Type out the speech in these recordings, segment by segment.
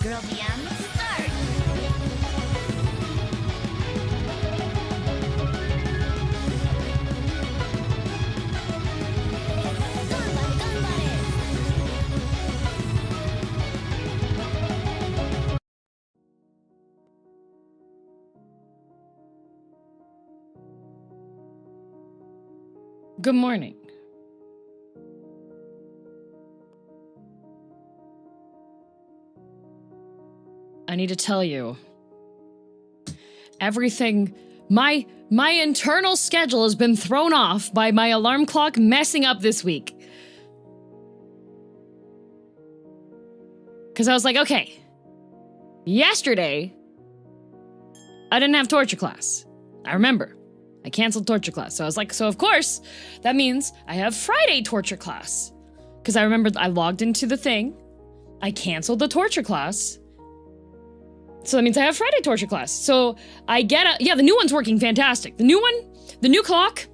girldm, start! Good morning. I need to tell you, everything, my internal schedule has been thrown off by my alarm clock messing up this week. Because I was like, okay, yesterday, I didn't have torture class. I remember. I canceled torture class. So I was like, so of course, that means I have Friday torture class. Because I remember I logged into the thing, I canceled the torture class. So that means I have Friday torture class. So I get yeah, the new one's working fantastic. The new one, the new clock,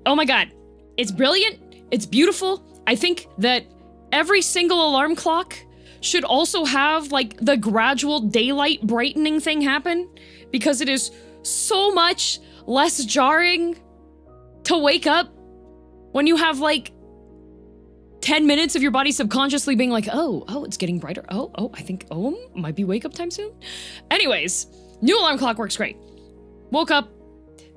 oh my god, it's brilliant, it's beautiful. I think that every single alarm clock should also have like the gradual daylight brightening thing happen, because it is so much less jarring to wake up when you have like 10 minutes of your body subconsciously being like, oh, it's getting brighter. Oh, I think, might be wake up time soon. Anyways, new alarm clock works great. Woke up.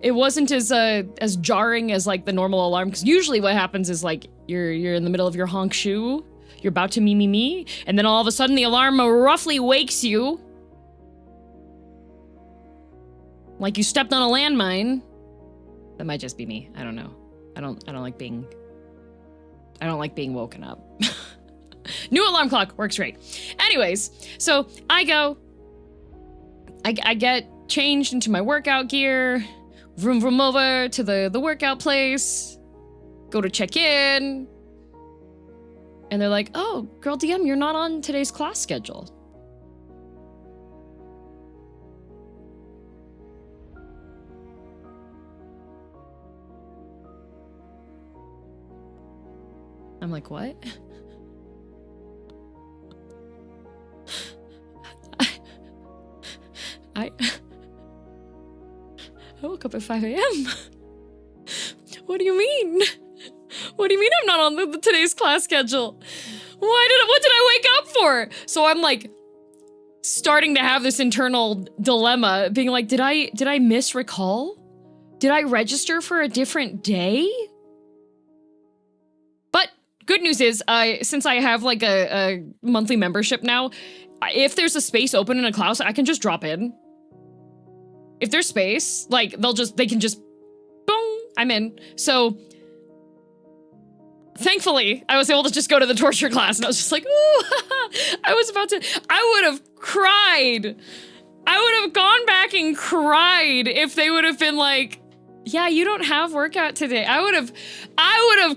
It wasn't as jarring as like the normal alarm, because usually what happens is like you're in the middle of your honk shoe, you're about to me, and then all of a sudden the alarm roughly wakes you. Like you stepped on a landmine. That might just be me. I don't know. I don't like being woken up. New alarm clock works great. Anyways, so I get changed into my workout gear, vroom over to the workout place, go to check in, and they're like, oh, girldm, you're not on today's class schedule. I'm like, what? I woke up at 5 a.m. What do you mean? What do you mean I'm not on today's class schedule? What did I wake up for? So I'm like starting to have this internal dilemma, being like, did I misrecall? Did I register for a different day? But good news is, since I have like a monthly membership now, if there's a space open in a class, I can just drop in. If there's space, like they can just, boom, I'm in. So thankfully, I was able to just go to the torture class, and I was just like, ooh, I would have cried. I would have gone back and cried if they would have been like, yeah, you don't have workout today. I would have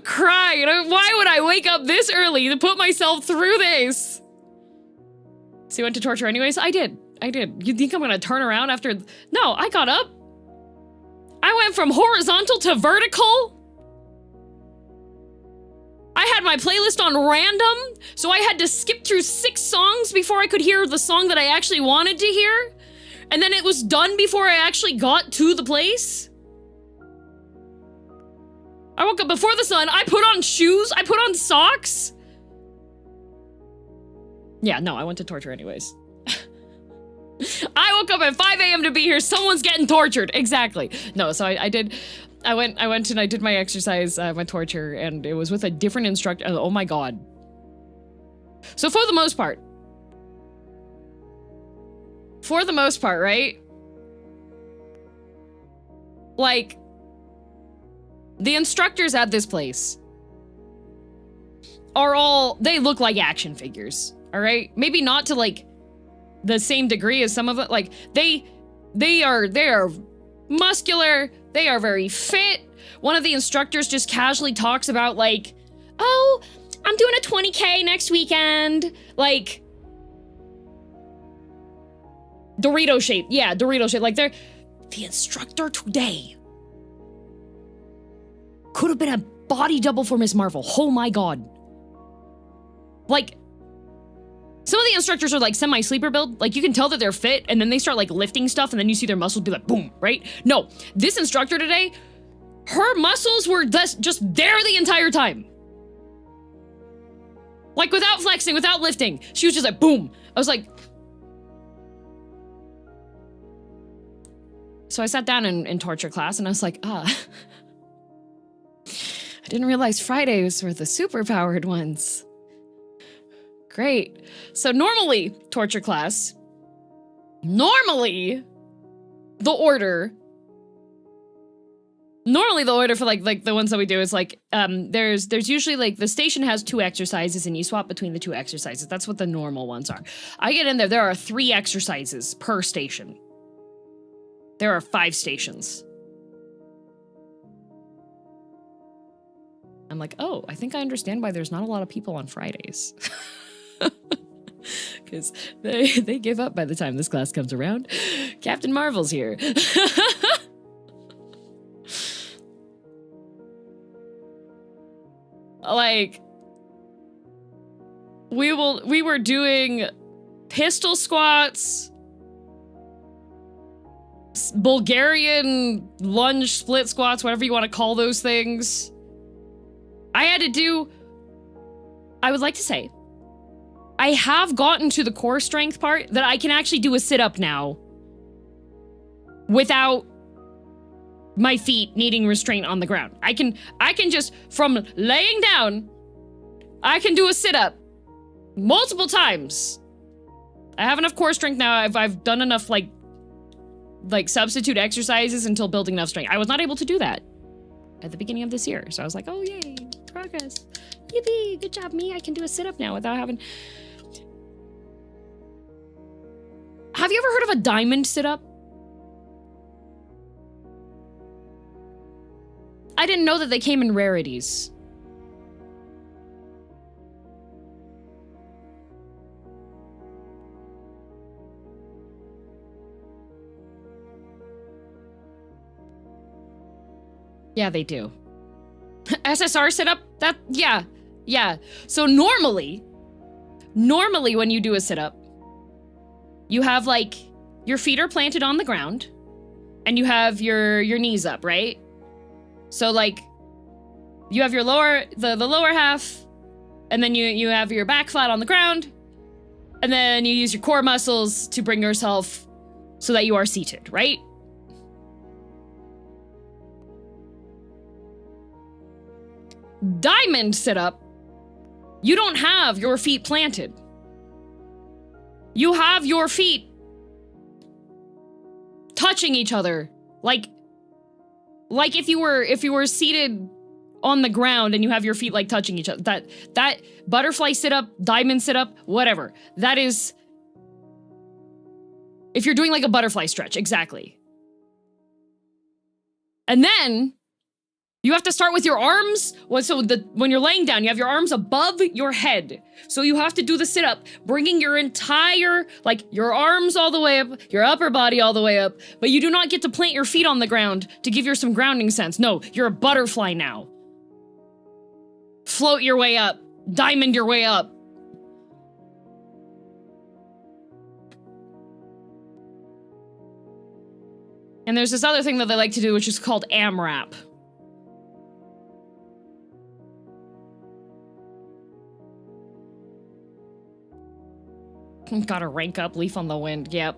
cried. Why would I wake up this early to put myself through this? So you went to torture anyways? I did. You think I'm gonna turn around after? No, I got up. I went from horizontal to vertical. I had my playlist on random, so I had to skip through 6 songs before I could hear the song that I actually wanted to hear. And then it was done before I actually got to the place. I woke up before the sun, I put on shoes, I put on socks. Yeah, no, I went to torture anyways. I woke up at 5 a.m. to be here, someone's getting tortured, exactly. No, so I went and I did my exercise, my torture, and it was with a different instructor. Oh my god. So for the most part, right? Like, the instructors at this place they look like action figures, all right? Maybe not to like the same degree as some of it. Like they are muscular, they are very fit. One of the instructors just casually talks about like, oh, I'm doing a 20K next weekend. Like Dorito shape. Yeah, Dorito shape. Like the instructor today could have been a body double for Miss Marvel. Oh my god. Like, some of the instructors are like semi-sleeper build. Like you can tell that they're fit and then they start like lifting stuff and then you see their muscles be like boom, right? No, this instructor today, her muscles were just there the entire time. Like without flexing, without lifting. She was just like boom. I was like... So I sat down in torture class and I was like, I didn't realize Fridays were the super-powered ones. Great. So normally, torture class, normally the order for like the ones that we do is like, there's usually like the station has 2 exercises and you swap between the 2 exercises. That's what the normal ones are. I get in there are 3 exercises per station. There are 5 stations. I'm like, oh, I think I understand why there's not a lot of people on Fridays. Because they give up by the time this class comes around. Captain Marvel's here. Like, we were doing pistol squats, Bulgarian lunge split squats, whatever you want to call those things. I had to do, I would like to say, I have gotten to the core strength part that I can actually do a sit-up now without my feet needing restraint on the ground. I can just, from laying down, I can do a sit-up multiple times. I have enough core strength now. I've done enough like substitute exercises until building enough strength. I was not able to do that at the beginning of this year. So I was like, oh yay, progress. Yippee, good job me. I can do a sit-up now without having... Have you ever heard of a diamond sit-up? I didn't know that they came in rarities. Yeah, they do. SSR sit-up? Yeah. So normally when you do a sit-up, you have like, your feet are planted on the ground, and you have your knees up, right? So like, you have your the lower half, and then you have your back flat on the ground, and then you use your core muscles to bring yourself so that you are seated, right? Diamond sit-up, you don't have your feet planted. You have your feet touching each other. Like if you were seated on the ground and you have your feet like touching each other. That butterfly sit-up, diamond sit-up, whatever. That is, if you're doing like a butterfly stretch, exactly. And then you have to start with your arms. When you're laying down, you have your arms above your head. So you have to do the sit-up, bringing your entire, like your arms all the way up, your upper body all the way up, but you do not get to plant your feet on the ground to give you some grounding sense. No, you're a butterfly now. Float your way up, diamond your way up. And there's this other thing that they like to do, which is called AMRAP. Gotta rank up, leaf on the wind, yep.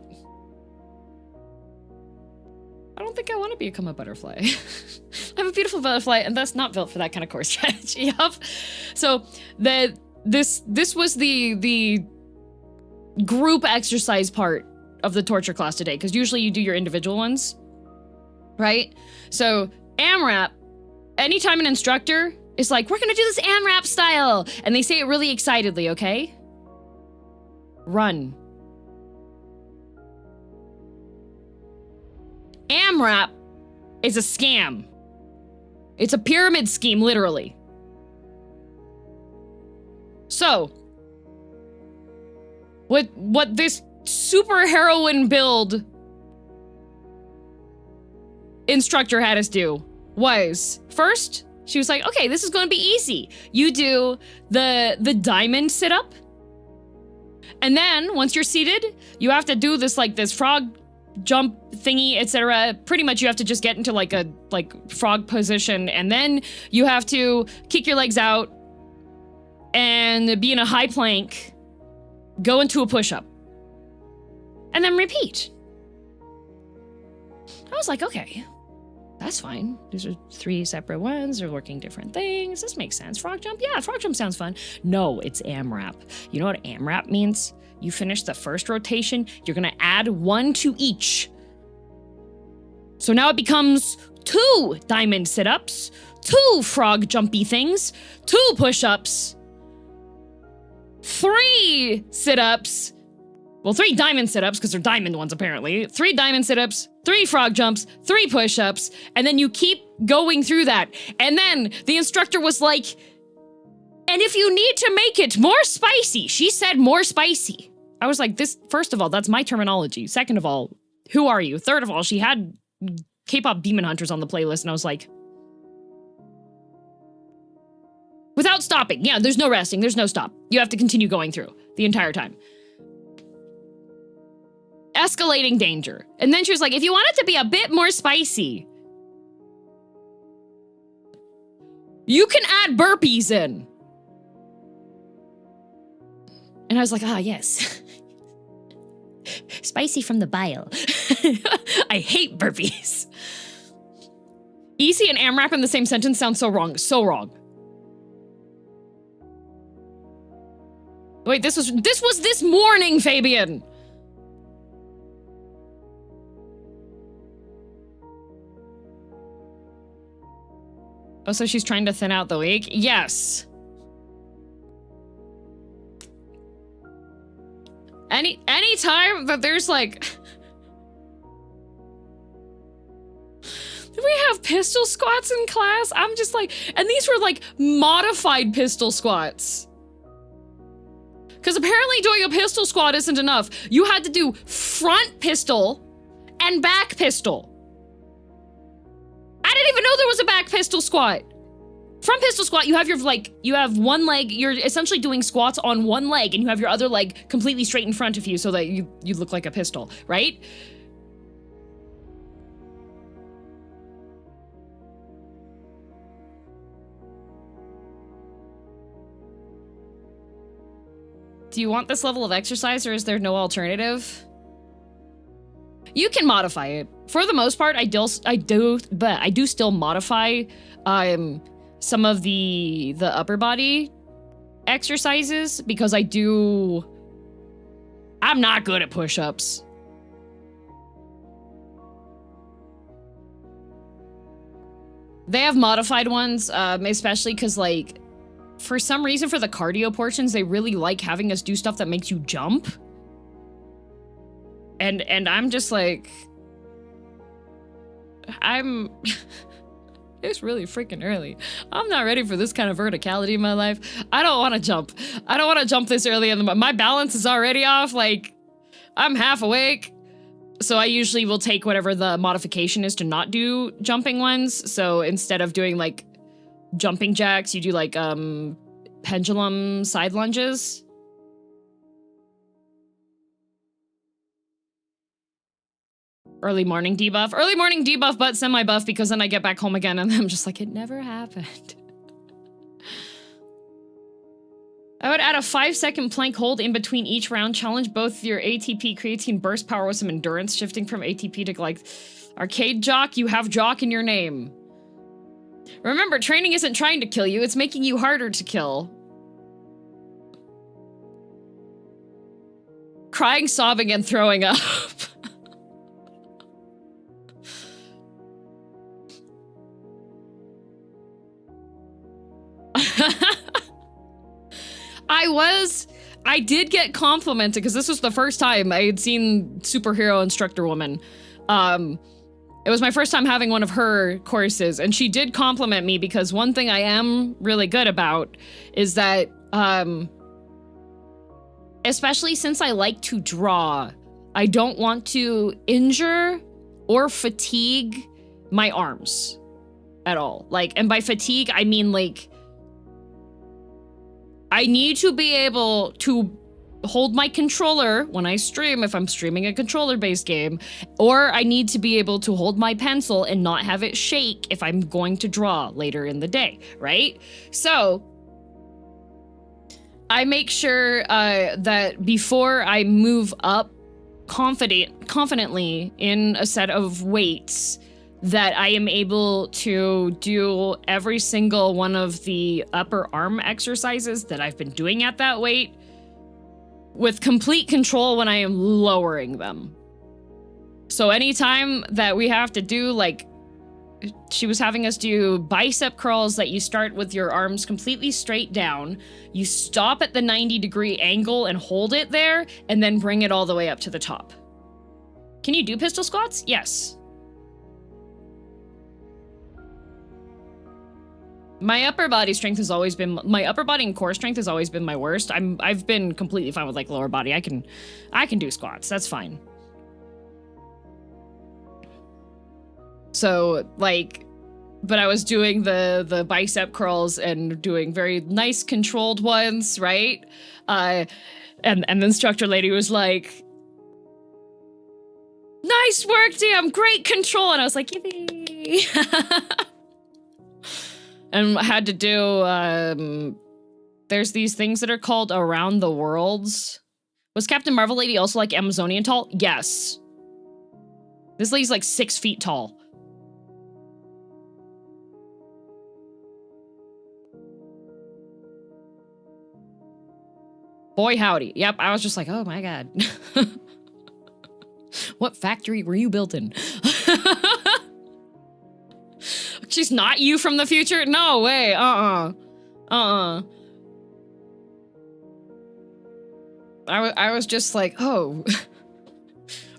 I don't think I want to become a butterfly. I have a beautiful butterfly, and that's not built for that kind of core strategy, yup. So, this was the group exercise part of the torture class today, because usually you do your individual ones, right? So, AMRAP, anytime an instructor is like, we're gonna do this AMRAP style, and they say it really excitedly, okay? Run. AMRAP is a scam. It's a pyramid scheme, literally. So, what this super heroine build instructor had us do was, first, she was like, okay, this is gonna be easy. You do the diamond sit-up, And then once you're seated, you have to do this like this frog jump thingy, etc. Pretty much you have to just get into like a frog position, and then you have to kick your legs out and be in a high plank, go into a push-up, and then repeat. I was like, okay, that's fine. These are 3 separate ones. They're working different things. This makes sense. Frog jump? Yeah, frog jump sounds fun. No, it's AMRAP. You know what AMRAP means? You finish the first rotation, you're gonna add 1 to each. So now it becomes 2 diamond sit-ups, 2 frog jumpy things, 2 push-ups, 3 sit-ups. Well, 3 diamond sit-ups, because they're diamond ones, apparently. 3 diamond sit-ups, 3 frog jumps, 3 push-ups, and then you keep going through that. And then the instructor was like, and if you need to make it more spicy, she said more spicy. I was like, this, first of all, that's my terminology. Second of all, who are you? Third of all, she had K-pop Demon Hunters on the playlist, and I was like, without stopping. Yeah, there's no resting, there's no stop. You have to continue going through the entire time. Escalating danger. And then she was like, if you want it to be a bit more spicy, you can add burpees in. And I was like, ah, yes. Spicy from the bile. I hate burpees. Easy and AMRAP in the same sentence sounds so wrong. So wrong. Wait, this was this morning, Fabian. Oh, so she's trying to thin out the week? Yes. Any time that there's like... we have pistol squats in class? I'm just like... And these were like modified pistol squats. Because apparently doing a pistol squat isn't enough. You had to do front pistol and back pistol. I didn't even know there was a back pistol squat. Front pistol squat, you have your you have one leg, you're essentially doing squats on one leg, and you have your other leg completely straight in front of you so that you look like a pistol, right? Do you want this level of exercise, or is there no alternative? You can modify it. For the most part, I do still modify some of the upper body exercises because I'm not good at push-ups. They have modified ones, especially because like for some reason for the cardio portions, they really like having us do stuff that makes you jump. And I'm just like, it's really freaking early. I'm not ready for this kind of verticality in my life. I don't want to jump. I don't want to jump this early in the my balance is already off. Like, I'm half awake. So I usually will take whatever the modification is to not do jumping ones. So instead of doing like jumping jacks, you do like pendulum side lunges. Early morning debuff. Early morning debuff, but semi-buff, because then I get back home again and I'm just like, it never happened. I would add a 5-second plank hold in between each round. Challenge both your ATP creatine burst power with some endurance, shifting from ATP to like arcade jock. You have jock in your name. Remember, training isn't trying to kill you, it's making you harder to kill. Crying, sobbing, and throwing up. I did get complimented because this was the first time I had seen Superhero Instructor Woman. It was my first time having one of her courses, and she did compliment me because one thing I am really good about is that, especially since I like to draw, I don't want to injure or fatigue my arms at all. Like, and by fatigue, I mean like, I need to be able to hold my controller when I stream, if I'm streaming a controller-based game, or I need to be able to hold my pencil and not have it shake if I'm going to draw later in the day, right? So I make sure that before I move up confidently in a set of weights, that I am able to do every single one of the upper arm exercises that I've been doing at that weight with complete control when I am lowering them. So anytime that we have to do, like, she was having us do bicep curls that you start with your arms completely straight down, you stop at the 90-degree angle and hold it there, and then bring it all the way up to the top. Can you do pistol squats? Yes. My upper body strength has always been, my upper body and core strength has always been my worst. I've been completely fine with like lower body. I can do squats. That's fine. So like, but I was doing the bicep curls and doing very nice controlled ones, right? And the instructor lady was like, "Nice work, damn, great control." And I was like, yippee. And I had to do, there's these things that are called around the worlds. Was Captain Marvel lady also like Amazonian tall? Yes. This lady's like 6 feet tall. Boy howdy. Yep, I was just like, oh my god. What factory were you built in? She's not you from the future? No way. I was just like, oh,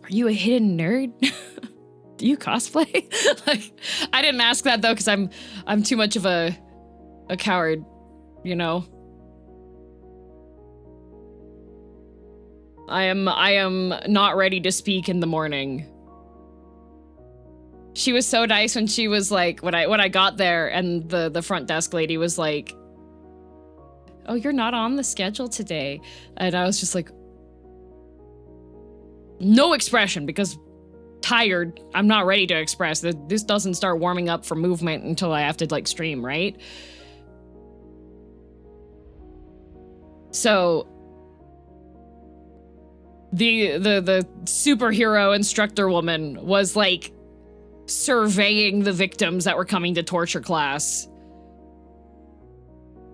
are you a hidden nerd? Do you cosplay? Like, I didn't ask that though, because I'm too much of a coward, you know. I am not ready to speak in the morning. She was so nice when she was like, when I got there and the front desk lady was like, "Oh, you're not on the schedule today." And I was just like, no expression, because tired. I'm not ready to express. This doesn't start warming up for movement until I have to like stream, right? So the superhero instructor woman was like surveying the victims that were coming to torture class.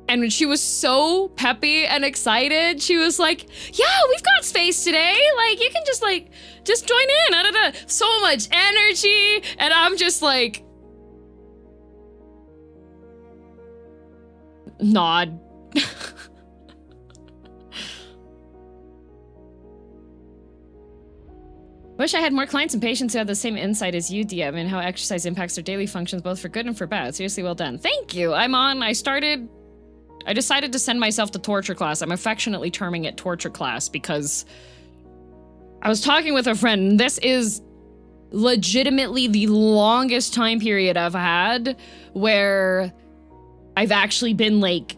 And she was so peppy and excited. She was like, "Yeah, we've got space today. Like, you can just join in." Da, da, da. So much energy. And I'm just like, nod. Wish I had more clients and patients who have the same insight as you, DM, and how exercise impacts their daily functions, both for good and for bad. Seriously, well done. Thank you. I decided to send myself to torture class. I'm affectionately terming it torture class because I was talking with a friend, and this is legitimately the longest time period I've had where I've actually been like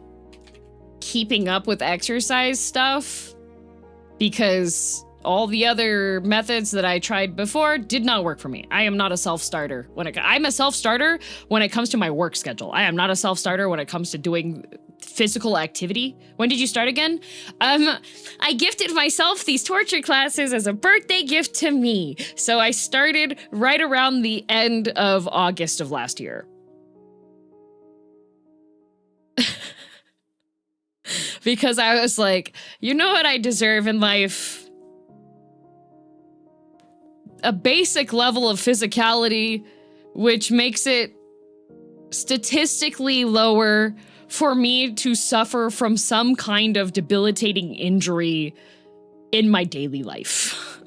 keeping up with exercise stuff, because all the other methods that I tried before did not work for me. I am not a self-starter. I'm a self-starter when it comes to my work schedule. I am not a self-starter when it comes to doing physical activity. When did you start again? I gifted myself these torture classes as a birthday gift to me. So I started right around the end of August of last year. Because I was like, you know what I deserve in life? A basic level of physicality, which makes it statistically lower for me to suffer from some kind of debilitating injury in my daily life.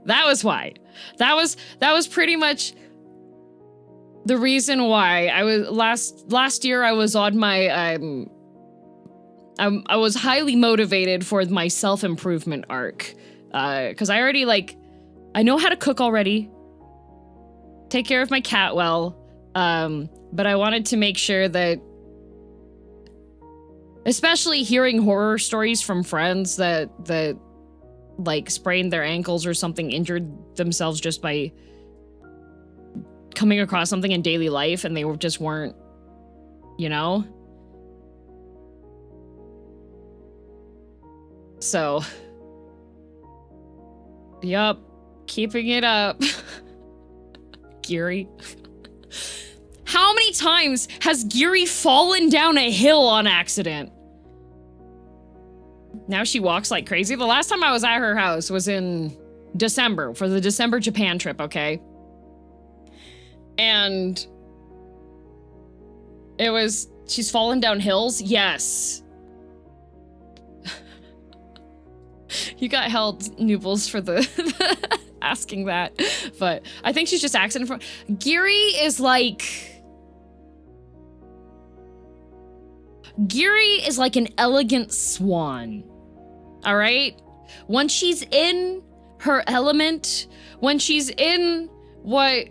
That was why. That was pretty much the reason why I was last year I was on my I was highly motivated for my self-improvement arc. Because I already, I know how to cook already, take care of my cat well, but I wanted to make sure that Especially hearing horror stories from friends that like sprained their ankles or something, injured themselves just by coming across something in daily life, and they just weren't, you know? So, yup, keeping it up. Geary. How many times has Geary fallen down a hill on accident? Now she walks like crazy. The last time I was at her house was in December, for the December Japan trip, okay? And it was, she's fallen down hills? Yes. You got held, Noobles, for the asking that. But I think she's just accident from. Geary is like an elegant swan. All right? When she's in her element, when she's in what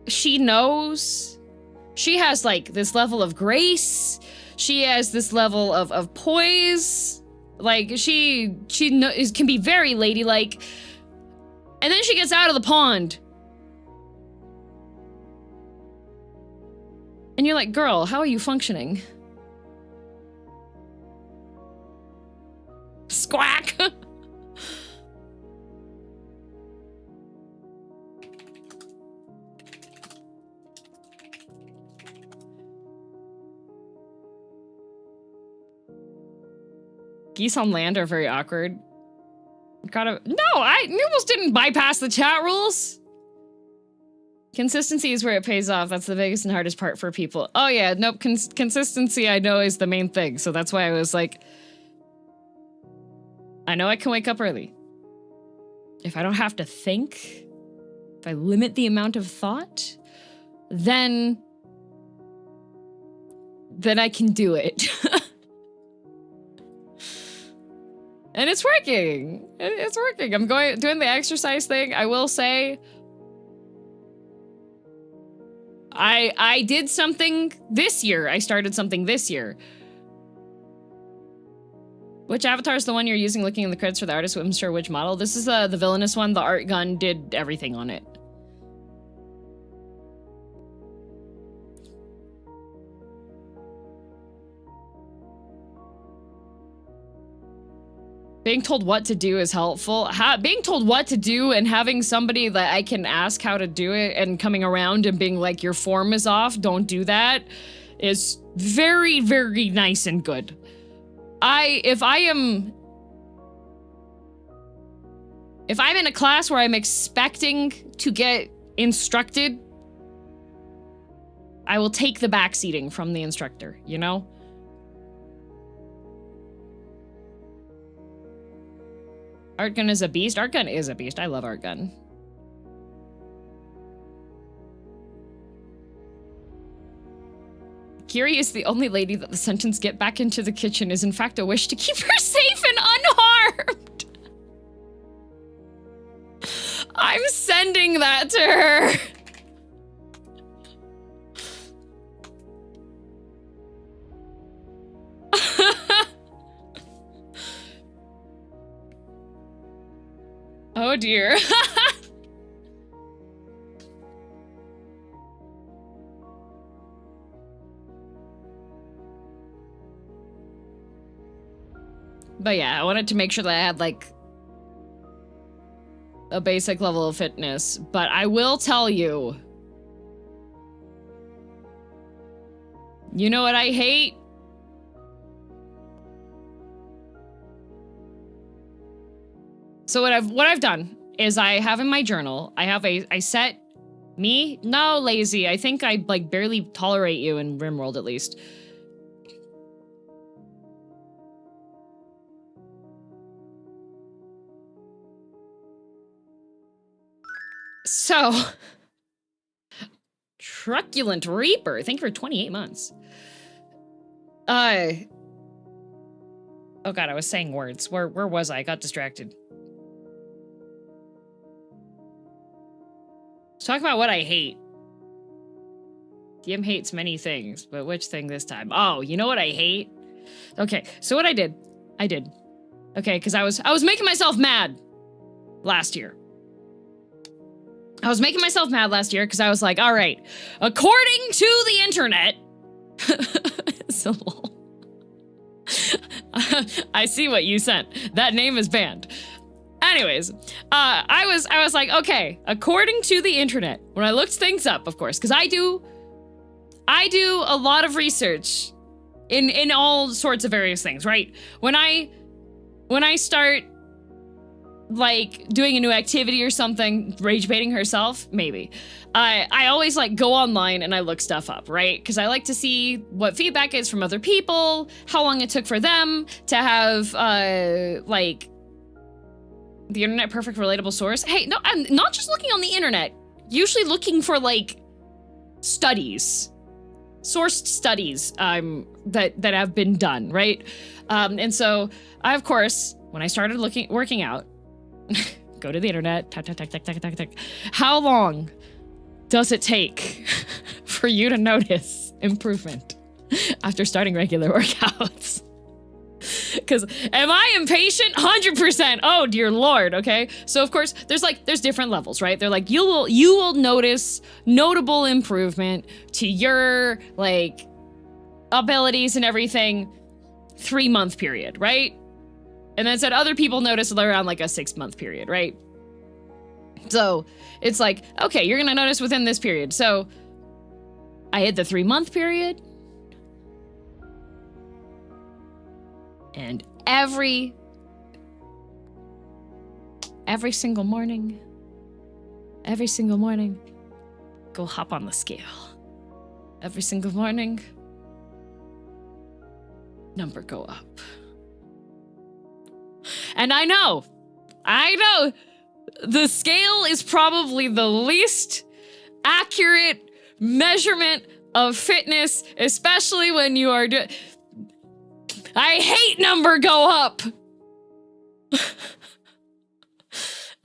she knows, she has like this level of grace. She has this level of poise. Like she can be very ladylike. And then she gets out of the pond. And you're like, girl, how are you functioning? Squawk! Geese on land are very awkward. Gotta— No, Noobles didn't bypass the chat rules. Consistency is where it pays off. That's the biggest and hardest part for people. Oh yeah, nope, consistency I know is the main thing. So that's why I was like, I know I can wake up early. If I don't have to think, if I limit the amount of thought, then I can do it. And it's working. It's working. I'm doing the exercise thing. I will say, I did something this year. I started something this year. Which avatar is the one you're using looking in the credits for the artist? I'm sure which model. This is the villainous one. The art gun did everything on it. Being told what to do is helpful. Being told what to do and having somebody that I can ask how to do it and coming around and being like, your form is off, don't do that, is very, very nice and good. If I'm in a class where I'm expecting to get instructed, I will take the backseating from the instructor, you know? Art gun is a beast. Art gun is a beast. I love art gun. Kiri is the only lady that the sentence "get back into the kitchen" is in fact a wish to keep her safe and unharmed. I'm sending that to her. Oh dear. But yeah, I wanted to make sure that I had like a basic level of fitness. But I will tell you, you know what I hate? So what I've done is I have in my journal, I set me, no, lazy. I think I like barely tolerate you in Rimworld at least. So, Truculent Reaper, thank you for 28 months. Oh god, I was saying words. Where was I? I got distracted. Let's talk about what I hate. DM hates many things, but which thing this time? Oh, you know what I hate? Okay, so what I did. Okay, because I was making myself mad last year. I was making myself mad last year because I was like, all right, according to the internet, so I see what you sent. That name is banned. Anyways, I was like, okay, according to the internet, when I looked things up, of course, because I do a lot of research in all sorts of various things, right? When I start like doing a new activity or something, rage baiting herself, maybe. I always like go online and I look stuff up, right? Because I like to see what feedback is from other people, how long it took for them to have like the internet perfect relatable source. Hey, no, I'm not just looking on the internet, usually looking for like studies, sourced studies that have been done, right? And so I, of course, when I started working out, go to the internet, tack. How long does it take for you to notice improvement after starting regular workouts? Because am I impatient? 100%. Oh, dear Lord. Okay. So of course there's different levels, right? They're like, you will notice notable improvement to your like abilities and everything 3-month period, right? And then said other people notice around like a 6-month period, right? So it's like, okay, you're gonna notice within this period. So I hit the 3-month period. And every single morning, go hop on the scale. Every single morning, number go up. And I know, the scale is probably the least accurate measurement of fitness, especially when you are I hate number go up.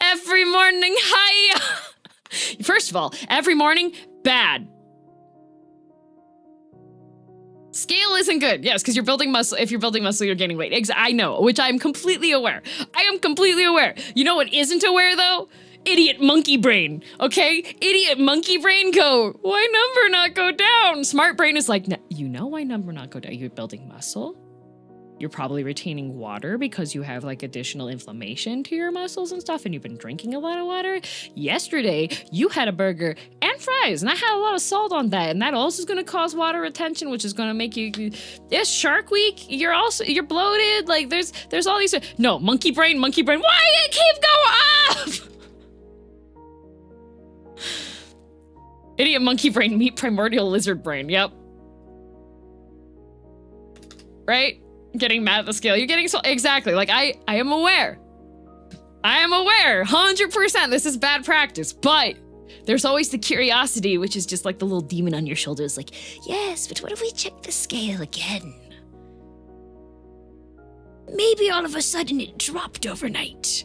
Every morning, hi. First of all, every morning, bad. Scale isn't good. Yes, because you're building muscle. If you're building muscle, you're gaining weight. I know, which I'm completely aware. I am completely aware. You know what isn't aware, though? Idiot monkey brain, okay? Idiot monkey brain go, why number not go down? Smart brain is like, you know why number not go down? You're building muscle. You're probably retaining water because you have like additional inflammation to your muscles and stuff, and you've been drinking a lot of water. Yesterday, you had a burger and fries, and I had a lot of salt on that, and that also is going to cause water retention, which is going to make you. It's Shark Week. You're bloated. Like there's all these. No, monkey brain. Why it keep going up? Idiot monkey brain meet primordial lizard brain. Yep. Right. Getting mad at the scale. You're getting so exactly like I am aware. 100%. This is bad practice, but there's always the curiosity, which is just like the little demon on your shoulder. Is like, yes, but what if we check the scale again? Maybe all of a sudden it dropped overnight,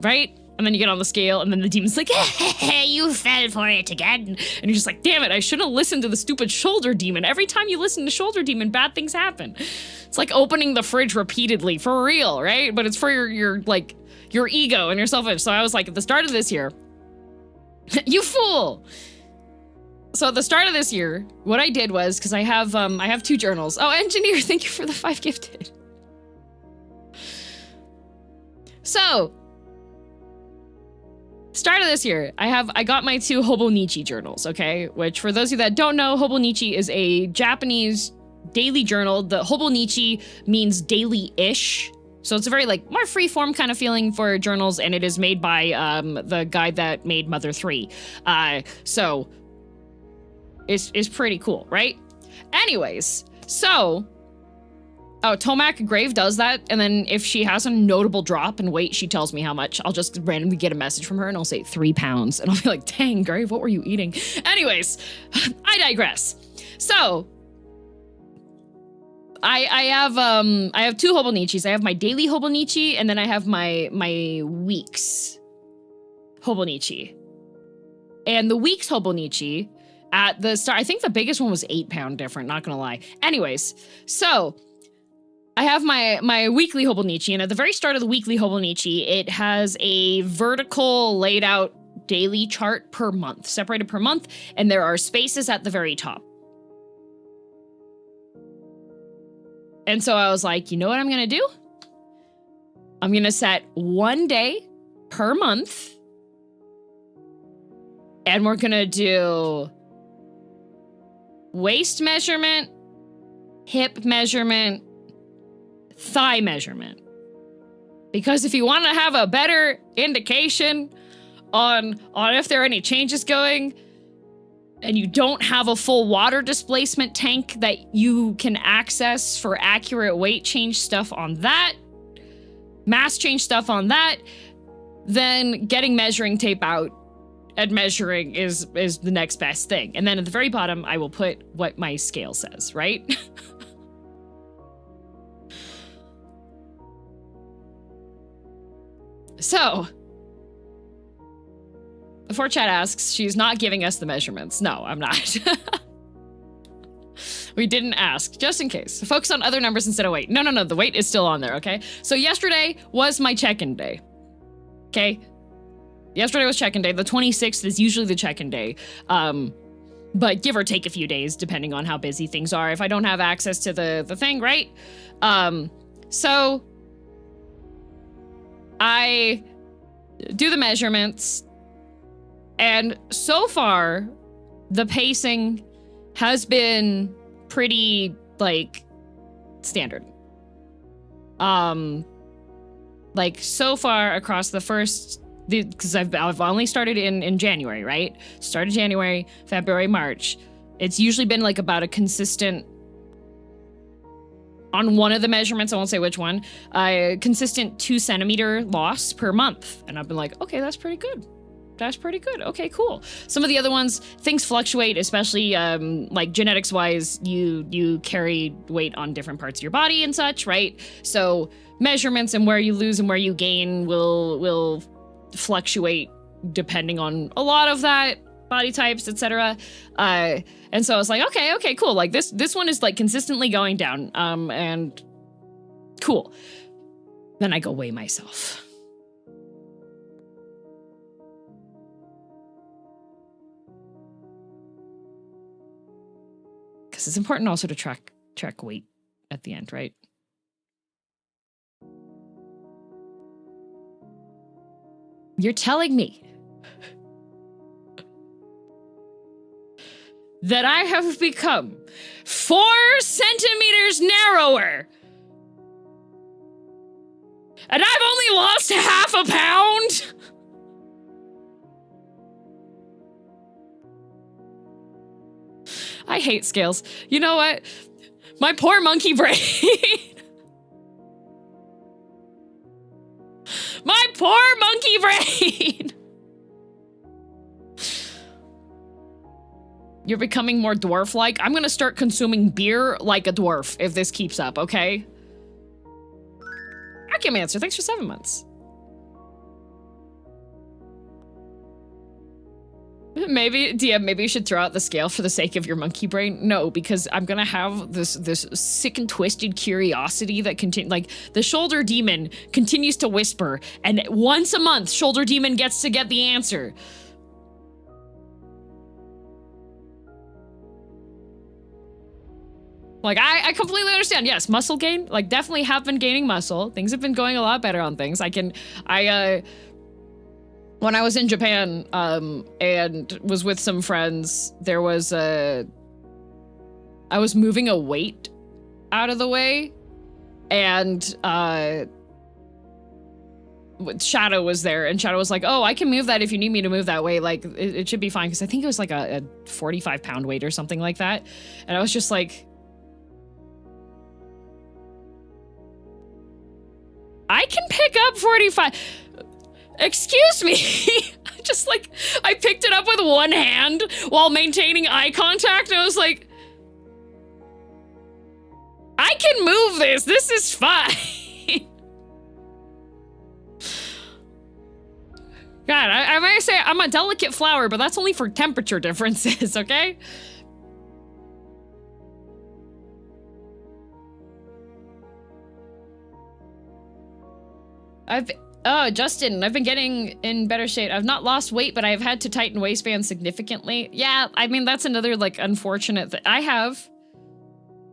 right? And then you get on the scale, and then the demon's like, hey, you fell for it again. And you're just like, damn it, I shouldn't have listened to the stupid shoulder demon. Every time you listen to shoulder demon, bad things happen. It's like opening the fridge repeatedly, for real, right? But it's for your ego and your self-image. So I was like, at the start of this year, you fool! So at the start of this year, what I did was, because I have 2 journals. Oh, engineer, thank you for the 5 gifted. So, start of this year, I got my 2 Hobonichi journals, okay? Which, for those of you that don't know, Hobonichi is a Japanese daily journal. The Hobonichi means daily-ish. So it's a very, like, more free-form kind of feeling for journals, and it is made by the guy that made Mother 3. So, it's pretty cool, right? Anyways, so... Oh, Tomac Grave does that, and then if she has a notable drop in weight, she tells me how much. I'll just randomly get a message from her, and I'll say 3 pounds, and I'll be like, dang, Grave, what were you eating? Anyways, I digress. So, I have 2 Hobonichis. I have my daily Hobonichi, and then I have my week's Hobonichi. And the week's Hobonichi at the start. I think the biggest one was 8 pound different, not gonna lie. Anyways, so I have my weekly Hobonichi, and at the very start of the weekly Hobonichi, it has a vertical laid out daily chart per month, separated per month, and there are spaces at the very top. And so I was like, you know what I'm gonna do? I'm gonna set 1 day per month, and we're gonna do waist measurement, hip measurement, thigh measurement. Because if you want to have a better indication on if there are any changes going, and you don't have a full water displacement tank that you can access for accurate weight change stuff on that, mass change stuff on that, then getting measuring tape out and measuring is the next best thing. And then at the very bottom, I will put what my scale says, right? So, before chat asks, she's not giving us the measurements. No, I'm not. We didn't ask, just in case. Focus on other numbers instead of weight. No, the weight is still on there, okay? So yesterday was my check-in day, okay? Yesterday was check-in day. The 26th is usually the check-in day. But give or take a few days, depending on how busy things are. If I don't have access to the thing, right? So I do the measurements, and so far, the pacing has been pretty, like, standard. Like, so far across the first, because I've only started in January, right? Started January, February, March. It's usually been, like, about a consistent, on one of the measurements, I won't say which one, consistent 2 centimeter loss per month. And I've been like, okay, that's pretty good. That's pretty good. Okay, cool. Some of the other ones, things fluctuate, especially like genetics wise, you carry weight on different parts of your body and such, right? So measurements and where you lose and where you gain will fluctuate depending on a lot of that, body types, etc. And so I was like, okay, cool. Like this one is like consistently going down, and cool. Then I go weigh myself. Because it's important also to track weight at the end, right? You're telling me that I have become 4 centimeters narrower, and I've only lost half a pound? I hate scales. You know what? My poor monkey brain. My poor monkey brain. You're becoming more dwarf-like. I'm gonna start consuming beer like a dwarf if this keeps up, okay? Acumancer, thanks for 7 months. Maybe, DM, maybe you should throw out the scale for the sake of your monkey brain. No, because I'm gonna have this sick and twisted curiosity that like the shoulder demon continues to whisper, and once a month, shoulder demon gets to get the answer. Like, I completely understand. Yes, muscle gain, like, definitely have been gaining muscle. Things have been going a lot better on things. When I was in Japan, and was with some friends, there was I was moving a weight out of the way, and Shadow was there, and Shadow was like, oh, I can move that if you need me to move that weight. Like, it should be fine, because I think it was like a 45-pound weight or something like that. And I was just like, I can pick up 45... Excuse me. Just like, I picked it up with one hand while maintaining eye contact, and I was like, I can move this. This is fine. God, I might say I'm a delicate flower, but that's only for temperature differences, okay? Oh, Justin, I've been getting in better shape. I've not lost weight, but I've had to tighten waistbands significantly. Yeah, I mean, that's another, like, unfortunate thing.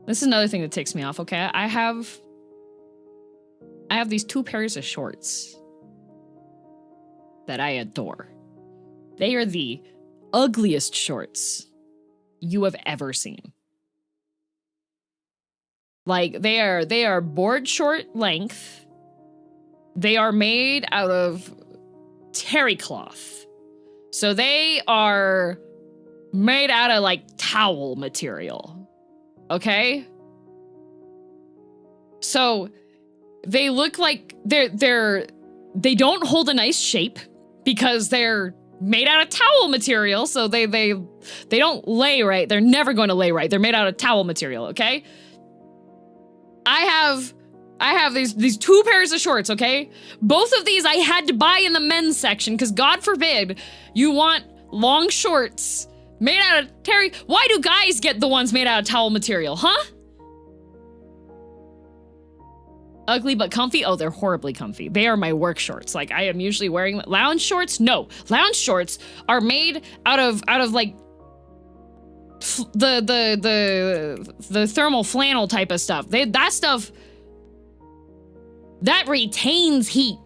This is another thing that takes me off, okay? I have these 2 pairs of shorts that I adore. They are the ugliest shorts you have ever seen. Like, they are board short length. They are made out of terry cloth. So they are made out of, like, towel material. Okay? So they look like they don't hold a nice shape because they're made out of towel material. So they don't lay right. They're never going to lay right. They're made out of towel material, okay? I have these 2 pairs of shorts, okay? Both of these I had to buy in the men's section because God forbid you want long shorts made out of terry. Why do guys get the ones made out of towel material, huh? Ugly but comfy? Oh, they're horribly comfy. They are my work shorts. Like, I am usually wearing lounge shorts. No, lounge shorts are made out of like the thermal flannel type of stuff. That stuff that retains heat.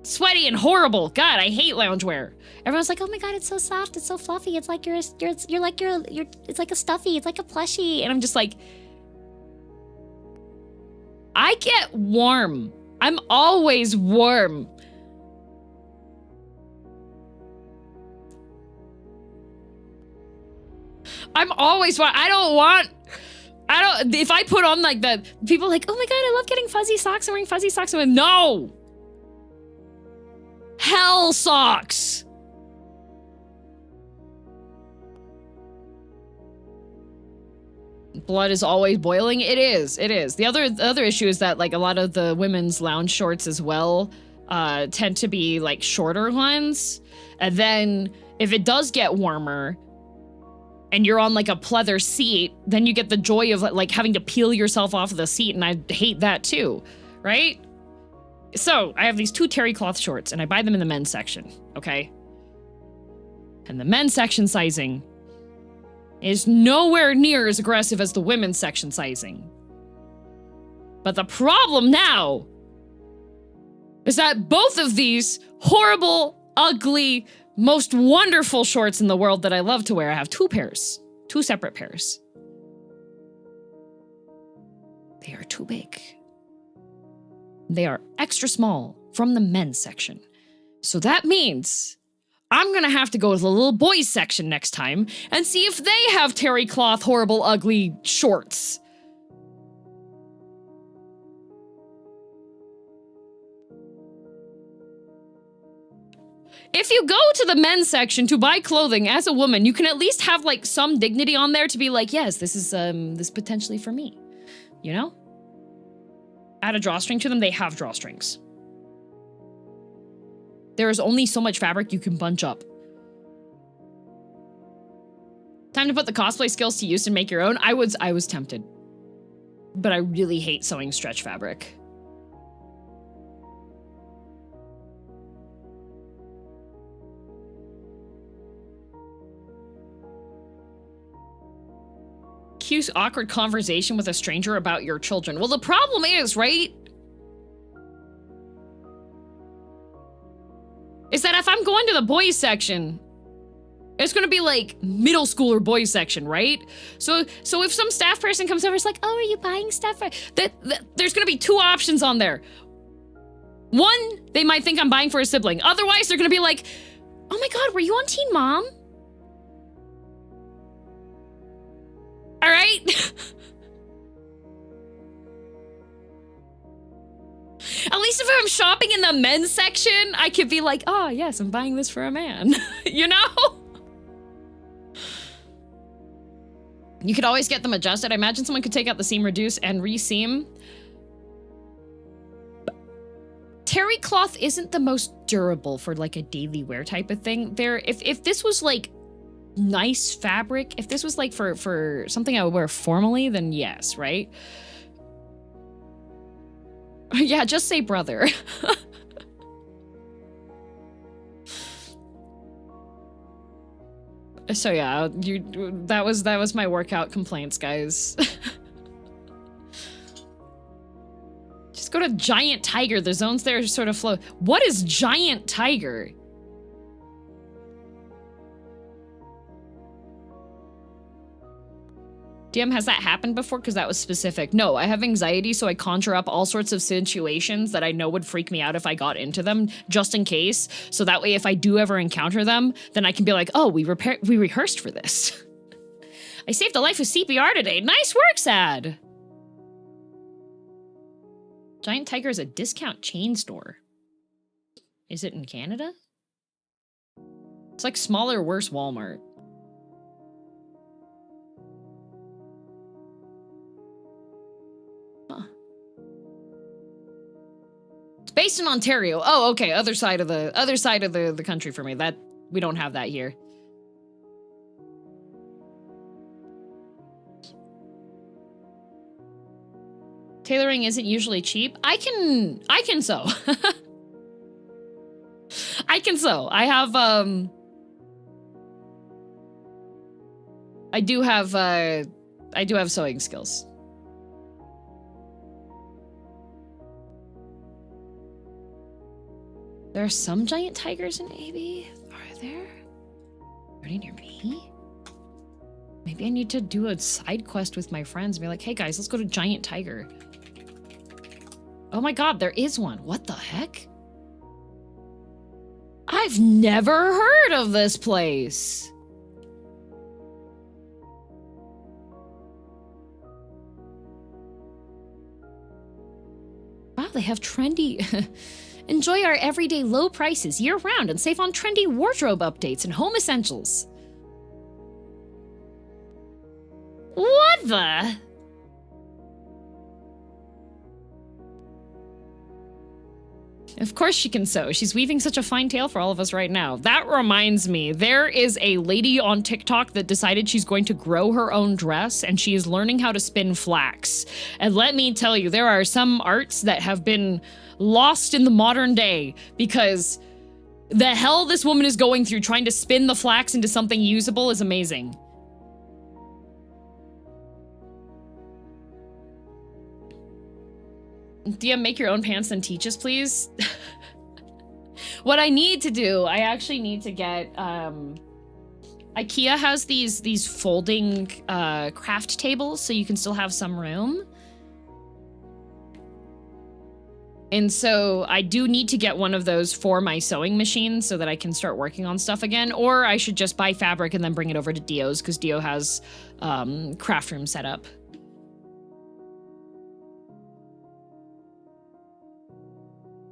Sweaty and horrible. God, I hate loungewear. Everyone's like, "Oh my God, it's so soft, it's so fluffy. It's like you're it's like a stuffy. It's like a plushie." And I'm just like, I get warm. I'm always warm. I'm always warm. If I put on like the, people are like, "Oh my God, I love getting fuzzy socks and wearing fuzzy socks." I'm like, no. Hell socks. Blood is always boiling. It is. The other issue is that, like, a lot of the women's lounge shorts as well tend to be like shorter ones. And then if it does get warmer and you're on like a pleather seat, then you get the joy of like having to peel yourself off of the seat, and I hate that too, right? So I have these 2 terry cloth shorts and I buy them in the men's section, okay? And the men's section sizing is nowhere near as aggressive as the women's section sizing. But the problem now is that both of these horrible, ugly, most wonderful shorts in the world that I love to wear, I have 2 pairs, 2 separate pairs. They are too big. They are extra small from the men's section. So that means I'm gonna have to go to the little boys section next time and see if they have terry cloth, horrible, ugly shorts. If you go to the men's section to buy clothing as a woman, you can at least have like some dignity on there to be like, yes, this is potentially for me, you know? Add a drawstring to them. They have drawstrings. There is only so much fabric you can bunch up. Time to put the cosplay skills to use and make your own. I was tempted, but I really hate sewing stretch fabric. Cute, awkward conversation with a stranger about your children. Well, the problem is, right, is that if I'm going to the boys section, it's gonna be like middle schooler boys section, right? So if some staff person comes over, it's like, "Oh, are you buying stuff?" There's gonna be 2 options on there. One, they might think I'm buying for a sibling. Otherwise, they're gonna be like, "Oh my God, were you on Teen Mom?" All right? At least if I'm shopping in the men's section, I could be like, "Oh, yes, I'm buying this for a man." You know? You could always get them adjusted. I imagine someone could take out the seam reduce and re-seam. terry cloth isn't the most durable for like a daily wear type of thing. If this was like nice fabric, if this was like for something I would wear formally, then yes, right? Yeah, just say brother. So yeah, that was my workout complaints, guys. Just go to Giant Tiger. The zones there sort of flow. What is Giant Tiger? DM, has that happened before? Because that was specific. No, I have anxiety, so I conjure up all sorts of situations that I know would freak me out if I got into them, just in case. So that way, if I do ever encounter them, then I can be like, oh, we rehearsed for this. I saved a life with CPR today. Nice work, Sad. Giant Tiger is a discount chain store. Is it in Canada? It's like smaller, worse Walmart. Based in Ontario. Oh, okay. Other side of the country for me. That we don't have that here. Tailoring isn't usually cheap. I can sew. I can sew. I have I do have sewing skills. There are some giant tigers in AB? Are there? Are they near me? Maybe I need to do a side quest with my friends and be like, hey guys, let's go to Giant Tiger. Oh my god, there is one. What the heck? I've never heard of this place. Wow, they have trendy... Enjoy our everyday low prices year-round and save on trendy wardrobe updates and home essentials. What the? Of course she can sew. She's weaving such a fine tale for all of us right now. That reminds me, there is a lady on TikTok that decided she's going to grow her own dress and she is learning how to spin flax. And let me tell you, there are some arts that have been lost in the modern day because the hell this woman is going through trying to spin the flax into something usable is amazing. DM, make your own pants and teach us, please. What I need to do, I actually need to get, IKEA has these folding craft tables so you can still have some room. And so I do need to get one of those for my sewing machine so that I can start working on stuff again. Or I should just buy fabric and then bring it over to Dio's because Dio has craft room set up.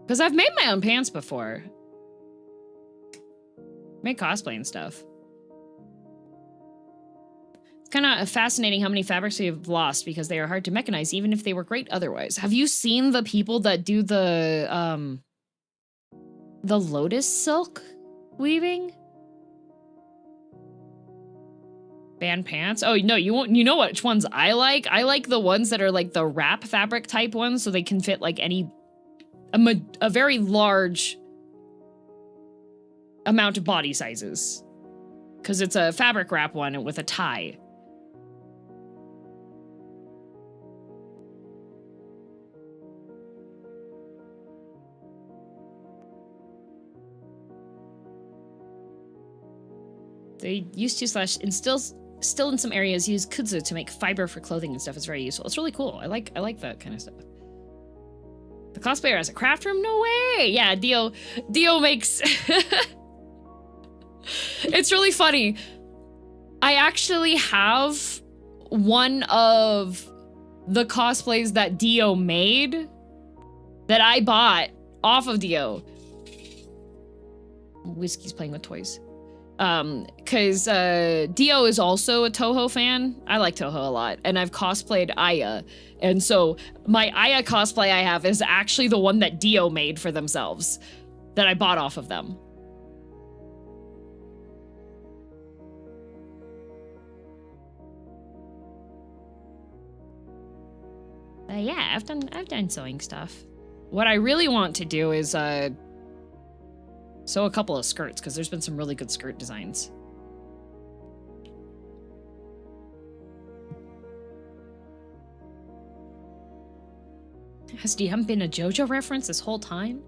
Because I've made my own pants before. Made cosplay and stuff. It's kind of fascinating how many fabrics we have lost because they are hard to mechanize, even if they were great otherwise. Have you seen the people that do the lotus silk weaving? Band pants? Oh, no, you won't. You know which ones I like? I like the ones that are like the wrap fabric type ones so they can fit like a very large amount of body sizes. Because it's a fabric wrap one with a tie. They used to and still in some areas use kudzu to make fiber for clothing and stuff. It's very useful. It's really cool. I like that kind of stuff. The cosplayer has a craft room? No way! Yeah, Dio makes... It's really funny. I actually have one of the cosplays that Dio made that I bought off of Dio. Whiskey's playing with toys. Because Dio is also a Toho fan. I like Toho a lot, and I've cosplayed Aya. And so my Aya cosplay I have is actually the one that Dio made for themselves, that I bought off of them. Yeah, I've done sewing stuff. What I really want to do is sew a couple of skirts, because there's been some really good skirt designs. Has DM been a JoJo reference this whole time?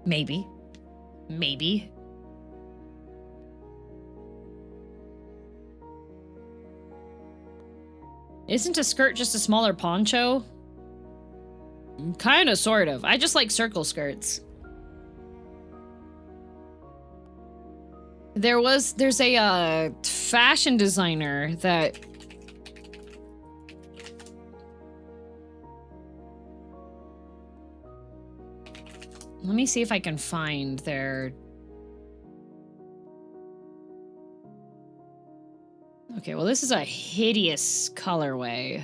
Maybe. Maybe. Isn't a skirt just a smaller poncho? Kind of, sort of. I just like circle skirts. There's a fashion designer that... Let me see if I can find their... Okay, well, this is a hideous colorway.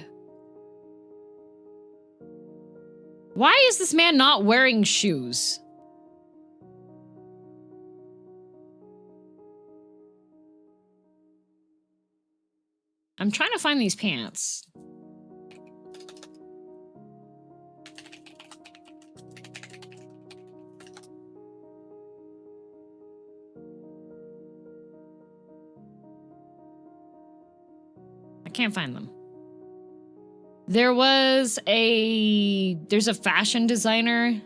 Why is this man not wearing shoes? I'm trying to find these pants. I can't find them. There's a fashion designer,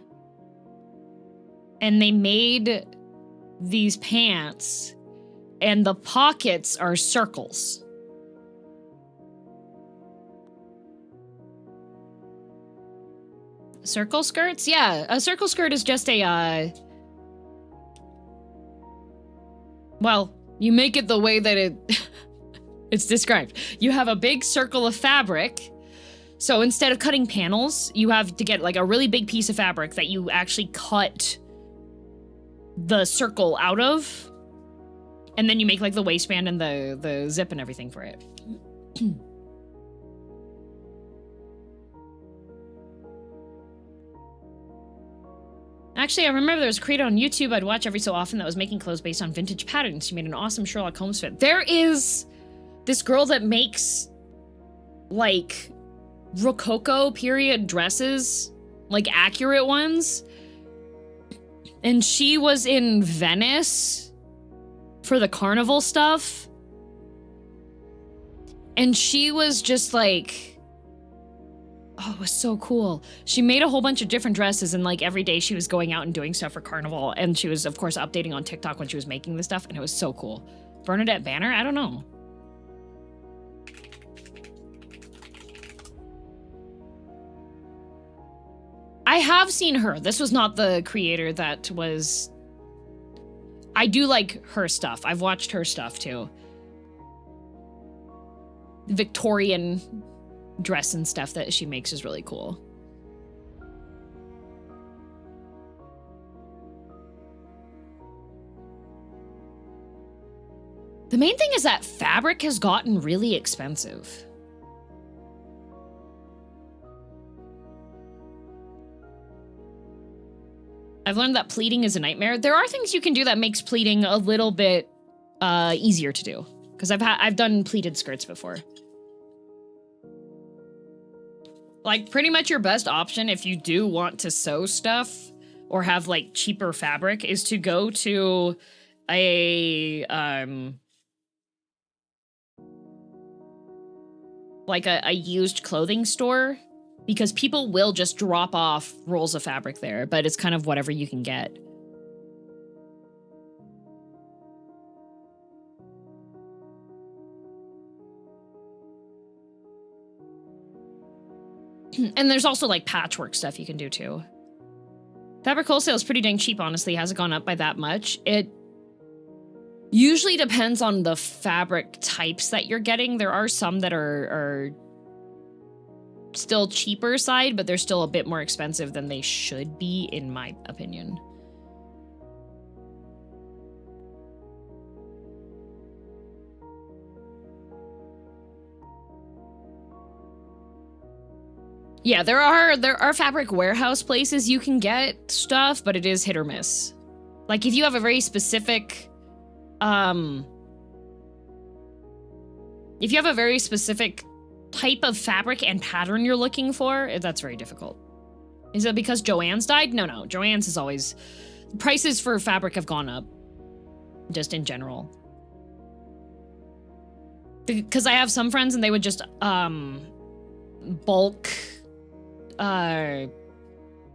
and they made these pants, and the pockets are circles. Circle skirts? Yeah, a circle skirt is just a, well, you make it the way that it's described. You have a big circle of fabric. So instead of cutting panels, you have to get like a really big piece of fabric that you actually cut the circle out of. And then you make like the waistband and the zip and everything for it. Actually, I remember there was a creator on YouTube I'd watch every so often that was making clothes based on vintage patterns. She made an awesome Sherlock Holmes fit. There is this girl that makes like Rococo period dresses, like accurate ones. And she was in Venice for the carnival stuff. And she was just like, oh, it was so cool. She made a whole bunch of different dresses, and like every day she was going out and doing stuff for carnival. And she was, of course, updating on TikTok when she was making this stuff, and it was so cool. Bernadette Banner? I don't know. I have seen her. This was not the creator that was... I do like her stuff. I've watched her stuff too. Victorian dress and stuff that she makes is really cool. The main thing is that fabric has gotten really expensive. I've learned that pleating is a nightmare. There are things you can do that makes pleating a little bit easier to do, because I've done pleated skirts before. Like, pretty much your best option if you do want to sew stuff or have like cheaper fabric is to go to a like a used clothing store, because people will just drop off rolls of fabric there, but it's kind of whatever you can get. And there's also like patchwork stuff you can do too. Fabric wholesale is pretty dang cheap, honestly. It hasn't gone up by that much. It usually depends on the fabric types that you're getting. There are some that are still cheaper side, but they're still a bit more expensive than they should be, in my opinion. Yeah, there are fabric warehouse places you can get stuff, but it is hit or miss. Like if you have a very specific if you have a very specific type of fabric and pattern you're looking for, that's very difficult. Is it because Joann's died? No. Joann's is always... Prices for fabric have gone up. Just in general. Because I have some friends and they would just, bulk... they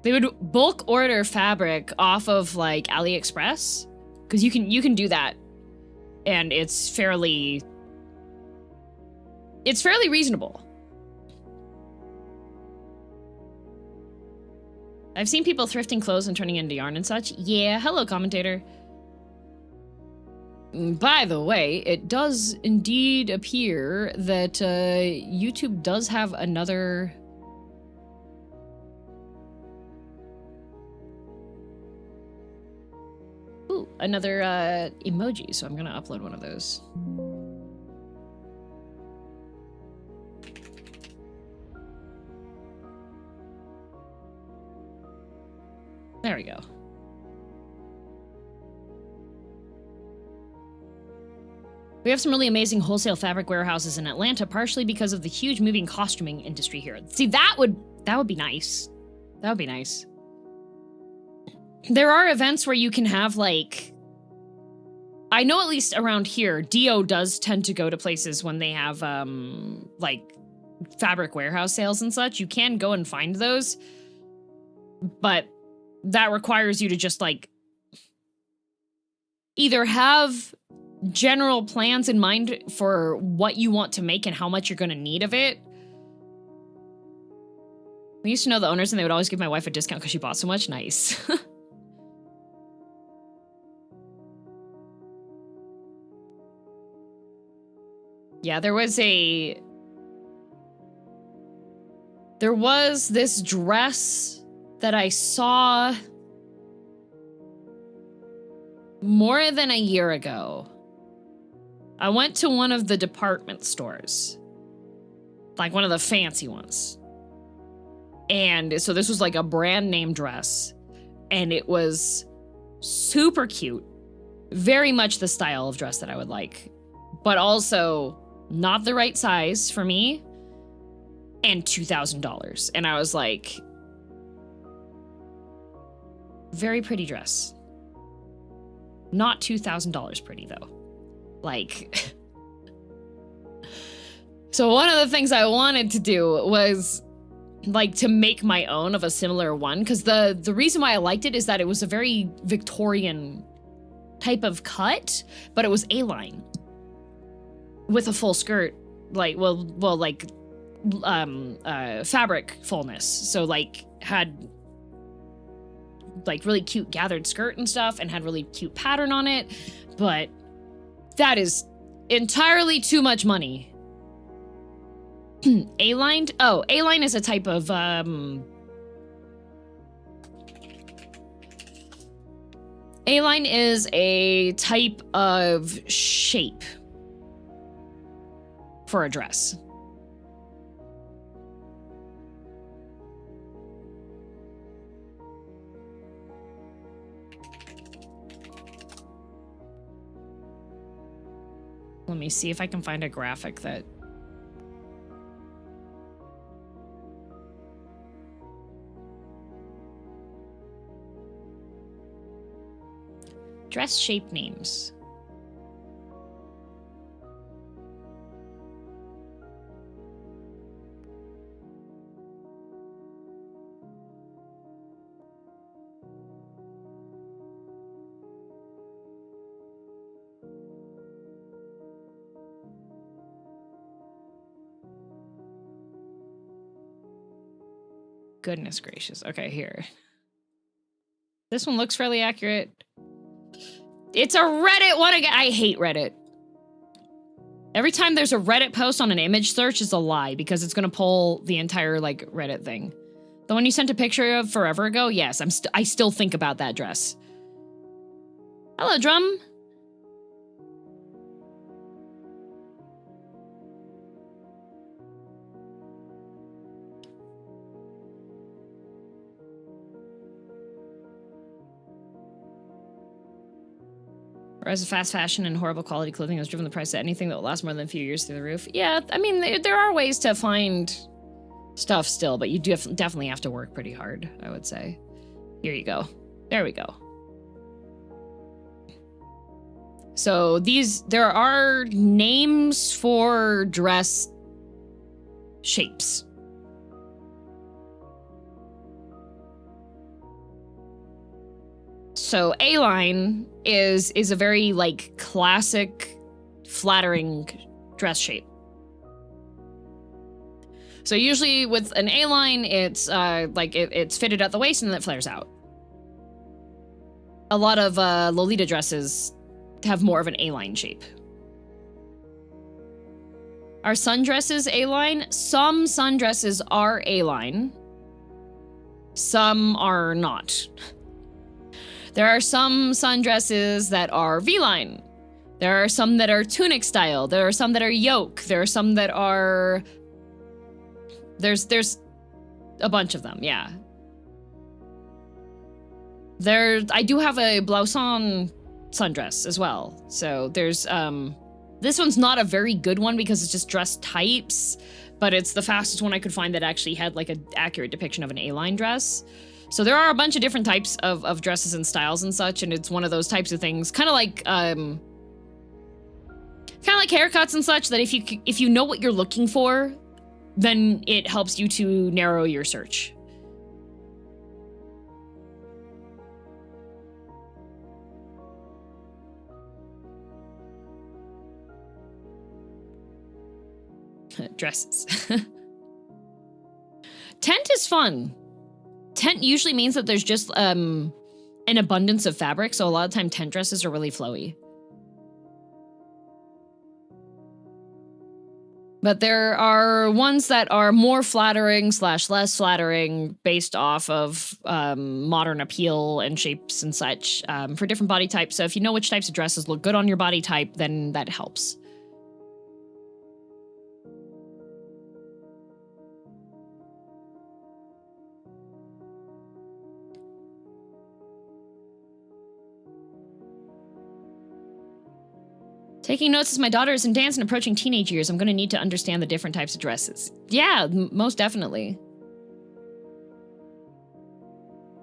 would bulk order fabric off of, like, AliExpress. Because you can do that. And it's fairly reasonable. I've seen people thrifting clothes and turning into yarn and such. Yeah, hello, commentator. By the way, it does indeed appear that YouTube does have another... Ooh, another emoji, so I'm gonna upload one of those. There we go. We have some really amazing wholesale fabric warehouses in Atlanta, partially because of the huge moving costuming industry here. See, that would be nice. That would be nice. There are events where you can have, like... I know at least around here, Dio does tend to go to places when they have, like, fabric warehouse sales and such. You can go and find those, but that requires you to just, like, either have general plans in mind for what you want to make and how much you're going to need of it. We used to know the owners and they would always give my wife a discount because she bought so much. Nice. Yeah, there was this dress that I saw more than a year ago. I went to one of the department stores, like one of the fancy ones. And so this was like a brand name dress, and it was super cute. Very much the style of dress that I would like, but also not the right size for me, and $2,000. And I was like, very pretty dress. Not $2,000 pretty, though. Like... So one of the things I wanted to do was, like, to make my own of a similar one, because the reason why I liked it is that it was a very Victorian type of cut, but it was A-line. With a full skirt, like, fabric fullness. So, like, had... like really cute gathered skirt and stuff and had really cute pattern on it, but that is entirely too much money. A-lined? Oh, A-line is a type of A-line is a type of shape for a dress. Let me see if I can find a graphic that... Dress shape names. Goodness gracious. Okay, here. This one looks fairly accurate. It's a Reddit one again. I hate Reddit. Every time there's a Reddit post on an image search is a lie because it's gonna pull the entire, like, Reddit thing. The one you sent a picture of forever ago? Yes, I still think about that dress. Hello, Drum. Rise of fast fashion and horrible quality clothing has driven the price of anything that will last more than a few years through the roof. Yeah, I mean, there are ways to find stuff still, but you definitely have to work pretty hard, I would say. Here you go. There we go. So there are names for dress shapes. So A-line is a very like classic flattering dress shape. So usually with an A-line, it's like it's fitted at the waist and then it flares out. A lot of Lolita dresses have more of an A-line shape. Are sundresses A-line? Some sundresses are A-line. Some are not. There are some sundresses that are V-line. There are some that are tunic style. There are some that are yoke. There are some that are... There's a bunch of them, yeah. I do have a blouson sundress as well. So there's, this one's not a very good one because it's just dress types, but it's the fastest one I could find that actually had like an accurate depiction of an A-line dress. So there are a bunch of different types of dresses and styles and such, and it's one of those types of things, kind of like haircuts and such, that if you know what you're looking for, then it helps you to narrow your search. Dresses. Tent is fun. Tent usually means that there's just an abundance of fabric, so a lot of time tent dresses are really flowy. But there are ones that are more flattering / less flattering based off of modern appeal and shapes and such for different body types. So if you know which types of dresses look good on your body type, then that helps. Taking notes as my daughter is in dance and approaching teenage years, I'm going to need to understand the different types of dresses. Yeah, most definitely.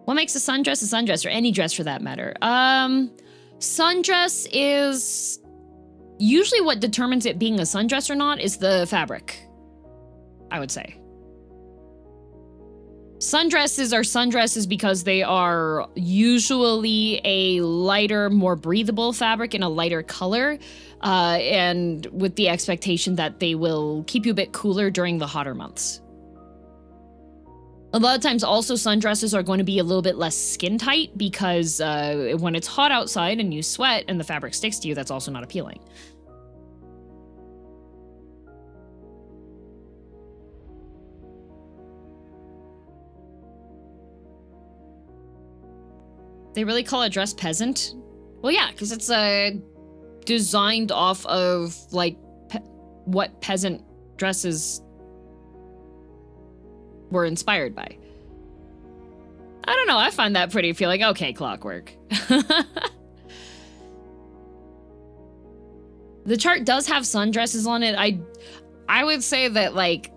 What makes a sundress, or any dress for that matter? Sundress is... Usually what determines it being a sundress or not is the fabric, I would say. Sundresses are sundresses because they are usually a lighter, more breathable fabric in a lighter color, and with the expectation that they will keep you a bit cooler during the hotter months. A lot of times also sundresses are going to be a little bit less skin tight because when it's hot outside and you sweat and the fabric sticks to you, that's also not appealing. They really call it dress peasant? Well, yeah, because it's designed off of, like, what peasant dresses were inspired by. I don't know, I find that pretty appealing. Okay, clockwork. The chart does have sundresses on it. I would say that, like,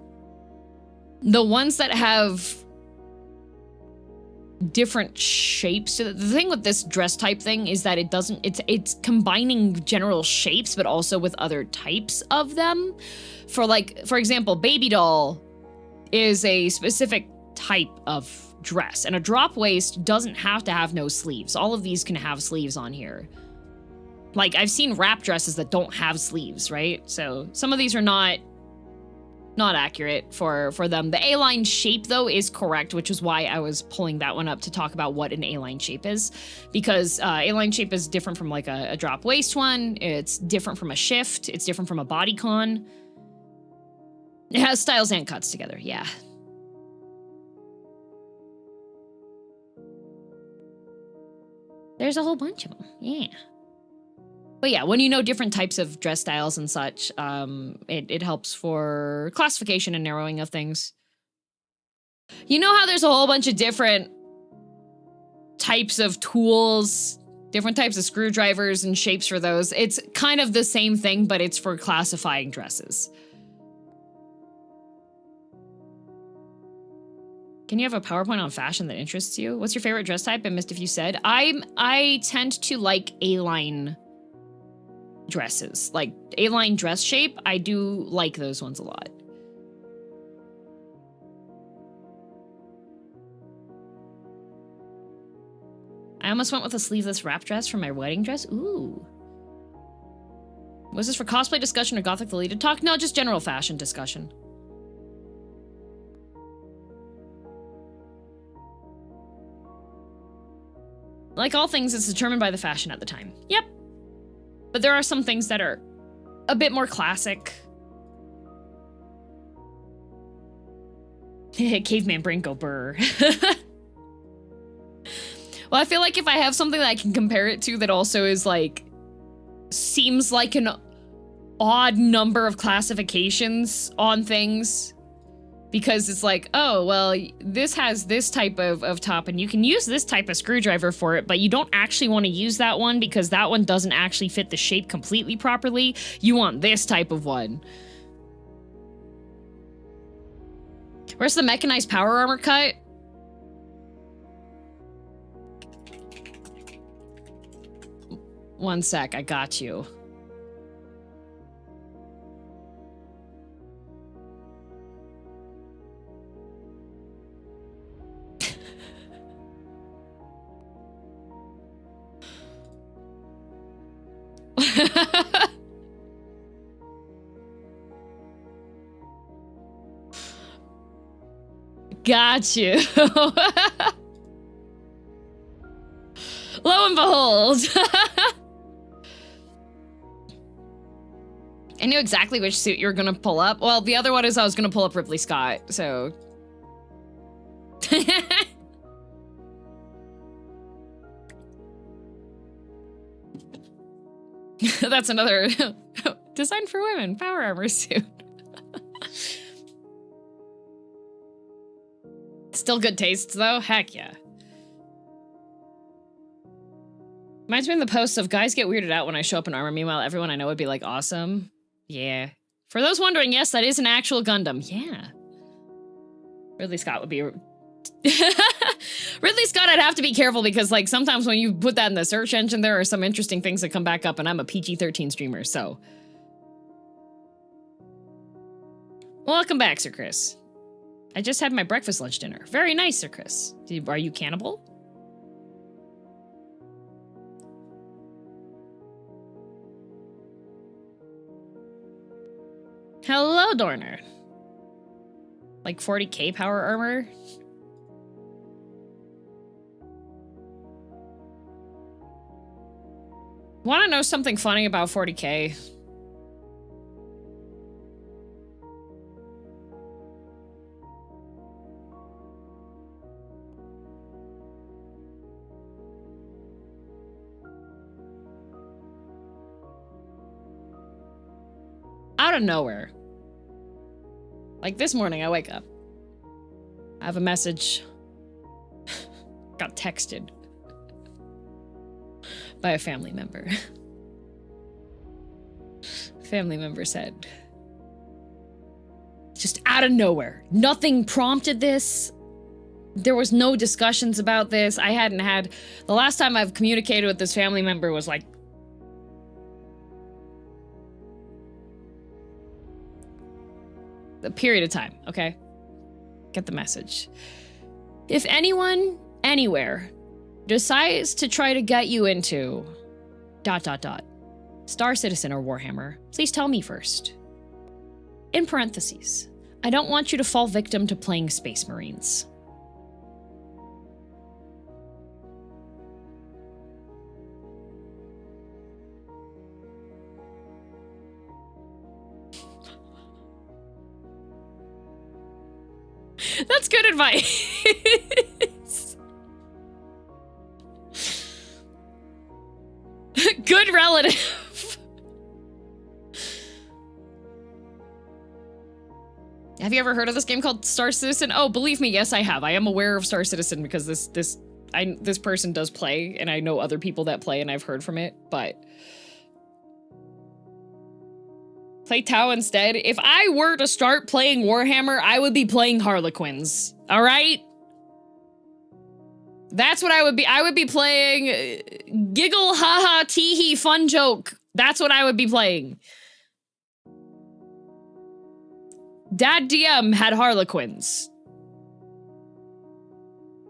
the ones that have different shapes. So the thing with this dress type thing is that it's combining general shapes, but also with other types of them. For example, baby doll is a specific type of dress, and a drop waist doesn't have to have no sleeves. All of these can have sleeves on here. Like, I've seen wrap dresses that don't have sleeves, right? So some of these are not accurate for them. The A-line shape, though, is correct, which is why I was pulling that one up to talk about what an A-line shape is, because A-line shape is different from like a drop waist one. It's different from a shift. It's different from a bodycon. It has styles and cuts together, yeah. There's a whole bunch of them, yeah. But yeah, when you know different types of dress styles and such, it helps for classification and narrowing of things. You know how there's a whole bunch of different types of tools Different types of screwdrivers and shapes for those. It's kind of the same thing, but it's for classifying dresses. Can you have a PowerPoint on fashion that interests you? What's your favorite dress type? I missed if you said. I tend to like A-line dresses. Like A-line dress shape. I do like those ones a lot. I almost went with a sleeveless wrap dress for my wedding dress. Ooh. Was this for cosplay discussion or Gothic deleted talk? No, just general fashion discussion. Like all things, it's determined by the fashion at the time. Yep. But there are some things that are a bit more classic. Caveman brain go burr. Well, I feel like if I have something that I can compare it to that also is like, seems like an odd number of classifications on things, because it's like, oh, well, this has this type of top and you can use this type of screwdriver for it, but you don't actually want to use that one because that one doesn't actually fit the shape completely properly. You want this type of one. Where's the mechanized power armor cut? One sec, I got you. Got you. Lo and behold. I knew exactly which suit you were gonna pull up. Well, the other one is I was gonna pull up Ridley Scott, so. That's another design for women, power armor suit. Still good tastes though, heck yeah. Reminds me of the posts of guys get weirded out when I show up in armor, meanwhile everyone I know would be like, awesome. Yeah. For those wondering, yes, that is an actual Gundam. Yeah. Ridley Scott would be... Ridley Scott, I'd have to be careful because, like, sometimes when you put that in the search engine, there are some interesting things that come back up, and I'm a PG-13 streamer, so... Welcome back, Sir Chris. I just had my breakfast, lunch, dinner. Very nice, Sir Chris. Are you cannibal? Hello, Dorner. Like 40k power armor? Want to know something funny about 40k? Out of nowhere. Like this morning, I wake up. I have a message. Got texted by a family member. Family member said, just out of nowhere. Nothing prompted this. There was no discussions about this. I hadn't had... The last time I've communicated with this family member was like... a period of time, okay? Get the message. If anyone, anywhere, decides to try to get you into... ... Star Citizen or Warhammer, please tell me first. In parentheses, I don't want you to fall victim to playing Space Marines. That's good advice. Good relative. Have you ever heard of this game called Star Citizen? Oh, believe me, yes, I have. I am aware of Star Citizen because this this person does play, and I know other people that play, and I've heard from it, but play Tau instead. If I were to start playing Warhammer, I would be playing Harlequins. All right? That's what I would be. I would be playing giggle, haha, teehee, fun joke. That's what I would be playing. Dad DM had Harlequins.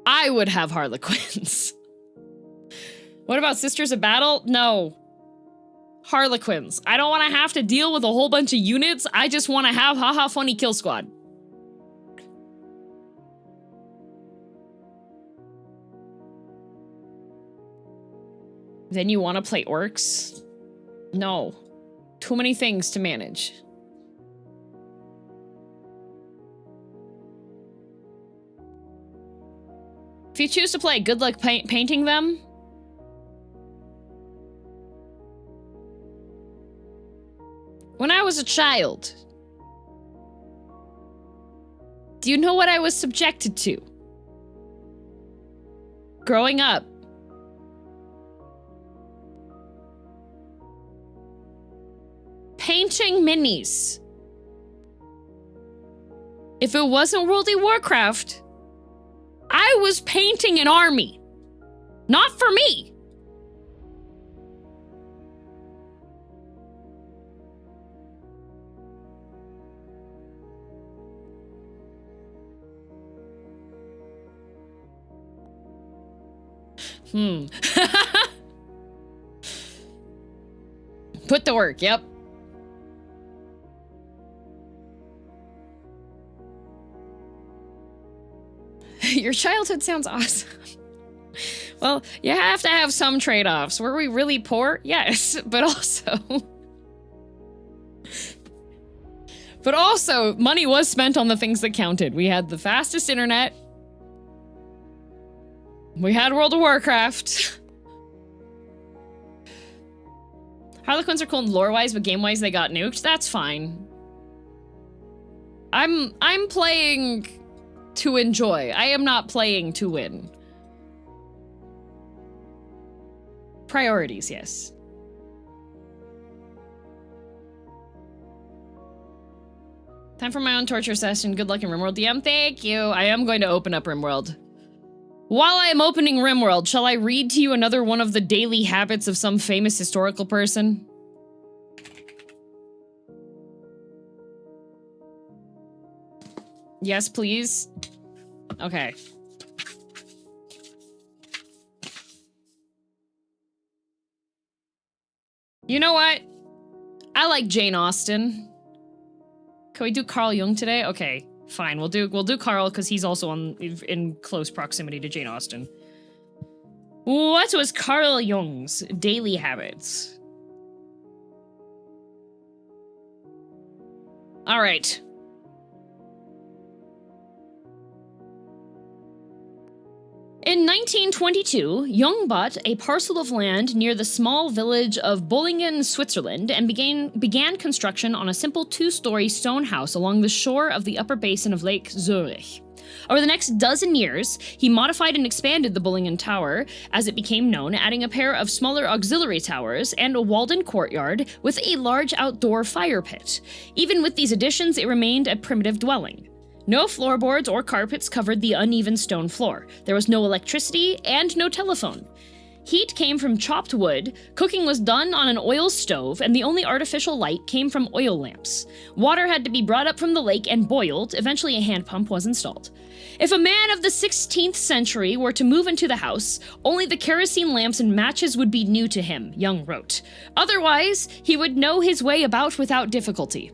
I would have Harlequins. What about Sisters of Battle? No. Harlequins. I don't want to have to deal with a whole bunch of units. I just want to have haha funny kill squad. Then you want to play orcs? No. Too many things to manage. If you choose to play, good luck painting them. When I was a child, do you know what I was subjected to? Growing up. Painting minis. If it wasn't World of Warcraft, I was painting an army. Not for me. Put to work, yep. Your childhood sounds awesome. Well, you have to have some trade-offs. Were we really poor? Yes, but also, money was spent on the things that counted. We had the fastest internet. We had World of Warcraft. Harlequins are cool lore-wise, but game-wise they got nuked. That's fine. I'm playing to enjoy. I am not playing to win. Priorities, yes. Time for my own torture session. Good luck in Rimworld. DM, thank you. I am going to open up Rimworld. While I am opening Rimworld, shall I read to you another one of the daily habits of some famous historical person? Yes, please. Okay. You know what? I like Jane Austen. Can we do Carl Jung today? Okay, fine. We'll do Carl because he's also in close proximity to Jane Austen. What was Carl Jung's daily habits? All right. In 1922, Jung bought a parcel of land near the small village of Bollingen, Switzerland, and began construction on a simple two-story stone house along the shore of the upper basin of Lake Zurich. Over the next dozen years, he modified and expanded the Bollingen Tower, as it became known, adding a pair of smaller auxiliary towers and a walled-in courtyard with a large outdoor fire pit. Even with these additions, it remained a primitive dwelling. No floorboards or carpets covered the uneven stone floor. There was no electricity and no telephone. Heat came from chopped wood, cooking was done on an oil stove, and the only artificial light came from oil lamps. Water had to be brought up from the lake and boiled. Eventually a hand pump was installed. If a man of the 16th century were to move into the house, only the kerosene lamps and matches would be new to him, Jung wrote. Otherwise, he would know his way about without difficulty.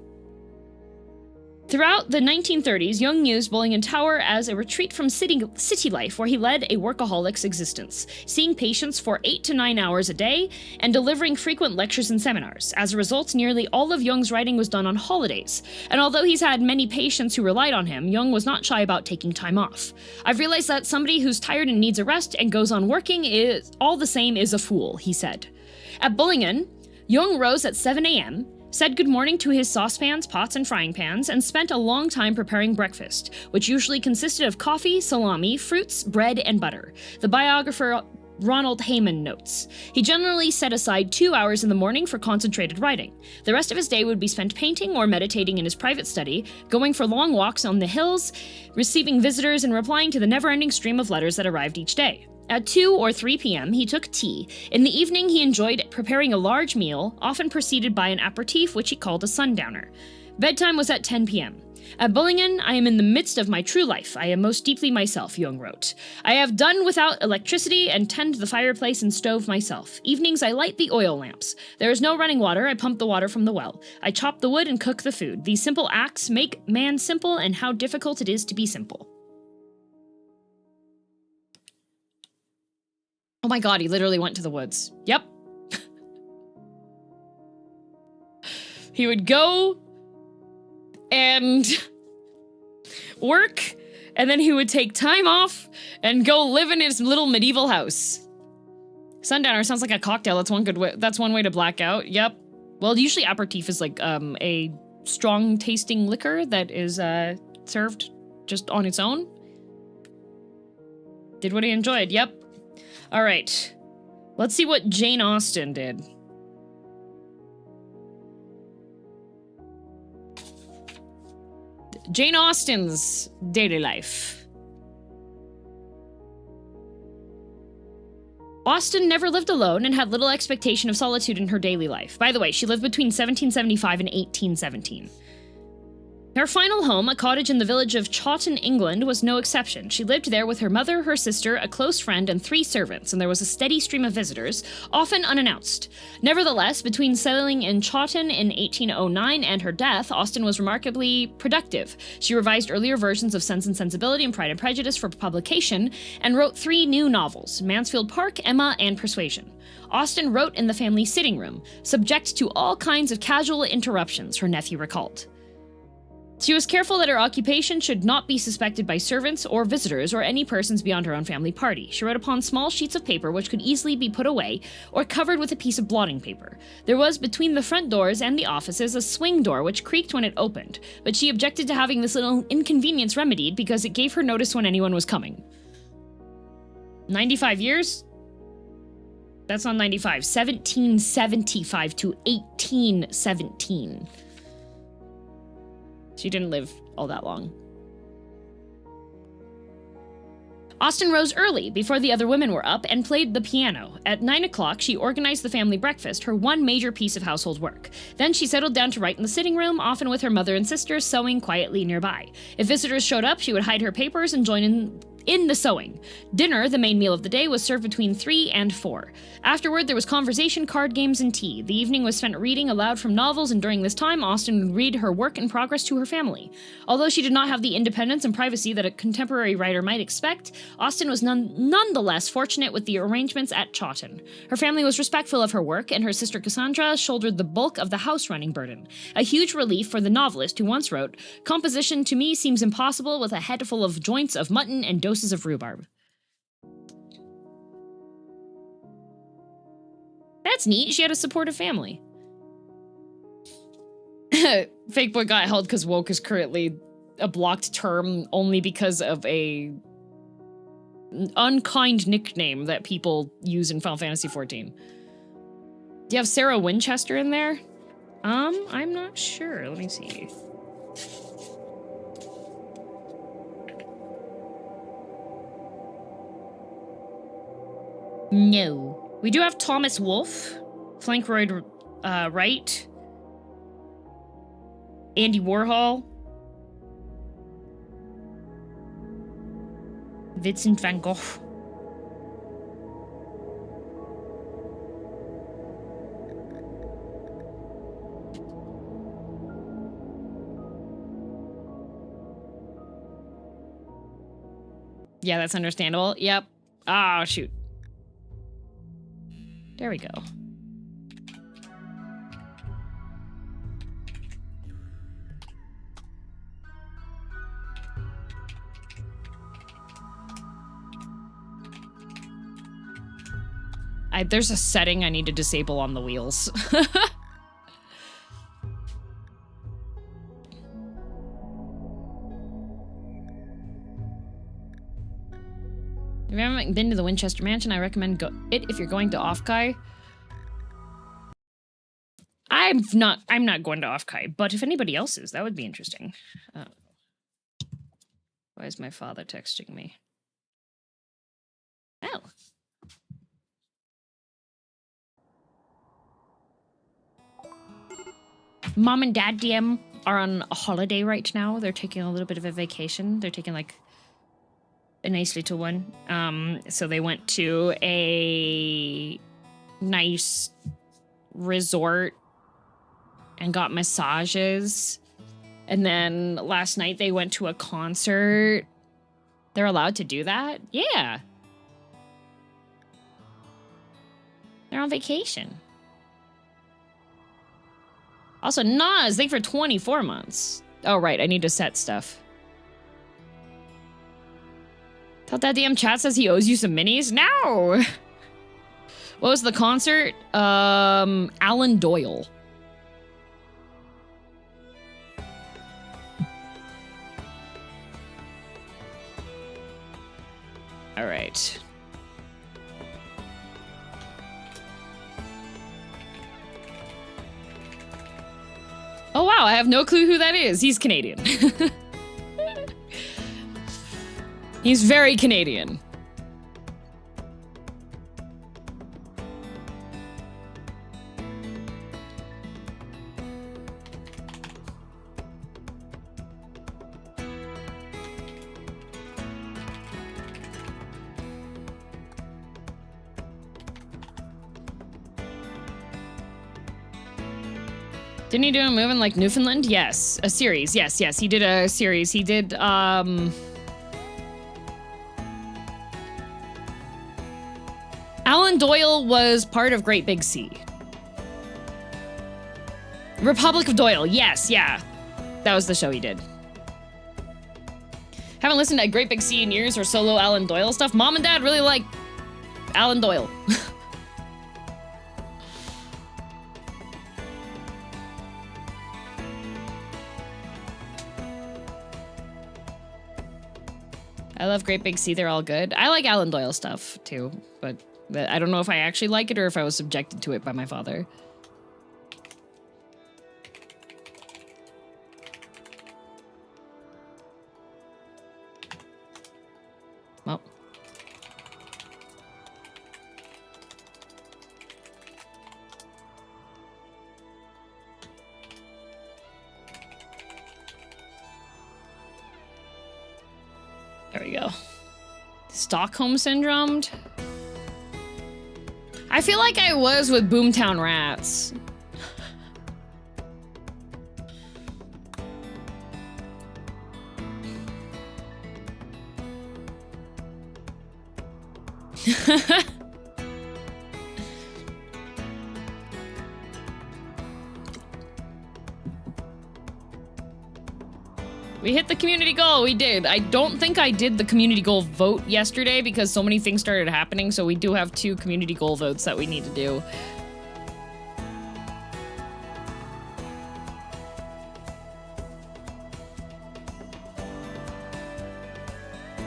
Throughout the 1930s, Jung used Bollingen Tower as a retreat from city life, where he led a workaholic's existence, seeing patients for 8 to 9 hours a day and delivering frequent lectures and seminars. As a result, nearly all of Jung's writing was done on holidays, and although he's had many patients who relied on him, Jung was not shy about taking time off. I've realized that somebody who's tired and needs a rest and goes on working is all the same is a fool, he said. At Bollingen, Jung rose at 7 a.m., said good morning to his saucepans, pots, and frying pans, and spent a long time preparing breakfast, which usually consisted of coffee, salami, fruits, bread, and butter. The biographer Ronald Heyman notes, he generally set aside 2 hours in the morning for concentrated writing. The rest of his day would be spent painting or meditating in his private study, going for long walks on the hills, receiving visitors, and replying to the never-ending stream of letters that arrived each day. At 2 or 3 p.m., he took tea. In the evening, he enjoyed preparing a large meal, often preceded by an aperitif, which he called a sundowner. Bedtime was at 10 p.m. At Bullingen, I am in the midst of my true life. I am most deeply myself, Jung wrote. I have done without electricity and tend the fireplace and stove myself. Evenings I light the oil lamps. There is no running water, I pump the water from the well. I chop the wood and cook the food. These simple acts make man simple, and how difficult it is to be simple. Oh my god, he literally went to the woods. Yep. He would go and work, and then he would take time off and go live in his little medieval house. Sundowner sounds like a cocktail. That's one good way. That's one way to black out. Yep. Well, usually aperitif is like a strong tasting liquor that is served just on its own. Did what he enjoyed. Yep. All right. Let's see what Jane Austen did. Jane Austen's daily life. Austen never lived alone and had little expectation of solitude in her daily life. By the way, she lived between 1775 and 1817. Her final home, a cottage in the village of Chawton, England, was no exception. She lived there with her mother, her sister, a close friend, and 3 servants, and there was a steady stream of visitors, often unannounced. Nevertheless, between settling in Chawton in 1809 and her death, Austen was remarkably productive. She revised earlier versions of Sense and Sensibility and Pride and Prejudice for publication, and wrote 3 new novels, Mansfield Park, Emma, and Persuasion. Austen wrote in the family sitting room, subject to all kinds of casual interruptions, her nephew recalled. She was careful that her occupation should not be suspected by servants or visitors or any persons beyond her own family party. She wrote upon small sheets of paper which could easily be put away or covered with a piece of blotting paper. There was between the front doors and the offices a swing door which creaked when it opened, but she objected to having this little inconvenience remedied because it gave her notice when anyone was coming. 95 years? That's not 95. 1775 to 1817. She didn't live all that long. Austen rose early, before the other women were up, and played the piano. At 9 o'clock, she organized the family breakfast, her one major piece of household work. Then she settled down to write in the sitting room, often with her mother and sister sewing quietly nearby. If visitors showed up, she would hide her papers and join in the sewing. Dinner, the main meal of the day, was served between 3 and 4. Afterward, there was conversation, card games, and tea. The evening was spent reading aloud from novels, and during this time, Austen would read her work in progress to her family. Although she did not have the independence and privacy that a contemporary writer might expect, Austen was nonetheless fortunate with the arrangements at Chawton. Her family was respectful of her work, and her sister Cassandra shouldered the bulk of the house-running burden. A huge relief for the novelist who once wrote, "Composition to me seems impossible with a head full of joints of mutton and doses of rhubarb." That's neat. She had a supportive family. Fake boy got held because woke is currently a blocked term only because of a unkind nickname that people use in Final Fantasy XIV. Do you have Sarah Winchester in there? I'm not sure. Let me see. No. We do have Thomas Wolfe, Flankroyd Wright, Andy Warhol, Vincent van Gogh. Yeah, that's understandable. Yep. Ah, shoot. There we go. There's a setting I need to disable on the wheels. If you haven't been to the Winchester Mansion, I recommend it if you're going to Offkai. I'm not going to Offkai, but if anybody else is, that would be interesting. Why is my father texting me? Oh. Mom and Dad DM are on a holiday right now. They're taking a little bit of a vacation. They're taking like a nice little one. So they went to a nice resort and got massages. And then last night they went to a concert. They're allowed to do that? Yeah. They're on vacation. Also, Nas, thank you for 24 months. Oh, right, I need to set stuff. Thought that damn chat says he owes you some minis? No! What was the concert? Alan Doyle. All right. Oh, wow, I have no clue who that is. He's Canadian. He's very Canadian. Didn't he do a move in, like, Newfoundland? Yes. A series. Yes, yes. He did a series. He did, Alan Doyle was part of Great Big Sea. Republic of Doyle. Yes, yeah. That was the show he did. Haven't listened to Great Big Sea in years or solo Alan Doyle stuff. Mom and Dad really like Alan Doyle. I love Great Big Sea. They're all good. I like Alan Doyle stuff, too. But I don't know if I actually like it or if I was subjected to it by my father. Well. There we go. Stockholm syndromed? I feel like I was with Boomtown Rats. We hit the community goal. We did. I don't think I did the community goal vote yesterday because so many things started happening. So we do have 2 community goal votes that we need to do.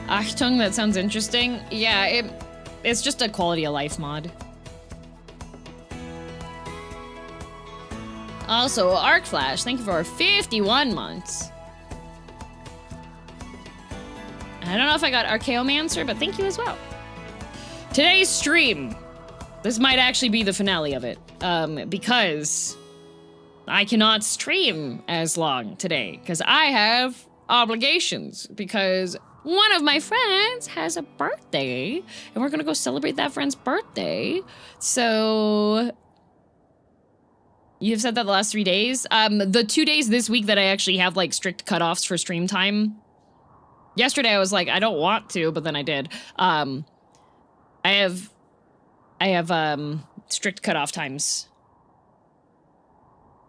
Achtung, that sounds interesting. Yeah, it's just a quality of life mod. Also, Arc Flash, thank you for 51 months. I don't know if I got Archaeomancer, but thank you as well. Today's stream. This might actually be the finale of it. Because I cannot stream as long today. Because I have obligations. Because one of my friends has a birthday. And we're going to go celebrate that friend's birthday. So you've said that the last 3 days. The 2 days this week that I actually have like strict cutoffs for stream time. Yesterday I was like, I don't want to, but then I did. I have strict cutoff times.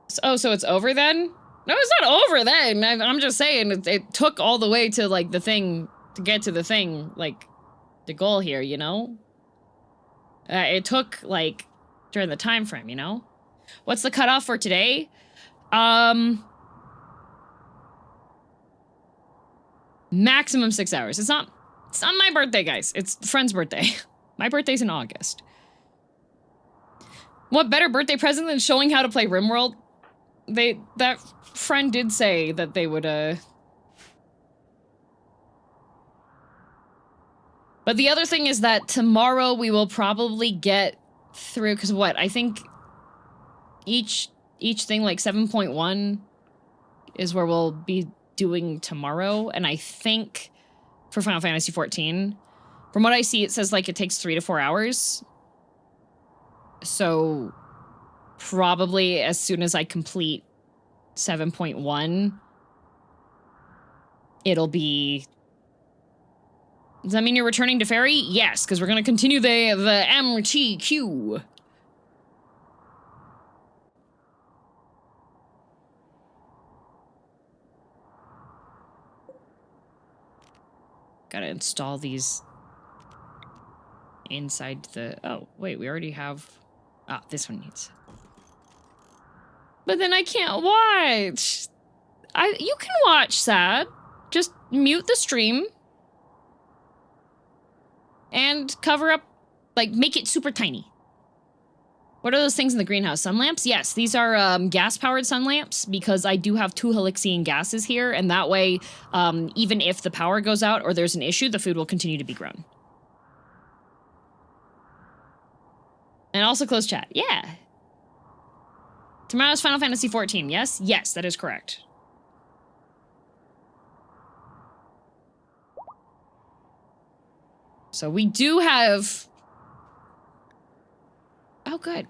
So it's over then? No, it's not over then. I'm just saying it took all the way to like the thing to get to the thing, like the goal here, you know? It took like during the time frame, you know? What's the cutoff for today? Maximum 6 hours. It's not It's not my birthday, guys. It's a friend's birthday. My birthday's in August. What better birthday present than showing how to play Rimworld? That friend did say that they would, But the other thing is that tomorrow we will probably get through, because what? I think each thing, like 7.1, is where we'll be doing tomorrow, and I think for Final Fantasy XIV, from what I see, it says, like, it takes 3 to 4 hours. So, probably as soon as I complete 7.1, it'll be... Does that mean you're returning to Fairy? Yes, because we're going to continue the MTQ. Gotta install these inside the... Oh, wait, we already have... Ah, this one needs... But then I can't watch. You can watch, Sad. Just mute the stream. And cover up, like, make it super tiny. What are those things in the greenhouse? Sun lamps? Yes, these are gas-powered sun lamps, because I do have 2 Helixian gases here, and that way, even if the power goes out or there's an issue, the food will continue to be grown. And also close chat. Yeah. Tomorrow's Final Fantasy XIV, yes? Yes, that is correct. So we do have... Oh, good.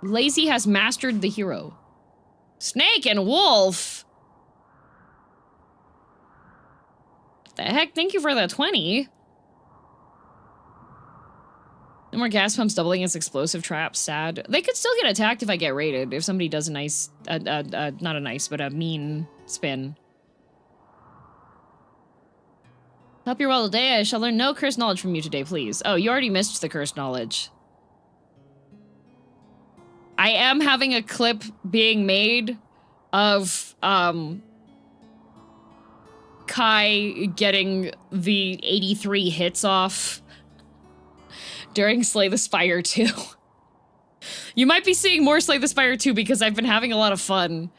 Lazy has mastered the hero. Snake and Wolf? What the heck? Thank you for the 20. No more gas pumps doubling its explosive traps. Sad. They could still get attacked if I get raided. If somebody does a nice... not a nice, but a mean spin. Help your well today. I shall learn no cursed knowledge from you today, please. Oh, you already missed the cursed knowledge. I am having a clip being made of, Kai getting the 83 hits off during Slay the Spire 2. You might be seeing more Slay the Spire 2 because I've been having a lot of fun.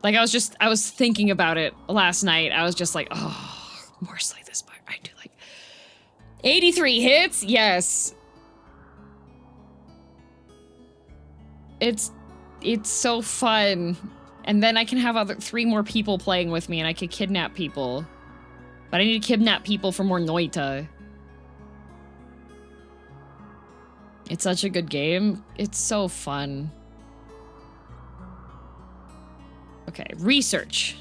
Like, I was thinking about it last night. I was just like, oh... More Slay the Spire. I do like 83 hits. Yes, it's so fun, and then I can have 3 more people playing with me, and I could kidnap people. But I need to kidnap people for more Noita. It's such a good game. It's so fun. Okay, research.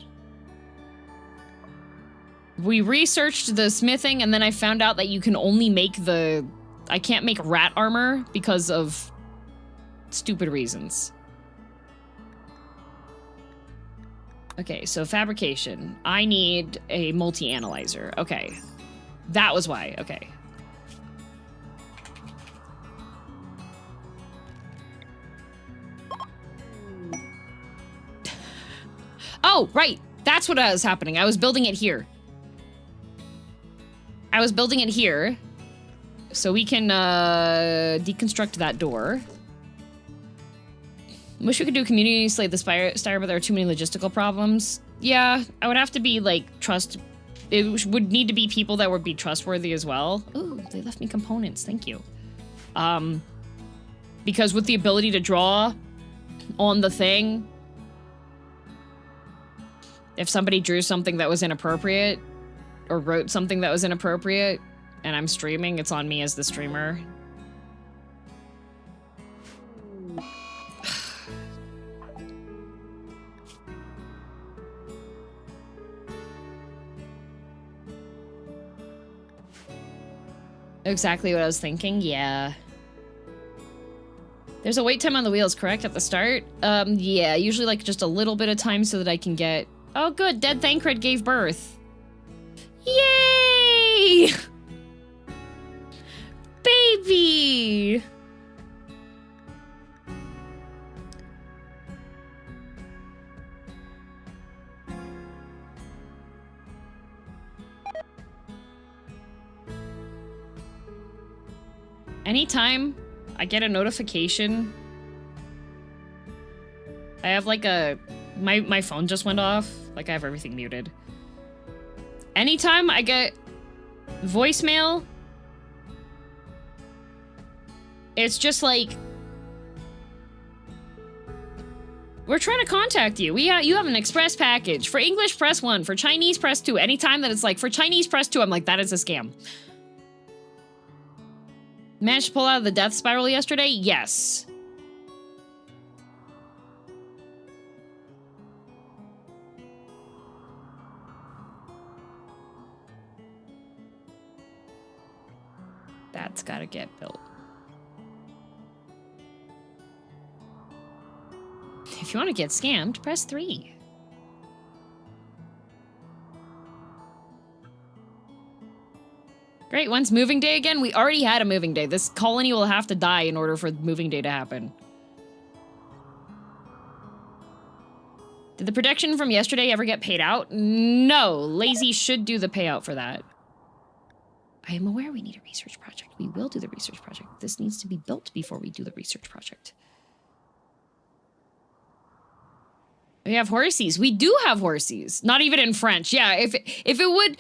We researched the smithing, and then I found out that you can only make the... I can't make rat armor because of stupid reasons. Okay, so fabrication. I need a multi-analyzer. Okay. That was why. Okay. Oh, right! That's what was happening. I was building it here. I was building it here, so we can deconstruct that door. Wish we could do community Slay the Spire, but there are too many logistical problems. Yeah, I would have to be, like, it would need to be people that would be trustworthy as well. Ooh, they left me components, thank you. Because with the ability to draw on the thing, if somebody drew something that was inappropriate, or wrote something that was inappropriate, and I'm streaming, it's on me as the streamer. Exactly what I was thinking, yeah. There's a wait time on the wheels, correct, at the start? Yeah, usually like just a little bit of time so that I can get... Oh good, Dead Thancred gave birth. Yay! Baby! Anytime I get a notification, I have like a... My phone just went off. Like, I have everything muted. Anytime I get voicemail, it's just like, we're trying to contact you. You have an express package. For English, press 1. For Chinese, press 2. Anytime that it's like, for Chinese, press 2, I'm like, that is a scam. Managed to pull out of the death spiral yesterday? Yes. That's gotta get built. If you want to get scammed, press 3. Great, when's moving day again? We already had a moving day. This colony will have to die in order for moving day to happen. Did the prediction from yesterday ever get paid out? No, Lazy should do the payout for that. I am aware we need a research project. We will do the research project. This needs to be built before we do the research project. We have horsies. We do have horsies. Not even in French. Yeah, if they want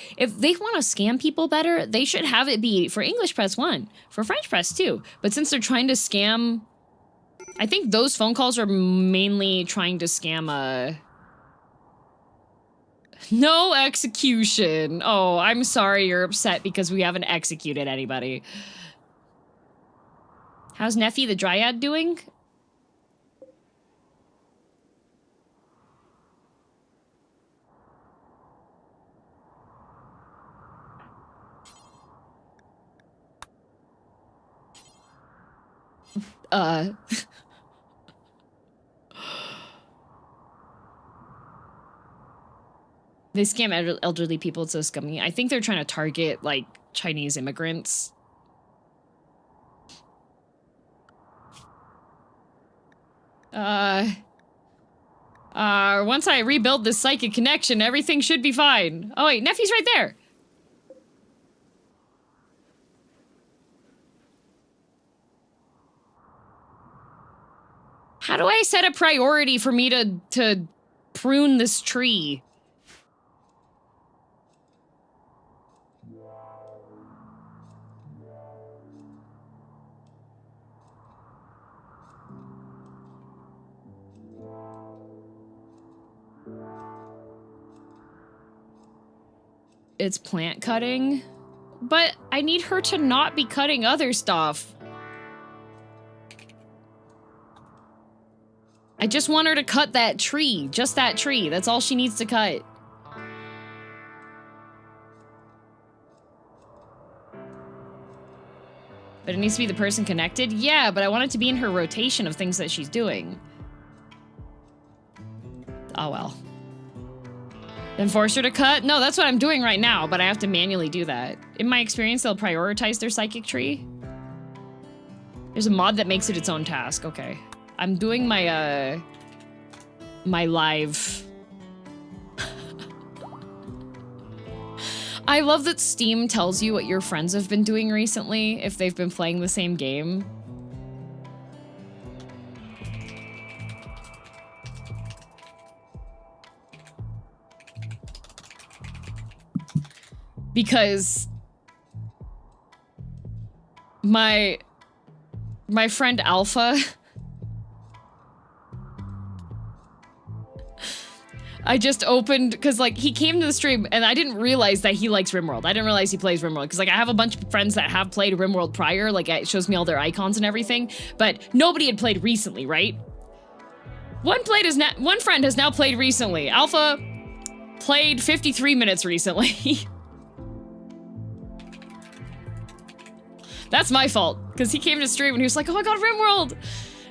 to scam people better, they should have it be for English press 1, for French press 2. But since they're trying to scam, I think those phone calls are mainly trying to scam no execution. Oh, I'm sorry you're upset because we haven't executed anybody. How's Nephi the Dryad doing? They scam elderly people, it's so scummy. I think they're trying to target, like, Chinese immigrants. Once I rebuild this psychic connection, everything should be fine. Oh wait, Nephew's right there! How do I set a priority for me to prune this tree? It's plant cutting, but I need her to not be cutting other stuff. I just want her to cut that tree, just that tree. That's all she needs to cut. But it needs to be the person connected? Yeah, but I want it to be in her rotation of things that she's doing. Oh well. Then force her to cut? No, that's what I'm doing right now, but I have to manually do that. In my experience, they'll prioritize their psychic tree. There's a mod that makes it its own task. Okay. I'm doing my, my live... I love that Steam tells you what your friends have been doing recently, if they've been playing the same game. Because my friend Alpha, I just opened, because like he came to the stream and I didn't realize that he likes Rimworld. I didn't realize he plays Rimworld because like I have a bunch of friends that have played Rimworld prior, like it shows me all their icons and everything, but nobody had played recently, right? One friend has now played recently. Alpha played 53 minutes recently. That's my fault, because he came to stream and he was like, oh my god, Rimworld!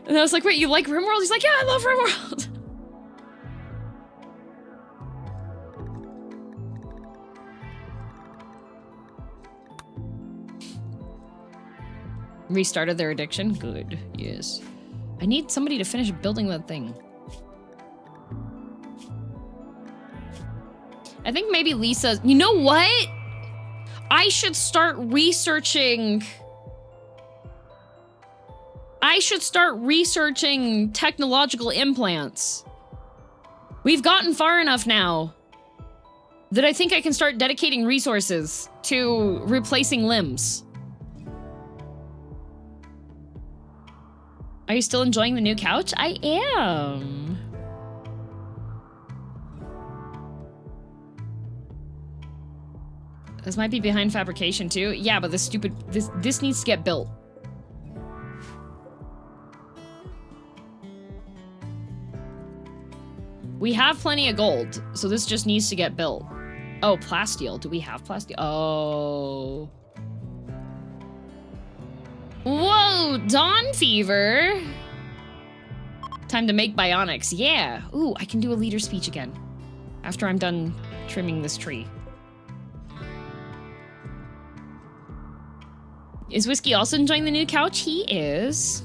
And I was like, wait, you like Rimworld? He's like, yeah, I love Rimworld! Restarted their addiction? Good, yes. I need somebody to finish building that thing. I think maybe Lisa... You know what? I should start researching... I should start researching technological implants. We've gotten far enough now that I think I can start dedicating resources to replacing limbs. Are you still enjoying the new couch? I am. This might be behind fabrication too. Yeah, but this needs to get built. We have plenty of gold, so this just needs to get built. Oh, plasteel. Do we have plasteel? Oh. Whoa, Dawn Fever. Time to make bionics. Yeah. Ooh, I can do a leader speech again after I'm done trimming this tree. Is Whiskey also enjoying the new couch? He is.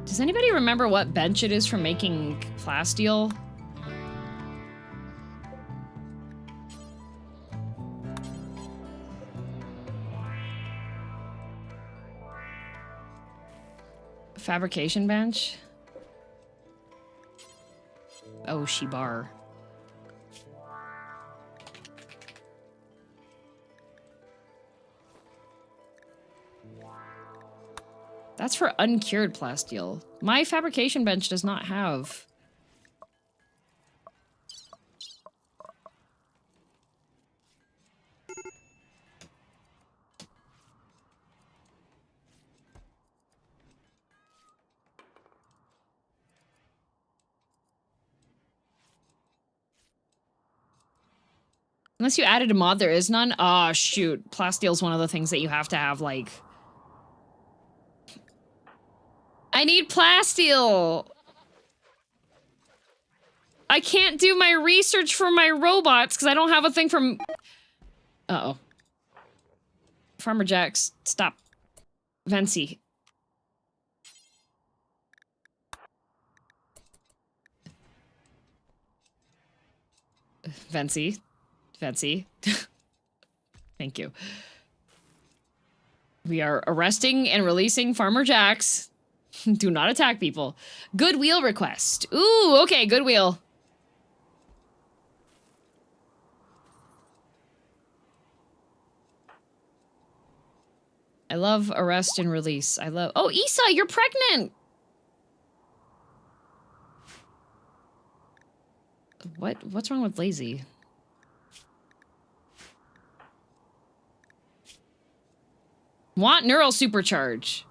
Does anybody remember what bench it is for making plasteel? Fabrication bench? Oh, Shibar. That's for uncured plasteel. My fabrication bench does not have. Unless you added a mod, there is none. Oh, shoot. Plasteel's one of the things that you have to have, like... I need plasteel! I can't do my research for my robots because I don't have a thing from... Uh-oh. Farmer Jacks, stop. Vency. Vency. Vency. Thank you. We are arresting and releasing Farmer Jacks. Do not attack people. Goodwill request. Ooh, okay, goodwill. I love arrest and release. I love... Oh, Issa, you're pregnant! What's wrong with lazy? Want neural supercharge.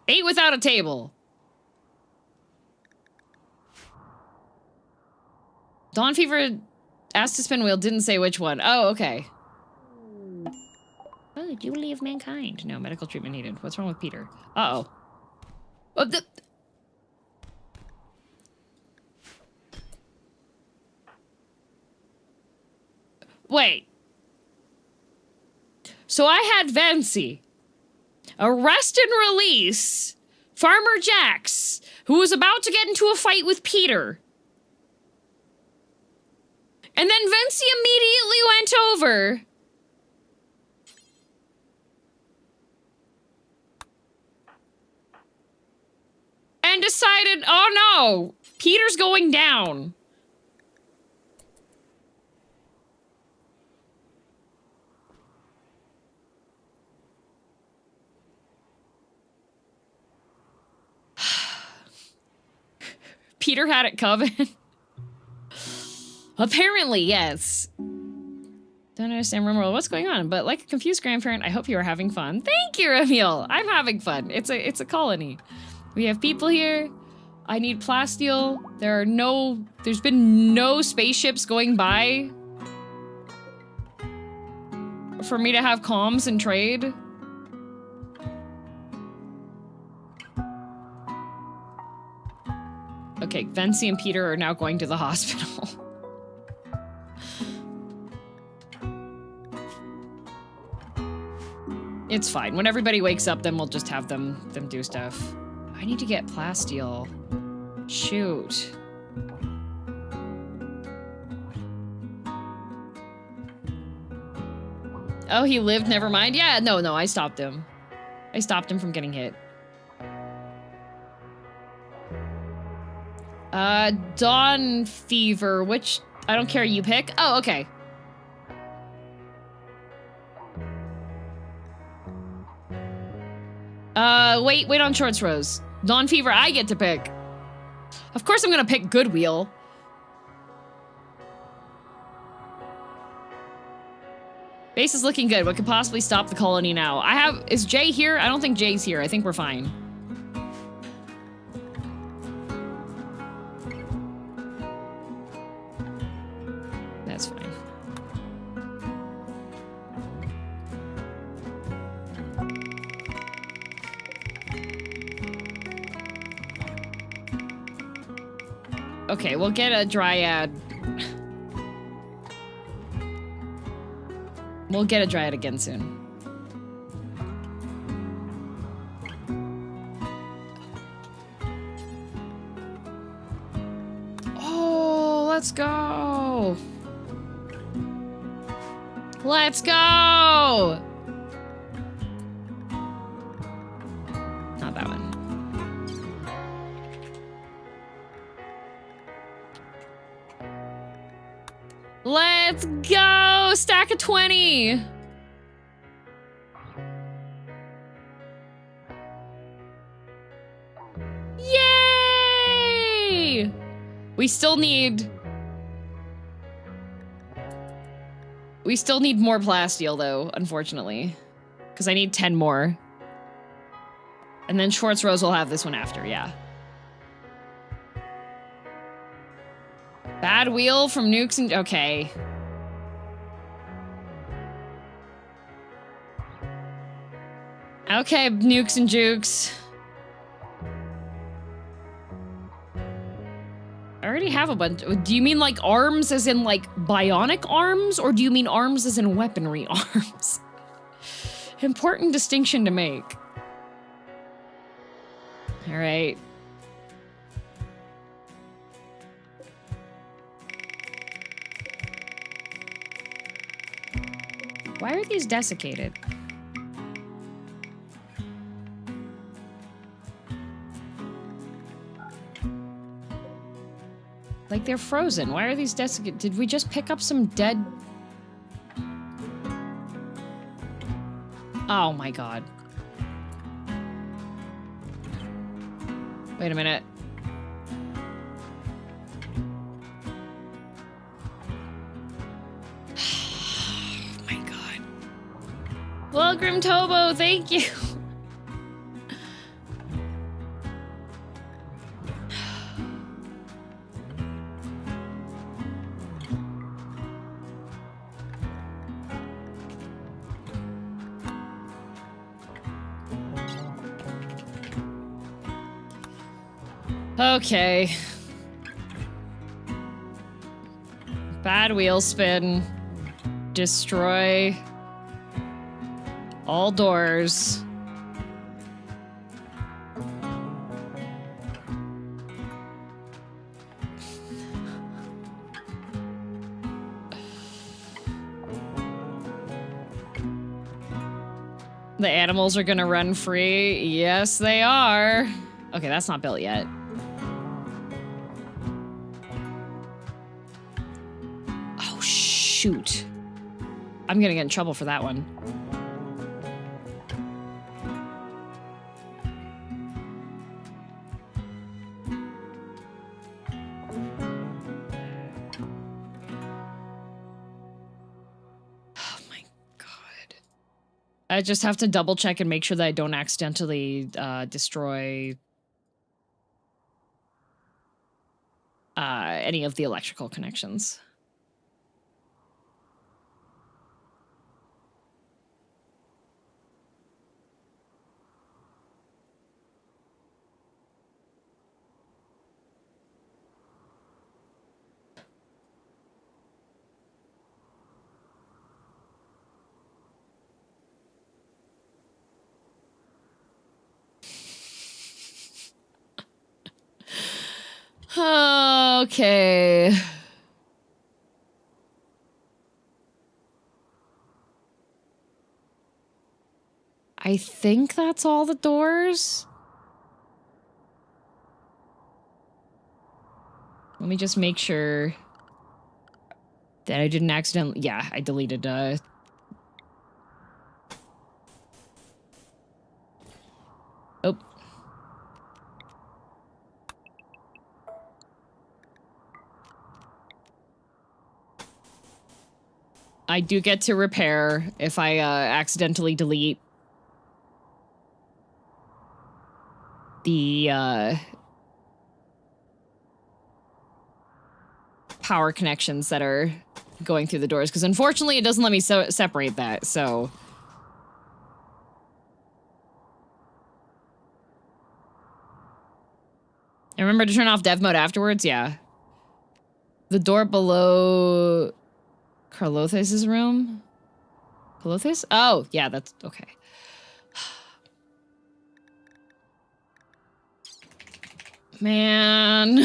8 without a table. Dawn Fever asked to spin wheel, didn't say which one. Oh, okay. Oh, do you leave mankind? No, medical treatment needed. What's wrong with Peter? Uh-oh. Oh, the... Wait. So I had Vency. Arrest and release Farmer Jax, who was about to get into a fight with Peter. And then Vency immediately went over and decided, oh no, Peter's going down. Peter had it coming. Apparently, yes. Don't understand Rimworld. What's going on? But like a confused grandparent, I hope you are having fun. Thank you, Emil. I'm having fun. It's a colony. We have people here. I need plasteel. There's been no spaceships going by for me to have comms and trade. Okay, Vency and Peter are now going to the hospital. It's fine. When everybody wakes up, then we'll just have them do stuff. I need to get plasteel. Shoot. Oh, he lived, never mind. Yeah, no, I stopped him. I stopped him from getting hit. Dawn Fever, which, I don't care, you pick? Oh, okay. Wait on Shorts Rose. Dawn Fever, I get to pick. Of course I'm gonna pick Goodwheel. Base is looking good. What could possibly stop the colony now? Is Jay here? I don't think Jay's here. I think we're fine. That's fine. Okay, we'll get a Dryad. We'll get a Dryad again soon. Oh, let's go. Let's go. Not that one. Let's go! Stack of 20! Yay! We still need more plasteel, though, unfortunately. Because I need 10 more. And then Schwartz Rose will have this one after, yeah. Bad wheel from Nukes and... Okay. Okay, Nukes and Jukes. I already have a bunch. Do you mean like arms as in like bionic arms? Or do you mean arms as in weaponry arms? Important distinction to make. All right. Why are these desiccated? Like they're frozen. Why are these desiccated? Did we just pick up some dead? Oh my god. Wait a minute. Well, Grim Tobo, thank you. Okay. Bad wheel spin. Destroy all doors. The animals are gonna run free. Yes, they are. Okay, that's not built yet. Oh, shoot. I'm gonna get in trouble for that one. I just have to double check and make sure that I don't accidentally destroy any of the electrical connections. Okay. I think that's all the doors. Let me just make sure that I didn't accidentally... Yeah, I deleted, Oh. I do get to repair if I, accidentally delete the, power connections that are going through the doors, because unfortunately it doesn't let me separate that, so... And remember to turn off dev mode afterwards? Yeah. The door below Carlothes's room? Carlothes? Oh, yeah, that's okay. Man.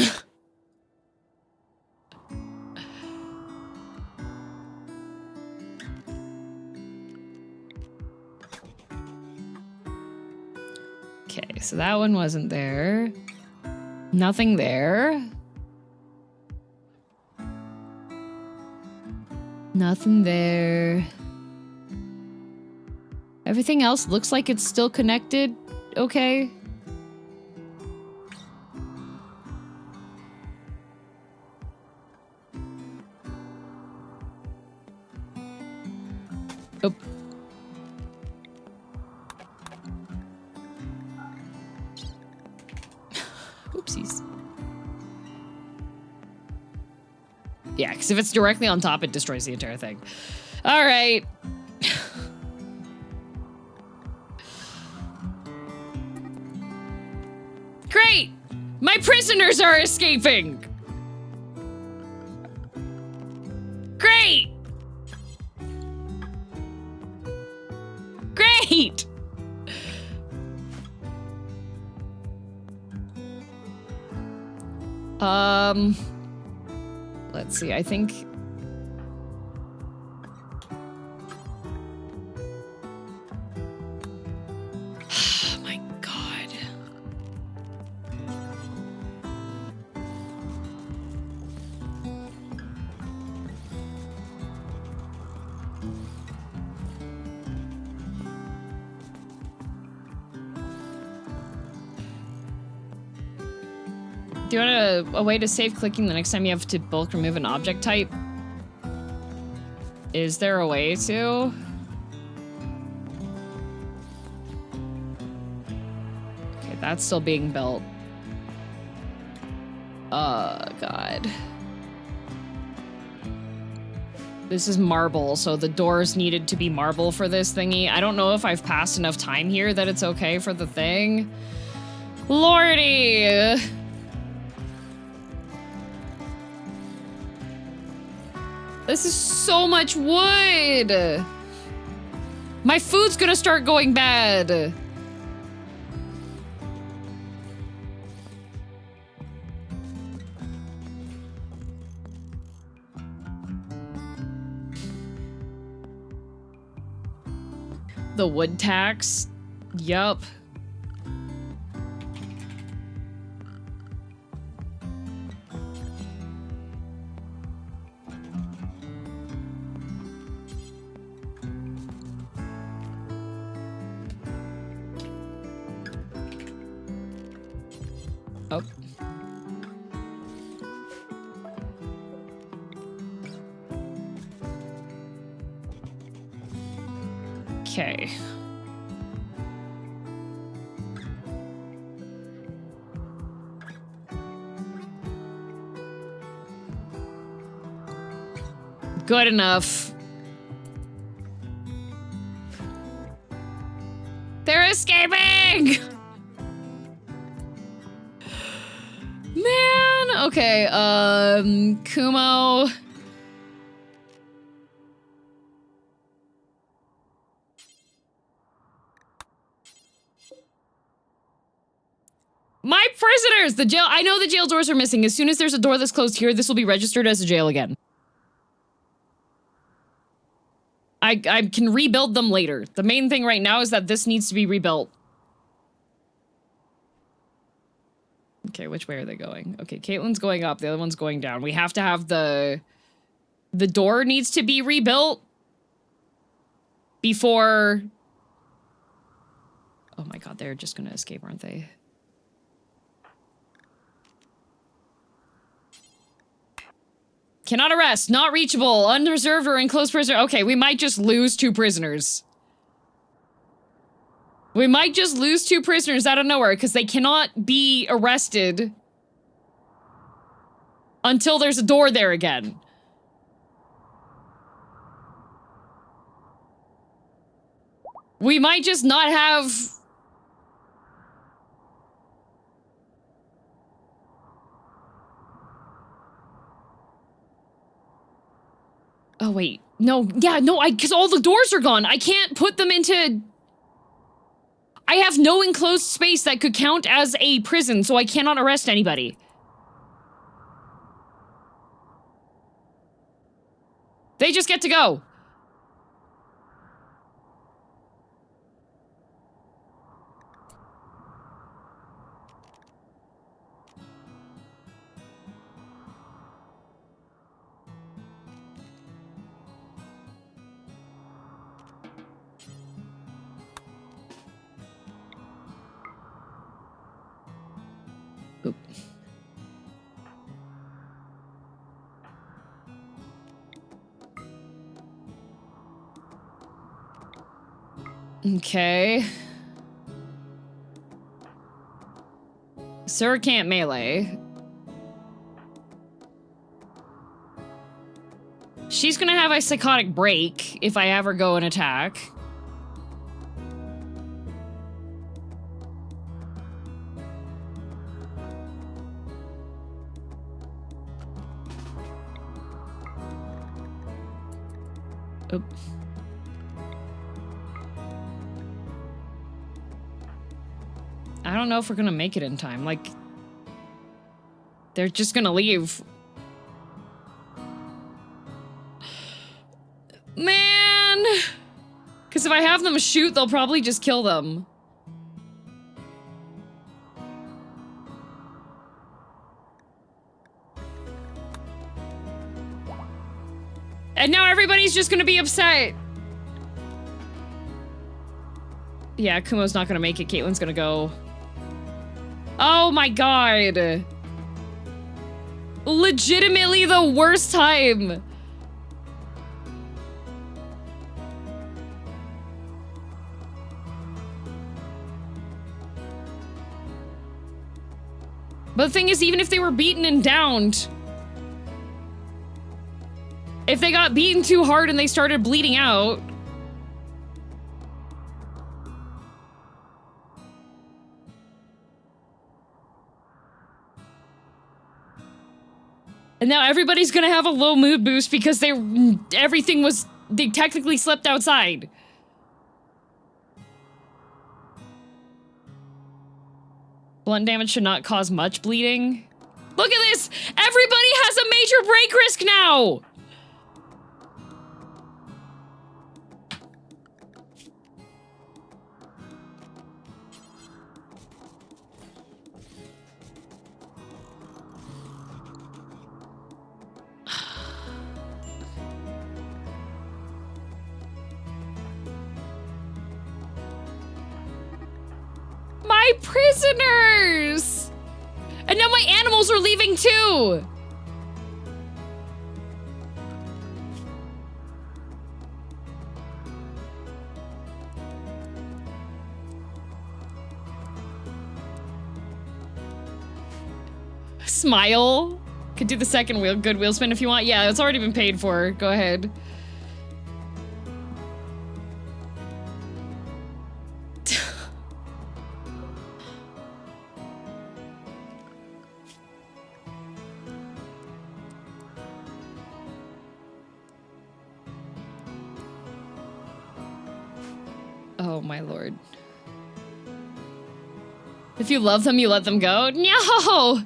Okay, so that one wasn't there. Nothing there. Nothing there. Everything else looks like it's still connected. Okay. Oh. Oopsies. Yeah, because if it's directly on top, it destroys the entire thing. All right. Great! My prisoners are escaping! Great! Great! Let's see, I think... My God. Do you want a way to save clicking the next time you have to bulk remove an object type? Is there a way to? Okay, that's still being built. Oh, God. This is marble, so the doors needed to be marble for this thingy. I don't know if I've passed enough time here that it's okay for the thing. Lordy! This is so much wood! My food's gonna start going bad! The wood tax? Yup. Oh. Okay. Good enough. They're escaping! Man, okay, Kumo. My prisoners! The jail, I know the jail doors are missing. As soon as there's a door that's closed here, this will be registered as a jail again. I can rebuild them later. The main thing right now is that this needs to be rebuilt. Okay, which way are they going? Okay, Caitlin's going up, the other one's going down. We have to have the door needs to be rebuilt before... Oh my god, they're just gonna escape, aren't they? Cannot arrest, not reachable, unreserved or enclosed prisoner. Okay, we might just lose 2 prisoners. We might just lose 2 prisoners out of nowhere because they cannot be arrested until there's a door there again. We might just not have... Oh, wait. No, yeah, no, because all the doors are gone. I can't put them into... I have no enclosed space that could count as a prison, so I cannot arrest anybody. They just get to go. Oop. Okay. Sir can't melee. She's gonna have a psychotic break if I ever go and attack. Oop. I don't know if we're gonna make it in time. Like, they're just gonna leave. Man! Because if I have them shoot, they'll probably just kill them. And now everybody's just gonna be upset. Yeah, Kumo's not gonna make it. Caitlin's gonna go. Oh my god. Legitimately the worst time. But the thing is, even if they were beaten and downed, if they got beaten too hard and they started bleeding out, and now everybody's gonna have a low mood boost because they technically slept outside. Blunt damage should not cause much bleeding. Look at this! Everybody has a major break risk now! My prisoners! And now my animals are leaving too! Smile. Could do the second wheel, good wheel spin if you want. Yeah, it's already been paid for. Go ahead. Oh my lord. If you love them, you let them go? No!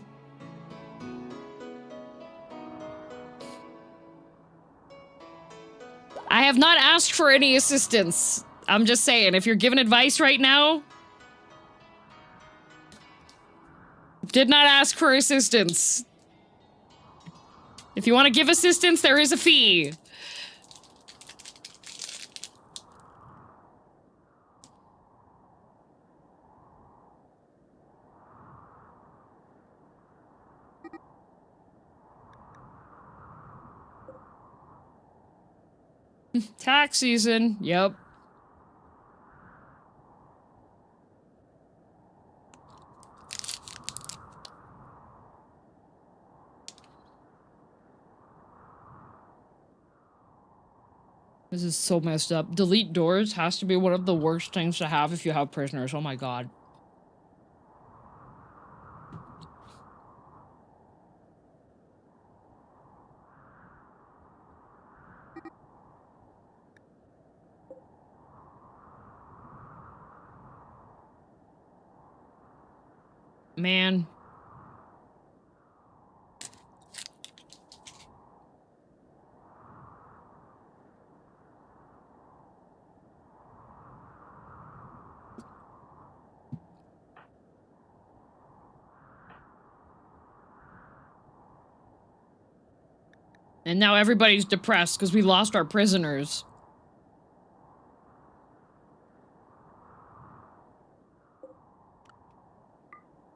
I have not asked for any assistance. I'm just saying, if you're giving advice right now, did not ask for assistance. If you want to give assistance, there is a fee. Tax season, yep. This is so messed up. Delete doors has to be one of the worst things to have if you have prisoners. Oh my god. Man. And now everybody's depressed because we lost our prisoners.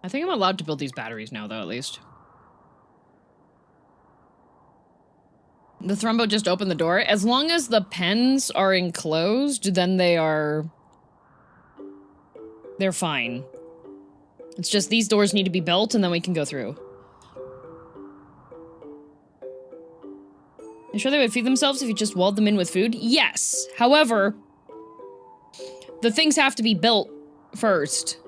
I think I'm allowed to build these batteries now, though, at least. The Thrumbo just opened the door. As long as the pens are enclosed, then they're fine. It's just these doors need to be built, and then we can go through. You sure they would feed themselves if you just walled them in with food? Yes. However, the things have to be built first.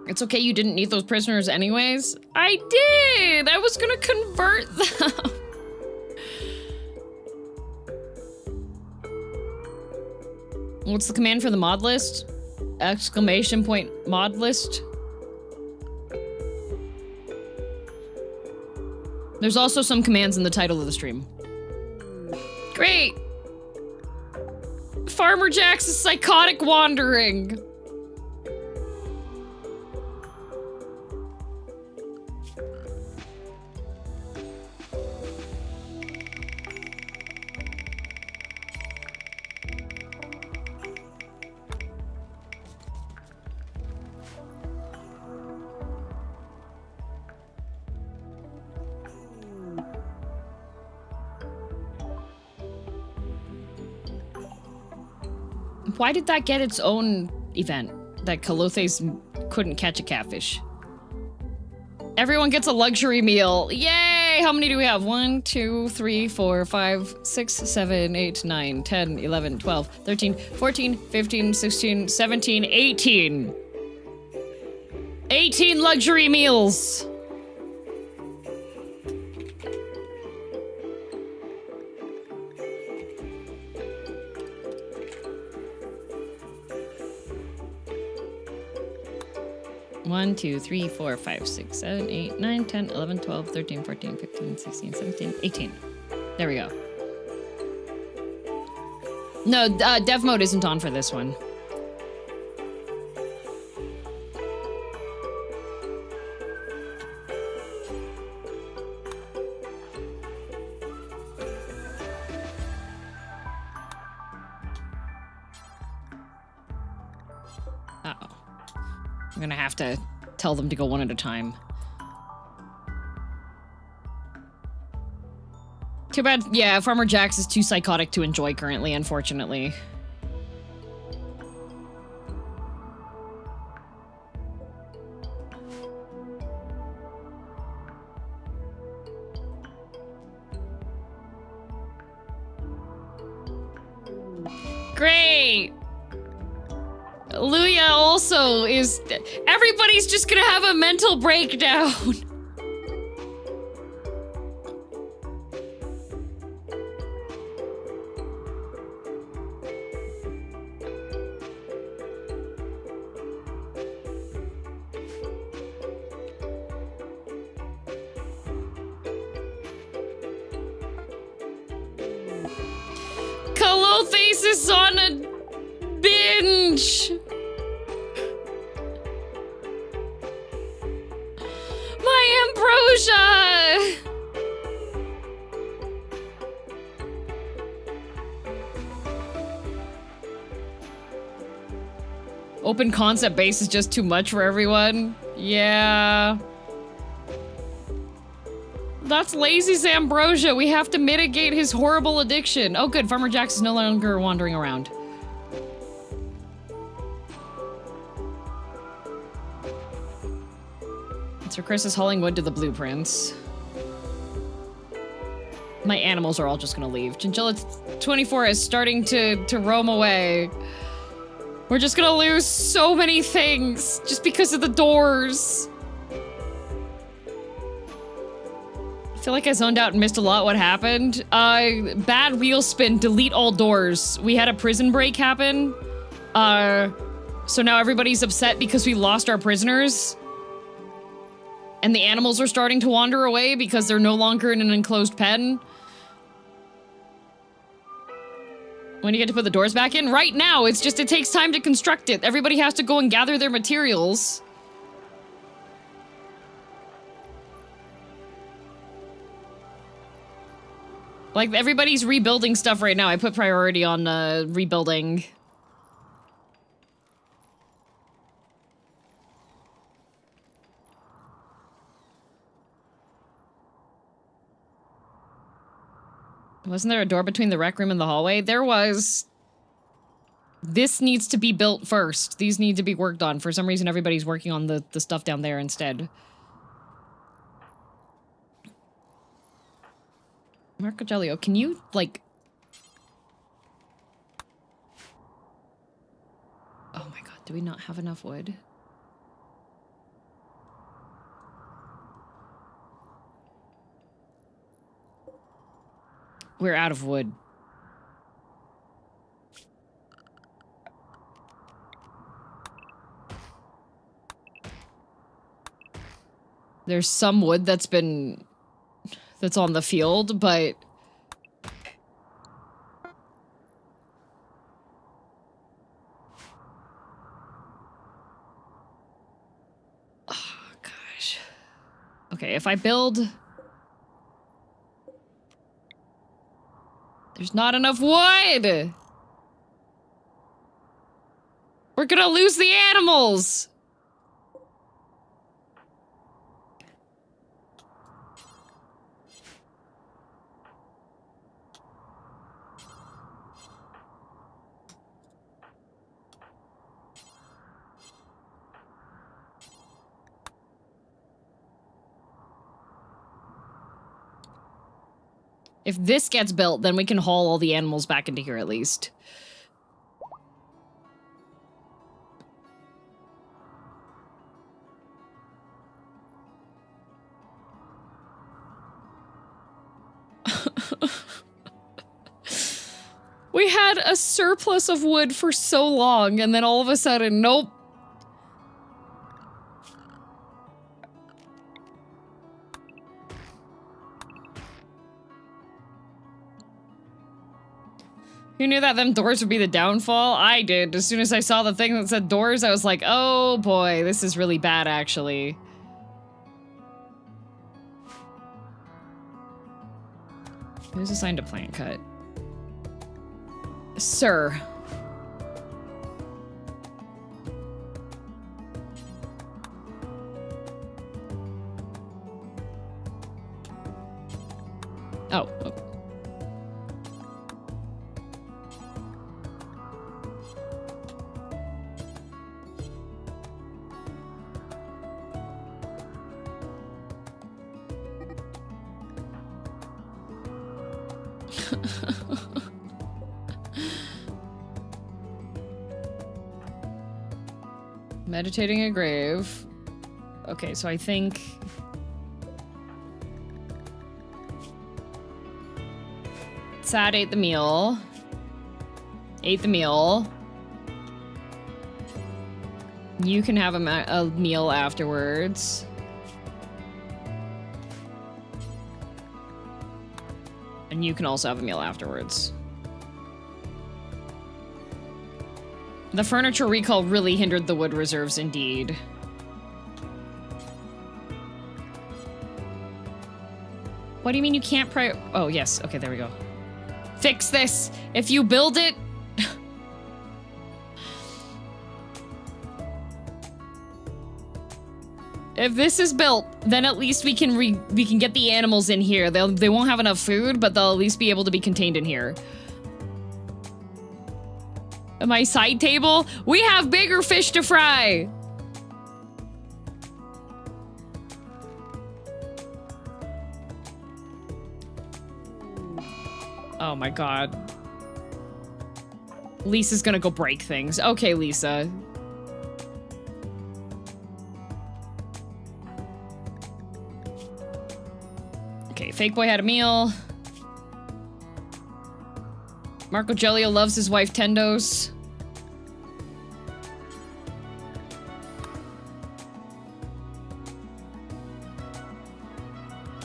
It's okay you didn't need those prisoners anyways. I did! I was gonna convert them. What's the command for the mod list? Exclamation point mod list. There's also some commands in the title of the stream. Great! Farmer Jack's psychotic wandering. Why did that get its own event? That Kalothes couldn't catch a catfish. Everyone gets a luxury meal. Yay! How many do we have? 1, 2, 3, 4, 5, 6, 7, 8, 9, 10, 11, 12, 13, 14, 15, 16, 17, 18. 18 luxury meals. One, 2, 3, 4, 5, 6, 7, 8, 9, 10, 11, 12, 13, 14, 15, 16, 17, 18. There we go. No, dev mode isn't on for this one. Uh-oh. I'm gonna have to tell them to go one at a time. Too bad, yeah, Farmer Jax is too psychotic to enjoy currently, unfortunately. Great! Luya also is... Everybody's just gonna have a mental breakdown. is on a binge. My ambrosia. Open concept base is just too much for everyone. Yeah. That's Lazy's ambrosia. We have to mitigate his horrible addiction. Oh good, Farmer Jax is no longer wandering around. So Chris is hauling wood to the blueprints. My animals are all just gonna leave. Chinchilla 24 is starting to roam away. We're just gonna lose so many things just because of the doors. I feel like I zoned out and missed a lot. What happened? Bad wheel spin, delete all doors. We had a prison break happen. So now everybody's upset because we lost our prisoners. And the animals are starting to wander away because they're no longer in an enclosed pen. When do you get to put the doors back in? Right now, it's just, it takes time to construct it. Everybody has to go and gather their materials. Like, everybody's rebuilding stuff right now. I put priority on, rebuilding. Wasn't there a door between the rec room and the hallway? There was. This needs to be built first. These need to be worked on. For some reason, everybody's working on the stuff down there instead. Marco Gelio, can you, like... Oh my god, do we not have enough wood? We're out of wood. There's some wood that's on the field, but... Oh, gosh. Okay, if I build... There's not enough wood! We're gonna lose the animals! If this gets built, then we can haul all the animals back into here at least. We had a surplus of wood for so long, and then all of a sudden, nope. Who knew that them doors would be the downfall? I did. As soon as I saw the thing that said doors, I was like, oh boy, this is really bad, actually. Who's assigned a plant cut? Sir. Oh. Meditating a grave. Okay, so I think... Sad ate the meal. Ate the meal. You can have a meal afterwards. And you can also have a meal afterwards. The furniture recall really hindered the wood reserves indeed. What do you mean you can't oh, yes. Okay, there we go. Fix this. If you build it... If this is built, then at least we can get the animals in here. They won't have enough food, but they'll at least be able to be contained in here. My side table? We have bigger fish to fry! Oh my god. Lisa's gonna go break things. Okay, Lisa. Okay, Fake Boy had a meal. Marco Gelio loves his wife Tendos.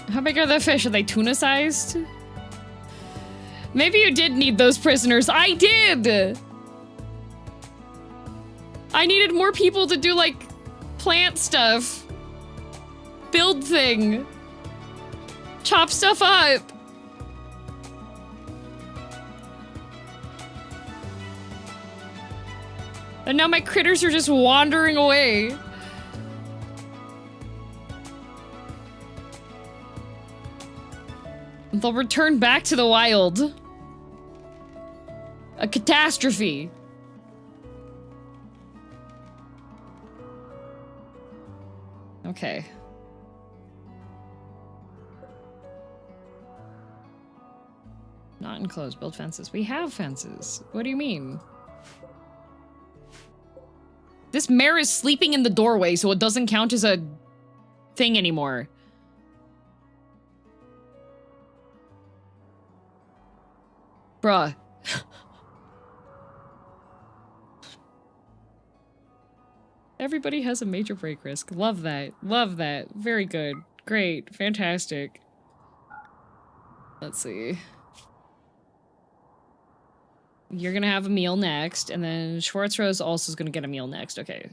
How big are the fish? Are they tuna-sized? Maybe you did need those prisoners. I did! I needed more people to do, like, plant stuff. Build thing. Chop stuff up. And now my critters are just wandering away. They'll return back to the wild. A catastrophe. Okay. Not enclosed. Build fences. We have fences. What do you mean? This mare is sleeping in the doorway, so it doesn't count as a thing anymore. Bruh. Everybody has a major break risk. Love that. Love that. Very good. Great. Fantastic. Let's see. You're gonna have a meal next, and then Schwarzrose also is gonna get a meal next. Okay.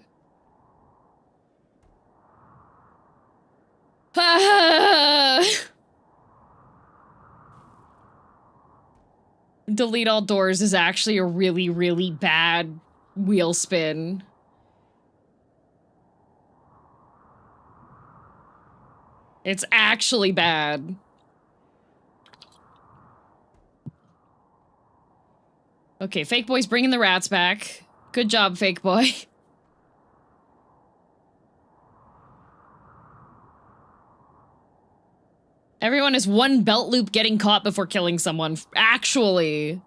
Delete all doors is actually a really, really bad wheel spin. It's actually bad. Okay, Fake Boy's bringing the rats back. Good job, Fake Boy. Everyone is one belt loop getting caught before killing someone. Actually.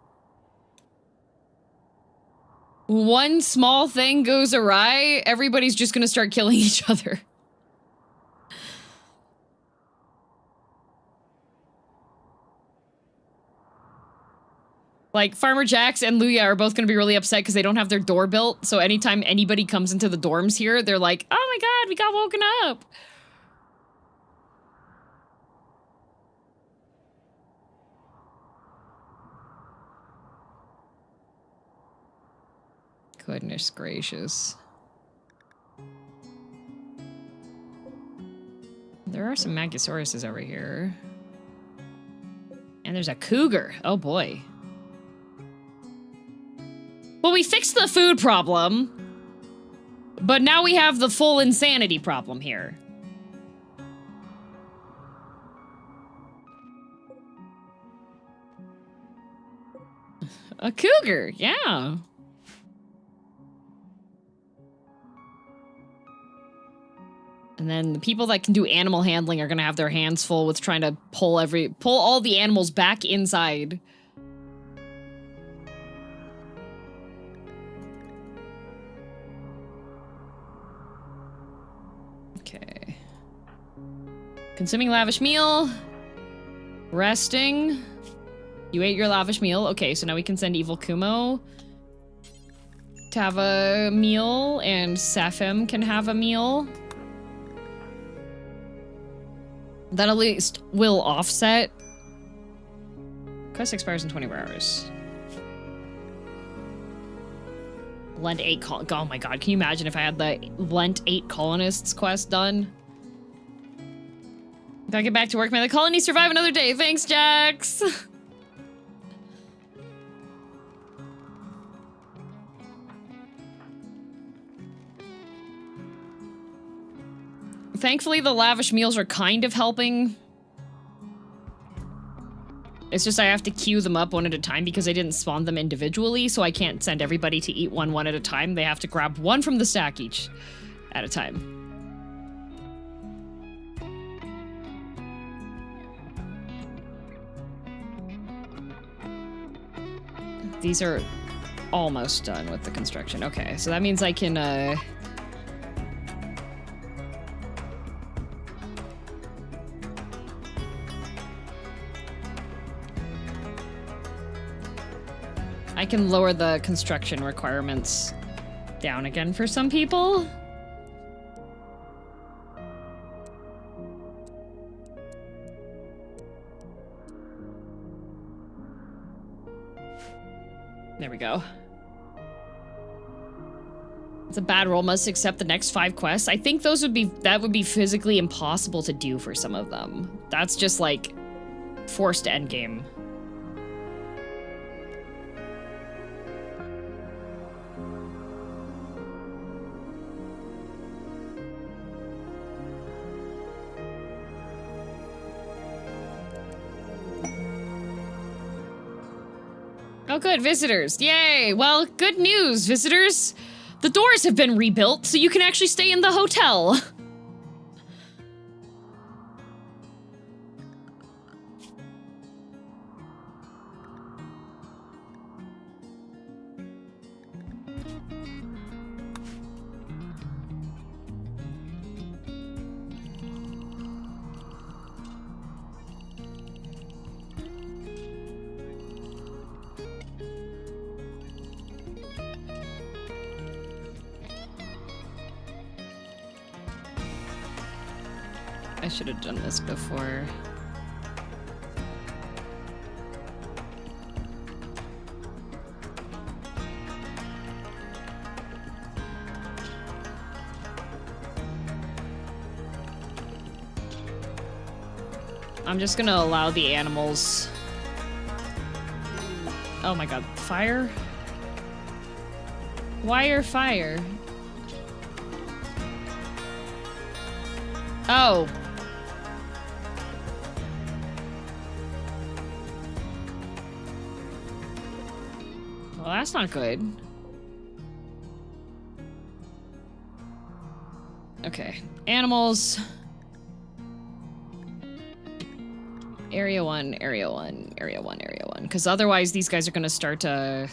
One small thing goes awry, everybody's just gonna start killing each other. Like, Farmer Jax and Luya are both gonna be really upset because they don't have their door built, so anytime anybody comes into the dorms here, they're like, oh my god, we got woken up! Goodness gracious. There are some Magusauruses over here. And there's a cougar. Oh boy. Well, we fixed the food problem, but now we have the full insanity problem here. A cougar, yeah. And then the people that can do animal handling are gonna have their hands full with trying to pull all the animals back inside. Okay. Consuming lavish meal. Resting. You ate your lavish meal. Okay, so now we can send Evil Kumo to have a meal, and Safem can have a meal. That at least will offset. Quest expires in 24 hours. Lend 8 oh my god, can you imagine if I had the Lent 8 colonists quest done? Gotta get back to work, man. The colony survive another day. Thanks, Jax! Thankfully, the lavish meals are kind of helping. It's just I have to queue them up one at a time because I didn't spawn them individually, so I can't send everybody to eat one at a time. They have to grab one from the stack each at a time. These are almost done with the construction. Okay, so that means I can, I can lower the construction requirements down again for some people. There we go. It's a bad roll, must accept the next 5 quests. I think those would be physically impossible to do for some of them. That's just like forced endgame. Oh good, visitors. Yay! Well, good news, visitors. The doors have been rebuilt, so you can actually stay in the hotel. I should have done this before. I'm just gonna allow the animals. Oh my god, fire? Wire fire? Oh. Well, that's not good. Okay. Animals. Area 1, Area 1, Area 1, Area 1. Because otherwise these guys are going to start to...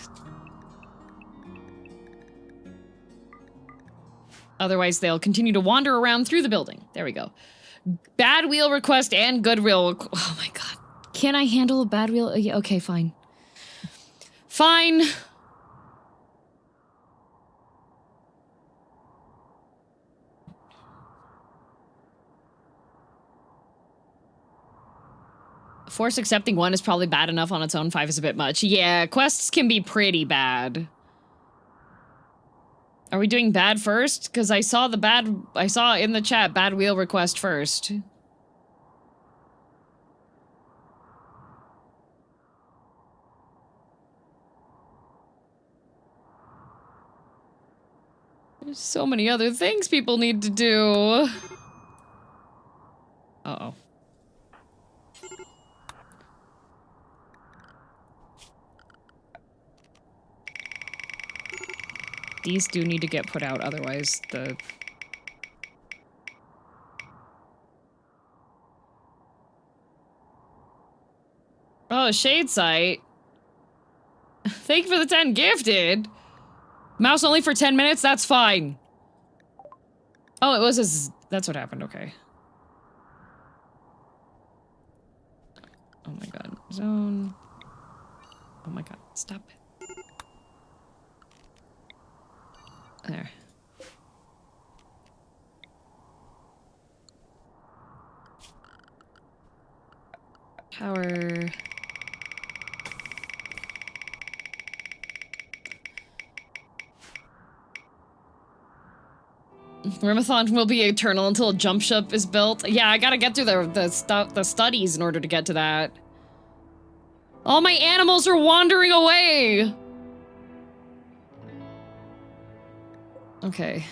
Otherwise they'll continue to wander around through the building. There we go. Bad wheel request and good wheel oh my god. Can I handle a bad wheel? Yeah, okay, fine. Fine. Force accepting 1 is probably bad enough on its own. 5 is a bit much. Yeah, quests can be pretty bad. Are we doing bad first? Because I saw in the chat bad wheel request first. There's so many other things people need to do. Uh-oh. These do need to get put out, otherwise the... Oh, Shade Sight. Thank you for the 10 gifted. Mouse only for 10 minutes? That's fine. Oh, it was a... That's what happened, okay. Oh my god. Zone. Oh my god. Stop it. There. Power. Rimworld-a-thon will be eternal until a jump ship is built. Yeah, I gotta get through the studies in order to get to that. All my animals are wandering away! Okay.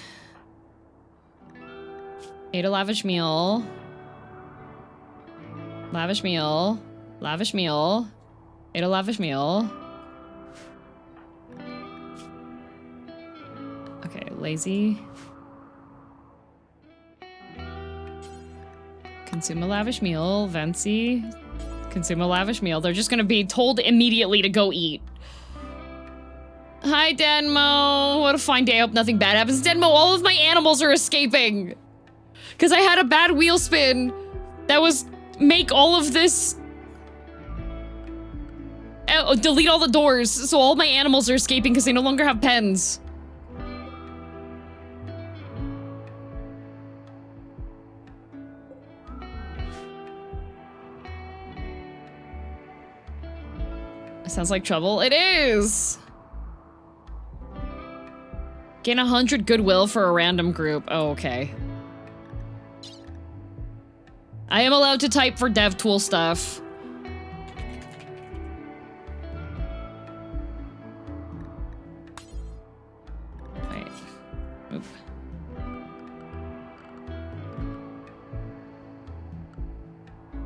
Ate a lavish meal. Lavish meal. Lavish meal. Ate a lavish meal. Okay, lazy. Consume a lavish meal. Vency. Consume a lavish meal. They're just gonna be told immediately to go eat. Hi, Denmo. What a fine day. I hope nothing bad happens. Denmo, all of my animals are escaping. Because I had a bad wheel spin that was make all of this... delete all the doors, so all my animals are escaping because they no longer have pens. Sounds like trouble. It is! Gain 100 goodwill for a random group. Oh, okay. I am allowed to type for dev tool stuff. Wait. Oop.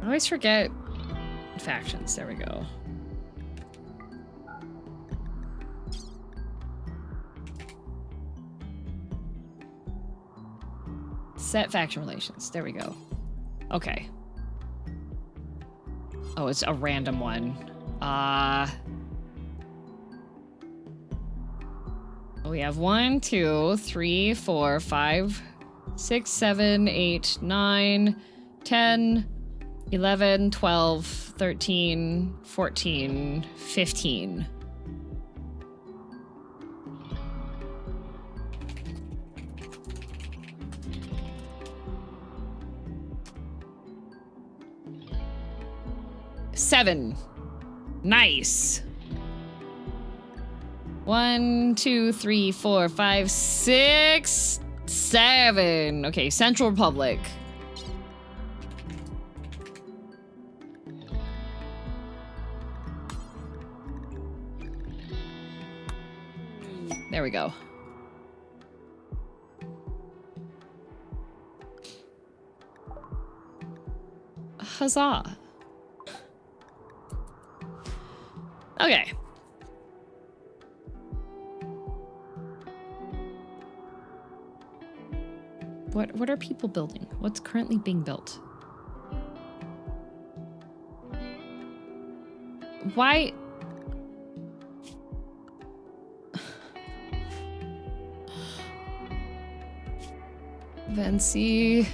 I always forget factions. There we go. Set faction relations. There we go. Okay. Oh, it's a random one. We have 1, 2, 3, 4, 5, 6, 7, 8, 9, 10, 11, 12, 13, 14, 15. Seven. Nice. 1, 2, 3, 4, 5, 6, 7. Okay, Central Republic. There we go. Huzzah. Okay. What are people building? What's currently being built? Why? Vency.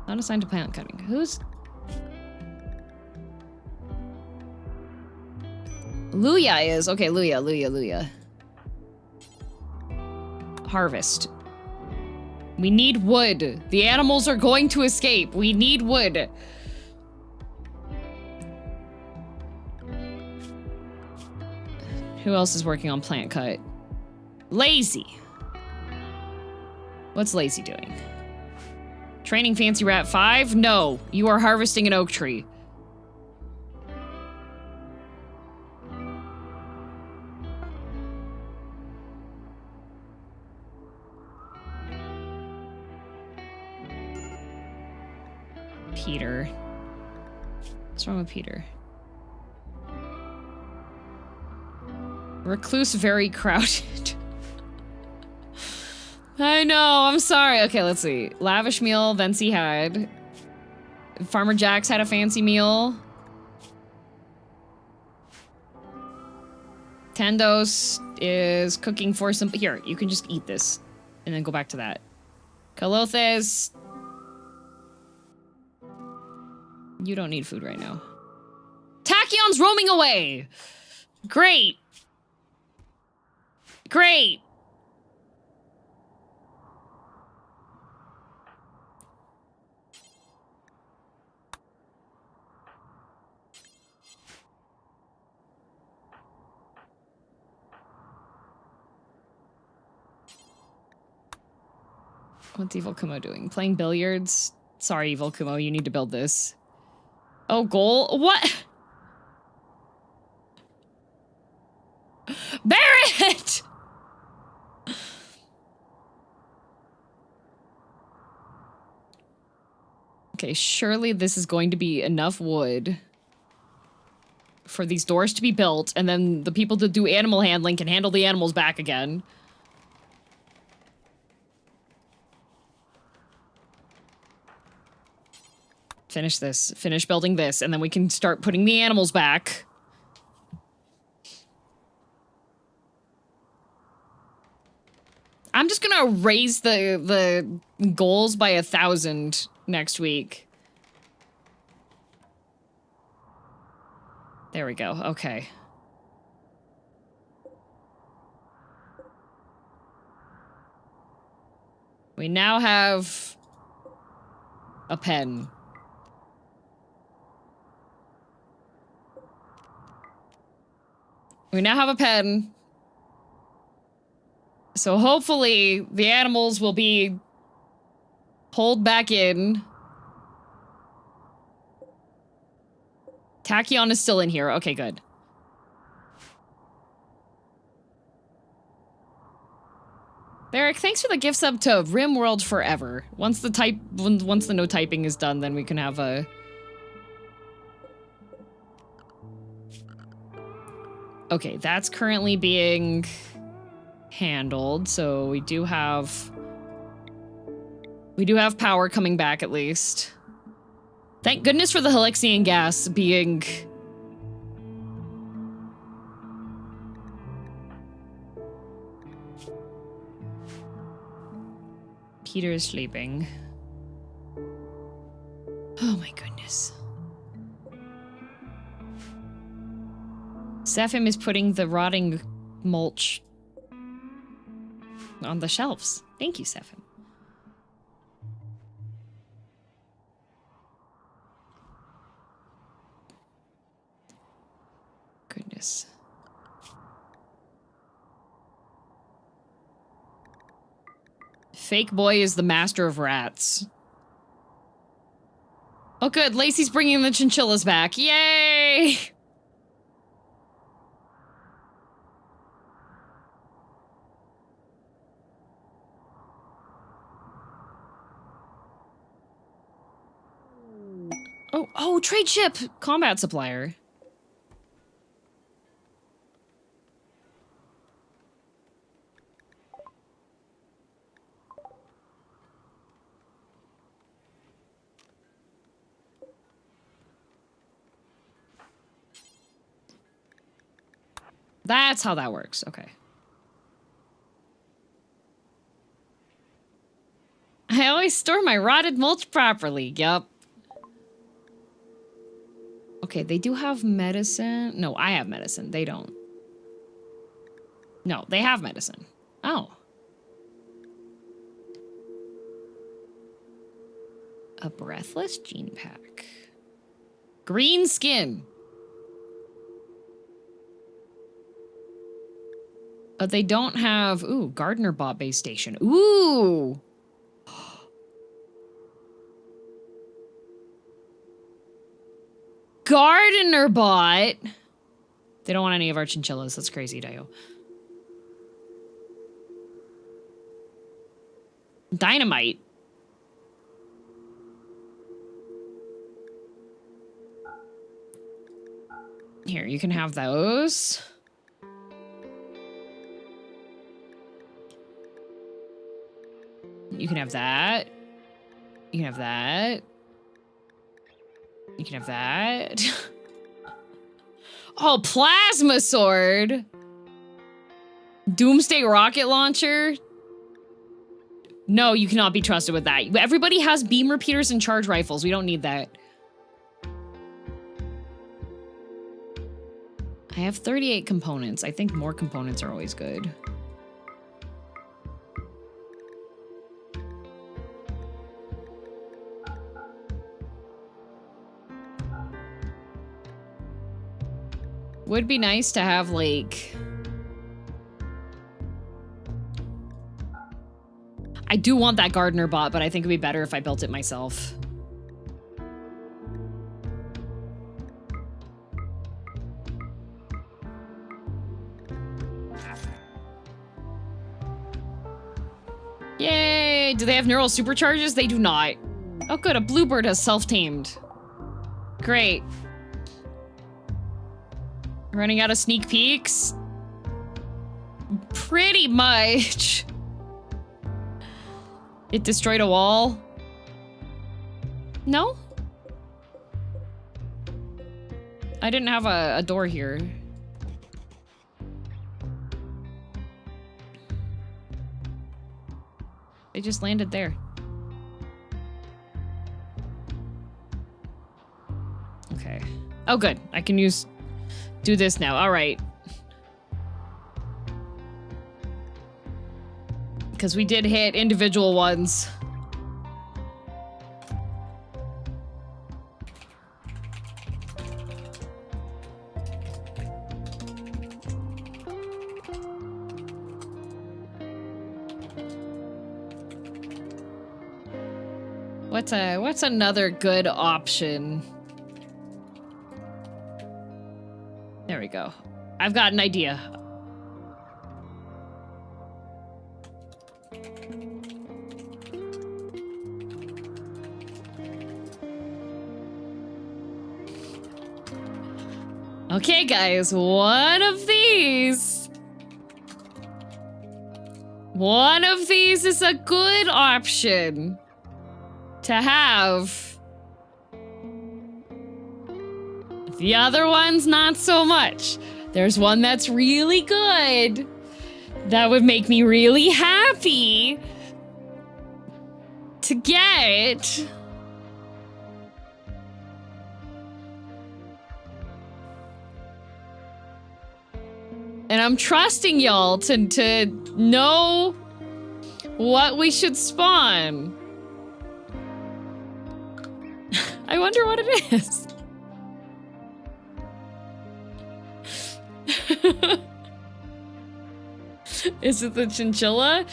Not assigned to plant cutting. Who's? Luya is. Okay, Luya. Harvest. We need wood. The animals are going to escape. We need wood. Who else is working on plant cut? Lazy. What's Lazy doing? Training Fancy Rat 5? No, you are harvesting an oak tree. Peter. What's wrong with Peter? Recluse very crowded. I know, I'm sorry. Okay, let's see. Lavish meal, Vency had. Farmer Jack's had a fancy meal. Tendos is cooking for some... Here, you can just eat this. And then go back to that. Kalothes... You don't need food right now. Tachyon's roaming away! Great! Great! What's Evil Kumo doing? Playing billiards? Sorry, Evil Kumo, you need to build this. Oh, goal? What? Barrett! Okay, surely this is going to be enough wood for these doors to be built, and then the people to do animal handling can handle the animals back again. Finish this. Finish building this, and then we can start putting the animals back. I'm just gonna raise the goals by 1,000 next week. There we go. Okay. We now have a pen. We now have a pen. So hopefully the animals will be pulled back in. Tachyon is still in here. Okay, good. Barrick, thanks for the gift sub to Rimworld Forever. Once the no typing is done, then we can have a... Okay, that's currently being handled, so we do have power coming back at least. Thank goodness for the Helixian gas being... Peter is sleeping. Oh my goodness. Sephim is putting the rotting mulch on the shelves. Thank you, Sephim. Goodness. Fake boy is the master of rats. Oh good, Lacey's bringing the chinchillas back. Yay! Oh, trade ship! Combat supplier. That's how that works. Okay. I always store my rotted mulch properly. Yup. Okay, they do have medicine. No, I have medicine. They don't. No, they have medicine. Oh. A breathless gene pack. Green skin. But they don't have... Ooh, Gardener bot base station. Ooh! Gardener bot! They don't want any of our chinchillas. That's crazy, Dio. Dynamite. Here, you can have those. You can have that. You can have that. You can have that. Oh, plasma sword. Doomsday rocket launcher. No, you cannot be trusted with that. Everybody has beam repeaters and charge rifles. We don't need that. I have 38 components. I think more components are always good. Would be nice to have, like... I do want that gardener bot, but I think it'd be better if I built it myself. Yay! Do they have neural supercharges? They do not. Oh good, a bluebird has self-tamed. Great. Running out of sneak peeks? Pretty much. It destroyed a wall? No? I didn't have a door here. They just landed there. Okay. Oh, good. I can do this now. All right. Because we did hit individual ones. What's another good option? There we go. I've got an idea. Okay, guys, one of these is a good option to have. The other one's not so much. There's one that's really good. That would make me really happy to get. And I'm trusting y'all to know what we should spawn. I wonder what it is. Is it the chinchilla?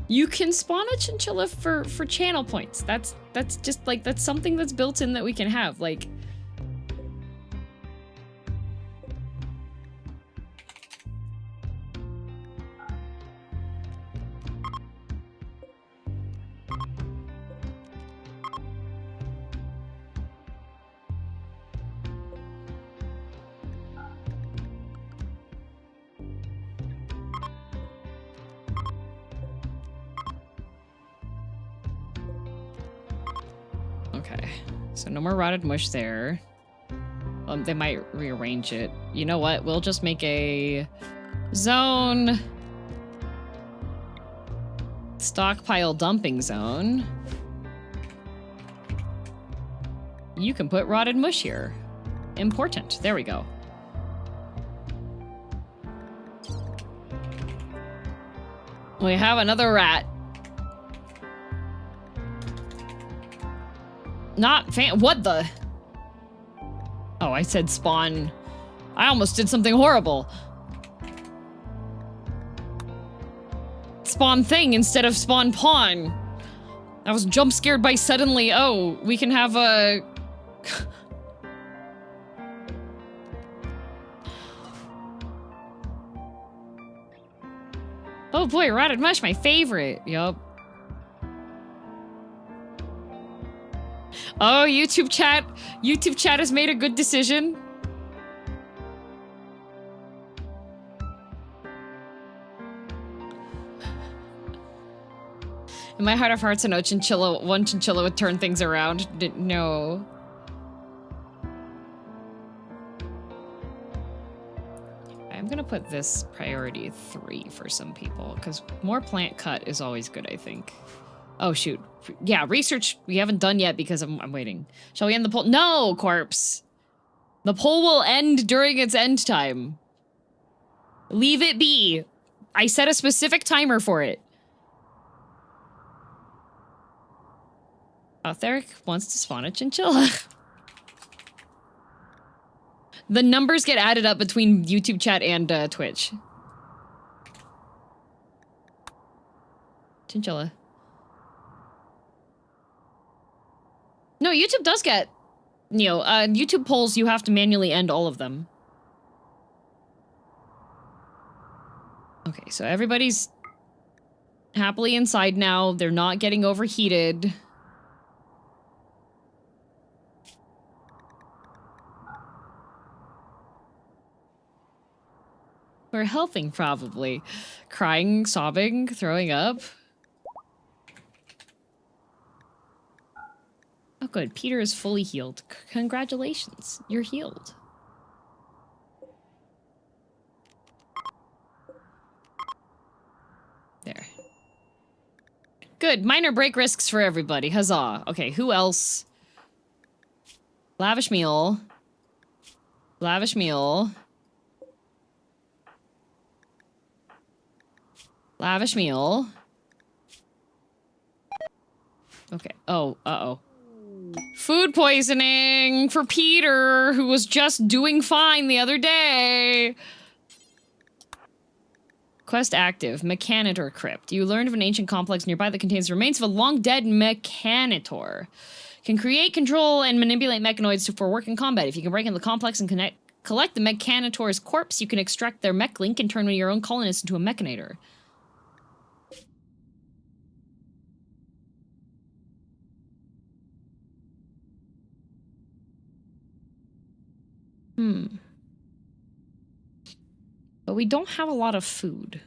You can spawn a chinchilla for channel points. That's just like, that's something that's built in that we can have. Like, okay, so no more rotted mush there. They might rearrange it. You know what? We'll just make a zone. Stockpile dumping zone. You can put rotted mush here. Important. There we go. We have another rat. Not fan- what the? Oh, I said spawn. I almost did something horrible. Spawn thing instead of spawn pawn. I was jump scared by suddenly, oh, we can have a... Oh boy, rotted mush, my favorite. Yup. Oh, YouTube chat has made a good decision. In my heart of hearts, one chinchilla would turn things around. No. I'm gonna put this priority 3 for some people, because more plant cut is always good, I think. Oh, shoot. Yeah, research we haven't done yet because I'm waiting. Shall we end the poll? No, corpse. The poll will end during its end time. Leave it be. I set a specific timer for it. Theric wants to spawn a chinchilla. The numbers get added up between YouTube chat and Twitch. Chinchilla. No, YouTube does get, you know, YouTube polls, you have to manually end all of them. Okay, so everybody's happily inside now. They're not getting overheated. We're helping, probably. Crying, sobbing, throwing up. Oh, good. Peter is fully healed. Congratulations. You're healed. There. Good. Minor break risks for everybody. Huzzah. Okay, who else? Lavish meal. Lavish meal. Lavish meal. Okay. Oh, uh-oh. Food poisoning for Peter, who was just doing fine the other day. Quest active. Mechanitor Crypt. You learned of an ancient complex nearby that contains the remains of a long-dead Mechanitor. Can create, control, and manipulate mechanoids for work in combat. If you can break into the complex and collect the Mechanitor's corpse, you can extract their mech link and turn one of your own colonists into a Mechanator. But we don't have a lot of food.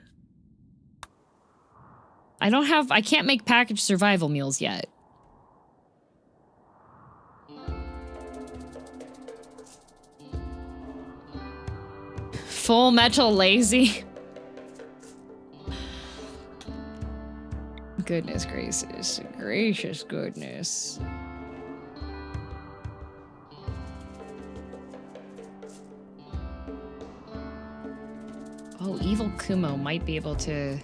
I can't make packaged survival meals yet. Full Metal lazy. Goodness gracious. Gracious goodness. Oh, Evil Kumo might be able to...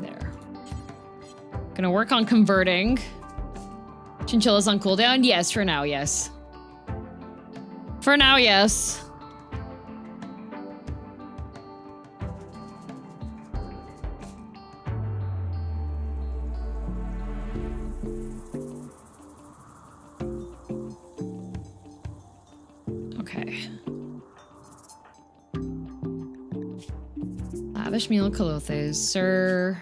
There. Gonna work on converting. Chinchilla's on cooldown? Yes, for now, yes. For now, yes. Okay. Lavish meal Colothes. Sir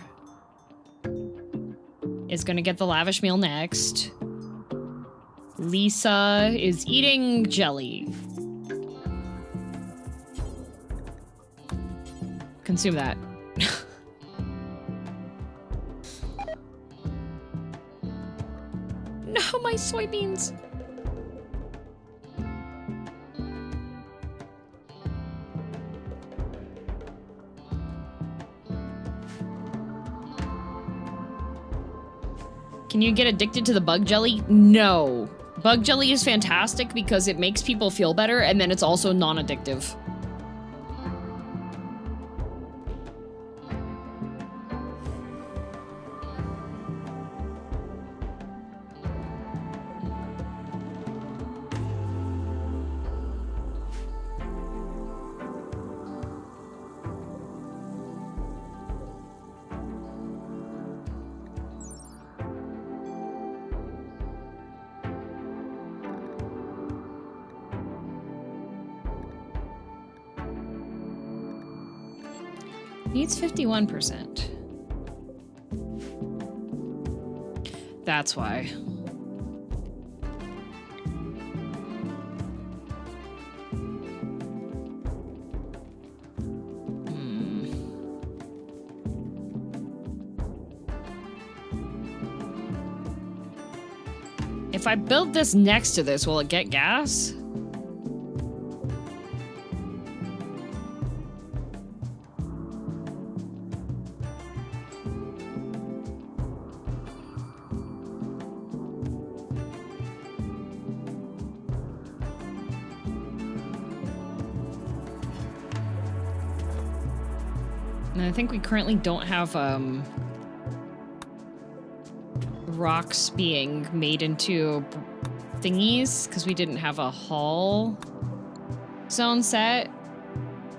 is gonna get the lavish meal next. Lisa is eating jelly. Consume that. No, my soybeans. Can you get addicted to the bug jelly? No. Bug jelly is fantastic because it makes people feel better, and then it's also non-addictive. Needs 51%. That's why. If I build this next to this, will it get gas? And I think we currently don't have, rocks being made into thingies, because we didn't have a hall zone set.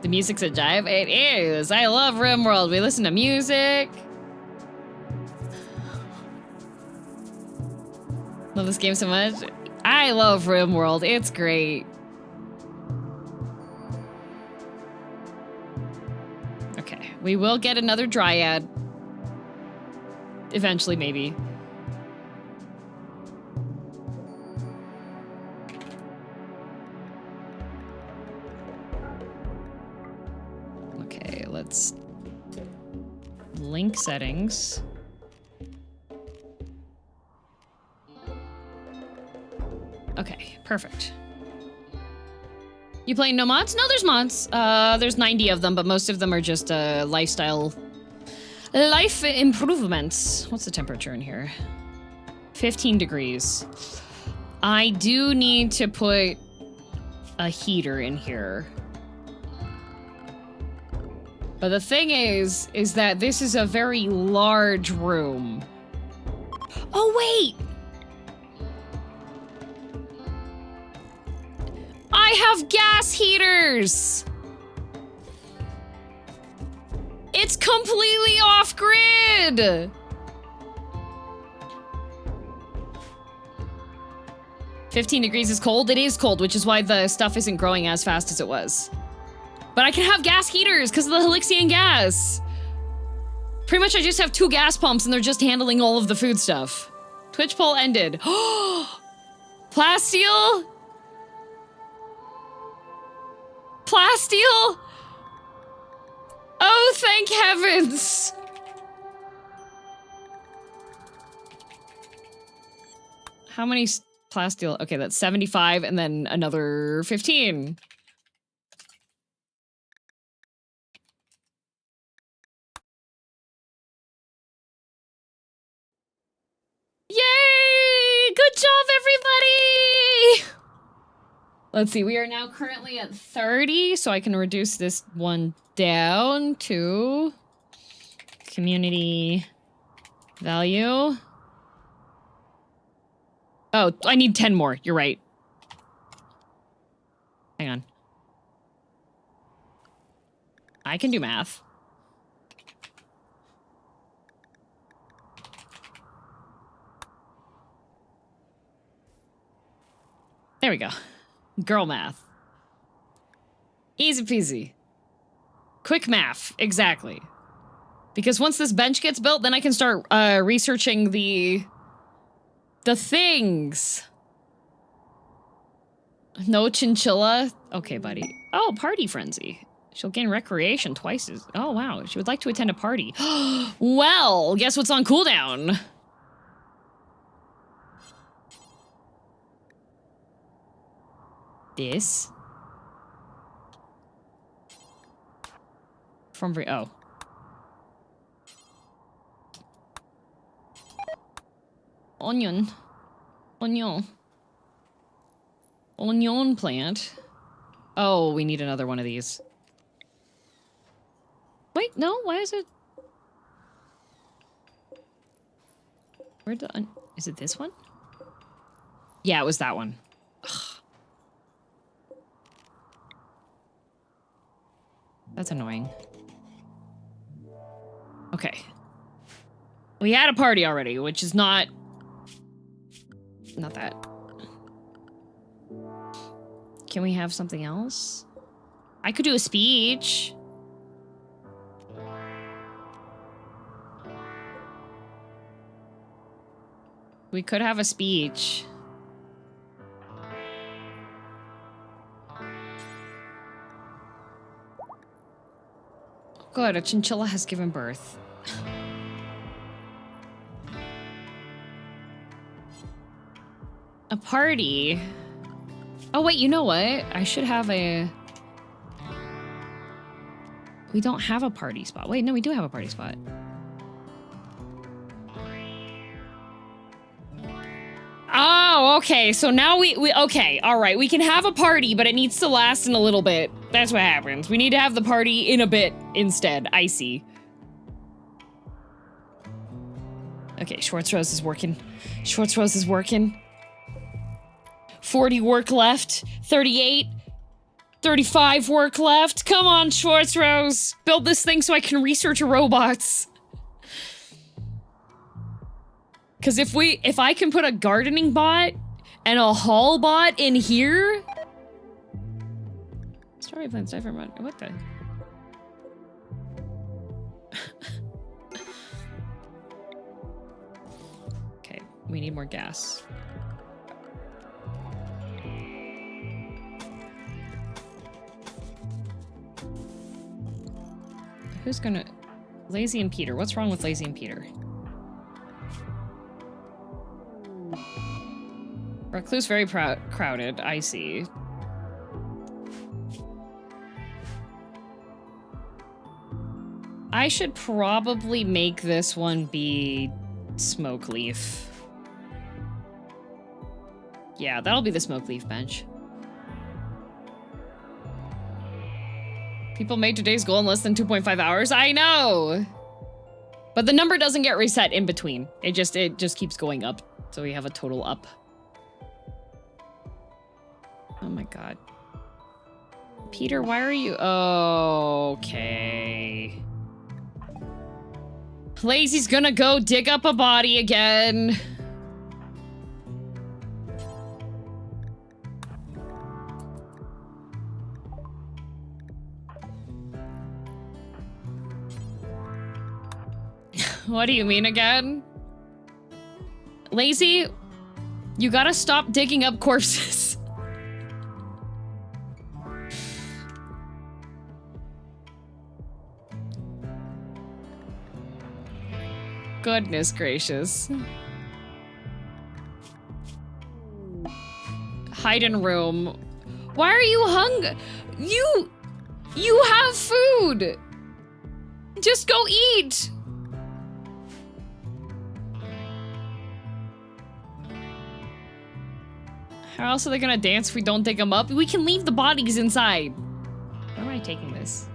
The music's a jive. It is. I love Rimworld. We listen to music. Love this game so much. I love Rimworld. It's great. Okay, we will get another dryad. Eventually, maybe. Okay, let's link settings. Okay, perfect. You playing no mods? No, there's mods. There's 90 of them, but most of them are just lifestyle life improvements. What's the temperature in here? 15 degrees. I do need to put a heater in here. But the thing is that this is a very large room. Oh, wait! I have gas heaters! It's completely off-grid! 15 degrees is cold? It is cold, which is why the stuff isn't growing as fast as it was. But I can have gas heaters because of the Helixian gas. Pretty much I just have 2 gas pumps and they're just handling all of the food stuff. Twitch poll ended. Plasteel? Plasteel? Oh, thank heavens! How many plasteel? Okay, that's 75 and then another 15. Yay! Good job, everybody! Let's see, we are now currently at 30, so I can reduce this one down to community value. Oh, I need 10 more. You're right. Hang on. I can do math. There we go. Girl math. Easy peasy. Quick math, exactly. Because once this bench gets built, then I can start researching the things. No chinchilla? Okay, buddy. Oh, party frenzy. She'll gain recreation twice as... Oh, wow. She would like to attend a party. Well, guess what's on cooldown? This. From... Oh. Onion. Onion. Onion plant. Oh, we need another one of these. Wait, no, why is it? Where'd the... Is it this one? Yeah, it was that one. Ugh. That's annoying. Okay. We had a party already, which is not that. Can we have something else? I could do a speech. We could have a speech. Good, a chinchilla has given birth. A party? Oh wait, you know what? I should have a... We don't have a party spot. Wait, no, we do have a party spot. Oh, okay, so now we okay, all right, we can have a party, but it needs to last in a little bit. That's what happens. We need to have the party in a bit instead. I see. Okay, Schwartz Rose is working. Schwartz Rose is working. 40 work left. 38. 35 work left. Come on, Schwartz Rose. Build this thing so I can research robots. Because if I can put a gardening bot and a haul bot in here. Story plans different. What the? Okay, we need more gas. Who's gonna... Lazy and Peter. What's wrong with Lazy and Peter? Recluse very crowded. I see. I should probably make this one be Smoke Leaf. Yeah, that'll be the Smoke Leaf bench. People made today's goal in less than 2.5 hours. I know! But the number doesn't get reset in between. It just keeps going up. So we have a total up. Oh my god. Peter, why are you... Okay. Lazy's gonna go dig up a body again. What do you mean again? Lazy, you gotta stop digging up corpses. Goodness gracious. Hide in room. Why are you hungry? You have food. Just go eat. How else are they gonna dance if we don't dig them up? We can leave the bodies inside. Where am I taking this?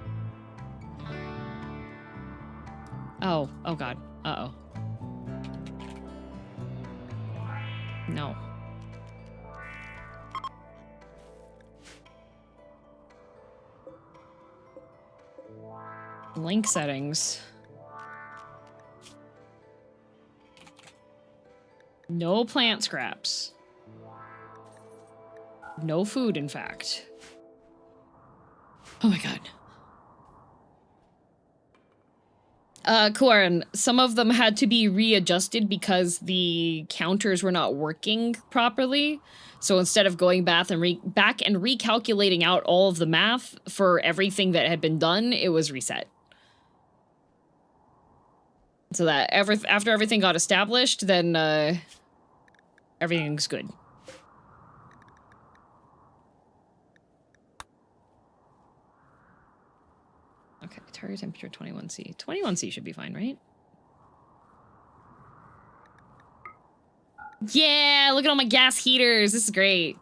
Oh god. Uh-oh. No. Link settings. No plant scraps. No food, in fact. Oh my god. Corin, some of them had to be readjusted because the counters were not working properly. So instead of going back and recalculating out all of the math for everything that had been done, it was reset. So that after everything got established, then everything's good. Okay, target temperature 21C. 21C should be fine, right? Yeah, look at all my gas heaters. This is great.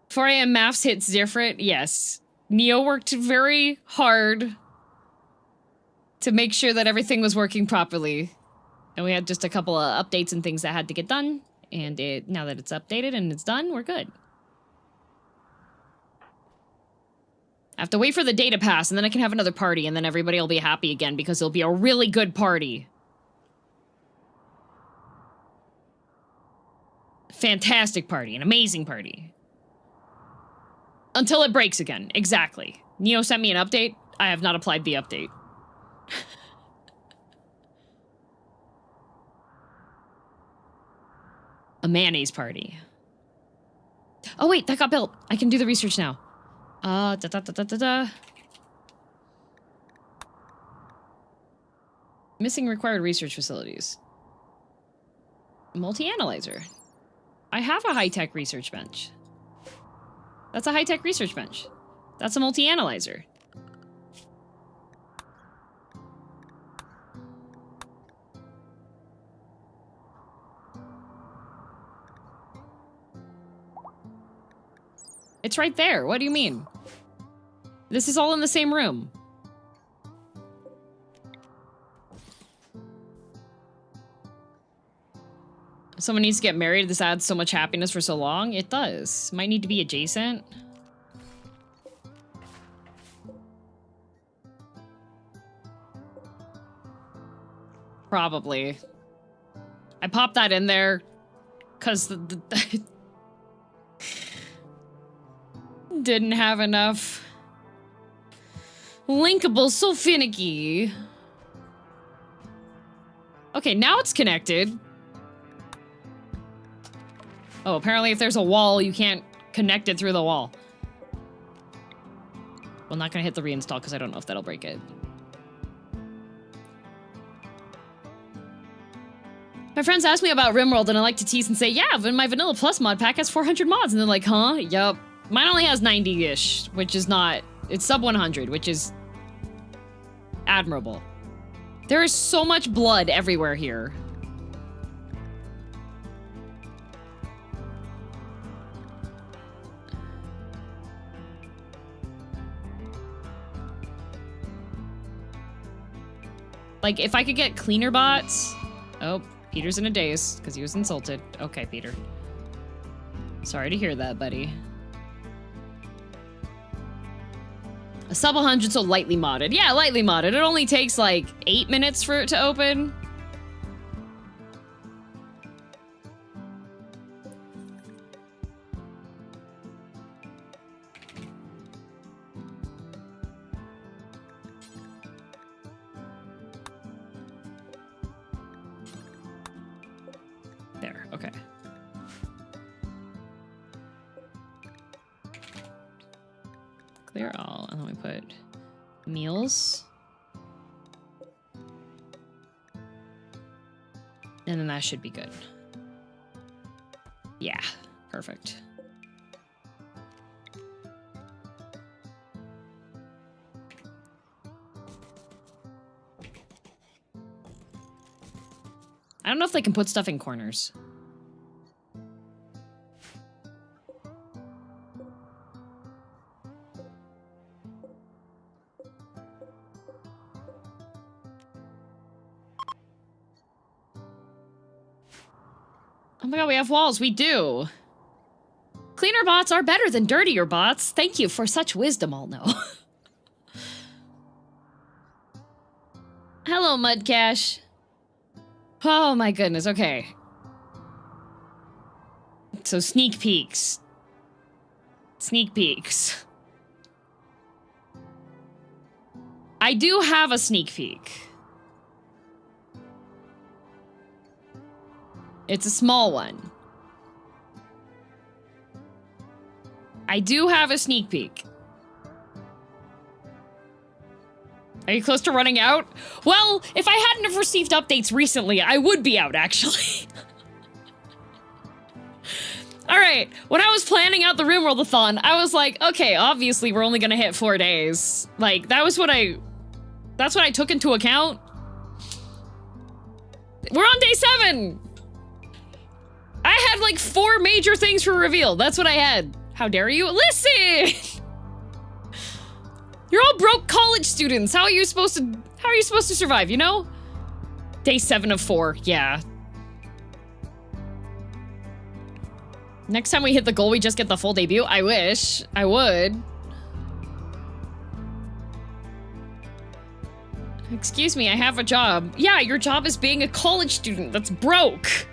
4 AM maths hits different. Yes. Neo worked very hard to make sure that everything was working properly. And we had just a couple of updates and things that had to get done. And now that it's updated and it's done, we're good. I have to wait for the day to pass, and then I can have another party, and then everybody will be happy again, because it'll be a really good party. Fantastic party, an amazing party. Until it breaks again, exactly. Neo sent me an update. I have not applied the update. A mayonnaise party. Oh wait, that got built. I can do the research now. Missing required research facilities. Multi-analyzer. I have a high-tech research bench. That's a high-tech research bench. That's a multi-analyzer. It's right there. What do you mean? This is all in the same room. Someone needs to get married. This adds so much happiness for so long. It does. Might need to be adjacent. Probably. I popped that in there because didn't have enough linkables. So finicky. Okay, now it's connected. Oh, apparently if there's a wall, you can't connect it through the wall. Well, not gonna hit the reinstall because I don't know if that'll break it. My friends ask me about Rimworld and I like to tease and say, yeah, my Vanilla Plus mod pack has 400 mods. And they're like, huh? Yup. Mine only has 90-ish, which is not... It's sub 100, which is admirable. There is so much blood everywhere here. Like, if I could get cleaner bots... Oh, Peter's in a daze, because he was insulted. Okay, Peter. Sorry to hear that, buddy. A sub 100, so lightly modded. Yeah, lightly modded. It only takes, like, 8 minutes for it to open. There, okay. Clear all, and then we put meals. And then that should be good. Yeah, perfect. I don't know if they can put stuff in corners. Oh my god, we have walls. We do. Cleaner bots are better than dirtier bots. Thank you for such wisdom, I'll know. Hello, Mudcash. Oh my goodness, okay. So sneak peeks. Sneak peeks. I do have a sneak peek. It's a small one. I do have a sneak peek. Are you close to running out? Well, if I hadn't have received updates recently, I would be out, actually. Alright, when I was planning out the Rimworld-a-thon, I was like, okay, obviously we're only gonna hit 4 days. Like, that's what I took into account. We're on day 7! I had like 4 major things for reveal. That's what I had. How dare you? Listen! You're all broke college students. How are you supposed to survive, you know? Day 7 of 4, yeah. Next time we hit the goal, we just get the full debut. I wish. I would. Excuse me, I have a job. Yeah, your job is being a college student that's broke.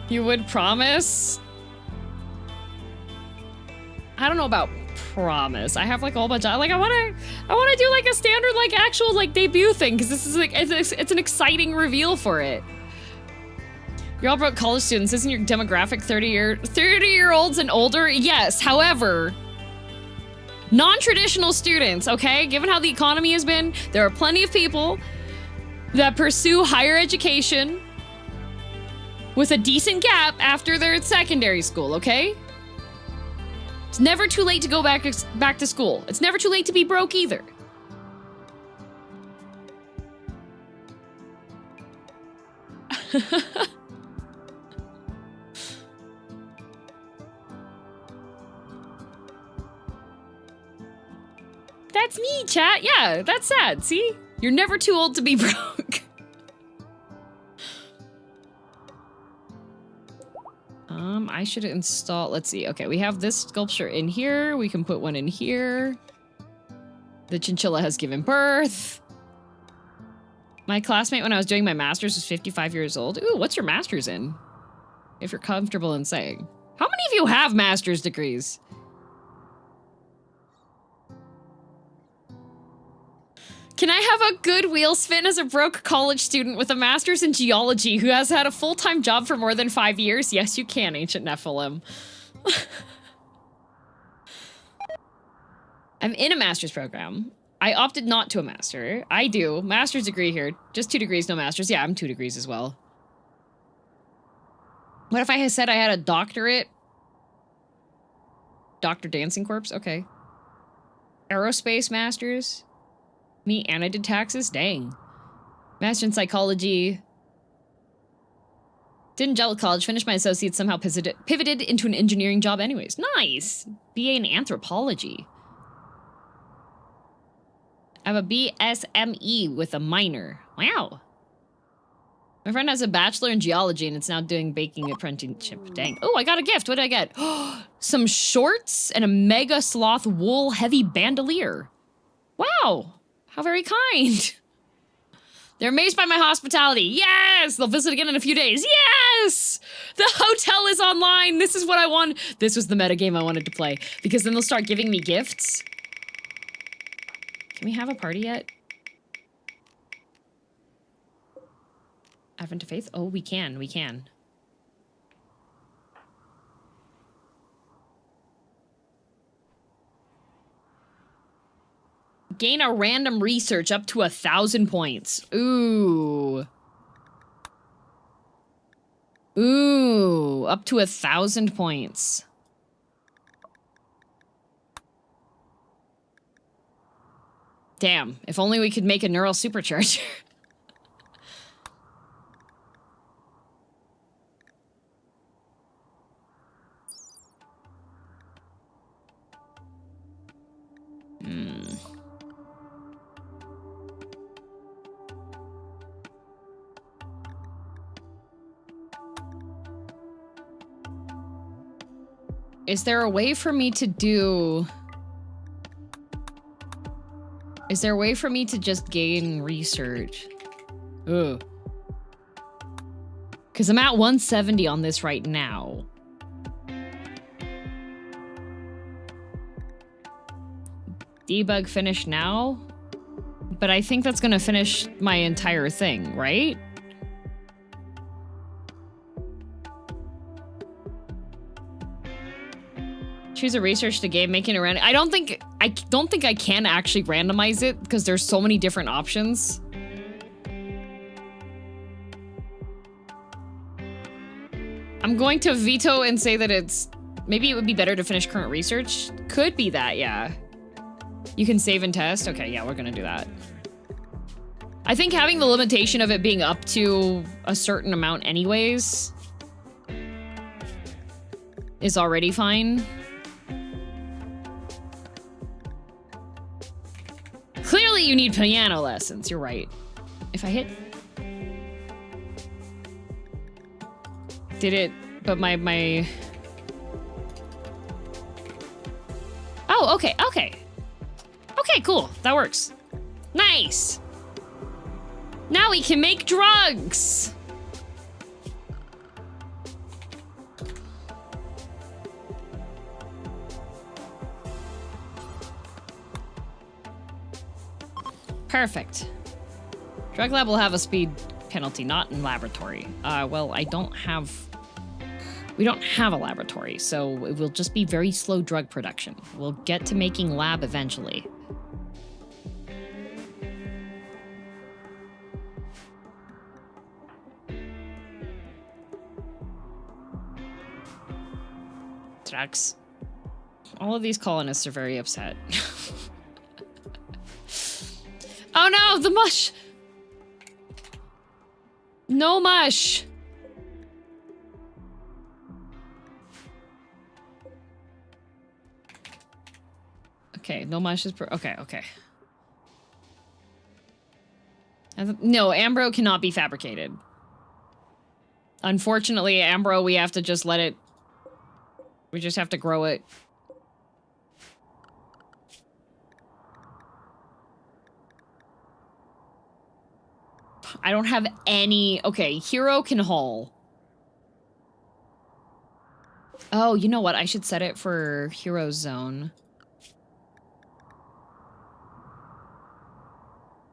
You would promise? I don't know about promise. I have like a whole bunch of, like, I wanna do like a standard, like, actual, like, debut thing, because this is like, it's an exciting reveal for it. You're all broke college students. Isn't your demographic 30-year-olds and older? Yes, however, non-traditional students, okay? Given how the economy has been, there are plenty of people that pursue higher education with a decent gap after they're at secondary school, okay? It's never too late to go back to school. It's never too late to be broke either. That's me, chat. Yeah, that's sad. See? You're never too old to be broke. I should install, let's see. Okay, we have this sculpture in here. We can put one in here. The chinchilla has given birth. My classmate when I was doing my master's was 55 years old. Ooh, what's your master's in? If you're comfortable in saying. How many of you have master's degrees? Can I have a good wheel spin as a broke college student with a master's in geology who has had a full-time job for more than 5 years? Yes, you can, Ancient Nephilim. I'm in a master's program. I opted not to a master. I do. Master's degree here. Just 2 degrees, no master's. Yeah, I'm 2 degrees as well. What if I had said I had a doctorate? Dr. Dancing Corpse? Okay. Aerospace masters? Me, and I did taxes? Dang. Master in psychology. Didn't gel with college, finished my associates, somehow pivoted into an engineering job anyways. Nice! BA in anthropology. I have a BSME with a minor. Wow. My friend has a bachelor in geology and it's now doing baking apprenticeship. Dang. Oh, I got a gift. What did I get? Some shorts and a mega sloth wool heavy bandolier. Wow. How very kind. They're amazed by my hospitality. Yes! They'll visit again in a few days. Yes! The hotel is online. This is what I want. This was the metagame I wanted to play. Because then they'll start giving me gifts. Can we have a party yet? Advent of Faith? Oh, we can. We can. Gain a random research up to 1,000 points. Ooh. Ooh, up to 1,000 points. Damn, if only we could make a neural supercharger. Is there a way for me to do... Is there a way for me to just gain research? Ugh. Because I'm at 170 on this right now. Debug finish now? But I think that's gonna finish my entire thing, right? Choose a research to game, making it random. I don't think I can actually randomize it because there's so many different options. I'm going to veto and say that it's... Maybe it would be better to finish current research. Could be that, yeah. You can save and test. Okay, yeah, we're gonna do that. I think having the limitation of it being up to a certain amount anyways is already fine. Clearly you need piano lessons, you're right. If I hit... Did it... But my... Oh, okay, okay. Okay, cool. That works. Nice! Now we can make drugs! Perfect. Drug lab will have a speed penalty, not in laboratory. Well, I don't have... We don't have a laboratory, so it will just be very slow drug production. We'll get to making lab eventually. Drugs. All of these colonists are very upset. Oh no, the mush! No mush! Okay, no mush is okay, okay. No, Ambro cannot be fabricated. Unfortunately, Ambro, we have to just let it... We just have to grow it. I don't have any... Okay, Hero can haul. Oh, you know what? I should set it for Hero Zone.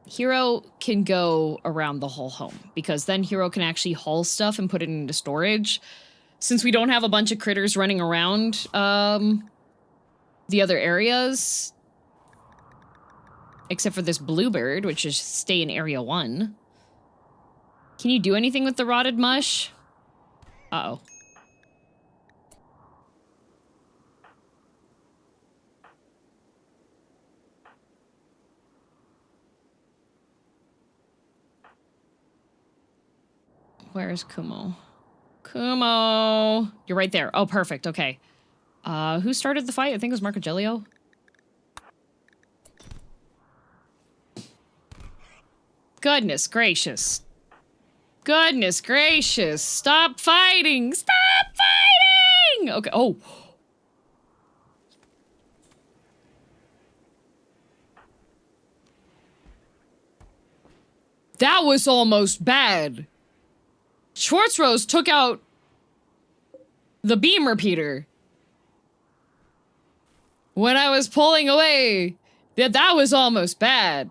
Hero can go around the whole home, because then Hero can actually haul stuff and put it into storage. Since we don't have a bunch of critters running around, the other areas, except for this bluebird, which is stay in area 1. Can you do anything with the rotted mush? Uh-oh. Where's Kumo? Kumo! You're right there. Oh, perfect. Okay. Who started the fight? I think it was Marco Gelio. Goodness gracious. Goodness gracious. Stop fighting! Stop fighting! Okay. Oh. That was almost bad. Schwarzrose took out the beam repeater when I was pulling away. That was almost bad.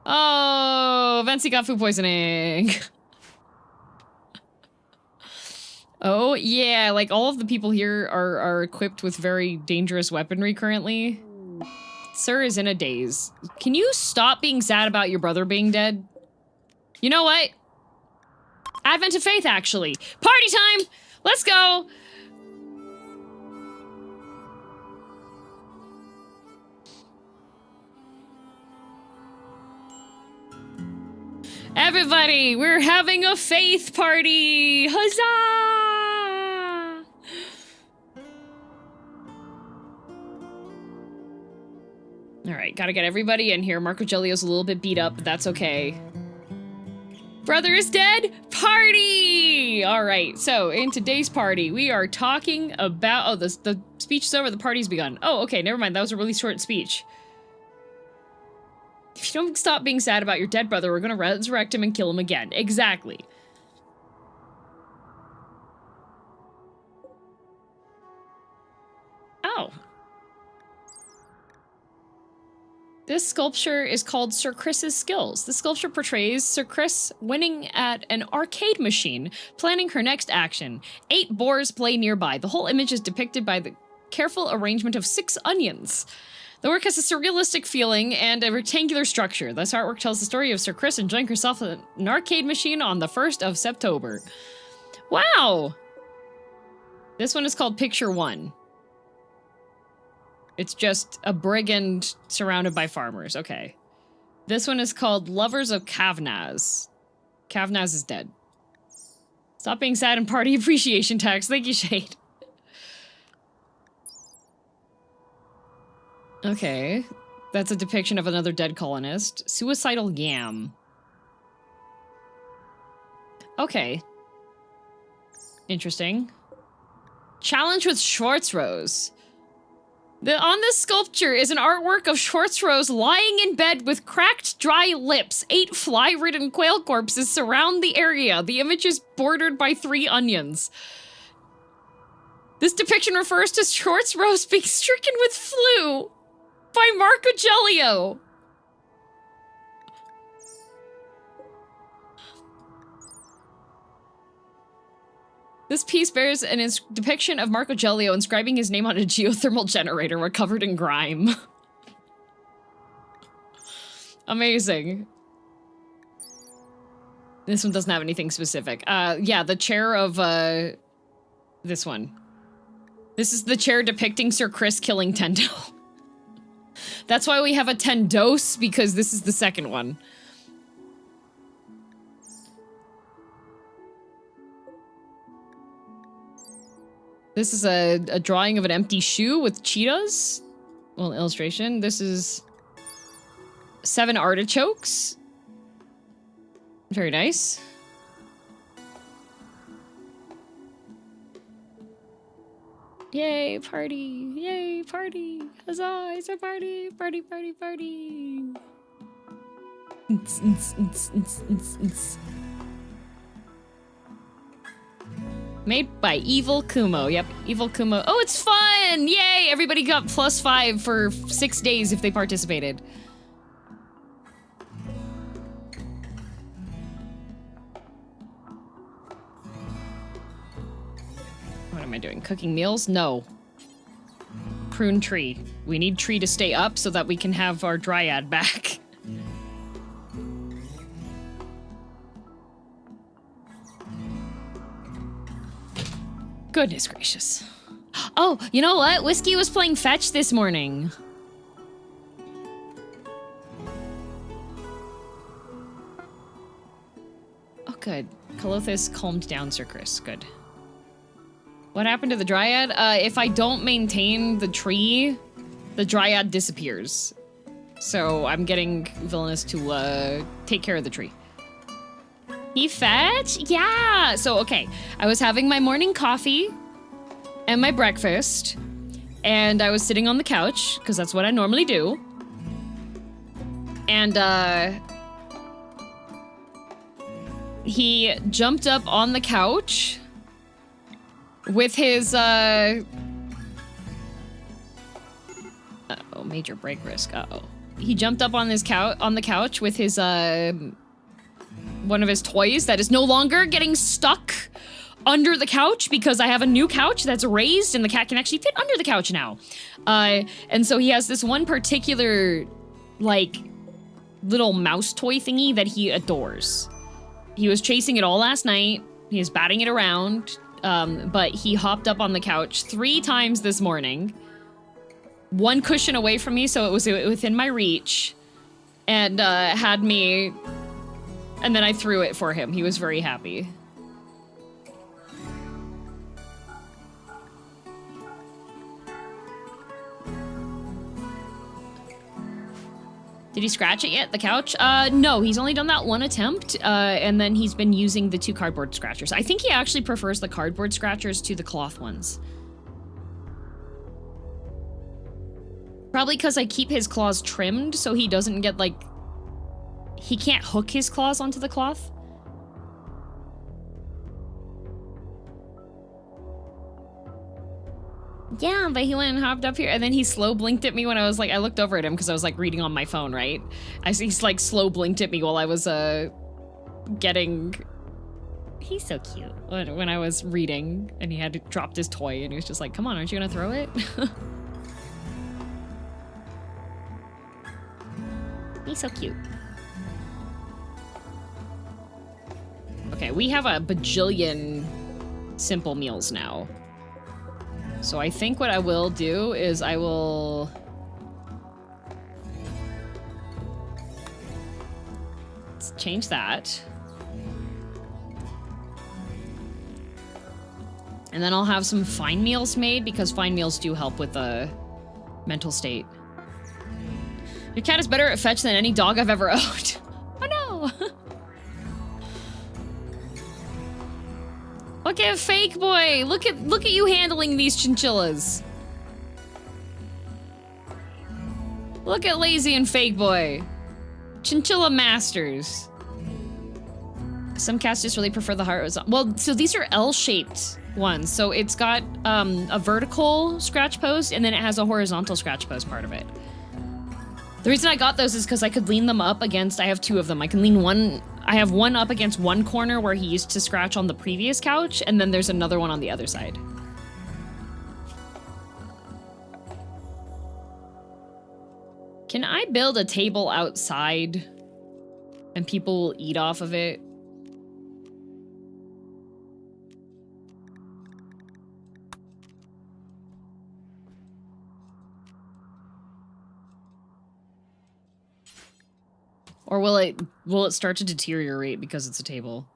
Oh, Vency got food poisoning. Oh, yeah, like all of the people here are equipped with very dangerous weaponry currently. Sir is in a daze. Can you stop being sad about your brother being dead? You know what? Advent of Faith, actually. Party time! Let's go! Everybody, we're having a faith party! Huzzah! Alright, gotta get everybody in here. Marco Gelio's a little bit beat up, but that's okay. Brother is dead? Party! Alright, so in today's party, we are talking about... Oh, the speech is over, the party's begun. Oh, okay, never mind, that was a really short speech. If you don't stop being sad about your dead brother, we're gonna resurrect him and kill him again. Exactly. Oh. This sculpture is called Sir Chris's Skills. The sculpture portrays Sir Chris winning at an arcade machine, planning her next action. 8 boars play nearby. The whole image is depicted by the careful arrangement of 6 onions. The work has a surrealistic feeling and a rectangular structure. This artwork tells the story of Sir Chris enjoying herself at an arcade machine on the 1st of September. Wow! This one is called Picture 1. It's just a brigand surrounded by farmers. Okay. This one is called Lovers of Kavnaz. Kavnaz is dead. Stop being sad and party appreciation tax. Thank you, Shade. Okay. That's a depiction of another dead colonist. Suicidal Yam. Okay. Interesting. Challenge with Schwarzrose. On this sculpture is an artwork of Schwarzrose lying in bed with cracked, dry lips. 8 fly-ridden quail corpses surround the area. The image is bordered by 3 onions. This depiction refers to Schwarzrose being stricken with flu by Marco Gelio. This piece bears an depiction of Marco Gelio inscribing his name on a geothermal generator recovered in grime. Amazing. This one doesn't have anything specific. Yeah, the chair of, this one. This is the chair depicting Sir Chris killing Tendo. That's why we have a Tendos, because this is the second one. This is a drawing of an empty shoe with cheetahs. Well, illustration. This is 7 artichokes. Very nice. Yay, party. Yay, party. Huzzah, it's a party. Party, party, party. Made by Evil Kumo. Yep, Evil Kumo. Oh, it's fun! Yay! Everybody got +5 for 6 days if they participated. What am I doing? Cooking meals? No. Prune tree. We need tree to stay up so that we can have our dryad back. Goodness gracious. Oh, you know what? Whiskey was playing fetch this morning. Oh, good. Calothus calmed down Sir Chris. Good. What happened to the dryad? If I don't maintain the tree, the dryad disappears. So I'm getting Villainous to take care of the tree. He fetch? Yeah! So, okay. I was having my morning coffee and my breakfast, and I was sitting on the couch, because that's what I normally do. And, he jumped up on the couch with his, uh-oh, major break risk. Uh-oh. He jumped up on his on the couch with his, one of his toys that is no longer getting stuck under the couch because I have a new couch that's raised and the cat can actually fit under the couch now. And so he has this one particular, like, little mouse toy thingy that he adores. He was chasing it all last night. He was batting it around, but he hopped up on the couch 3 times this morning. 1 cushion away from me, so it was within my reach, and had me... And then I threw it for him. He was very happy. Did he scratch it yet, the couch? No, he's only done that 1 attempt, and then he's been using the 2 cardboard scratchers. I think he actually prefers the cardboard scratchers to the cloth ones. Probably because I keep his claws trimmed so he doesn't get, like... He can't hook his claws onto the cloth. Yeah, but he went and hopped up here, and then he slow blinked at me when I was like, I looked over at him because I was like reading on my phone, right? He's like slow blinked at me while I was getting... He's so cute. When I was reading, and he had dropped his toy, and he was just like, come on, aren't you gonna throw it? He's so cute. Okay, we have a bajillion simple meals now. So I think what I will do is I will... Let's change that. And then I'll have some fine meals made, because fine meals do help with the mental state. Your cat is better at fetch than any dog I've ever owned. Oh no! Look at Fake Boy! Look at you handling these chinchillas. Look at Lazy and Fake Boy. Chinchilla masters. Some cats just really prefer the horizontal. Well, so these are L-shaped ones. So it's got a vertical scratch post, and then it has a horizontal scratch post part of it. The reason I got those is because I could lean them up against, I have 2 of them. I can lean one, I have one up against one corner where he used to scratch on the previous couch, and then there's another one on the other side. Can I build a table outside and people will eat off of it? Or will it start to deteriorate because it's a table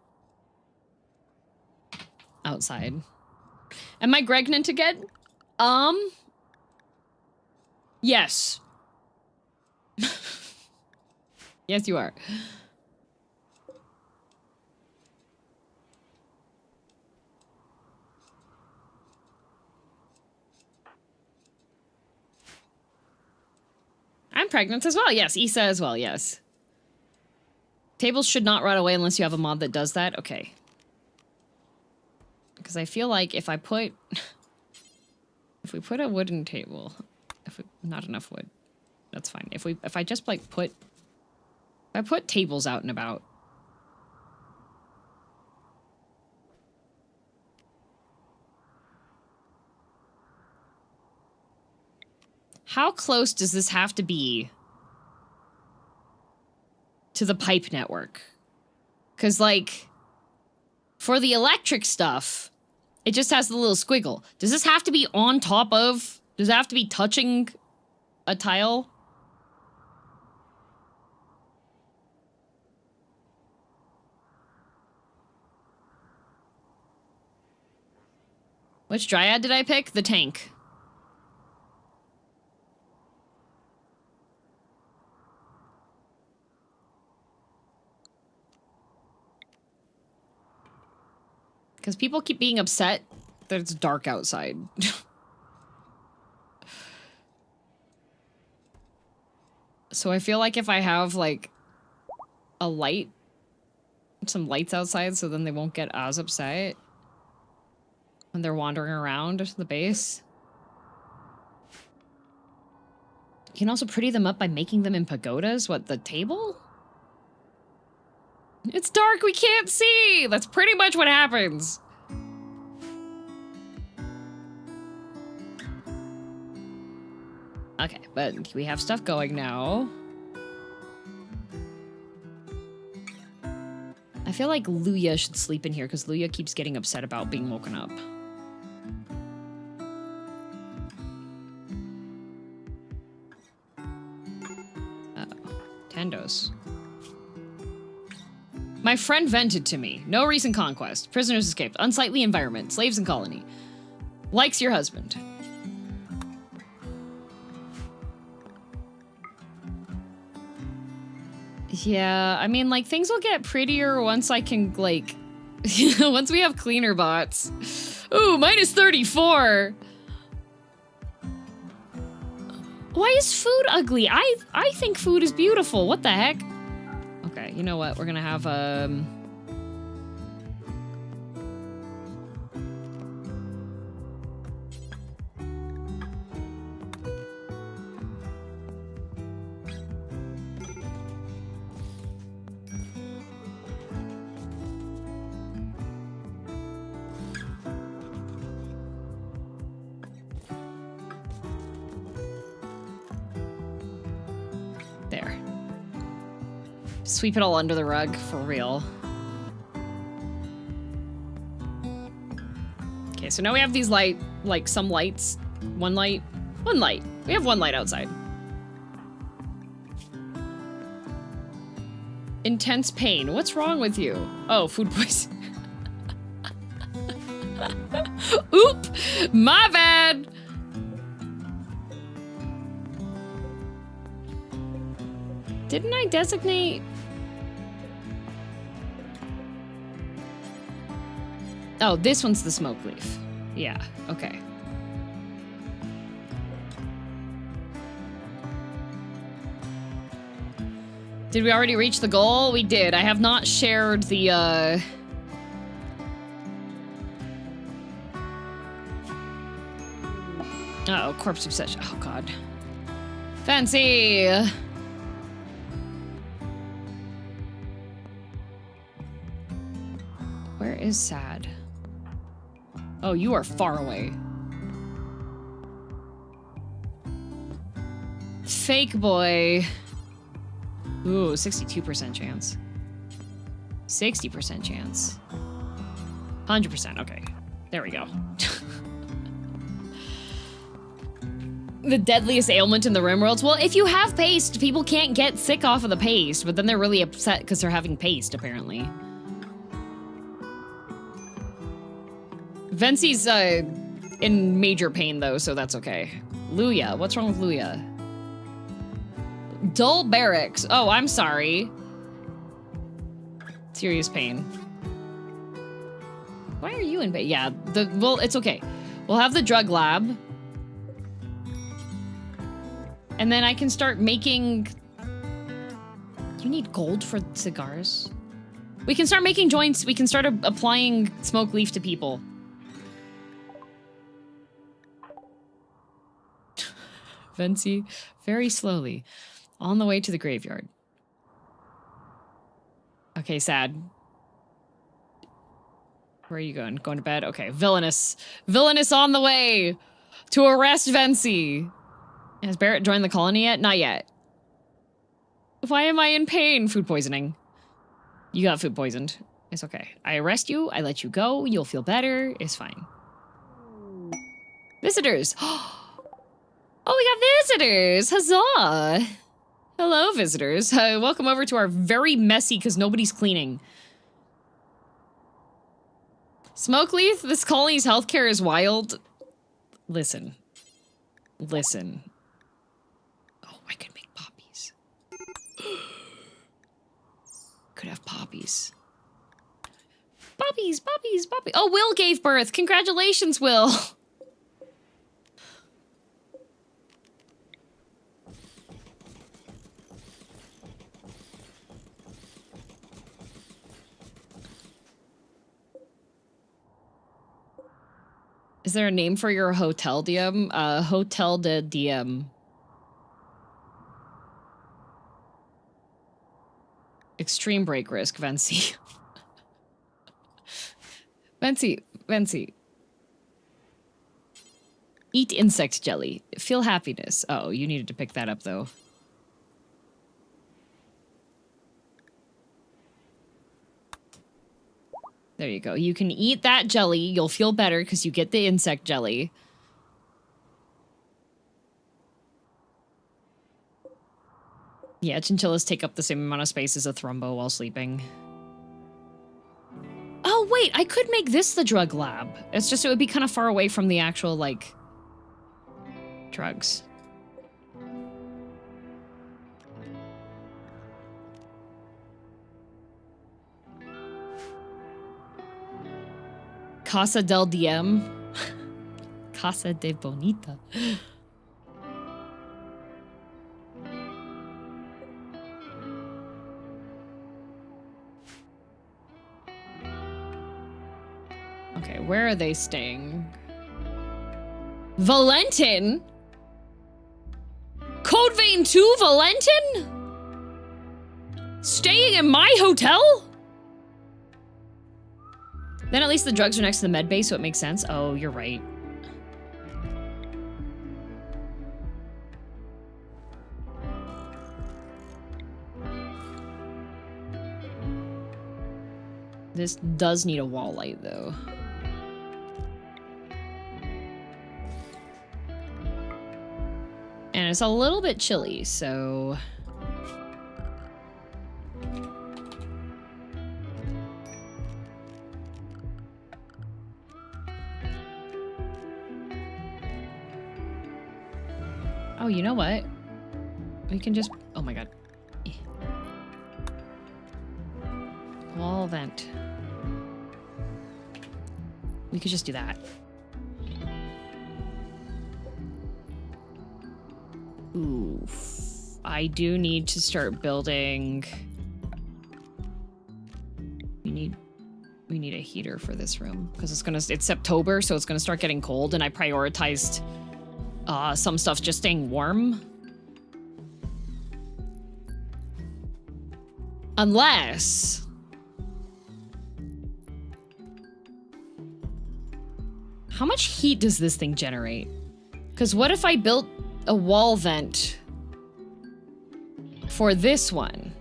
outside? Am I pregnant again? Yes. Yes, you are. I'm pregnant as well. Yes, Issa as well. Yes. Tables should not run away unless you have a mod that does that. Okay. Because I feel like if I put... if we put a wooden table... not enough wood. That's fine. If I just, like, put... if I put tables out and about... how close does this have to be to the pipe network? Because, like, for the electric stuff, it just has the little squiggle. Does this have to be on top of? Does it have to be touching a tile? Which dryad did I pick? The tank. Because people keep being upset that it's dark outside. So I feel like if I have, like, a light, some lights outside, so then they won't get as upset when they're wandering around the base. You can also pretty them up by making them in pagodas. What, the table? It's dark, we can't see! That's pretty much what happens. Okay, but we have stuff going now. I feel like Luya should sleep in here because Luya keeps getting upset about being woken up. Uh-oh. Tendos. My friend vented to me. No recent conquest. Prisoners escaped. Unsightly environment. Slaves in colony. Likes your husband. Yeah, I mean, like, things will get prettier once I can, like... once we have cleaner bots. Ooh, minus 34! Why is food ugly? I think food is beautiful. What the heck? Okay, you know what? We're gonna have, there. Sweep it all under the rug, for real. Okay, so now we have these some lights. One light. One light. We have one light outside. Intense pain. What's wrong with you? Oh, food poisoning. Oop! My bad! Didn't I designate? Oh, this one's the smoke leaf. Yeah, okay. Did we already reach the goal? We did. I have not shared the, Uh-oh, corpse obsession. Oh, God. Fancy! Where is Sad? Oh, you are far away. Fake boy. Ooh, 62% chance. 60% chance. 100%, okay. There we go. The deadliest ailment in the Rimworlds? Well, if you have paste, people can't get sick off of the paste, but then they're really upset because they're having paste, apparently. Vency's, in major pain though, so that's okay. Luya, what's wrong with Luya? Dull barracks. Oh, I'm sorry. Serious pain. Why are you in bed? Yeah, well, it's okay. We'll have the drug lab. And then I can start making... You need gold for cigars? We can start making joints. We can start applying smoke leaf to people. Vency, very slowly. On the way to the graveyard. Okay, sad. Where are you going? Going to bed? Okay, villainous. Villainous on the way to arrest Vency. Has Barrett joined the colony yet? Not yet. Why am I in pain? Food poisoning. You got food poisoned. It's okay. I arrest you. I let you go. You'll feel better. It's fine. Visitors. Oh, we got visitors. Huzzah. Hello, visitors. Welcome over to our very messy, because nobody's cleaning. Smokeleaf, this colony's healthcare is wild. Listen. Listen. Oh, I could make poppies. Could have poppies. Poppies, poppies, poppies. Oh, Will gave birth. Congratulations, Will. Is there a name for your hotel, DM? Hotel de DM. Extreme break risk, Vency. Vency. Eat insect jelly. Feel happiness. Oh, you needed to pick that up, though. There you go. You can eat that jelly. You'll feel better because you get the insect jelly. Yeah, chinchillas take up the same amount of space as a thrumbo while sleeping. Oh, wait. I could make this the drug lab. It's just it would be kind of far away from the actual, like, drugs. Casa del DM. Casa de Bonita. Okay, where are they staying? Valentin? Code Vein 2 Valentin? Staying in my hotel? Then at least the drugs are next to the med bay, so it makes sense. Oh, you're right. This does need a wall light, though. And it's a little bit chilly, so... Oh, you know what? We can just... Oh my god. Wall vent. We could just do that. Oof. I do need to start building... We need a heater for this room. Because it's September, so it's gonna start getting cold, and I prioritized... some stuff just staying warm. Unless... How much heat does this thing generate? Because what if I built a wall vent for this one?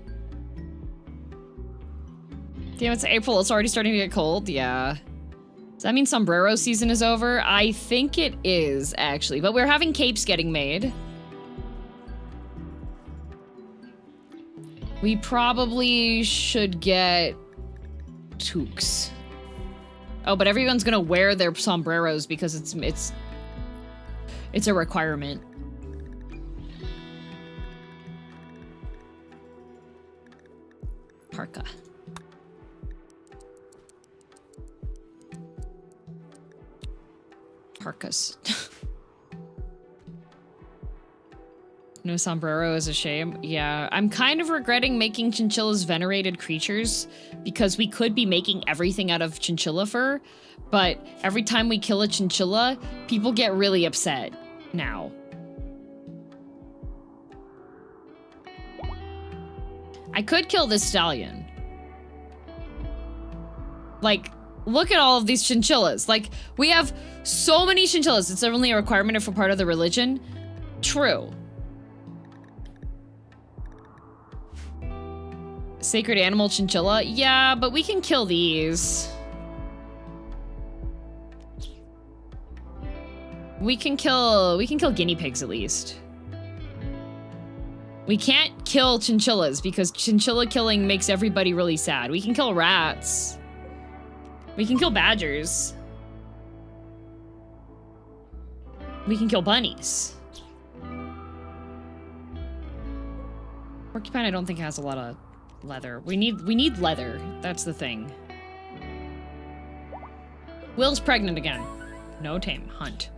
Damn, it's April. It's already starting to get cold. Yeah. Does that mean sombrero season is over? I think it is, actually. But we're having capes getting made. We probably should get toques. Oh, but everyone's gonna wear their sombreros because it's a requirement. Parka. Parkas. No sombrero is a shame. Yeah, I'm kind of regretting making chinchillas venerated creatures because we could be making everything out of chinchilla fur, but every time we kill a chinchilla, people get really upset now. I could kill this stallion. Like, look at all of these chinchillas. Like, we have so many chinchillas. It's only a requirement for part of the religion. True. Sacred animal chinchilla? Yeah, but we can kill these. We can kill guinea pigs at least. We can't kill chinchillas because chinchilla killing makes everybody really sad. We can kill rats. We can kill badgers. We can kill bunnies. Porcupine I don't think has a lot of leather. We need leather. That's the thing. Will's pregnant again. No tame. Hunt.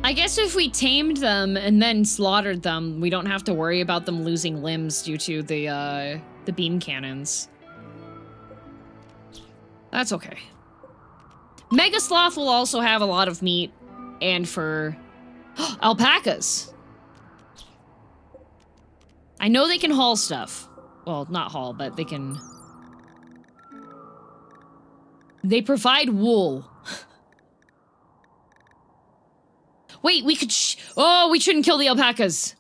I guess if we tamed them and then slaughtered them, we don't have to worry about them losing limbs due to the beam cannons. That's okay. Mega Sloth will also have a lot of meat and fur. Alpacas! I know they can haul stuff. Well, not haul, but they can... They provide wool. Wait, we could oh, we shouldn't kill the alpacas.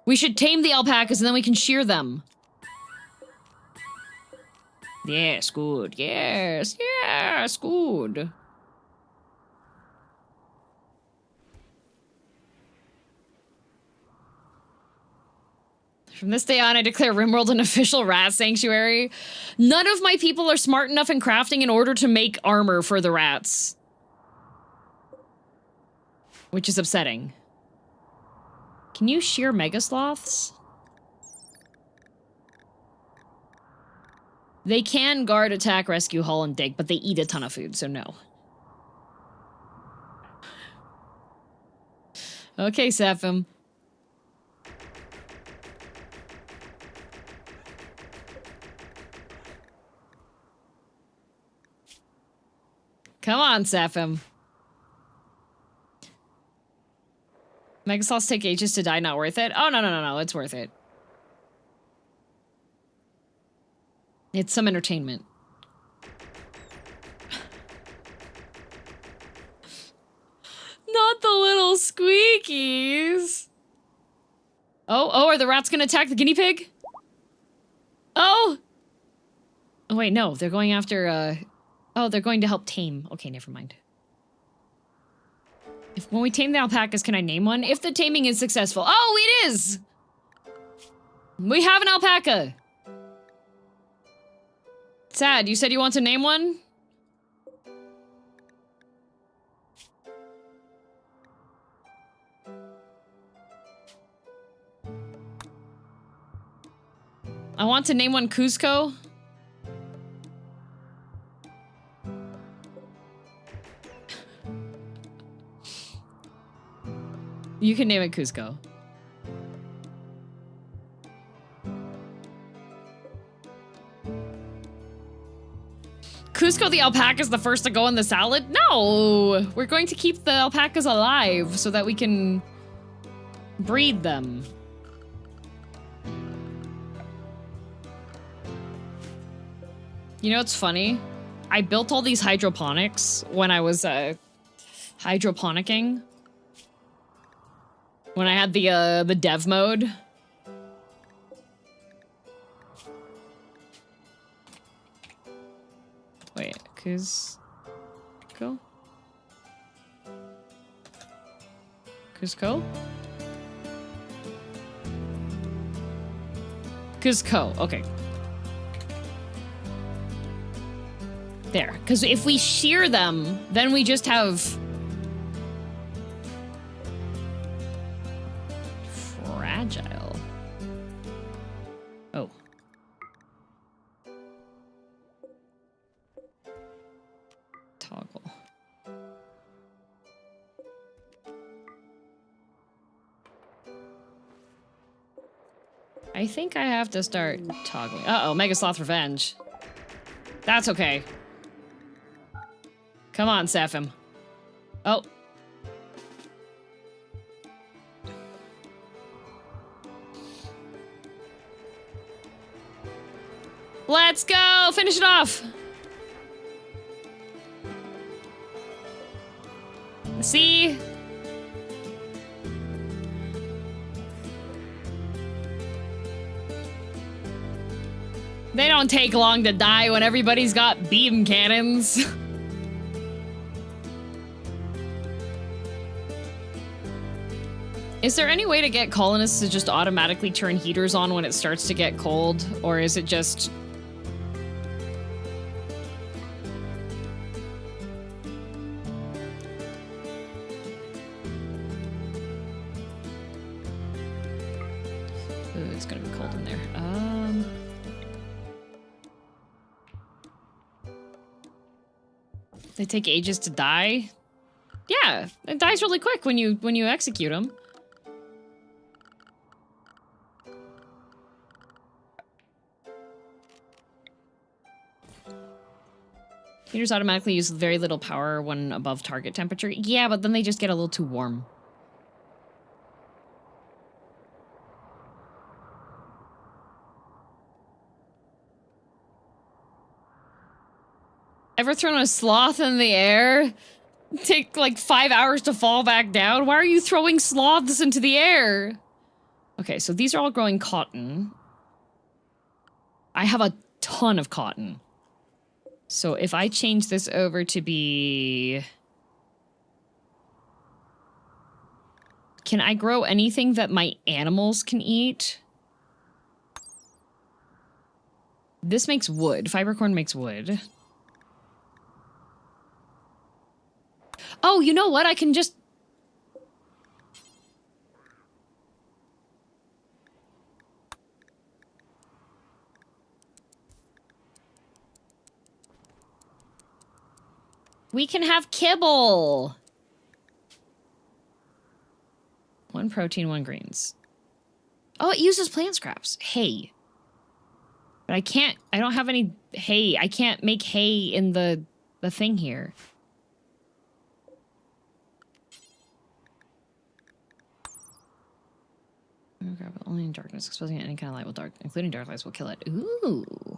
We should tame the alpacas and then we can shear them. Yes, good. Yes, yes, good. From this day on, I declare Rimworld an official rat sanctuary. None of my people are smart enough in crafting in order to make armor for the rats. Which is upsetting. Can you shear mega sloths? They can guard, attack, rescue, haul, and dig, but they eat a ton of food, so no. Okay, Saphim. Come on, Saphim. Megasloths take ages to die, not worth it? Oh, no, it's worth it. It's some entertainment. Not the little squeakies. Oh, are the rats gonna attack the guinea pig? Oh! Oh, wait, no, they're going after, oh, they're going to help tame. Okay, never mind. When we tame the alpacas, can I name one? If the taming is successful. Oh, it is! We have an alpaca! Sad, you said you want to name one? I want to name one Cusco. You can name it Cusco. Cusco the alpaca is the first to go in the salad? No! We're going to keep the alpacas alive so that we can breed them. You know what's funny? I built all these hydroponics when I was hydroponicking. When I had the dev mode. Wait, Cusco? Cusco? Cusco, okay. There. Because if we shear them, then we just have... fragile. Oh. Toggle. I think I have to start toggling. Uh-oh, Mega Sloth Revenge. That's okay. Come on, Saphim. Oh. Let's go! Finish it off! See? They don't take long to die when everybody's got beam cannons. Is there any way to get colonists to just automatically turn heaters on when it starts to get cold? Or is it just... Ooh, it's gonna be cold in there. They take ages to die? Yeah, it dies really quick when you execute them. Heaters automatically use very little power when above target temperature. Yeah, but then they just get a little too warm. Ever thrown a sloth in the air? Take like 5 hours to fall back down? Why are you throwing sloths into the air? Okay, so these are all growing cotton. I have a ton of cotton. So if I change this over to be... Can I grow anything that my animals can eat? This makes wood. Fibercorn makes wood. Oh, you know what? I can just... We can have kibble! 1 protein, 1 greens. Oh, it uses plant scraps. Hay. But I can't... I don't have any hay. I can't make hay in the thing here. Grab it only in darkness. Exposing any kind of light will dark, including dark lights, will kill it. Ooh.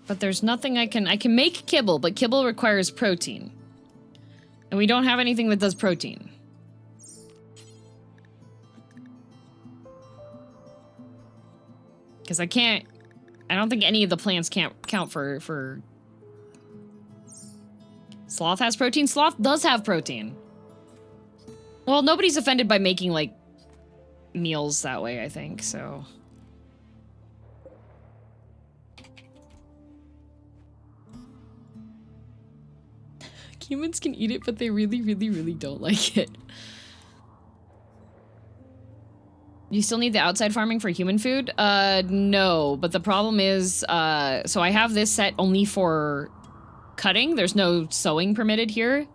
But there's nothing I can make kibble, but kibble requires protein. And we don't have anything that does protein. Because I don't think any of the plants can't count for... Sloth has protein? Sloth does have protein. Well, nobody's offended by making, like, meals that way, I think, so... Humans can eat it, but they really, really, really don't like it. You still need the outside farming for human food? No, but the problem is, so I have this set only for cutting. There's no sewing permitted here.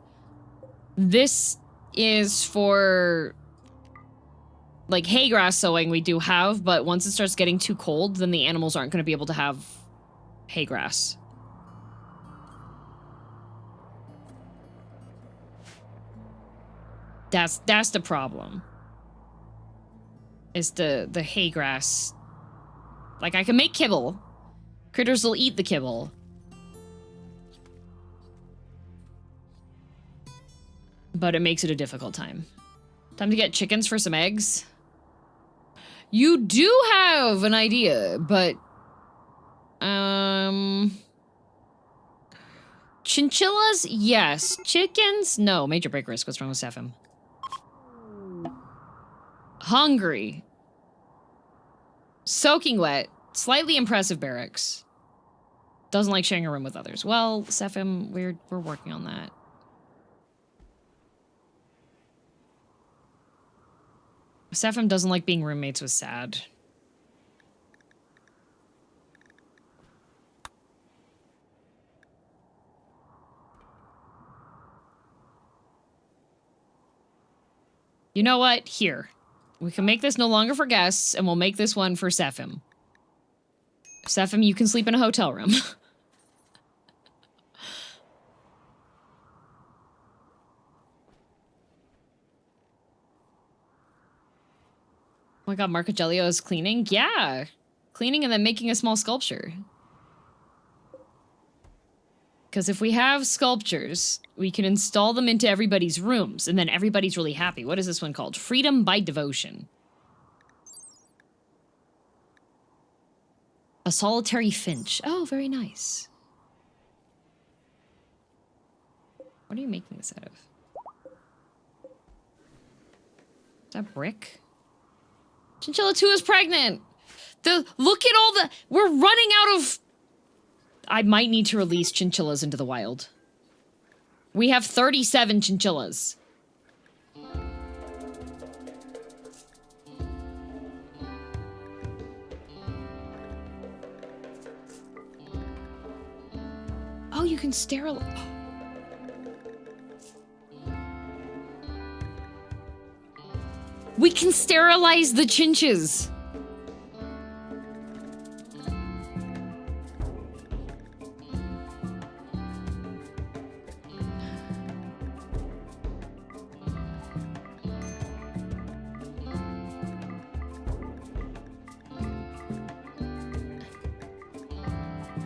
This is for, like, hay grass sewing we do have, but once it starts getting too cold, then the animals aren't going to be able to have hay grass. That's the problem. Is the hay grass. Like, I can make kibble. Critters will eat the kibble. But it makes it a difficult time. Time to get chickens for some eggs. You do have an idea, but... Chinchillas, yes. Chickens, no. Major break risk. What's wrong with Sephim? Hungry. Soaking wet. Slightly impressive barracks. Doesn't like sharing a room with others. Well, Sephim, we're working on that. Sephim doesn't like being roommates with Sad. You know what? Here. We can make this no longer for guests, and we'll make this one for Sephim. Sephim, you can sleep in a hotel room. Oh my god, Marcagelio is cleaning? Yeah. Cleaning and then making a small sculpture. Because if we have sculptures, we can install them into everybody's rooms, and then everybody's really happy. What is this one called? Freedom by Devotion. A solitary finch. Oh, very nice. What are you making this out of? Is that brick? Chinchilla 2 is pregnant! Look at all the... We're running out of... I might need to release chinchillas into the wild. We have 37 chinchillas. Oh, you can sterilize... We can sterilize the chinches.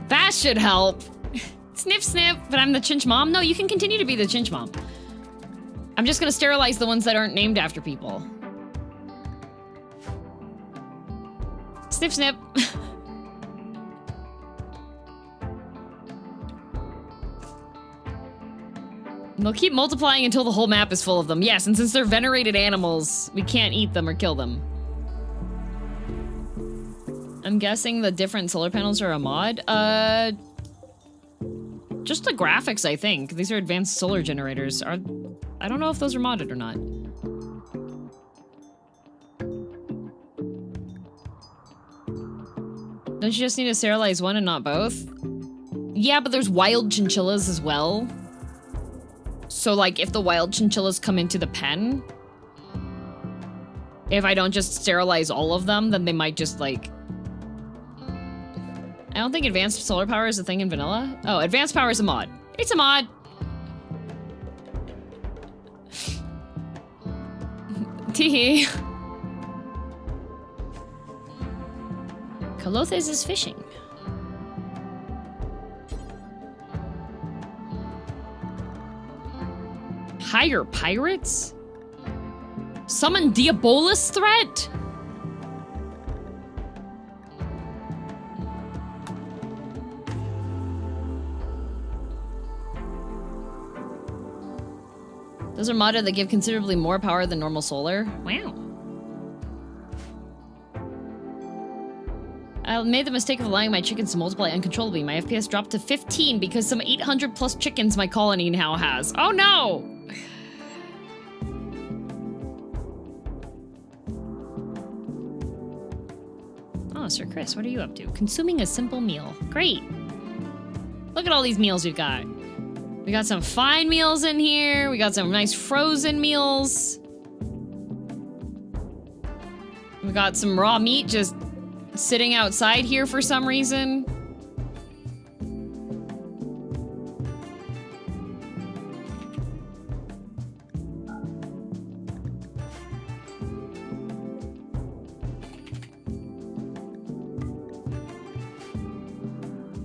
That should help. Sniff, sniff, but I'm the chinch mom? No, you can continue to be the chinch mom. I'm just gonna sterilize the ones that aren't named after people. Snip, snip. They'll keep multiplying until the whole map is full of them. Yes, and since they're venerated animals, we can't eat them or kill them. I'm guessing the different solar panels are a mod. Just the graphics, I think. These are advanced solar generators. I don't know if those are modded or not. Don't you just need to sterilize one and not both? Yeah, but there's wild chinchillas as well. So, like, if the wild chinchillas come into the pen, if I don't just sterilize all of them, then they might just, like... I don't think advanced solar power is a thing in vanilla. Oh, advanced power is a mod. It's a mod! Teehee. Colothes is fishing. Hire pirates? Summon Diabolus threat? Those are modded that give considerably more power than normal solar. Wow. I made the mistake of allowing my chickens to multiply uncontrollably. My FPS dropped to 15 because some 800 plus chickens my colony now has. Oh no! Oh, Sir Chris, what are you up to? Consuming a simple meal. Great. Look at all these meals we've got. We got some fine meals in here. We got some nice frozen meals. We got some raw meat just sitting outside here for some reason.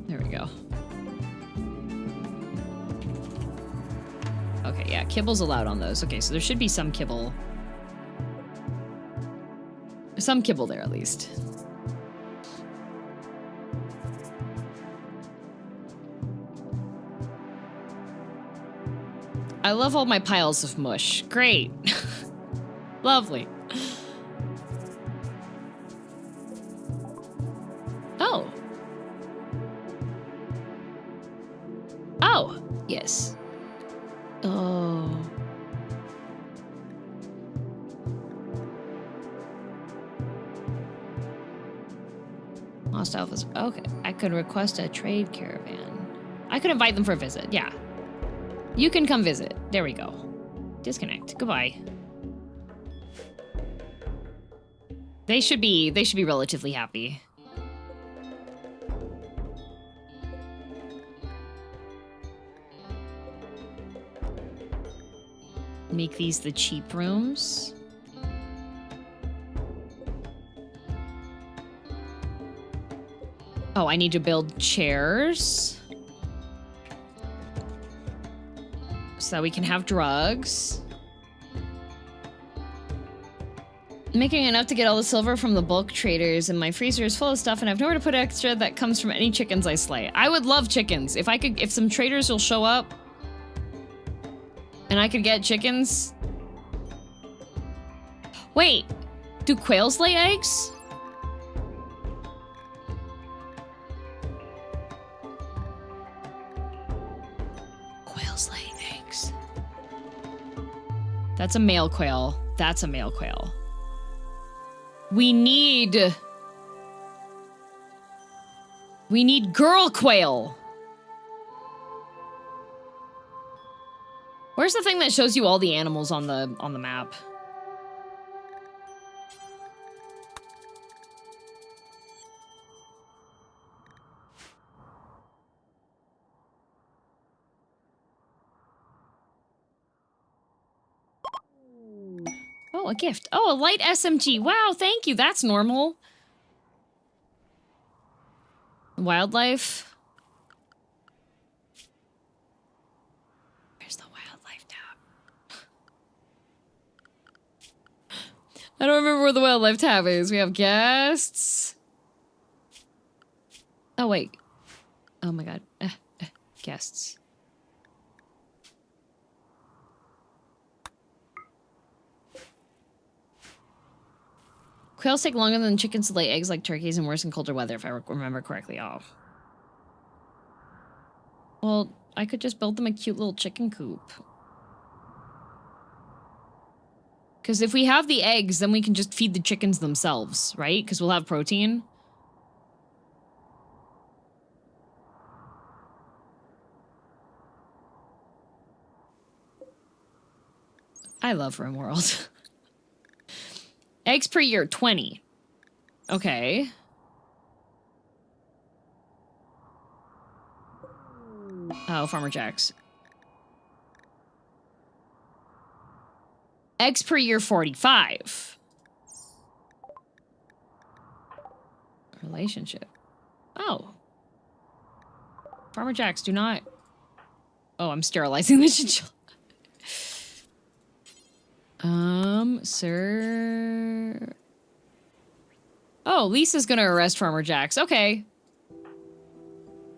There we go. Okay, yeah, kibble's allowed on those. Okay, so there should be some kibble. Some kibble there, at least. I love all my piles of mush. Great. Lovely. Oh. Oh, yes. Oh. Lost Alphas. Okay. I could request a trade caravan. I could invite them for a visit. Yeah. You can come visit. There we go. Disconnect. Goodbye. They should be relatively happy. Make these the cheap rooms. Oh, I need to build chairs. So that we can have drugs. Making enough to get all the silver from the bulk traders, and my freezer is full of stuff, and I have nowhere to put extra that comes from any chickens I slay. I would love chickens. If some traders will show up, and I could get chickens. Wait, do quails lay eggs? Quails lay eggs. That's a male quail. That's a male quail. We need girl quail. Where's the thing that shows you all the animals on the map? Oh, a gift. Oh, a light SMG. Wow, thank you. That's normal. Wildlife. Where's the wildlife tab? I don't remember where the wildlife tab is. We have guests. Oh, wait. Oh my god. Guests. Quails take longer than chickens to lay eggs like turkeys and worse in colder weather, if I remember correctly. Oh. Well, I could just build them a cute little chicken coop. Because if we have the eggs, then we can just feed the chickens themselves, right? Because we'll have protein. I love Rimworld. Eggs per year, 20. Okay. Oh, Farmer Jack's. Eggs per year, 45. Relationship. Oh. Farmer Jack's, do not... Oh, I'm sterilizing the chinchilla. Sir... Oh, Lisa's gonna arrest Farmer Jack's. Okay.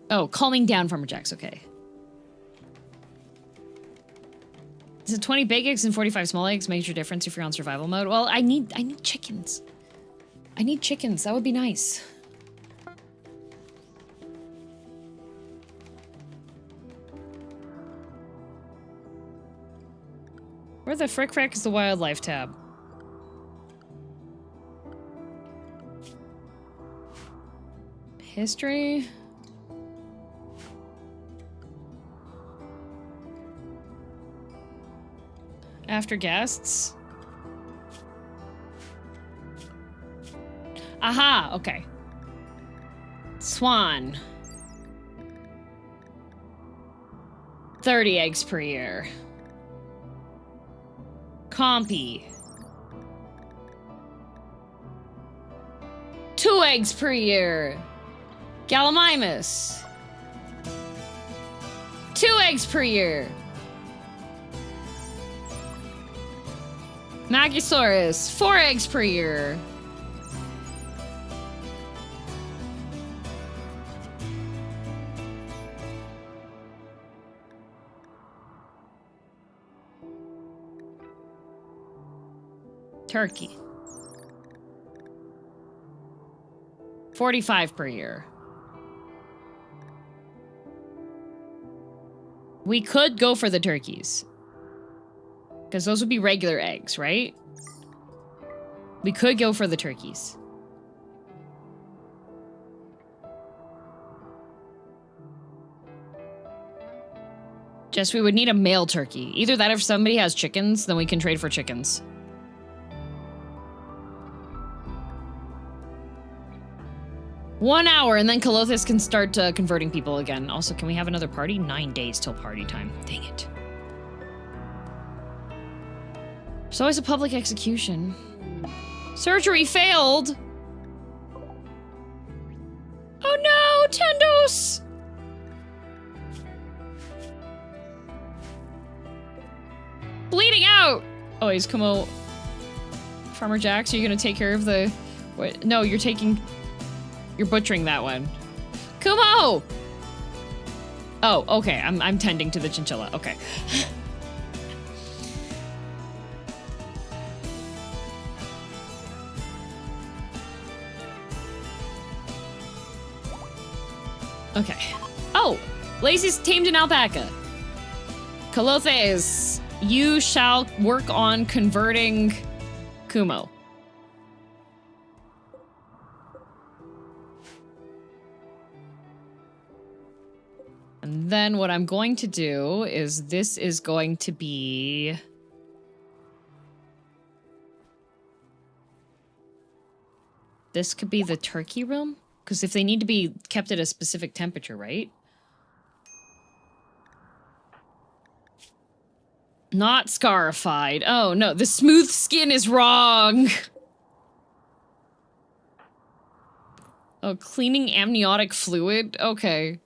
Oh, calming down Farmer Jack's. Okay. Is it 20 big eggs and 45 small eggs? Major difference if you're on survival mode? Well, I need chickens. I need chickens. That would be nice. Where the frick is the wildlife tab? History? After guests? Aha, okay. Swan. 30 eggs per year. Compy. 2 eggs per year. Gallimimus. 2 eggs per year. Magosaurus. 4 eggs per year. Turkey. 45 per year. We could go for the turkeys. Because those would be regular eggs, right? We could go for the turkeys. Just we would need a male turkey. Either that or if somebody has chickens, then we can trade for chickens. One hour, and then Colothis can start converting people again. Also, can we have another party? 9 days till party time. Dang it. There's always a public execution. Surgery failed! Oh no, Tendos! Bleeding out! Oh, he's Kumo. Farmer Jax, are you gonna take care of the... What? No, you're taking... You're butchering that one. Kumo! Oh, okay. I'm tending to the chinchilla. Okay. Okay. Oh! Lacey's tamed an alpaca. Colothes, you shall work on converting Kumo. And then what I'm going to do is this is going to be... This could be the turkey room? Because if they need to be kept at a specific temperature, right? Not scarified. Oh, no. The smooth skin is wrong. Oh, cleaning amniotic fluid? Okay.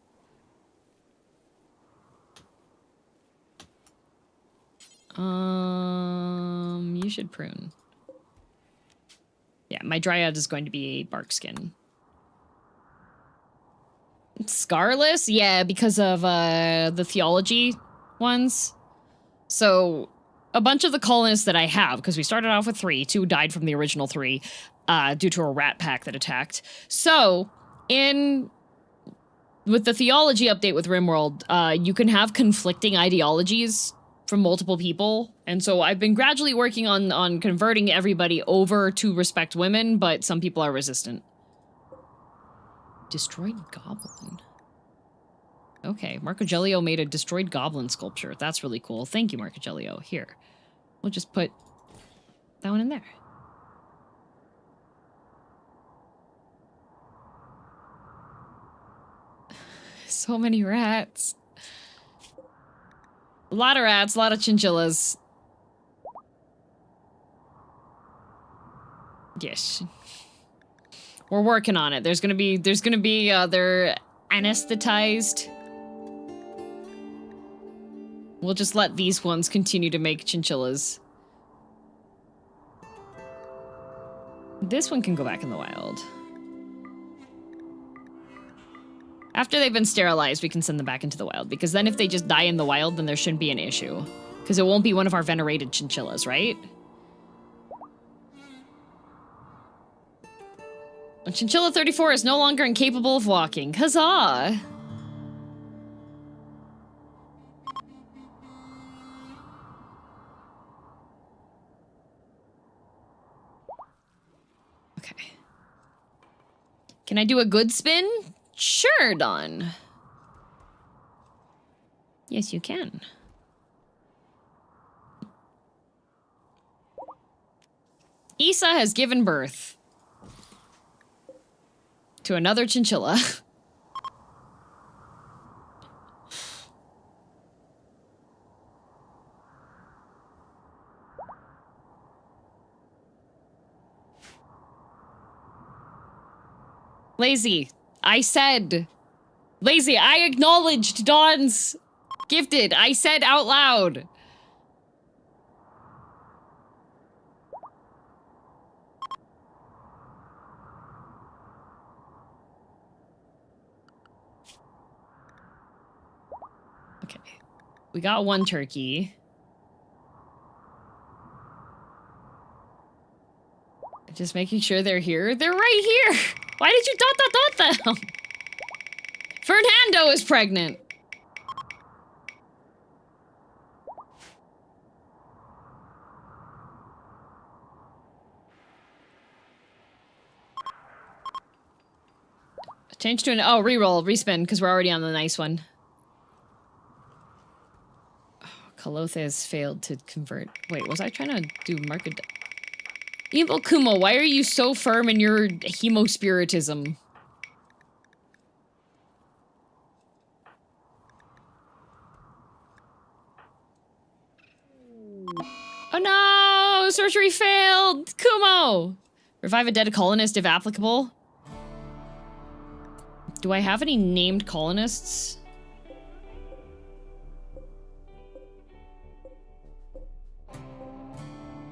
You should prune. Yeah, my dryad is going to be a bark skin. Scarless? Yeah, because of the theology ones. So, a bunch of the colonists that I have, because we started off with 3, 2 died from the original 3, due to a rat pack that attacked. So, with the theology update with Rimworld, you can have conflicting ideologies from multiple people, and so I've been gradually working on converting everybody over to respect women, but some people are resistant. Destroyed goblin. Okay, Marcogelio made a destroyed goblin sculpture. That's really cool. Thank you, Marcogelio. Here, we'll just put that one in there. So many rats. A lot of rats, a lot of chinchillas. Yes. We're working on it. They're anesthetized. We'll just let these ones continue to make chinchillas. This one can go back in the wild. After they've been sterilized, we can send them back into the wild, because then if they just die in the wild, then there shouldn't be an issue. Because it won't be one of our venerated chinchillas, right? Chinchilla 34 is no longer incapable of walking. Huzzah! Okay. Can I do a good spin? Sure, Don. Yes, you can. Issa has given birth to another chinchilla. Lazy. I said. Lazy, I acknowledged Dawn's gifted. I said out loud. Okay. We got one turkey. Just making sure they're here. They're right here! Why did you dot them? Fernando is pregnant! Change to an- oh, reroll, respin, because we're already on the nice one. Oh, Kalothes failed to convert. Wait, was I trying to do market- Evil Kumo, why are you so firm in your hemospiritism? Oh no! Sorcery failed! Kumo! Revive a dead colonist if applicable. Do I have any named colonists?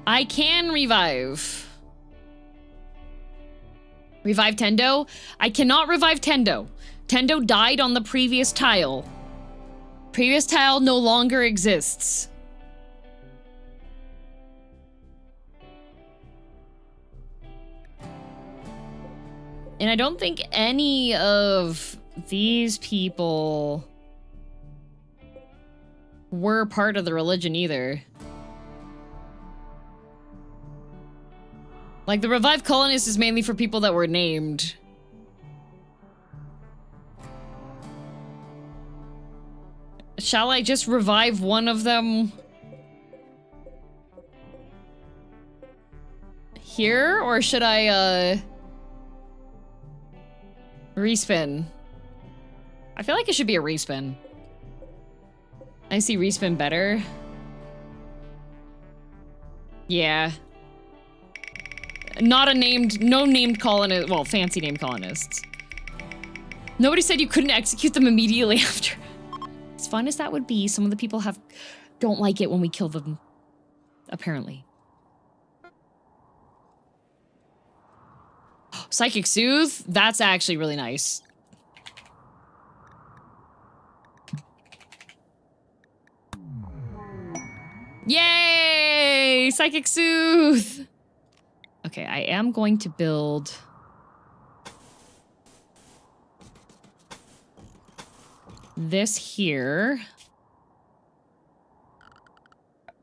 I can revive. Revive Tendo? I cannot revive Tendo. Tendo died on the previous tile. Previous tile no longer exists. And I don't think any of these people were part of the religion either. Like, the revived colonist is mainly for people that were named. Shall I just revive one of them here? Or should I, respin? I feel like it should be a respin. I see respin better. Yeah. Not a named, no named colonist, well, fancy named colonists. Nobody said you couldn't execute them immediately after. As fun as that would be, some of the people don't like it when we kill them, apparently. Psychic Soothe? That's actually really nice. Yay! Psychic Soothe! Okay, I am going to build... this here.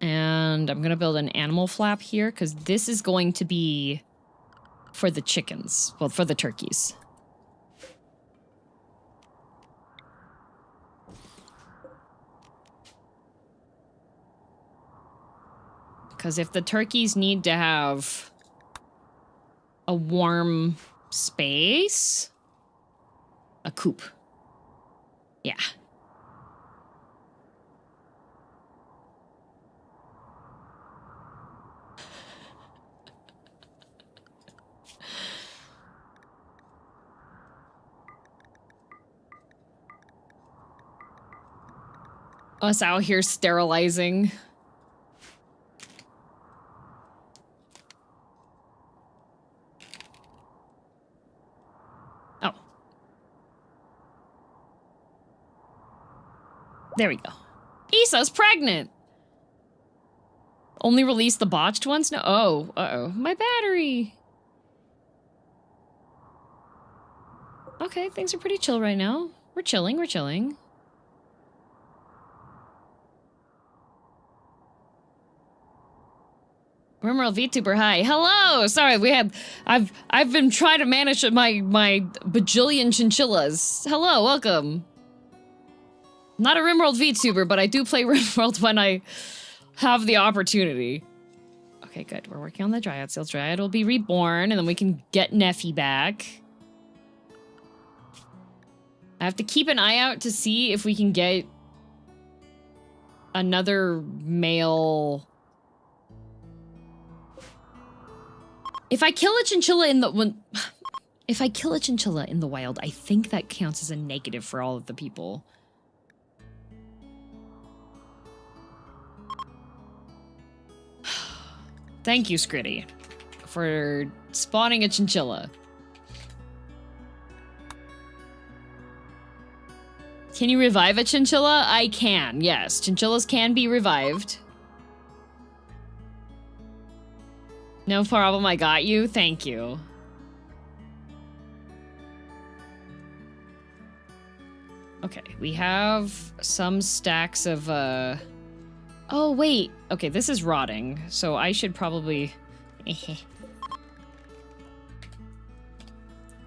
And I'm gonna build an animal flap here, because this is going to be for the chickens. Well, for the turkeys. Because if the turkeys need to have a warm space, a coop. Yeah. Us out here sterilizing. Oh. There we go. Issa's pregnant! Only release the botched ones? No. Oh, uh-oh. My battery! Okay, things are pretty chill right now. We're chilling, we're chilling. Rimworld VTuber, hi. Hello! Sorry, I've been trying to manage my bajillion chinchillas. Hello, welcome. Not a Rimworld VTuber, but I do play Rimworld when I have the opportunity. Okay, good. We're working on the Dryad Seal. Dryad will be reborn, and then we can get Neffy back. I have to keep an eye out to see if we can get another male... If I kill a chinchilla in the... if I kill a chinchilla in the wild, I think that counts as a negative for all of the people. Thank you, Scritty, for spawning a chinchilla. Can you revive a chinchilla? I can, yes. Chinchillas can be revived. No problem, I got you. Thank you. Okay, we have some stacks of, Oh, wait. Okay, this is rotting, so I should probably...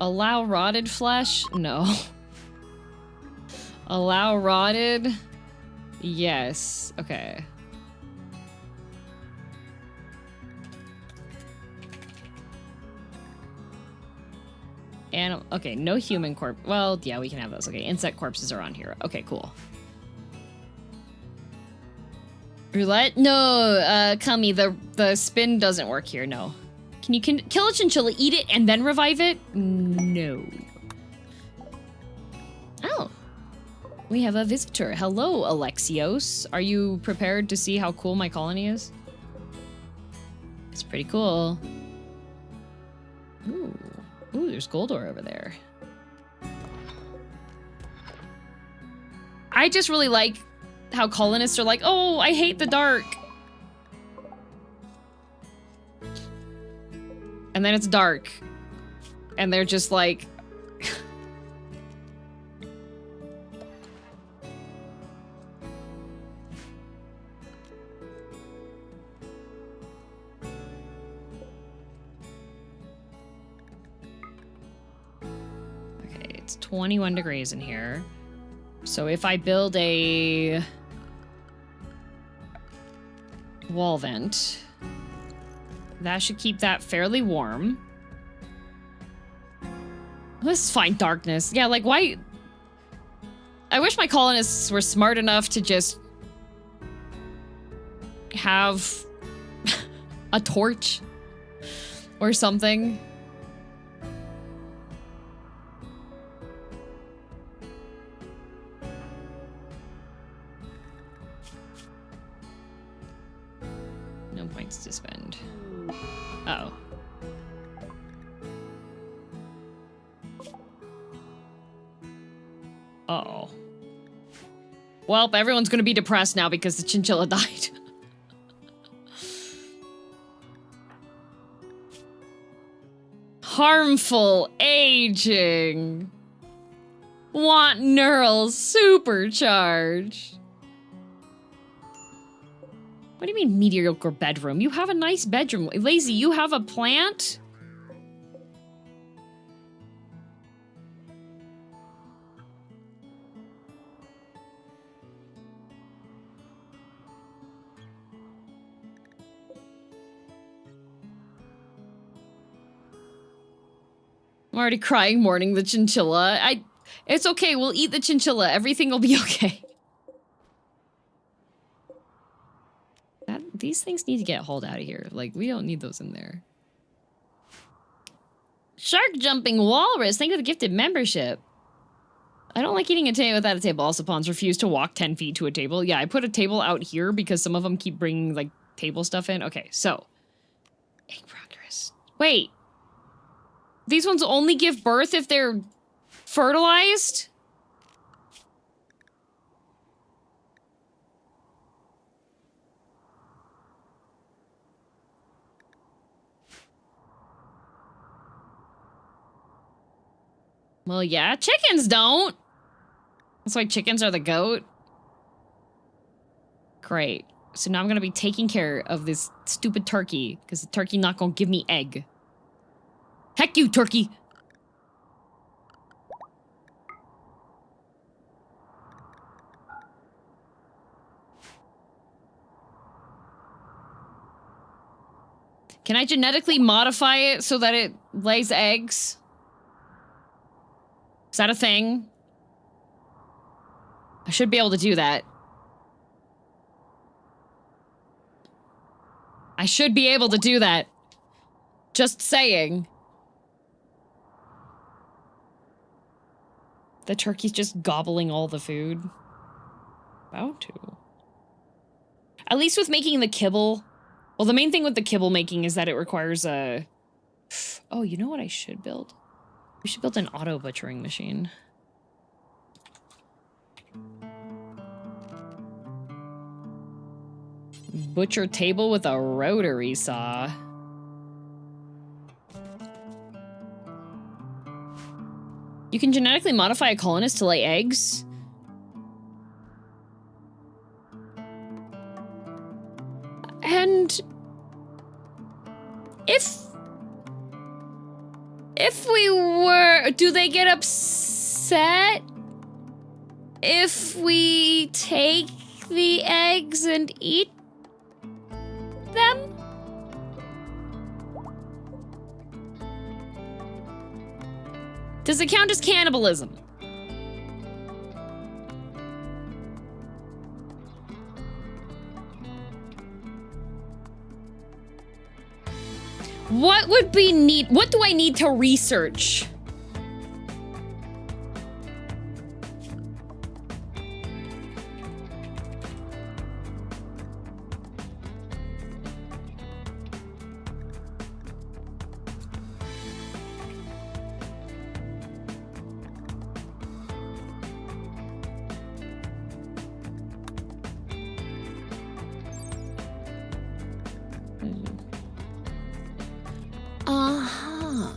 Allow rotted flesh? No. Allow rotted? Yes. Okay. And okay, no human corpse. Well, yeah, we can have those. Okay, insect corpses are on here. Okay, cool. Roulette? No, Kami, the spin doesn't work here. No. Can you kill a chinchilla, eat it, and then revive it? No. Oh. We have a visitor. Hello, Alexios. Are you prepared to see how cool my colony is? It's pretty cool. Ooh. Ooh, there's gold ore over there. I just really like how colonists are like, oh, I hate the dark. And then it's dark. And they're just like... Okay, it's 21 degrees in here. So if I build a wall vent, that should keep that fairly warm. Let's find darkness. Yeah, like, why? I wish my colonists were smart enough to just have a torch or something. No points to spend. Uh-oh. Uh-oh. Well, everyone's gonna be depressed now because the chinchilla died. Harmful aging. Want neural supercharge. What do you mean mediocre bedroom? You have a nice bedroom. Lazy, you have a plant? I'm already crying mourning the chinchilla. It's okay, we'll eat the chinchilla. Everything will be okay. These things need to get hauled out of here. Like, we don't need those in there. Shark jumping walrus, thank you for the gifted membership. I don't like eating a table without a table. Also, pawns refuse to walk 10 feet to a table. Yeah, I put a table out here because some of them keep bringing, like, table stuff in. Okay, so. Egg progress. Wait. These ones only give birth if they're fertilized? Well, yeah, chickens don't. That's why chickens are the goat. Great. So now I'm gonna be taking care of this stupid turkey, because the turkey not gonna give me egg. Heck you, turkey! Can I genetically modify it so that it lays eggs? Is that a thing? I should be able to do that. I should be able to do that. Just saying. The turkey's just gobbling all the food. About to. At least with making the kibble. Well, the main thing with the kibble making is that it requires a... Oh, you know what I should build? We should build an auto butchering machine. Butcher table with a rotary saw. You can genetically modify a colonist to lay eggs. And if we were, do they get upset if we take the eggs and eat them? Does it count as cannibalism? What would be neat? What do I need to research? Uh-huh.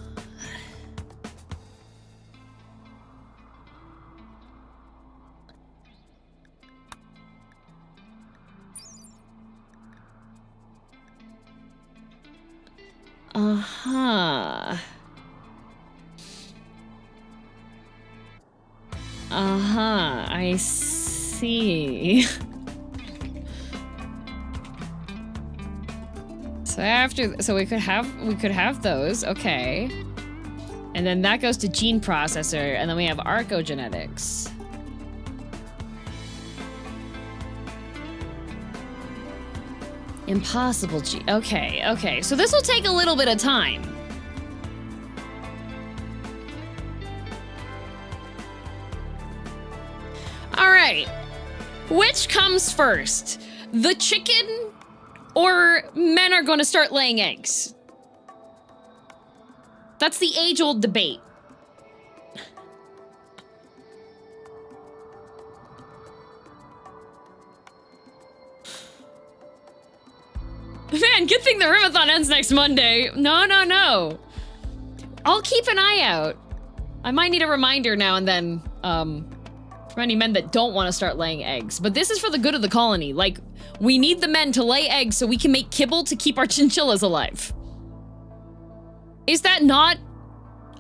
Uh-huh. Uh-huh, I see. So we could have those, okay. And then that goes to gene processor, and then we have archogenetics. Impossible gene, okay. So this will take a little bit of time. All right, which comes first? The chicken or men are gonna start laying eggs? That's the age-old debate. Man, good thing the Rimworld-a-thon ends next Monday. No. I'll keep an eye out. I might need a reminder now and then, for any men that don't want to start laying eggs. But this is for the good of the colony. Like, we need the men to lay eggs so we can make kibble to keep our chinchillas alive. Is that not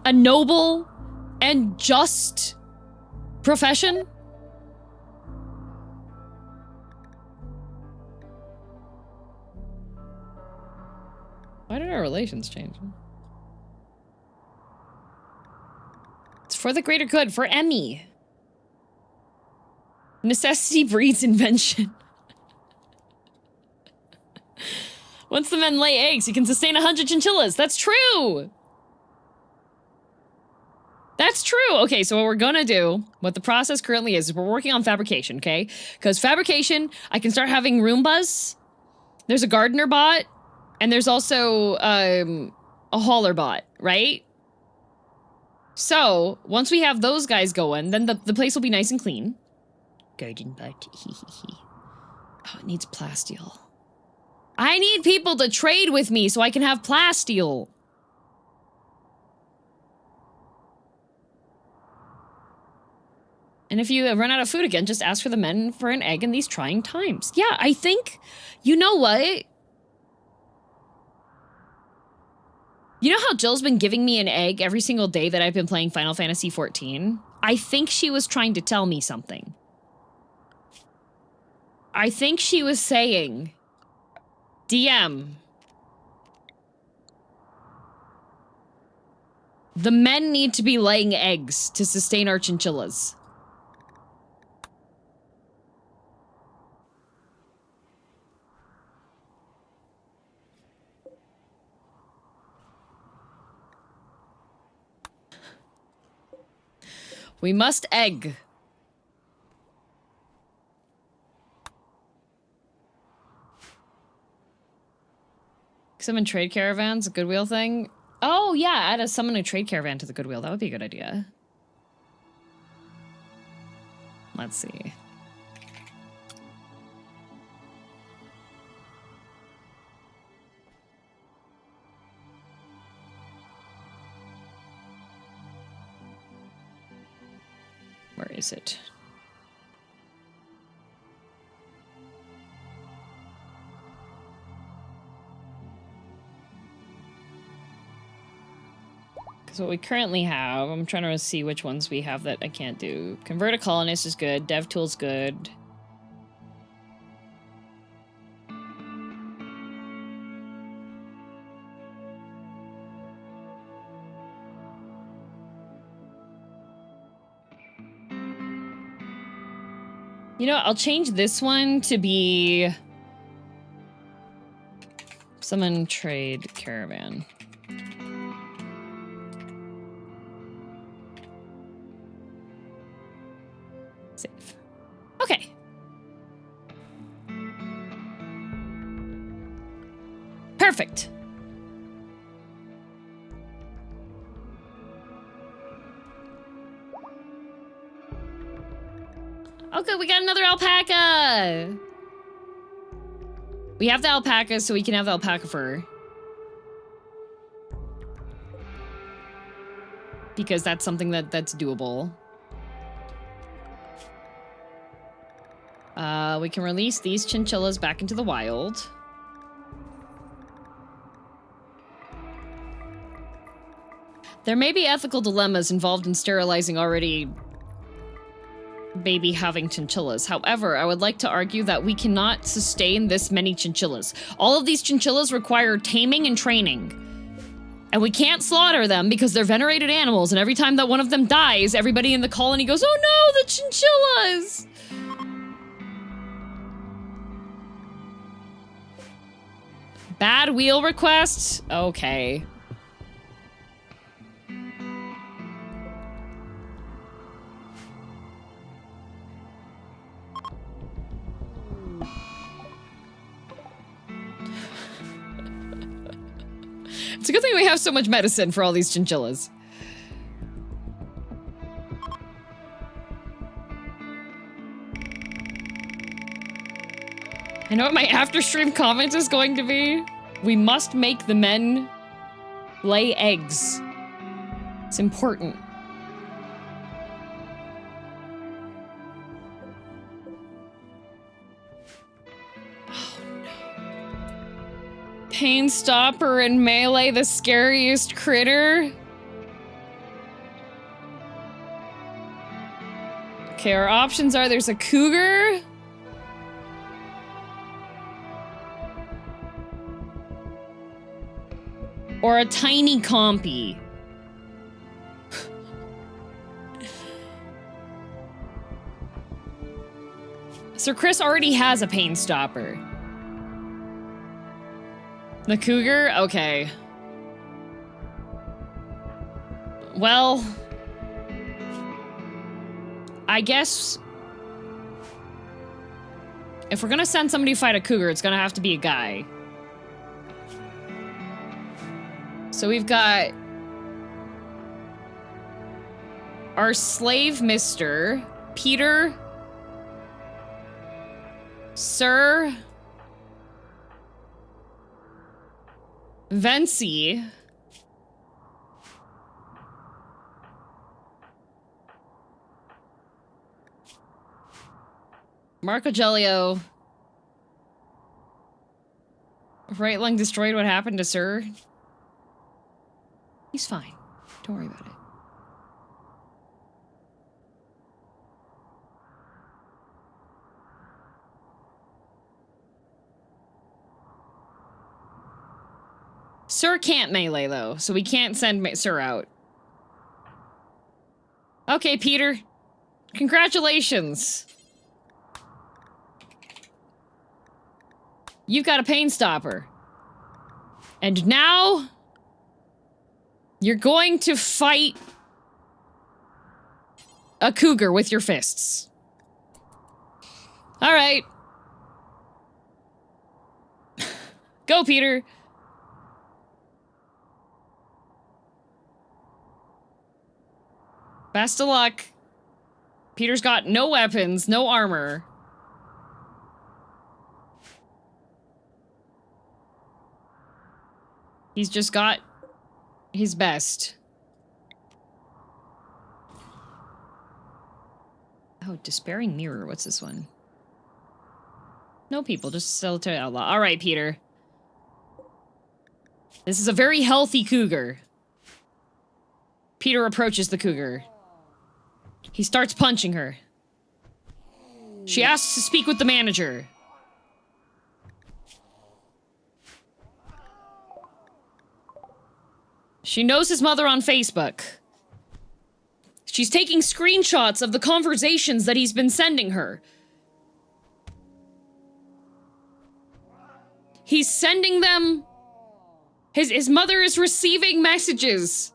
a noble and just profession? Why did our relations change? It's for the greater good, for Emmy. Necessity breeds invention. Once the men lay eggs, you can sustain 100 chinchillas. That's true. That's true. Okay, so what we're gonna do, what the process currently is we're working on fabrication, okay? Because fabrication, I can start having Roombas. There's a gardener bot, and there's also a hauler bot, right? So, once we have those guys going, then the place will be nice and clean. Garden bot, Oh, it needs plasteel. I need people to trade with me so I can have plasteel. And if you run out of food again, just ask for the men for an egg in these trying times. Yeah, I think, you know what? You know how Jill's been giving me an egg every single day that I've been playing Final Fantasy XIV? I think she was trying to tell me something. I think she was saying, DM, the men need to be laying eggs to sustain our chinchillas. We must egg. Summon trade caravans, a Goodwill thing. Oh yeah, add a summon a trade caravan to the Goodwill. That would be a good idea. Let's see. Where is it? Because what we currently have, I'm trying to see which ones we have that I can't do. Convert a colonist is good. Dev tool's good. You know, I'll change this one to be summon trade caravan. Save. Okay. Perfect. Okay, we got another alpaca! We have the alpaca, so we can have the alpaca fur. Because that's something that's doable. We can release these chinchillas back into the wild. There may be ethical dilemmas involved in sterilizing already baby having chinchillas. However, I would like to argue that we cannot sustain this many chinchillas. All of these chinchillas require taming and training. And we can't slaughter them because they're venerated animals, and every time that one of them dies, everybody in the colony goes, "Oh no, the chinchillas!" Bad wheel requests? Okay. It's a good thing we have so much medicine for all these chinchillas. I know what my after-stream comment is going to be. We must make the men lay eggs. It's important. Oh no. Pain Stopper and Melee, the scariest critter. Okay, our options are there's a cougar. Or a tiny compy. Sir Chris already has a pain stopper. The cougar? Okay. Well, I guess if we're gonna send somebody to fight a cougar, it's gonna have to be a guy. So we've got our slave Mr. Peter, Sir Vency, Marco Gelio. Right lung destroyed. What happened to Sir? He's fine. Don't worry about it. Sir can't melee, though, so we can't send Sir out. Okay, Peter. Congratulations. You've got a pain stopper. And now you're going to fight a cougar with your fists. All right. Go, Peter. Best of luck. Peter's got no weapons, no armor. He's just got his best. Oh, Despairing Mirror. What's this one? No people, just solitary outlaw. All right, Peter. This is a very healthy cougar. Peter approaches the cougar. He starts punching her. She asks to speak with the manager. She knows his mother on Facebook. She's taking screenshots of the conversations that he's been sending her. He's sending them. His mother is receiving messages.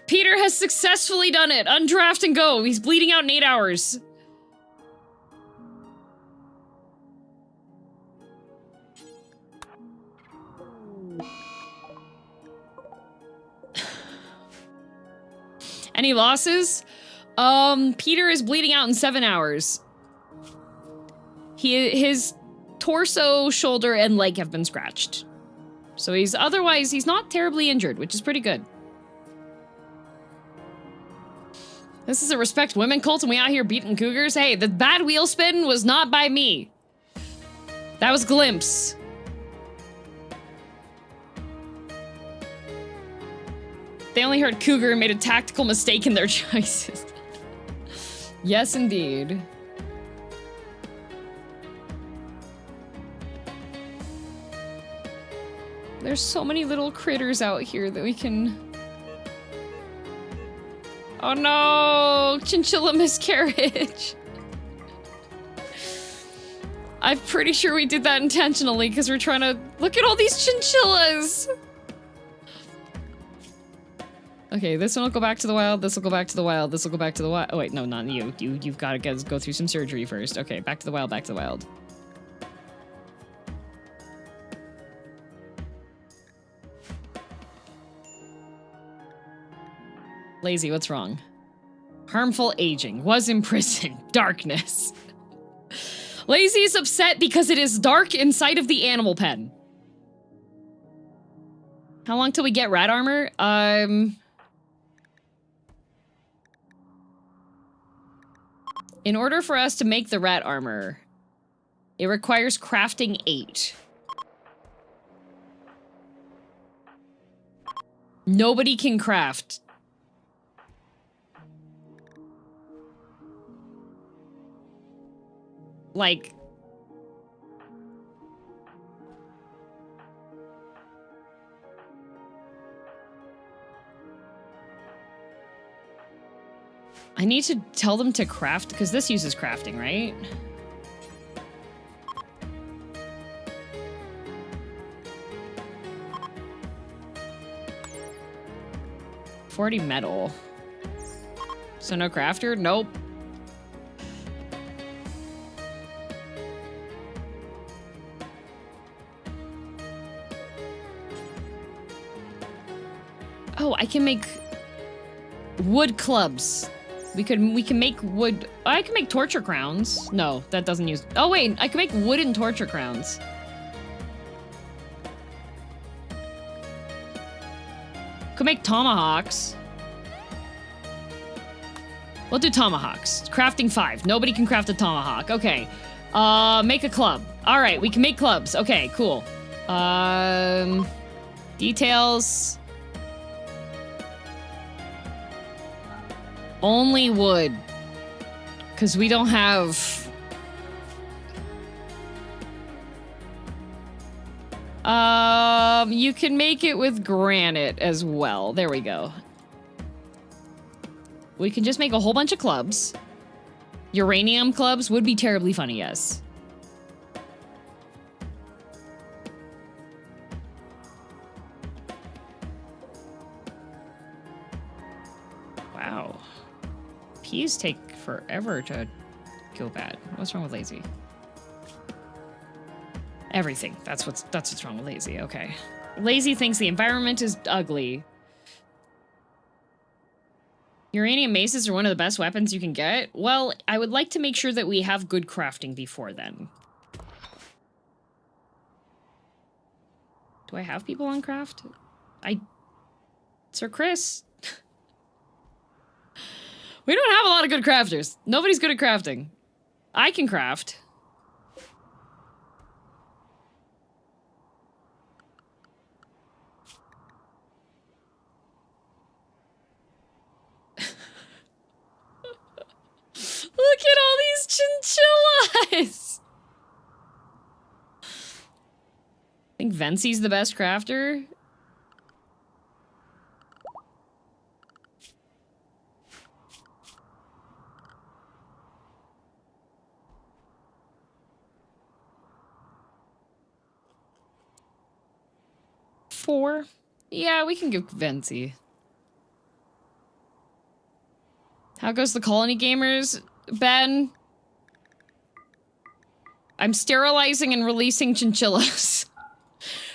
Peter has successfully done it. Undraft and go. He's bleeding out in 8 hours. Any losses? Peter is bleeding out in 7 hours. His torso, shoulder, and leg have been scratched. So he's not terribly injured, which is pretty good. This is a respect women cult and we out here beating cougars? Hey, the bad wheel spin was not by me. That was Glimpse. They only heard cougar and made a tactical mistake in their choices. Yes, indeed. There's so many little critters out here that we can... Oh no! Chinchilla miscarriage! I'm pretty sure we did that intentionally because we're trying to... Look at all these chinchillas! Okay, this one will go back to the wild, this will go back to the wild, this will go back to the wild. Oh wait, no, not you. You've got to go through some surgery first. Okay, back to the wild, back to the wild. Lazy, what's wrong? Harmful aging. Was imprisoned. Darkness. Lazy is upset because it is dark inside of the animal pen. How long till we get rat armor? In order for us to make the rat armor, it requires crafting 8. Nobody can craft. Like... I need to tell them to craft, because this uses crafting, right? $40 metal. So no crafter? Nope. Oh, I can make wood clubs. We can make wood. I can make torture crowns. No, that doesn't use. Oh wait, I can make wooden torture crowns. Could make tomahawks. We'll do tomahawks. Crafting 5. Nobody can craft a tomahawk. Okay. Make a club. All right, we can make clubs. Okay, cool. Details. Only wood. Because we don't have... you can make it with granite as well. There we go. We can just make a whole bunch of clubs. Uranium clubs would be terribly funny, yes. Wow. Peas take forever to go bad. What's wrong with lazy? Everything. That's what's wrong with lazy. Okay. Lazy thinks the environment is ugly. Uranium maces are one of the best weapons you can get. Well, I would like to make sure that we have good crafting before then. Do I have people on craft? Sir Chris. We don't have a lot of good crafters. Nobody's good at crafting. I can craft. Look at all these chinchillas! I think Vency's the best crafter. Four. Yeah, we can give Vency. How goes the colony gamers, Ben? I'm sterilizing and releasing chinchillas.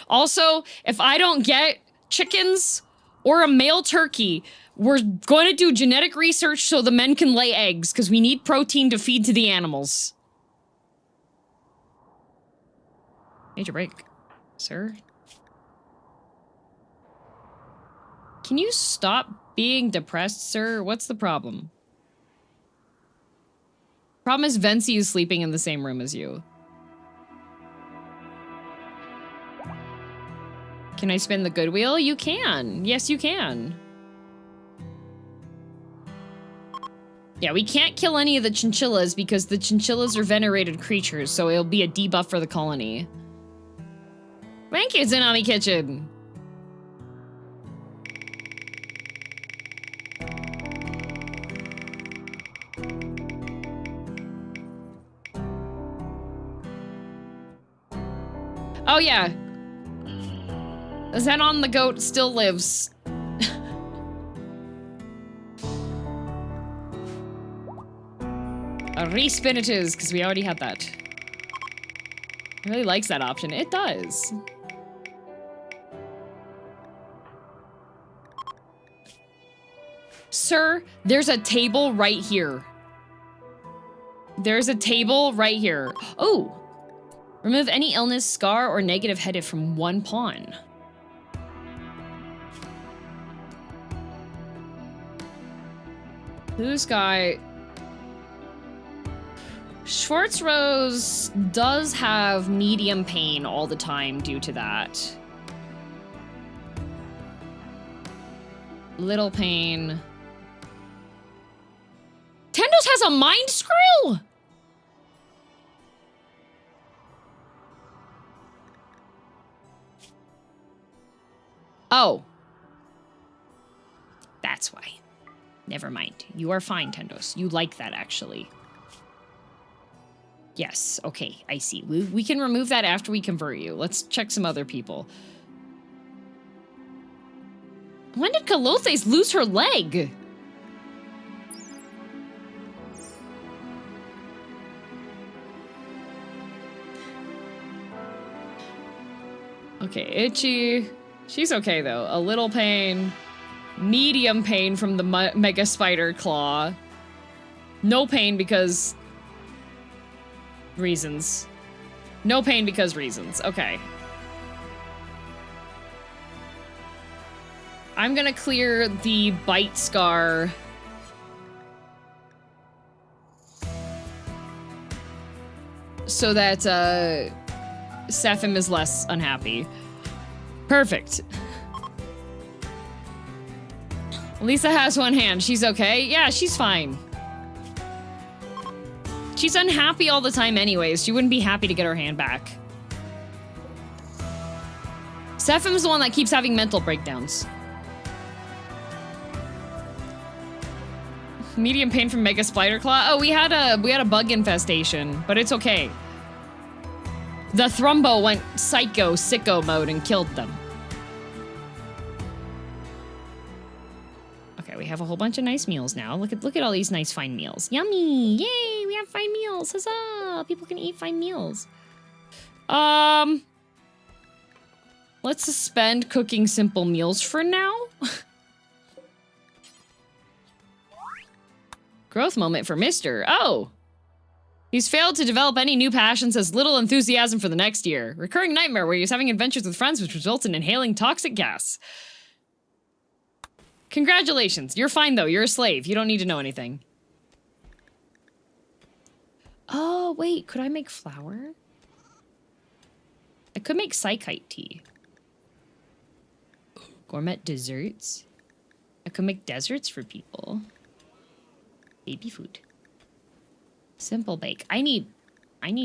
Also, if I don't get chickens or a male turkey, we're going to do genetic research so the men can lay eggs, because we need protein to feed to the animals. Major break, sir. Can you stop being depressed, sir? What's the problem? Problem is Vency is sleeping in the same room as you. Can I spin the good wheel? You can. Yes, you can. Yeah, we can't kill any of the chinchillas because the chinchillas are venerated creatures, so it'll be a debuff for the colony. Thank you, Tsunami Kitchen. Oh yeah. Zenon the goat still lives. A respin it is, because we already had that. He really likes that option. It does. Sir, there's a table right here. There's a table right here. Oh! Remove any illness, scar, or negative headed from one pawn. This guy... Schwarzrose does have medium pain all the time due to that. Little pain. Tendos has a mind screw? Oh. That's why. Never mind. You are fine, Tendos. You like that, actually. Yes, okay, I see. We can remove that after we convert you. Let's check some other people. When did Colothes lose her leg? Okay, Itchy. She's okay, though. A little pain. Medium pain from the Mega Spider Claw. No pain because... reasons. No pain because reasons. Okay. I'm gonna clear the bite scar. So that, Sephim is less unhappy. Perfect. Lisa has one hand. She's okay? Yeah, she's fine. She's unhappy all the time anyways. She wouldn't be happy to get her hand back. Sephim's the one that keeps having mental breakdowns. Medium pain from Mega Spider Claw. Oh, we had a bug infestation, but it's okay. The Thrumbo went sicko mode and killed them. Okay, we have a whole bunch of nice meals now. Look at all these nice fine meals. Yummy! Yay! We have fine meals. Huzzah! People can eat fine meals. Let's suspend cooking simple meals for now. Growth moment for Mr. Oh! He's failed to develop any new passions, has little enthusiasm for the next year. Recurring nightmare where he's having adventures with friends which results in inhaling toxic gas. Congratulations. You're fine, though. You're a slave. You don't need to know anything. Oh, wait. Could I make flour? I could make psychite tea. Gourmet desserts. I could make desserts for people. Baby food. Simple bake. I need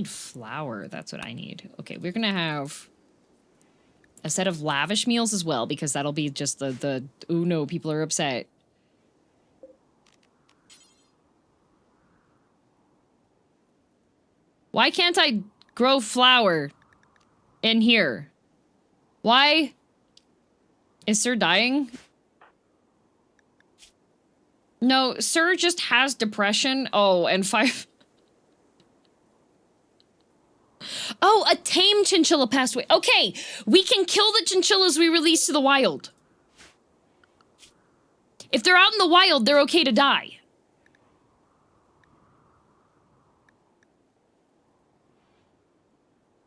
flour. That's what I need. Okay, we're gonna have a set of lavish meals as well, because that'll be just the oh no, people are upset. Why can't I grow flour in here? Why? Is Sir dying? No, Sir just has depression. Oh, and 5... Oh, a tame chinchilla passed away. Okay, we can kill the chinchillas we release to the wild. If they're out in the wild, they're okay to die.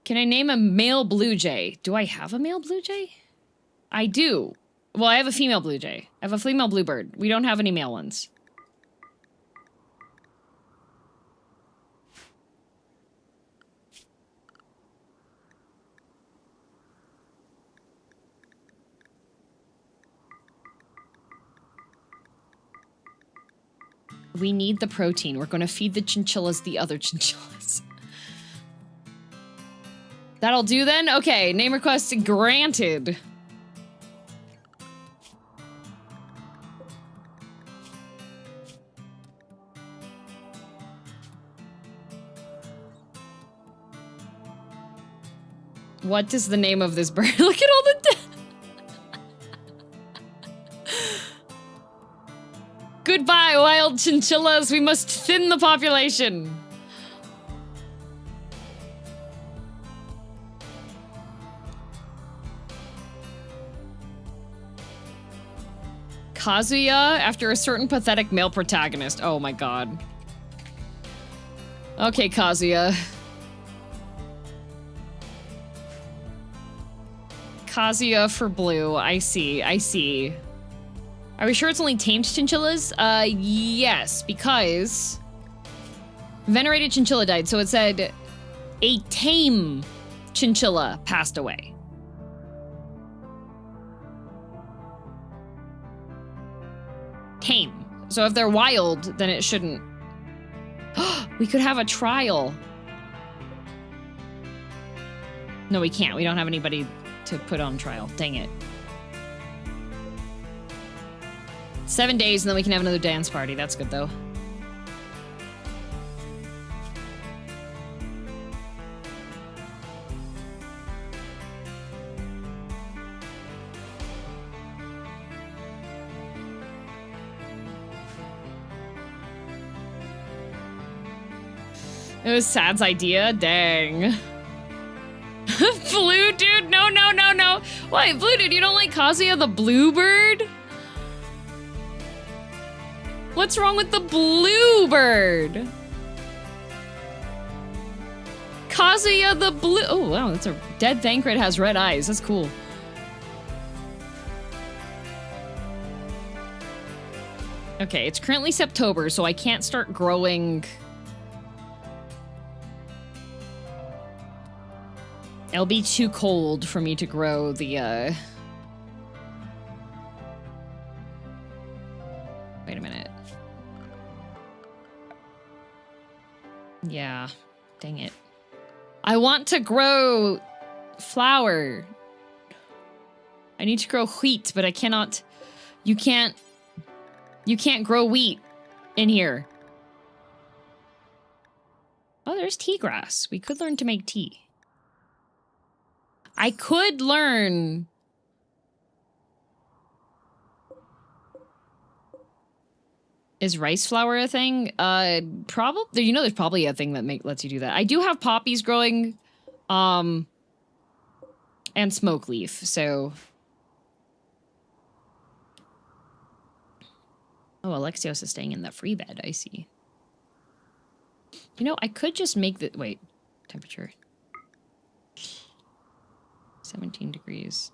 Can I name a male blue jay? Do I have a male blue jay? I do. Well, I have a female blue jay. I have a female bluebird. We don't have any male ones. We need the protein. We're going to feed the chinchillas the other chinchillas. That'll do then? Okay, name request granted. What is the name of this bird? Look at all the Goodbye, wild chinchillas. We must thin the population. Kazuya after a certain pathetic male protagonist. Oh my god. Okay, Kazuya. Kazuya for blue. I see. I see. Are we sure it's only tamed chinchillas? Yes, because venerated chinchilla died, so it said a tame chinchilla passed away. Tame. So if they're wild, then it shouldn't. We could have a trial. No, we can't. We don't have anybody to put on trial. Dang it. 7 days, and then we can have another dance party. That's good, though. It was Sad's idea? Dang. Blue dude? No, no, no, no. Wait, Blue dude, you don't like Kazuya the bluebird? What's wrong with the bluebird? Kazuya the blue... Oh, wow, that's a... Dead Thancred has red eyes. That's cool. Okay, it's currently September, so I can't start growing... It'll be too cold for me to grow the, Wait a minute. Yeah. Dang it. I want to grow flour. I need to grow wheat, but I cannot... You can't grow wheat in here. Oh, there's tea grass. We could learn to make tea. I could learn... Is rice flour a thing? Probably. You know, there's probably a thing that lets you do that. I do have poppies growing, and smoke leaf. So. Oh, Alexios is staying in the free bed. I see. You know, I could just make the wait. Temperature. 17 degrees.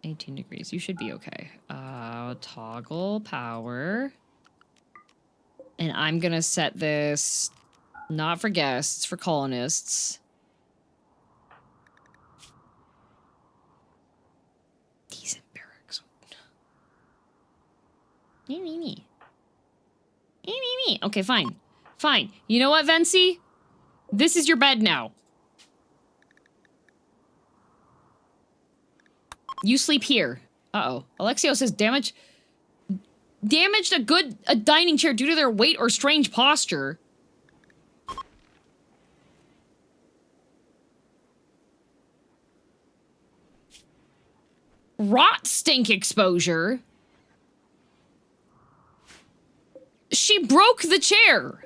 18 degrees. You should be okay. Toggle power. And I'm gonna set this not for guests, for colonists. Decent barracks. Okay, fine. Fine. You know what, Vency? This is your bed now. You sleep here. Uh-oh. Alexio says damaged a dining chair due to their weight or strange posture. Rot stink exposure. She broke the chair.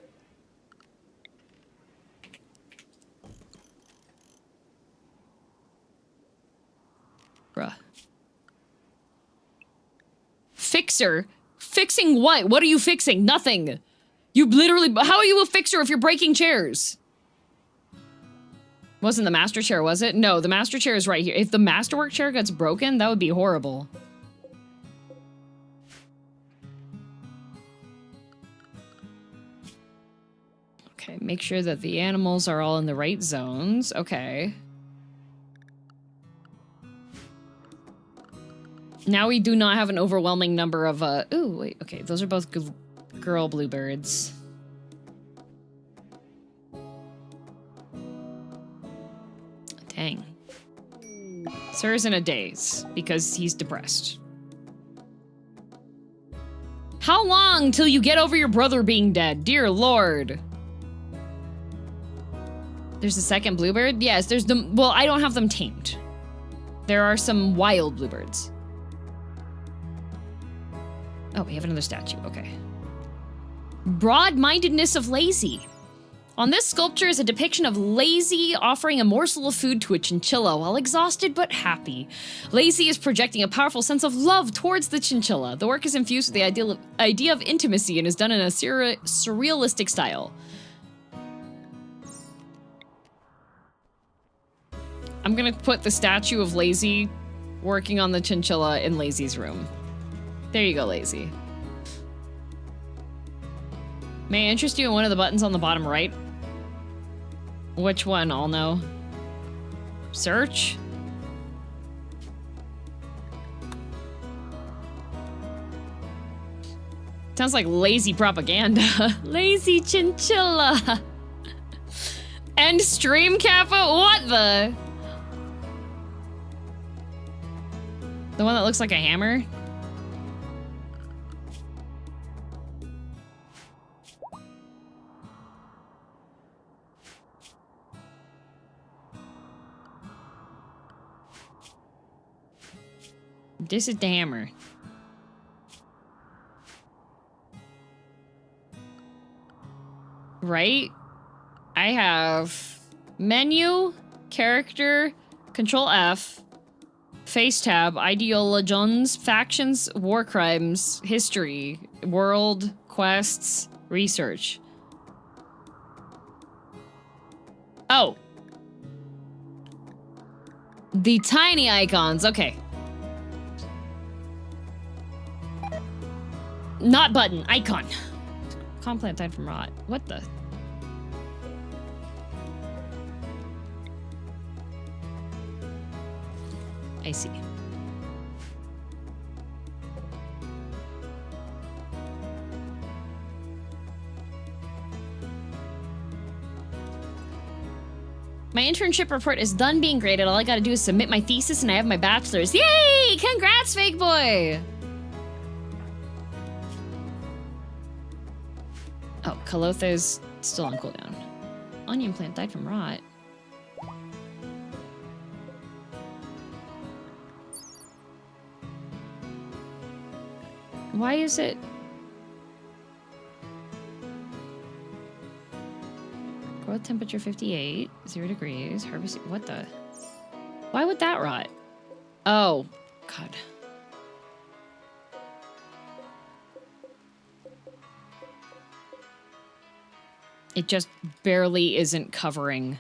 Bruh. Fixer? Fixing what? What are you fixing? Nothing. You literally... How are you a fixer if you're breaking chairs? Wasn't the master chair, was it? No, the master chair is right here. If the masterwork chair gets broken, that would be horrible. Okay, make sure that the animals are all in the right zones. Okay. Now we do not have an overwhelming number of, ooh, wait, okay, those are both girl bluebirds. Dang. Sir's in a daze, because he's depressed. How long till you get over your brother being dead? Dear Lord. There's a second bluebird? Yes, there's the, well, I don't have them tamed. There are some wild bluebirds. Oh, we have another statue, okay. Broad-mindedness of Lazy. On this sculpture is a depiction of Lazy offering a morsel of food to a chinchilla while exhausted but happy. Lazy is projecting a powerful sense of love towards the chinchilla. The work is infused with the idea of intimacy and is done in a surrealistic style. I'm gonna put the statue of Lazy working on the chinchilla in Lazy's room. There you go, Lazy. May I interest you in one of the buttons on the bottom right? Which one? I'll know. Search? Sounds like lazy propaganda. Lazy chinchilla. End stream, Kappa? What the? The one that looks like a hammer? This is the hammer. Right? I have menu, character, Control F, face tab, ideologies, factions, war crimes, history, world, quests, research. Oh. The tiny icons, okay. Not button, icon. Complant died from rot. What the? I see. My internship report is done being graded. All I gotta do is submit my thesis and I have my bachelor's. Yay! Congrats, fake boy! Oh, Kalotha's still on cooldown. Onion plant died from rot. Why is it? Growth temperature 58, 0 degrees, harvest. What the? Why would that rot? Oh, God. It just barely isn't covering.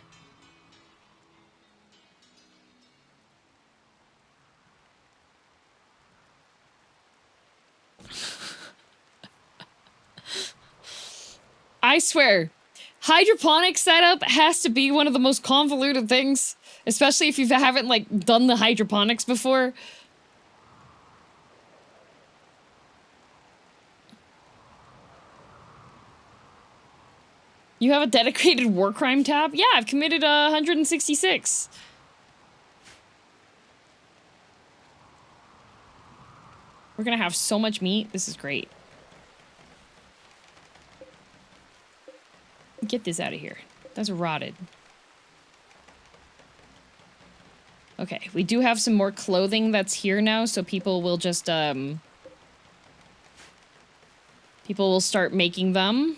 I swear, hydroponic setup has to be one of the most convoluted things, especially if you haven't, like, done the hydroponics before. You have a dedicated war crime tab? Yeah, I've committed 166. We're gonna have so much meat. This is great. Get this out of here. That's rotted. Okay, we do have some more clothing that's here now, so people will just, people will start making them.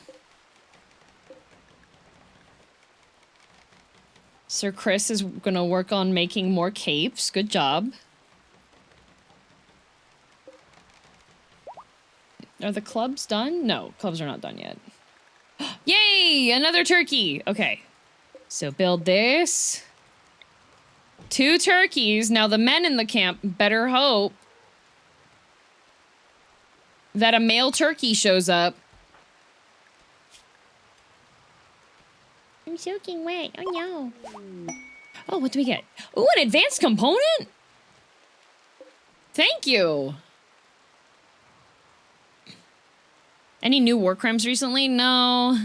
Sir Chris is gonna work on making more capes. Good job. Are the clubs done? No, clubs are not done yet. Yay! Another turkey! Okay. So build this. 2 turkeys. Now the men in the camp better hope that a male turkey shows up. I'm soaking wet. Oh no. Oh, what do we get? Ooh, an advanced component? Thank you. Any new war crimes recently? No.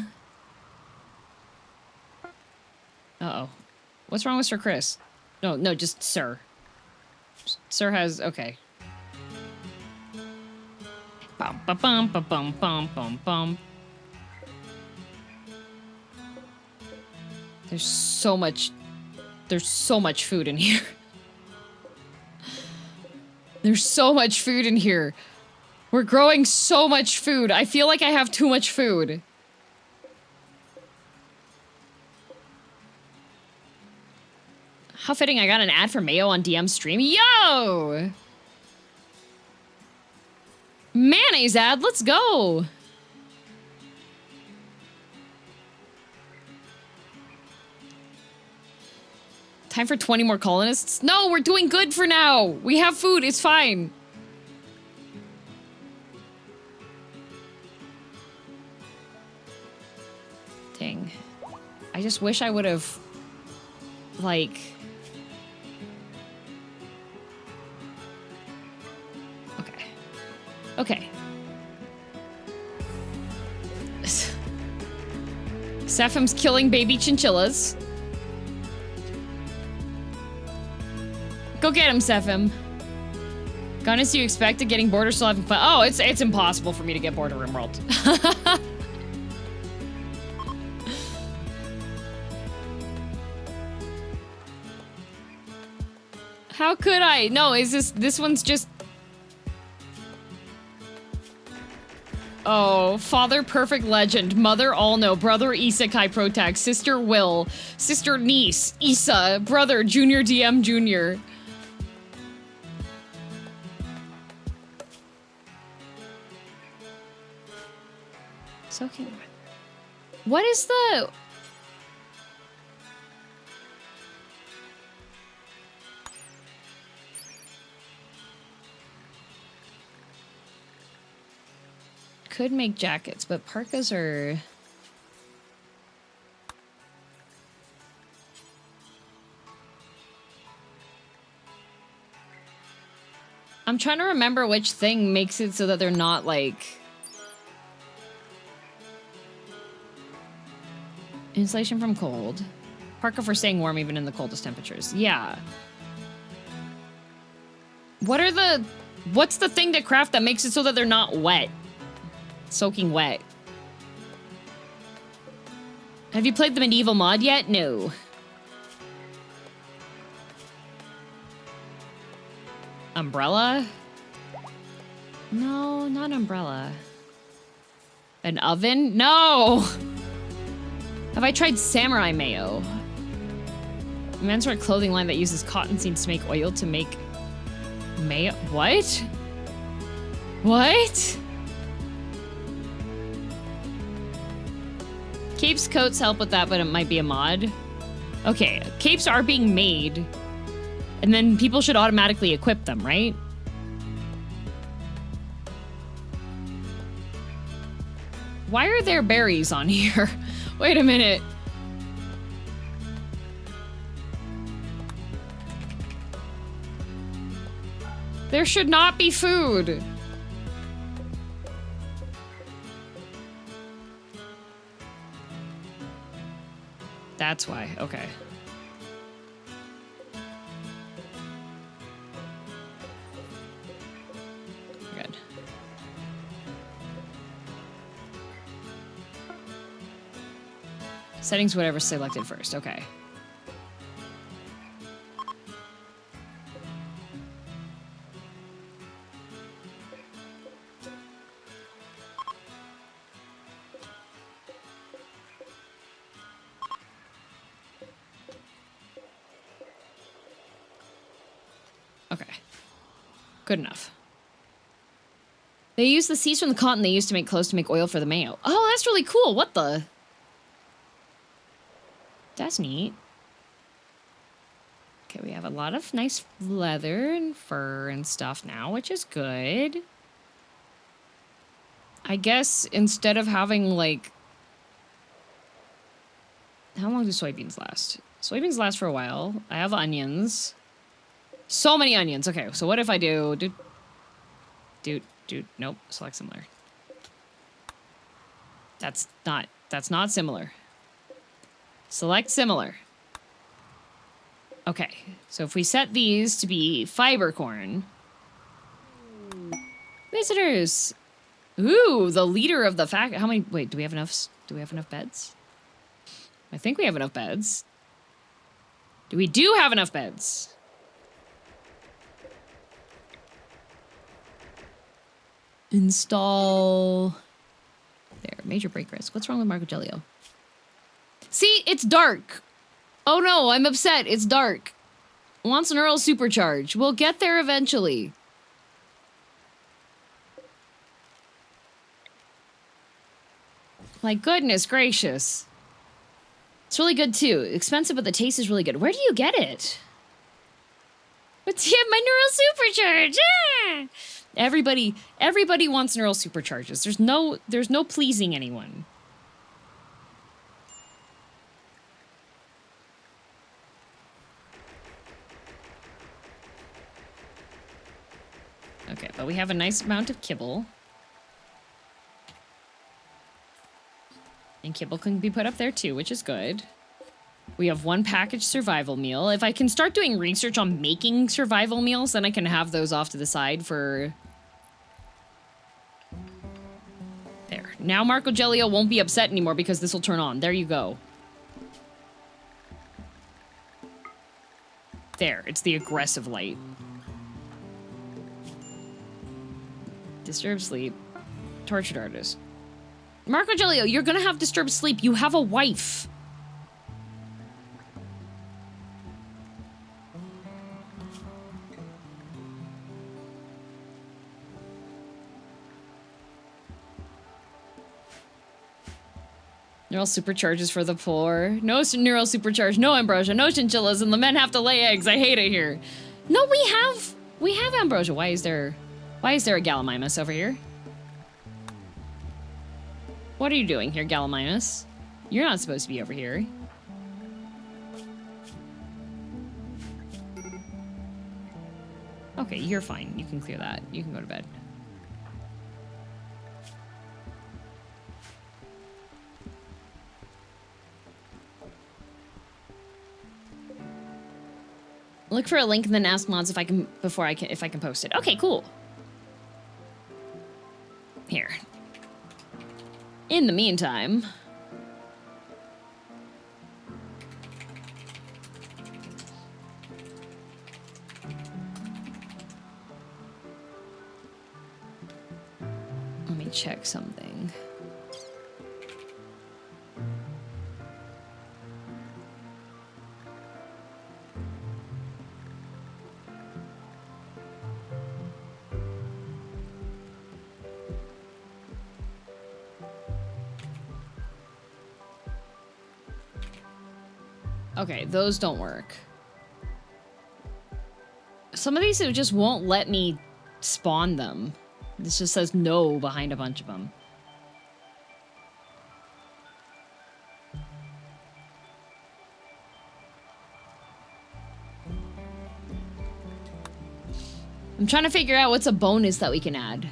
Uh-oh. What's wrong with Sir Chris? No, just Sir. Sir has... okay. Bum, ba, bum, ba, bum, bum, bum, bum. There's so much food in here. There's so much food in here. We're growing so much food. I feel like I have too much food. How fitting I got an ad for Mayo on DM stream. Yo! Mayonnaise ad, let's go! Time for 20 more colonists? No, we're doing good for now! We have food, it's fine. Dang. I just wish I would have, like... Okay. Okay. Sephim's killing baby chinchillas. Go get him, Sephim. Honest, you expected getting bored or still having fun? Oh, it's impossible for me to get bored of Rimworld. How could I? No, is this one's just... Oh, father perfect legend, mother all know, brother isekai protag, sister Will, sister niece, Issa, brother junior DM junior. Soaking. What is the... Could make jackets, but parkas are... I'm trying to remember which thing makes it so that they're not, like... Insulation from cold. Parka for staying warm even in the coldest temperatures. Yeah. What's the thing to craft that makes it so that they're not wet? Soaking wet. Have you played the medieval mod yet? No. Umbrella? No, not umbrella. An oven? No! Have I tried samurai mayo? A menswear clothing line that uses cotton seeds to make oil to make mayo. What? What? Capes coats help with that, but it might be a mod. Okay, capes are being made, and then people should automatically equip them, right? Why are there berries on here? Wait a minute. There should not be food. That's why. Okay. Good. Settings, whatever selected first. Okay. Okay. Good enough. They use the seeds from the cotton they used to make clothes to make oil for the mayo. Oh, that's really cool. What the? That's neat. Okay, we have a lot of nice leather and fur and stuff now, which is good. I guess instead of having, like... How long do soybeans last? Soybeans last for a while. I have onions. So many onions. Okay, so what if I do... Nope, select similar. That's not similar. Select similar. Okay, so if we set these to be fiber corn. Visitors. Ooh, the leader of the fact. How many? Wait, do we have enough beds? I think we have enough beds. We do have enough beds. Install. There, major break risk. What's wrong with Marco Gelio? See, it's dark. Oh no, I'm upset. It's dark. Wants an Earl supercharge. We'll get there eventually. My goodness gracious. It's really good too. Expensive, but the taste is really good. Where do you get it? But yeah, my neural supercharge. Ah! Everybody wants neural supercharges. There's no pleasing anyone. Okay, but we have a nice amount of kibble. And kibble can be put up there too, which is good. We have one packaged survival meal. If I can start doing research on making survival meals, then I can have those off to the side for... There. Now Marco Gelio won't be upset anymore because this will turn on. There you go. There. It's the aggressive light. Disturbed sleep. Tortured artist. Marco Gelio, you're gonna have disturbed sleep. You have a wife. Neural supercharges for the poor. No neural supercharge, no ambrosia, no chinchillas, and the men have to lay eggs. I hate it here. No, we have ambrosia. Why is there a Gallimimus over here? What are you doing here, Gallimimus? You're not supposed to be over here. Okay, you're fine. You can clear that. You can go to bed. Look for a link and then ask mods if I can post it. Okay, cool. Here. In the meantime, let me check something. Okay, those don't work. Some of these, it just won't let me spawn them. This just says no behind a bunch of them. I'm trying to figure out what's a bonus that we can add.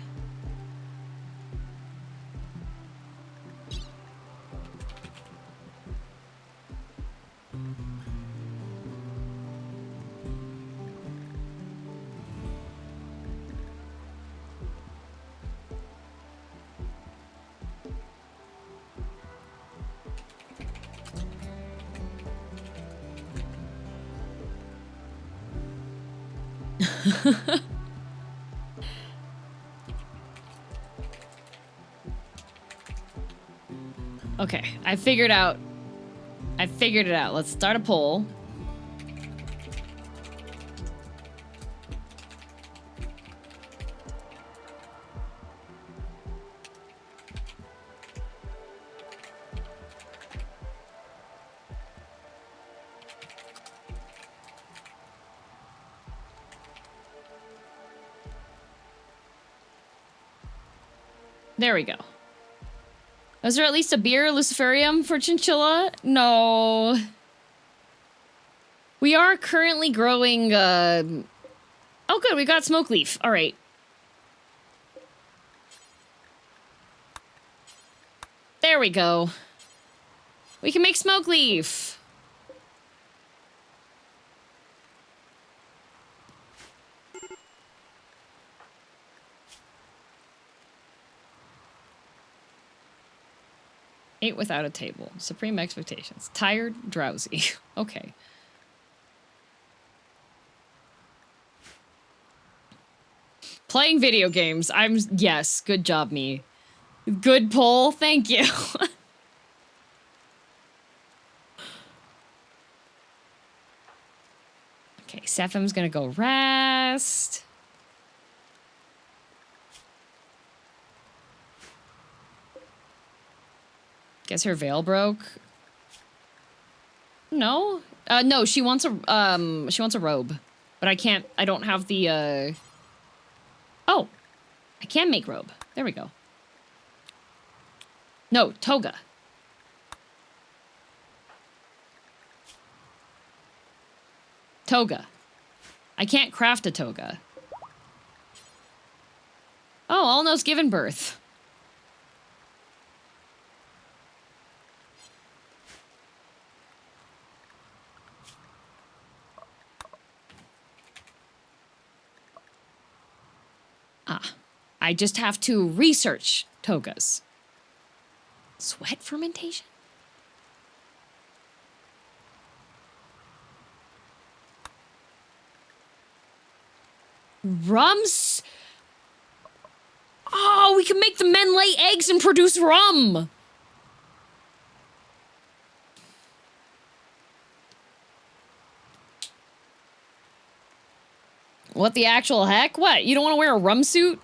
Okay, I figured it out. Let's start a poll. There we go. Was there at least a beer luciferium for chinchilla? No. We are currently growing, oh good, we got smoke leaf. All right. There we go. We can make smoke leaf. Ate without a table. Supreme expectations. Tired, drowsy. Okay. Playing video games. Yes, good job, me. Good poll, thank you. Okay, Sephim's gonna go rest. Guess her veil broke. No? No, she wants a robe. But I don't have the, Oh! I can make robe. There we go. No, toga. Toga. I can't craft a toga. Oh, Alno's given birth. I just have to research togas. Sweat fermentation? Rums? Oh, we can make the men lay eggs and produce rum. What the actual heck? What? You don't want to wear a rum suit?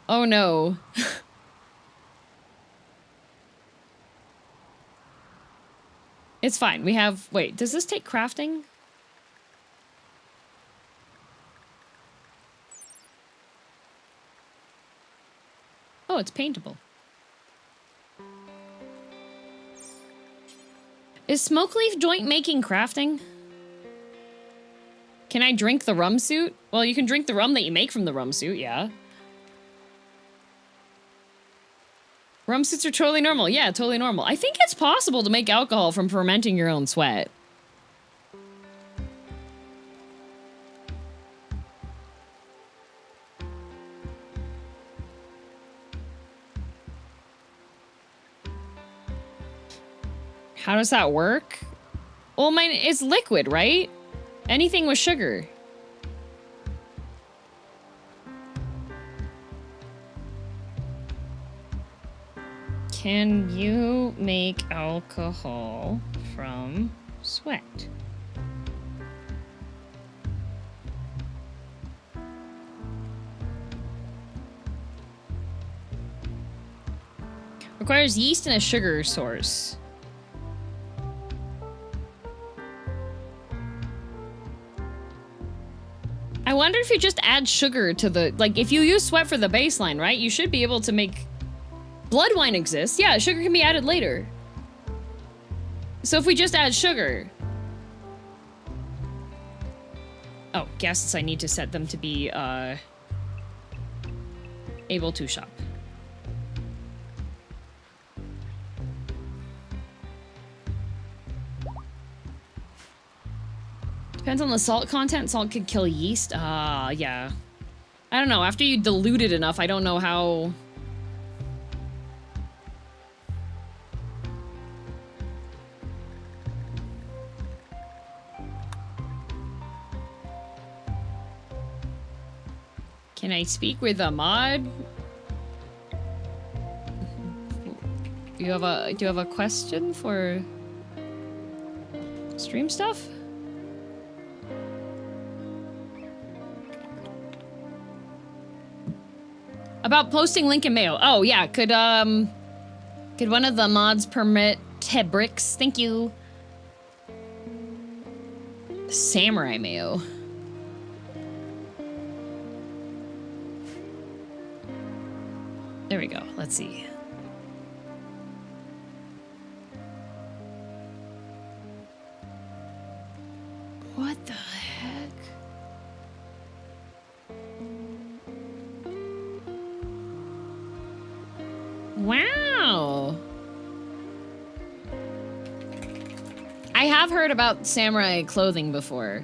Oh no. It's fine. We have... Wait, does this take crafting? Oh, it's paintable. Is smoke leaf joint making crafting? Can I drink the rum suit? Well, you can drink the rum that you make from the rum suit, yeah. Rum suits are totally normal. Yeah, totally normal. I think it's possible to make alcohol from fermenting your own sweat. How does that work? Well, mine is liquid, right? Anything with sugar. Can you make alcohol from sweat? Requires yeast and a sugar source. I wonder if you just add sugar to the... Like, if you use sweat for the baseline, right? You should be able to make... Blood wine exists. Yeah, sugar can be added later. So if we just add sugar... Oh, guests, I need to set them to be, able to shop. Depends on the salt content. Salt could kill yeast. Yeah. I don't know. After you dilute it enough, I don't know how... Can I speak with a mod? Do you have a question for stream stuff? About posting link in mail. Oh yeah, could one of the mods permit Tebrix? Thank you. Samurai mayo. There we go. Let's see. What the heck? Wow. I have heard about samurai clothing before.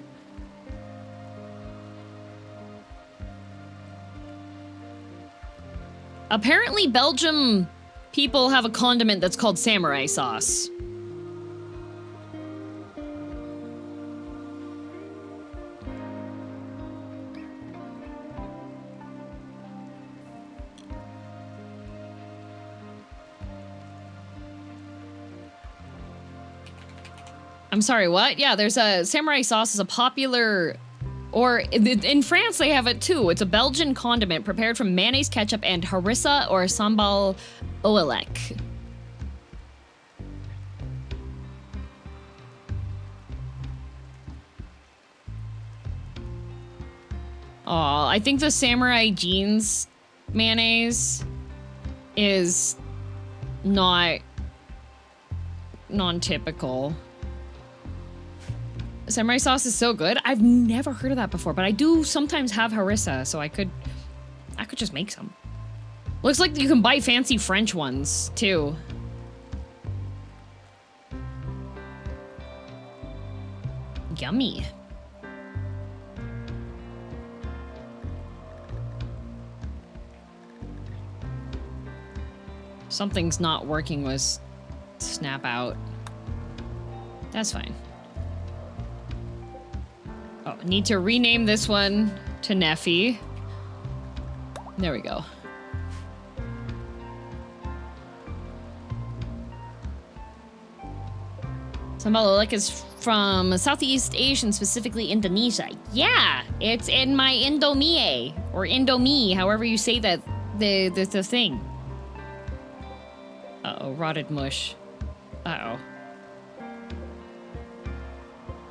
Apparently, Belgium people have a condiment that's called samurai sauce. I'm sorry, what? Yeah, there's a samurai sauce is a popular, or in France they have it too. It's a Belgian condiment prepared from mayonnaise, ketchup, and harissa or sambal oelek. Aw, I think the samurai jeans mayonnaise is not non-typical. Samurai sauce is so good. I've never heard of that before, but I do sometimes have harissa, so I could just make some. Looks like you can buy fancy French ones, too. Yummy. Something's not working with snap out. That's fine. Oh, need to rename this one to Neffy. There we go. Sambal oelek is from Southeast Asian, specifically Indonesia. Yeah, it's in my Indomie, or Indomie, however you say that, the thing. Uh-oh, rotted mush. Uh-oh.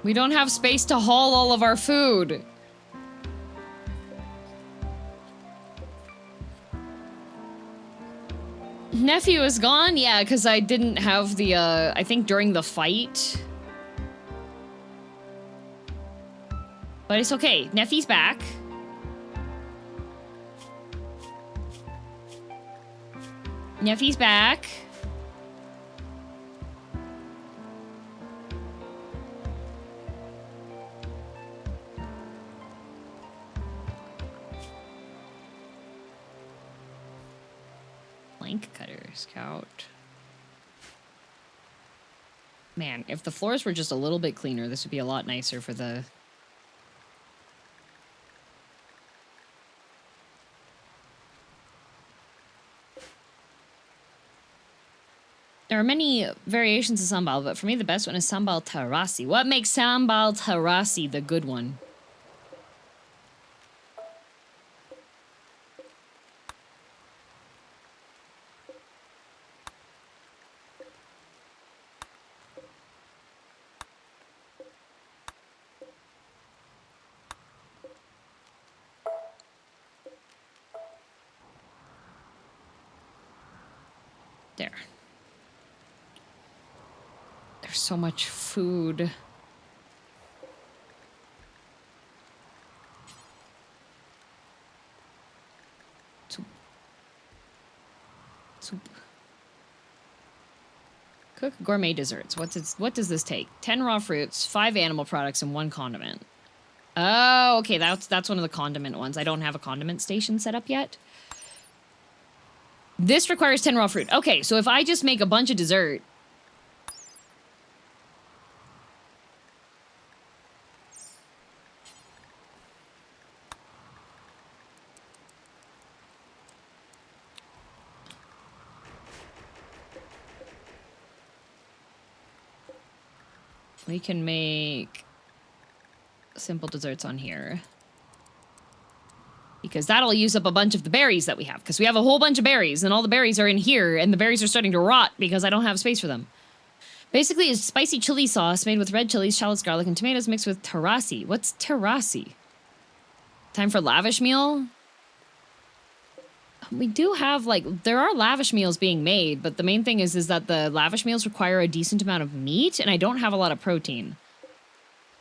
We don't have space to haul all of our food. Nephew is gone? Yeah, because I didn't have the, I think during the fight. But it's okay. Neffy's back. Neffy's back. Plank cutter, scout. Man, if the floors were just a little bit cleaner, this would be a lot nicer for the... There are many variations of sambal, but for me the best one is sambal terasi. What makes sambal terasi the good one? There. There's so much food. Soup. Cook gourmet desserts. What does this take? 10 raw fruits, 5 animal products, and 1 condiment. Oh, okay, that's one of the condiment ones. I don't have a condiment station set up yet. This requires 10 raw fruit. Okay, so if I just make a bunch of dessert... We can make simple desserts on here. Because that'll use up a bunch of the berries that we have. Because we have a whole bunch of berries, and all the berries are in here, and the berries are starting to rot because I don't have space for them. Basically, it's spicy chili sauce made with red chilies, shallots, garlic, and tomatoes mixed with terasi. What's terasi? Time for lavish meal? We do have, like, there are lavish meals being made, but the main thing is that the lavish meals require a decent amount of meat, and I don't have a lot of protein.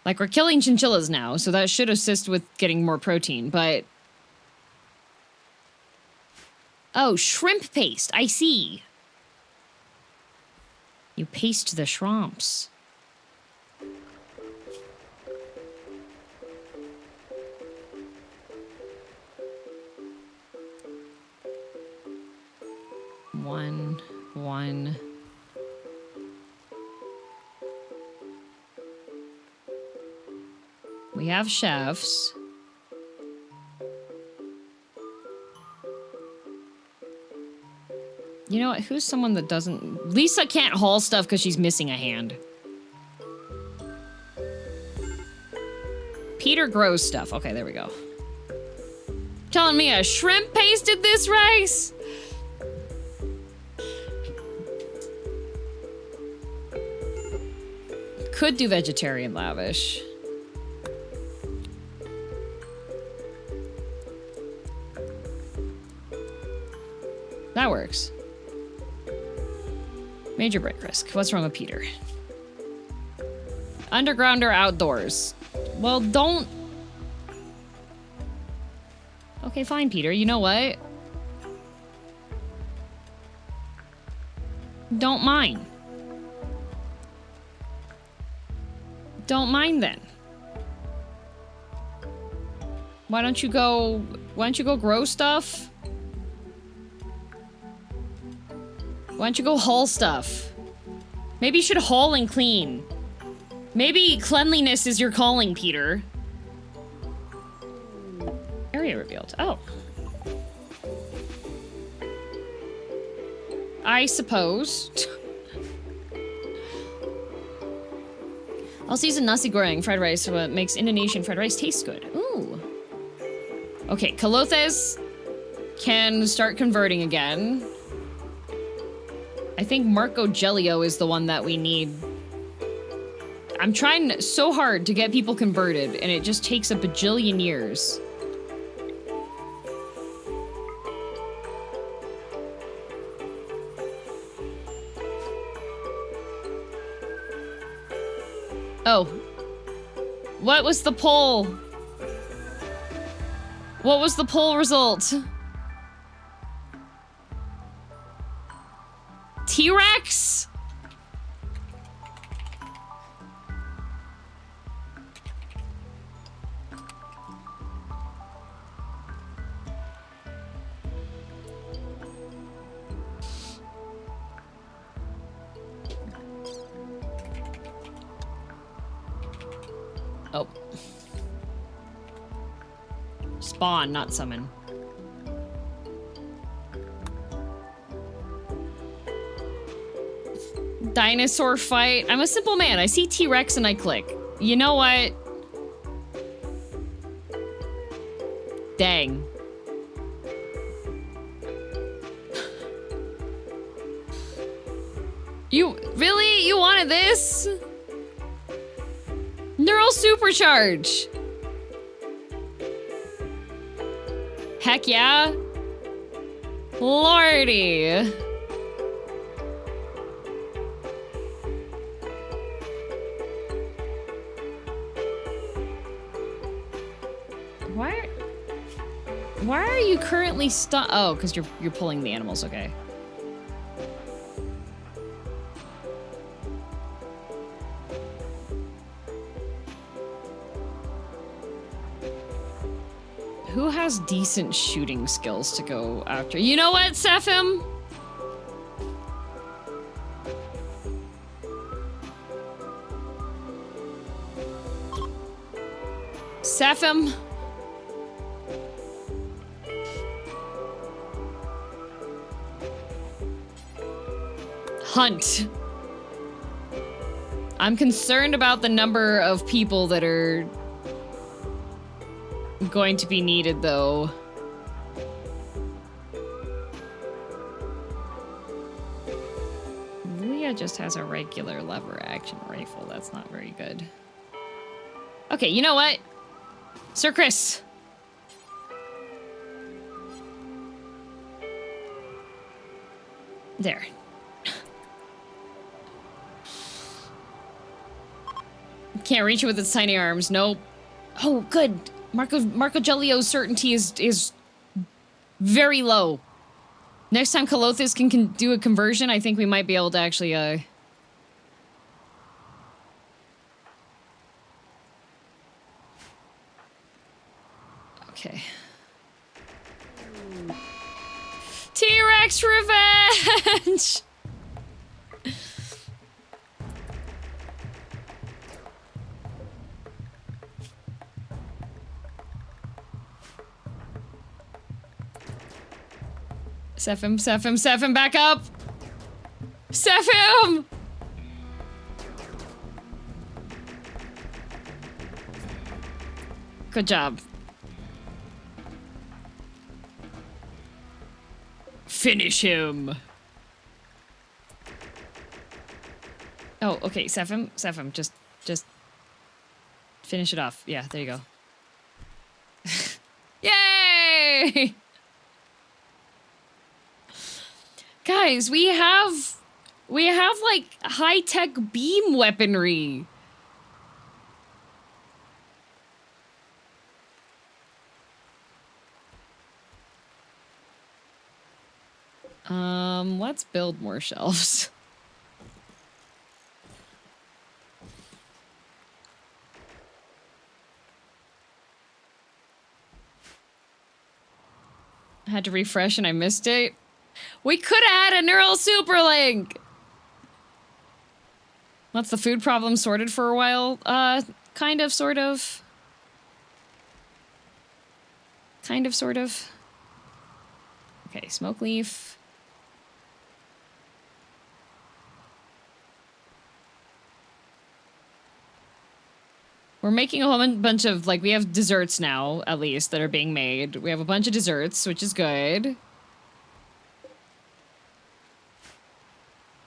Like, we're killing chinchillas now, so that should assist with getting more protein, but... Oh, shrimp paste, I see. You paste the shrimps. One. We have chefs. You know what? Who's someone that doesn't... Lisa can't haul stuff because she's missing a hand. Peter grows stuff. Okay, there we go. Telling me a shrimp pasted this rice? Could do vegetarian lavish. That works. Major break risk. What's wrong with Peter? Underground or outdoors? Well, don't... Okay, fine, Peter. You know what? Don't mind. Don't mind then. Why don't you go grow stuff? Why don't you go haul stuff? Maybe you should haul and clean. Maybe cleanliness is your calling, Peter. Area revealed. Oh. I suppose. Also use a nasi goreng fried rice, so it makes Indonesian fried rice taste good. Ooh. Okay, Kalothes can start converting again. I think Marco Gelio is the one that we need. I'm trying so hard to get people converted, and it just takes a bajillion years. Oh. What was the poll? What was the poll result? T-Rex? Oh. Spawn, not summon. Dinosaur fight. I'm a simple man. I see T-Rex and I click. You know what? Dang. You really? You wanted this? Neural supercharge. Heck yeah. Lordy. Why are you currently stuck? Oh, because you're pulling the animals, okay. Who has decent shooting skills to go after? You know what, Sephim? Sephim? Hunt. I'm concerned about the number of people that are going to be needed, though. Leah just has a regular lever action rifle. That's not very good. Okay, you know what? Sir Chris. There. Can't reach it with its tiny arms. Nope. Oh, good. Marco Gelio's certainty is very low. Next time Calothus can do a conversion, I think we might be able to actually, Okay. T-Rex revenge! Sephim, back up! Sephim! Good job. Finish him. Oh, okay, Sephim, just finish it off. Yeah, there you go. Yay! Guys, we have like high-tech beam weaponry. Let's build more shelves. I had to refresh and I missed it. We could have had a neural superlink! That's the food problem sorted for a while. Kind of, sort of. Kind of, sort of. Okay, smoke leaf. We're making a whole bunch of, like, we have desserts now, at least, that are being made. We have a bunch of desserts, which is good.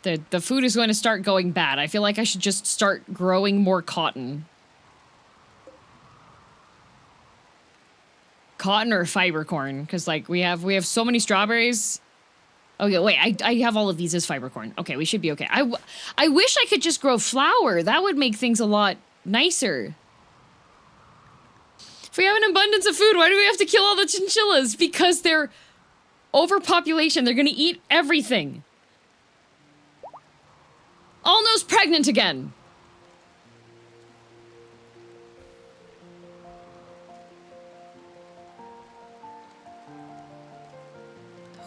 The food is going to start going bad. I feel like I should just start growing more cotton. Cotton or fiber corn, because like we have so many strawberries. Oh yeah, wait, I have all of these as fiber corn. Okay, we should be okay. I wish I could just grow flour. That would make things a lot nicer. If we have an abundance of food, why do we have to kill all the chinchillas? Because they're overpopulation. They're gonna eat everything. Almost pregnant again.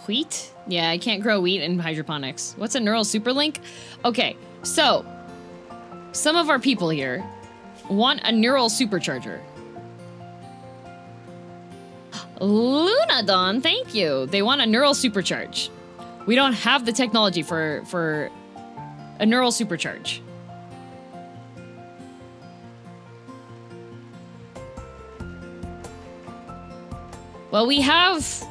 Wheat? Yeah, I can't grow wheat in hydroponics. What's a neural superlink? Okay, so some of our people here want a neural supercharger. Lunadon, thank you. They want a neural supercharge. We don't have the technology for a neural supercharge. Well, we have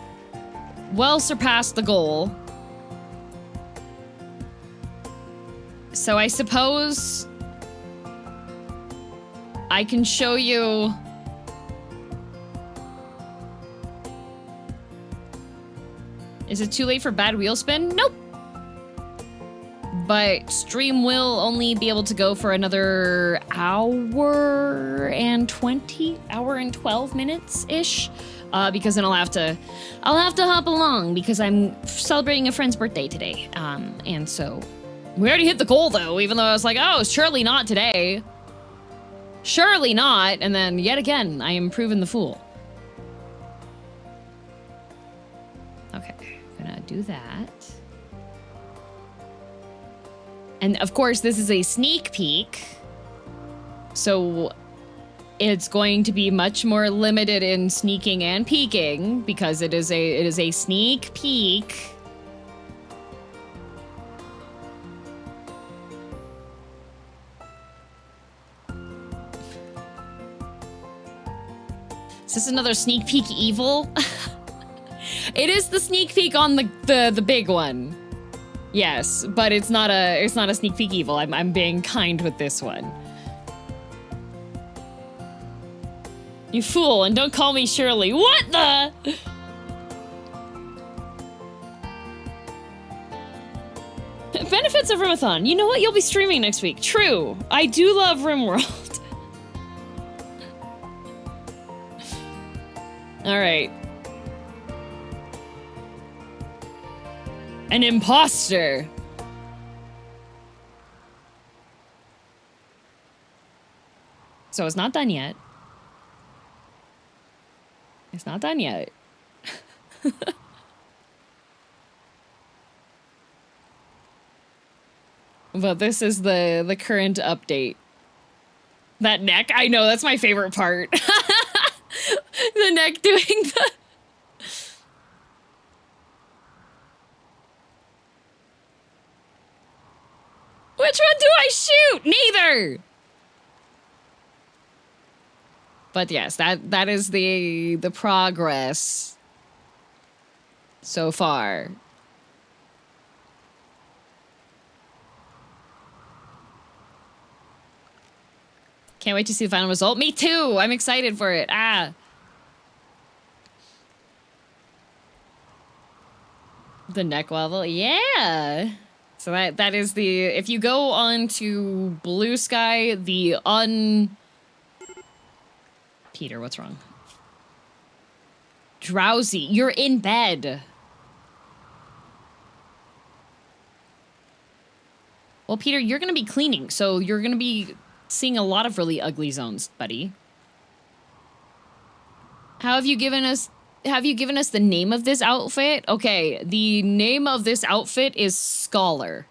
well surpassed the goal. So I suppose I can show you. Is it too late for bad wheel spin? Nope. But stream will only be able to go for another hour and 12 minutes-ish. Because then I'll have to hop along because I'm celebrating a friend's birthday today. And so we already hit the goal though, even though I was like, oh, surely not today. Surely not. And then yet again, I am proven the fool. Can't do that. And of course, this is a sneak peek. So it's going to be much more limited in sneaking and peeking because it is a sneak peek. Is this another sneak peek evil? It is the sneak peek on the big one. Yes, but it's not a sneak peek evil. I'm being kind with this one. You fool, and don't call me Shirley. What the? Benefits of Rimworld-a-thon. You know what? You'll be streaming next week. True. I do love Rimworld. All right. An imposter. So it's not done yet. It's not done yet. But this is the current update. That neck, I know, that's my favorite part. The neck doing the... Which one do I shoot? Neither! But yes, that is the progress so far. Can't wait to see the final result. Me too! I'm excited for it. Ah. The neck level, yeah. So that is the, if you go on to Blue Sky, the Peter, what's wrong? Drowsy, you're in bed. Well, Peter, you're gonna be cleaning, so you're gonna be seeing a lot of really ugly zones, buddy. How have you given us the name of this outfit? Okay, the name of this outfit is Scholar.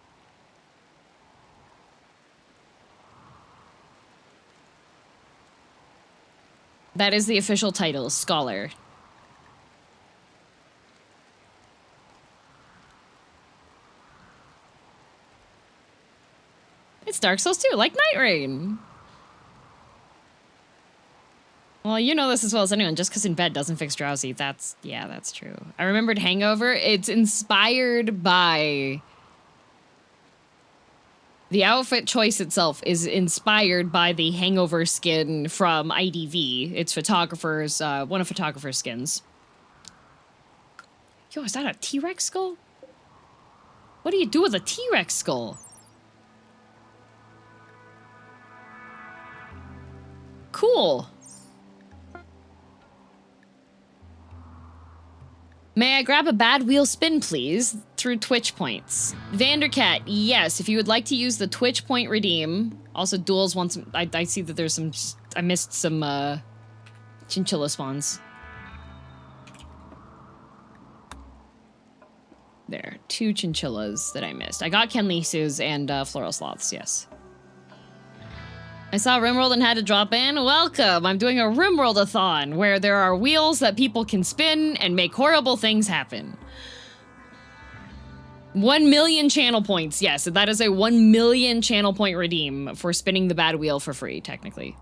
That is the official title, Scholar. It's Dark Souls 2, like Night Rain. Well, you know this as well as anyone. Just because in bed doesn't fix drowsy. That's true. I remembered Hangover. It's inspired by... The outfit choice itself is inspired by the Hangover skin from IDV. It's photographer's, one of photographer's skins. Yo, is that a T-Rex skull? What do you do with a T-Rex skull? Cool. May I grab a bad wheel spin, please? Through Twitch points. Vandercat, yes, if you would like to use the Twitch point redeem. Also, Duels wants... I see that there's some... I missed some, chinchilla spawns. There, 2 chinchillas that I missed. I got Kenlisus and, floral sloths, yes. I saw Rimworld and had to drop in. Welcome! I'm doing a Rimworld-a-thon, where there are wheels that people can spin and make horrible things happen. 1 million channel points, yes. That is a 1 million channel point redeem for spinning the bad wheel for free, technically.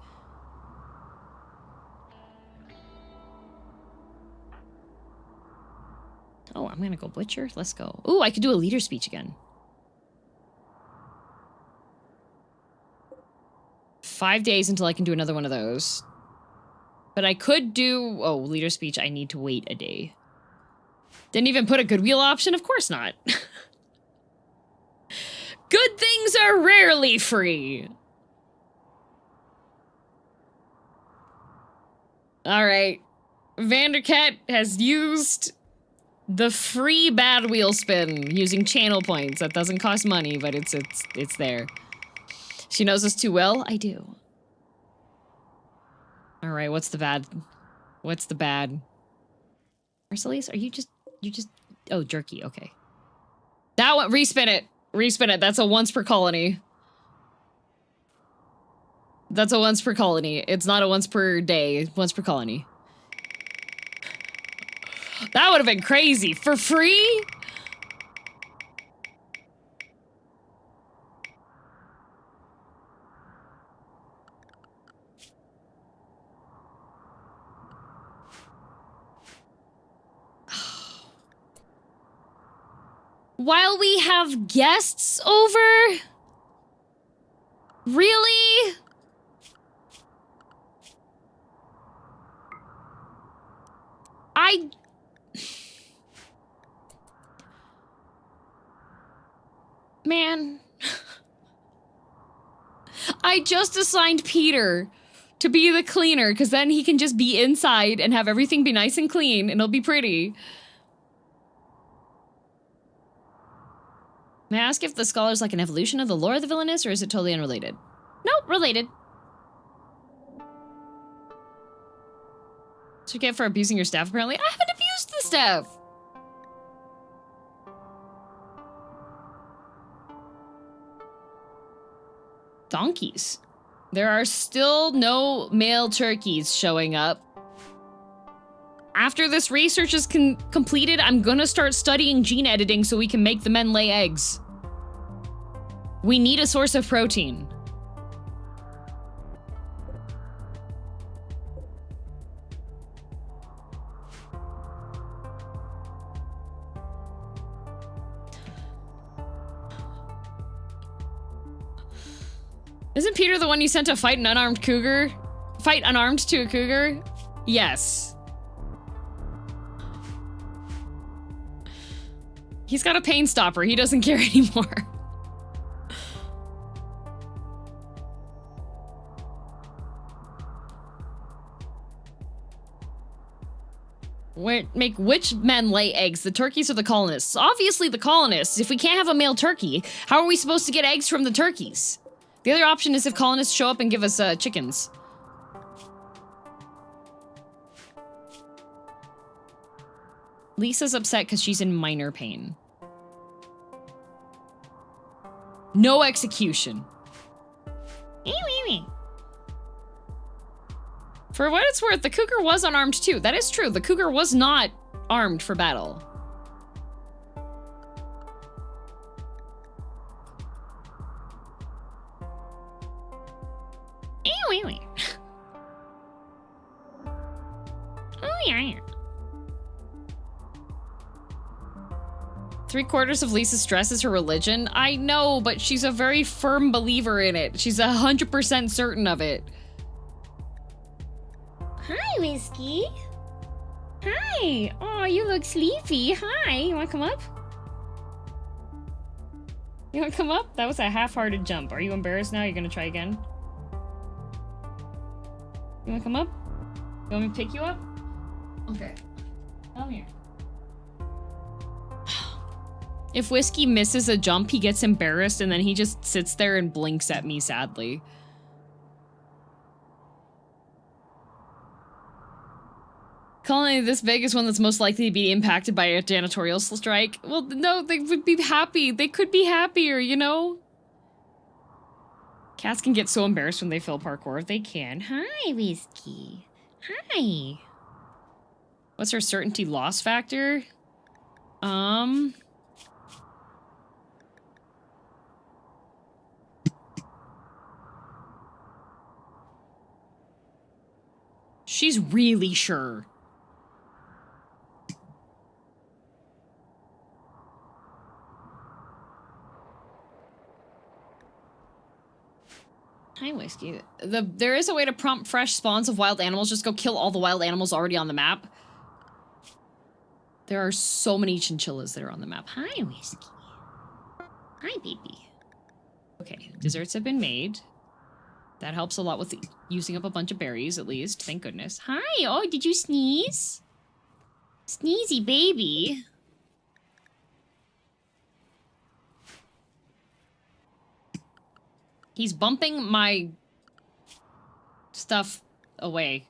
Oh, I'm gonna go Butcher. Let's go. Ooh, I could do a leader speech again. 5 days until I can do another one of those. But I could do... Oh, leader speech, I need to wait a day. Didn't even put a good wheel option? Of course not. Good things are rarely free. Alright. Vandercat has used the free bad wheel spin using channel points. That doesn't cost money, but it's there. She knows us too well? I do. Alright, what's the bad? What's the bad? Marcellus, are you just Oh, jerky, okay. That one, respin it. Respin it, that's a once per colony. That's a once per colony. It's not a once per day, once per colony. That would have been crazy. For free? While we have guests over? Really? Man. I just assigned Peter to be the cleaner, because then he can just be inside and have everything be nice and clean, and it'll be pretty. May I ask if the scholar's like an evolution of the lore of the villainess, or is it totally unrelated? Nope, related. What you get for abusing your staff, apparently? I haven't abused the staff! Donkeys. There are still no male turkeys showing up. After this research is completed, I'm gonna start studying gene editing so we can make the men lay eggs. We need a source of protein. Isn't Peter the one you sent to fight an unarmed cougar? Fight unarmed to a cougar? Yes. He's got a pain stopper. He doesn't care anymore. Make which men lay eggs, the turkeys or the colonists? Obviously the colonists. If we can't have a male turkey, how are we supposed to get eggs from the turkeys? The other option is if colonists show up and give us chickens. Lisa's upset because she's in minor pain. No execution. For what it's worth, the cougar was unarmed too. That is true. The cougar was not armed for battle. Oh yeah. 3/4 of Lisa's stress is her religion. I know, but she's a very firm believer in it. She's 100% certain of it. Hi, Whiskey. Hi. Oh, you look sleepy. Hi. You wanna come up? You wanna come up? That was a half-hearted jump. Are you embarrassed now? You're gonna try again? You wanna come up? You want me to pick you up? Okay. Come here. If Whiskey misses a jump, he gets embarrassed and then he just sits there and blinks at me sadly. Colony this big is one that's most likely to be impacted by a janitorial strike. Well, no, they would be happy. They could be happier, you know? Cats can get so embarrassed when they fail parkour. They can. Hi, Whiskey. Hi. What's her certainty loss factor? She's really sure. Hi, Whiskey. There is a way to prompt fresh spawns of wild animals. Just go kill all the wild animals already on the map. There are so many chinchillas that are on the map. Hi, Whiskey. Hi, baby. Okay, desserts have been made. That helps a lot with using up a bunch of berries, at least. Thank goodness. Hi! Oh, did you sneeze? Sneezy baby. He's bumping my stuff away.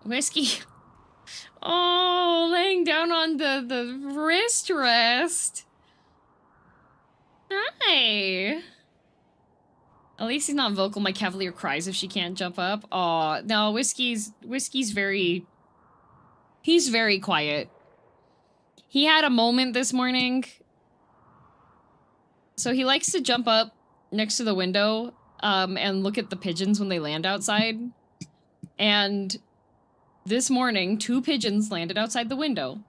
Whiskey. Oh, sitting down on the wrist rest. Hi. At least he's not vocal. My cavalier cries if she can't jump up. Aw, no, Whiskey's very... He's very quiet. He had a moment this morning. So he likes to jump up next to the window, and look at the pigeons when they land outside. And this morning, 2 pigeons landed outside the window.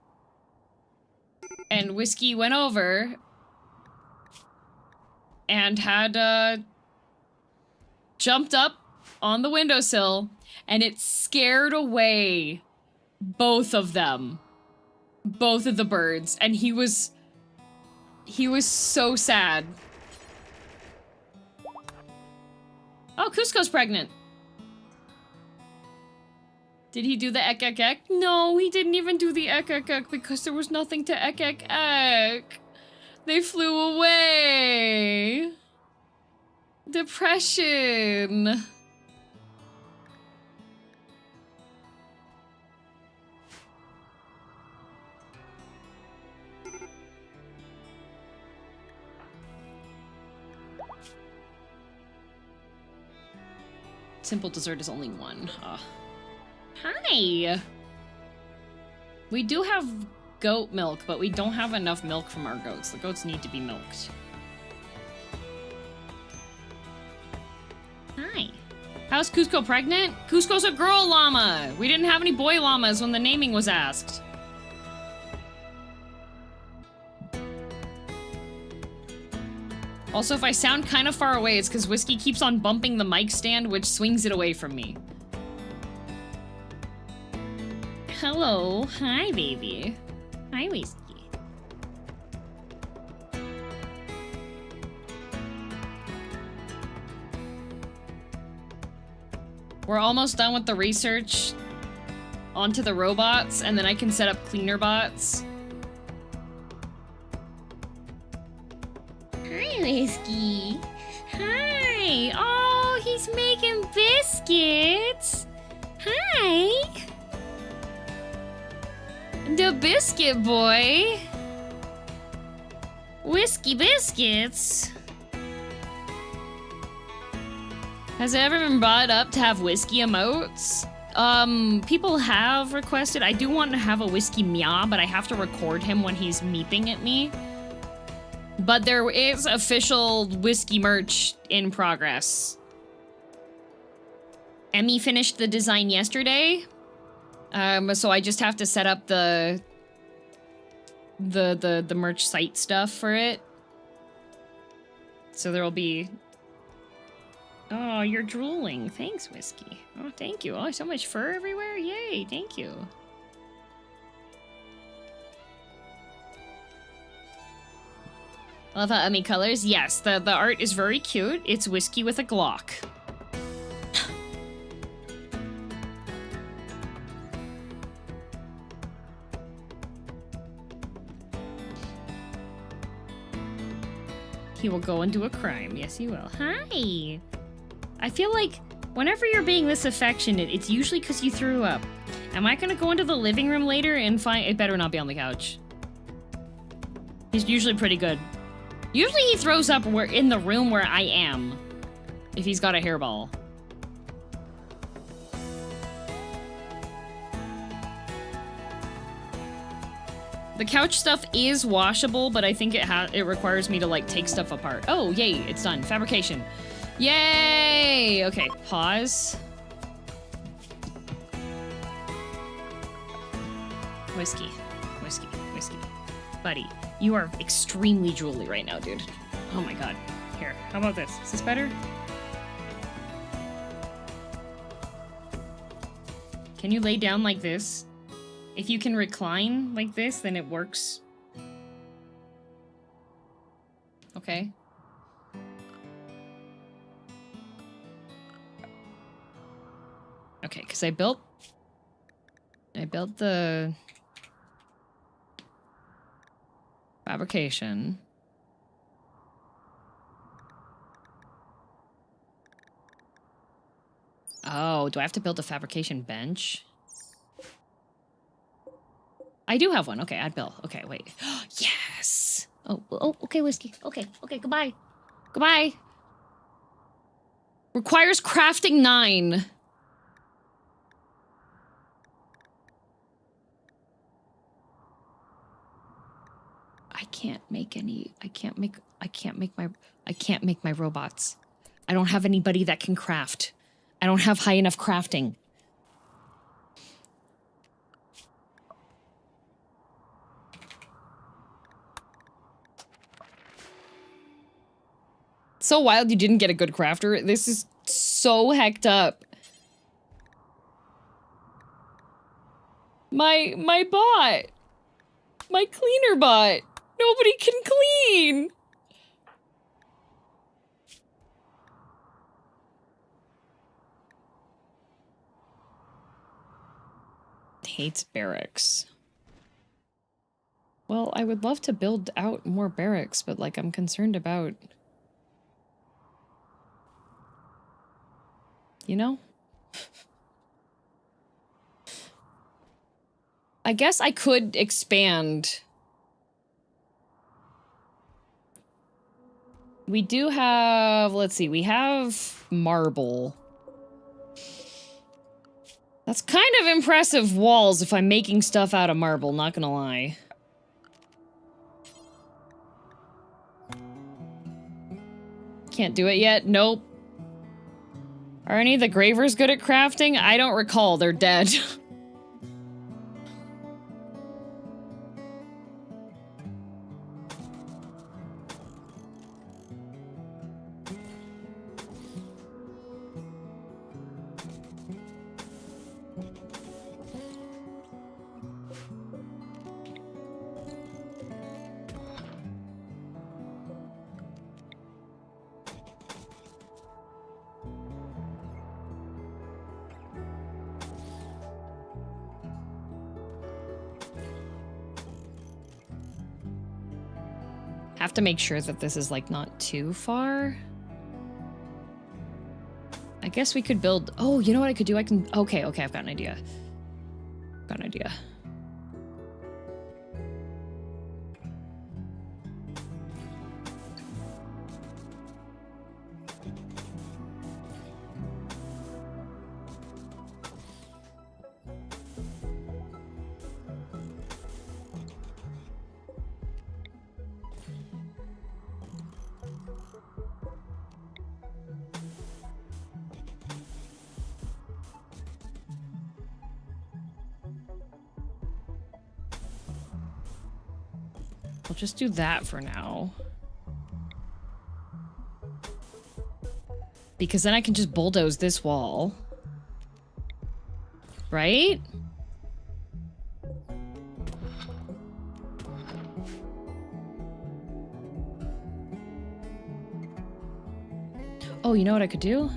And Whiskey went over and had, jumped up on the windowsill, and it scared away both of them. Both of the birds. And he was so sad. Oh, Cusco's pregnant. Did he do the ek ek ek? No, he didn't even do the ek ek ek because there was nothing to ek ek ek. They flew away. Depression. Simple dessert is only 1. Hi. We do have goat milk, but we don't have enough milk from our goats. The goats need to be milked. Hi. How's Cusco pregnant? Cusco's a girl llama. We didn't have any boy llamas when the naming was asked. Also, if I sound kind of far away, it's because Whiskey keeps on bumping the mic stand, which swings it away from me. Hello. Hi, baby. Hi, Whiskey. We're almost done with the research onto the robots, and then I can set up cleaner bots. Hi, Whiskey. Hi. Oh, he's making biscuits. Hi. The biscuit boy. Whiskey biscuits. Has it ever been brought up to have whiskey emotes? People have requested. I do want to have a whiskey meow, but I have to record him when he's meeping at me. But there is official whiskey merch in progress. Emmy finished the design yesterday. So I just have to set up the merch site stuff for it. So there'll be... Oh, you're drooling. Thanks, Whiskey. Oh, thank you. Oh, so much fur everywhere. Yay, thank you. I love how Emmy colors. Yes, the art is very cute. It's Whiskey with a Glock. He will go and do a crime. Yes, he will. Hi! I feel like whenever you're being this affectionate, it's usually because you threw up. Am I gonna go into the living room later and find... It better not be on the couch. He's usually pretty good. Usually he throws up in the room where I am. If he's got a hairball. The couch stuff is washable, but I think it requires me to, like, take stuff apart. Oh, yay, it's done. Fabrication. Yay! Okay, pause. Whiskey. Whiskey. Whiskey. Buddy, you are extremely drooly right now, dude. Oh my god. Here, how about this? Is this better? Can you lay down like this? If you can recline like this, then it works. Okay. Okay, because I built the fabrication. Oh, do I have to build a fabrication bench? I do have one. Okay, add bill. Okay, wait. Yes! Oh, okay, whiskey. Okay, goodbye. Goodbye. Requires crafting 9. I can't make my robots. I don't have anybody that can craft. I don't have high enough crafting. So wild you didn't get a good crafter. This is so hecked up. My bot. My cleaner bot. Nobody can clean. Hates barracks. Well, I would love to build out more barracks, but like I'm concerned about, you know? I guess I could expand. We do have, let's see, we have marble. That's kind of impressive walls if I'm making stuff out of marble, not gonna lie. Can't do it yet? Nope. Are any of the gravers good at crafting? I don't recall, they're dead. Have to make sure that this is, like, not too far. I guess we could build... Oh, you know what I could do? I can... Okay, I've got an idea. We'll just do that for now. Because then I can just bulldoze this wall. Right? Oh, you know what I could do?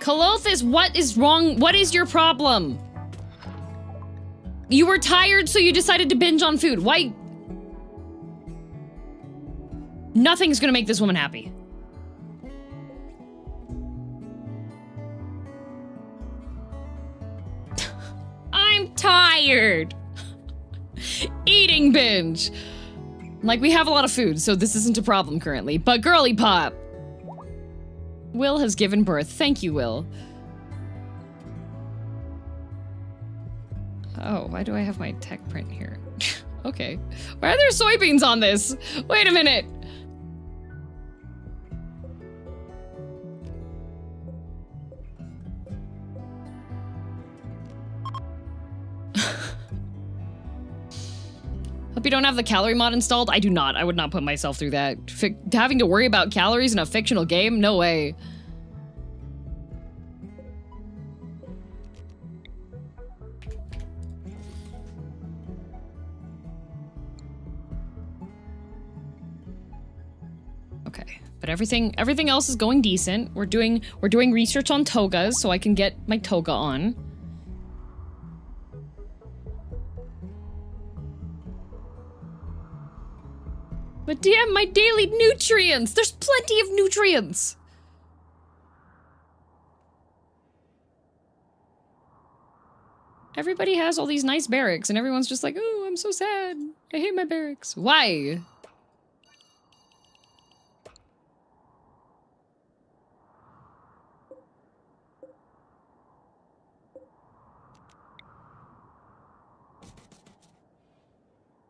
Calothus, what is wrong? What is your problem? You were tired, so you decided to binge on food. Why? Nothing's gonna make this woman happy. I'm tired. Eating binge. Like, we have a lot of food, so this isn't a problem currently. But girly pop. Will has given birth. Thank you, Will. Oh, why do I have my tech print here? Okay. Why are there soybeans on this? Wait a minute. Hope you don't have the calorie mod installed. I do not. I would not put myself through that. Having to worry about calories in a fictional game? No way. Okay, but everything else is going decent. We're doing research on togas so I can get my toga on. But damn, my daily nutrients! There's plenty of nutrients! Everybody has all these nice barracks, and everyone's just like, oh, I'm so sad. I hate my barracks. Why?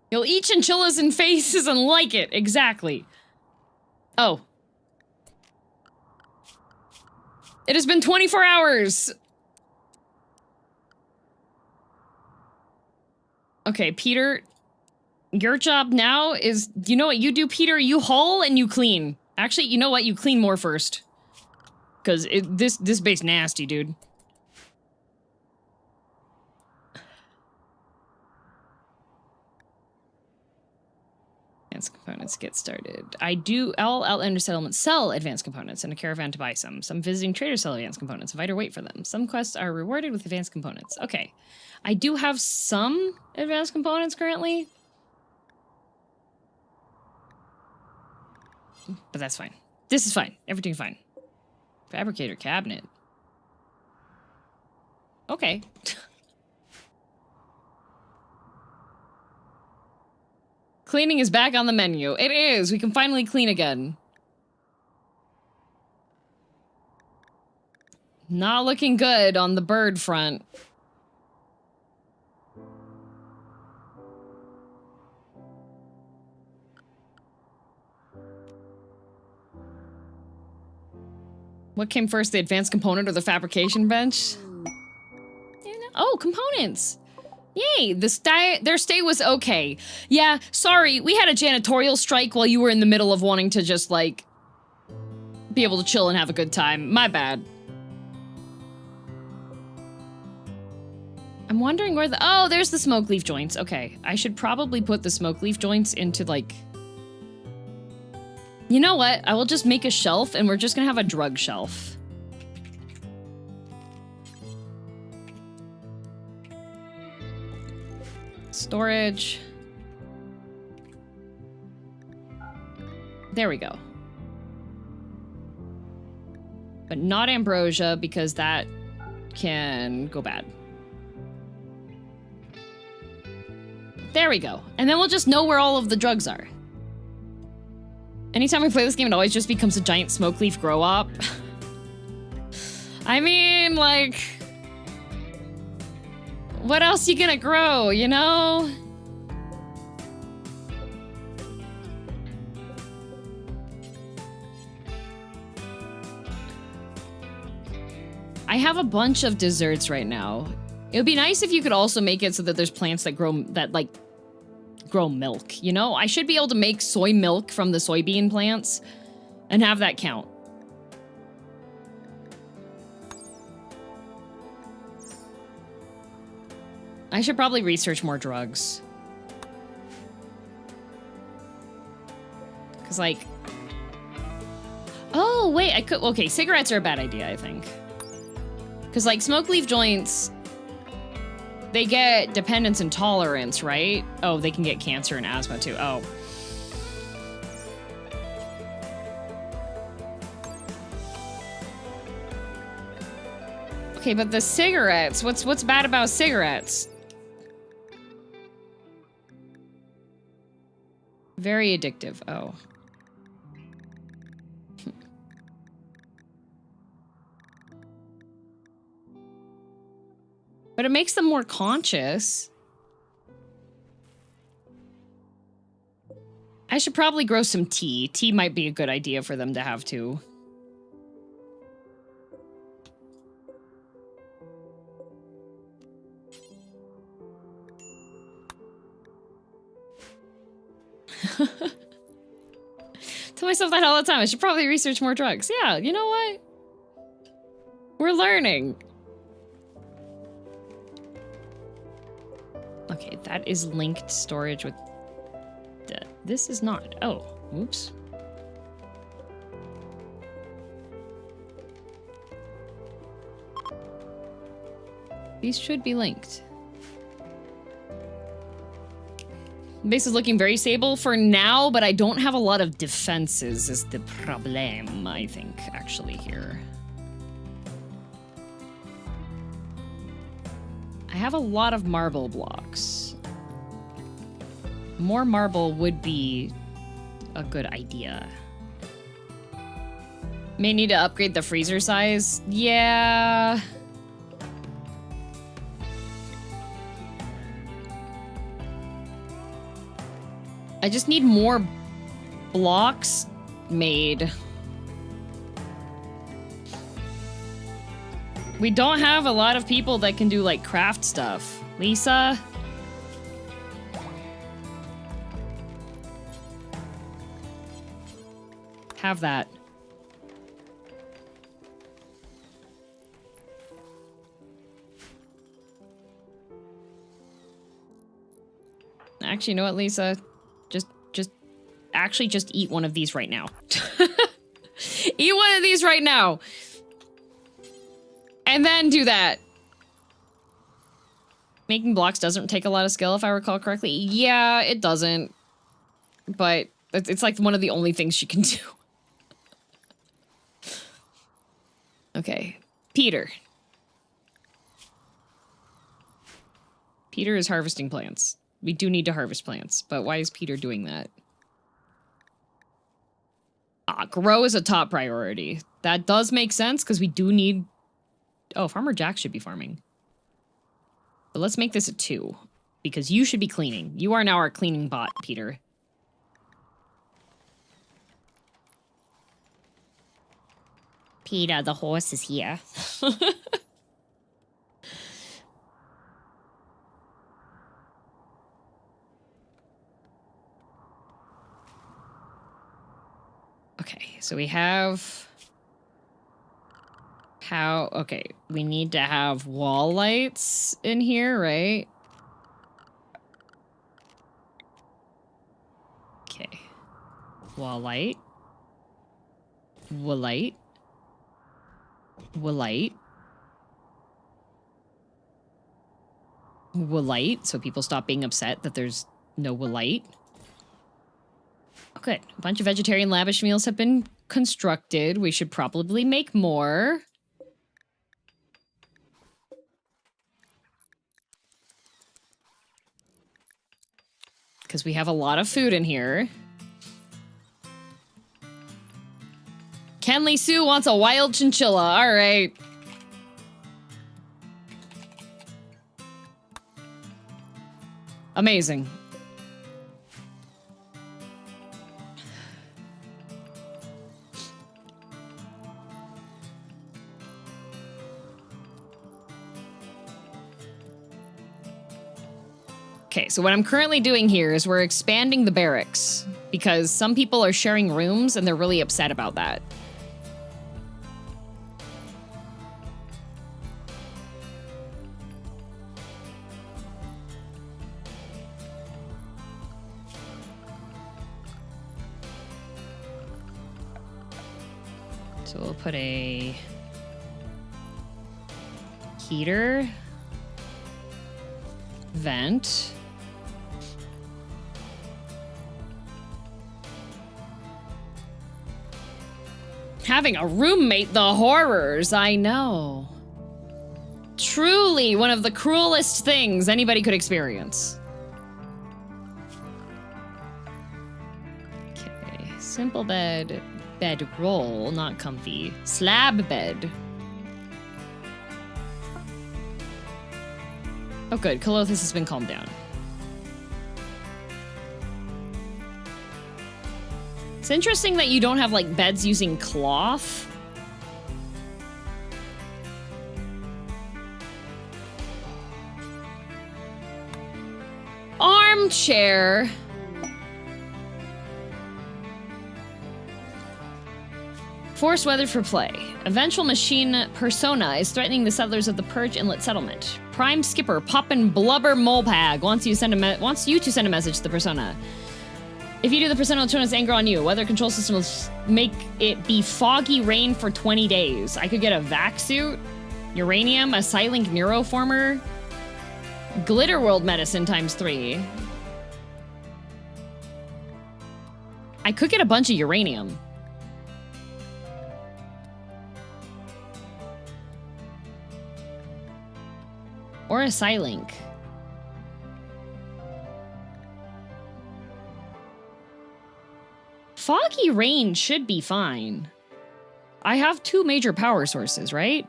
You'll eat chinchillas in faces and like it. Exactly. Oh. It has been 24 hours. Okay, Peter, your job now is, you know what you do, Peter? You haul and you clean. Actually, you know what? You clean more first. Because this base nasty, dude. Advanced components get started. All outlander settlements sell advanced components and a caravan to buy some. Some visiting traders sell advanced components. Invite or wait for them. Some quests are rewarded with advanced components. Okay. I do have some advanced components currently. But that's fine. This is fine. Everything's fine. Fabricator cabinet. Okay. Cleaning is back on the menu. It is. We can finally clean again. Not looking good on the bird front. What came first, the advanced component or the fabrication bench? Oh, components! Yay, their stay was okay. Yeah, sorry, we had a janitorial strike while you were in the middle of wanting to just, like, be able to chill and have a good time. My bad. I'm wondering where oh, there's the smoke leaf joints. Okay, I should probably put the smoke leaf joints into, like... You know what? I will just make a shelf, and we're just gonna have a drug shelf. Storage. There we go. But not ambrosia, because that can go bad. There we go. And then we'll just know where all of the drugs are. Anytime we play this game, it always just becomes a giant smoke leaf grow up. I mean, like... What else you gonna grow, you know? I have a bunch of desserts right now. It would be nice if you could also make it so that there's plants that grow, grow milk, you know? I should be able to make soy milk from the soybean plants and have that count. I should probably research more drugs. Cause like... Oh, wait, I could... Okay, cigarettes are a bad idea, I think. Cause like smoke leaf joints... They get dependence and tolerance, right? Oh, they can get cancer and asthma too. Oh. Okay, but the cigarettes, what's bad about cigarettes? Very addictive. Oh. But it makes them more conscious. I should probably grow some tea. Tea might be a good idea for them to have too. Tell myself that all the time. I should probably research more drugs. Yeah, you know what? We're learning. Okay, that is linked storage with... This is not. Oh, oops. These should be linked. Base is looking very stable for now, but I don't have a lot of defenses is the problem, I think, actually, here. I have a lot of marble blocks. More marble would be a good idea. May need to upgrade the freezer size. Yeah. I just need more blocks made. We don't have a lot of people that can do, like, craft stuff. Lisa? Have that. Actually, you know what, Lisa? Just eat one of these right now. Eat one of these right now. And then do that. Making blocks doesn't take a lot of skill, if I recall correctly. Yeah, it doesn't. But it's like one of the only things she can do. Okay. Peter. Peter is harvesting plants. We do need to harvest plants, but why is Peter doing that? Grow is a top priority. That does make sense, because we do need... Oh, Farmer Jack should be farming. But let's make this a 2, because you should be cleaning. You are now our cleaning bot, Peter. Peter, the horse is here. Okay, so we have... Okay, we need to have wall lights in here, right? Okay. Wall light. Wall light. Wall light. Wall light, so people stop being upset that there's no wall light. Oh, good. A bunch of vegetarian lavish meals have been constructed. We should probably make more. Because we have a lot of food in here. Kenley Sue wants a wild chinchilla. All right. Amazing. Okay, so what I'm currently doing here is we're expanding the barracks because some people are sharing rooms and they're really upset about that. So we'll put a heater, vent. Having a roommate, the horrors, I know. Truly one of the cruelest things anybody could experience. Okay, simple bed, bed roll, not comfy. Slab bed. Oh good, Calothus has been calmed down. It's interesting that you don't have, like, beds using cloth. Armchair. Forced weather for play. Eventual machine persona is threatening the settlers of the Purge Inlet settlement. Prime skipper Poppin' Blubber Molpag wants you to send a message to the persona. If you do, the persona will turn its anger on you. Weather control system will make it be foggy rain for 20 days. I could get a vac suit, uranium, a Psylink neuroformer, glitter world medicine ×3. I could get a bunch of uranium. Or a Psylink. Foggy rain should be fine. I have 2 major power sources, right?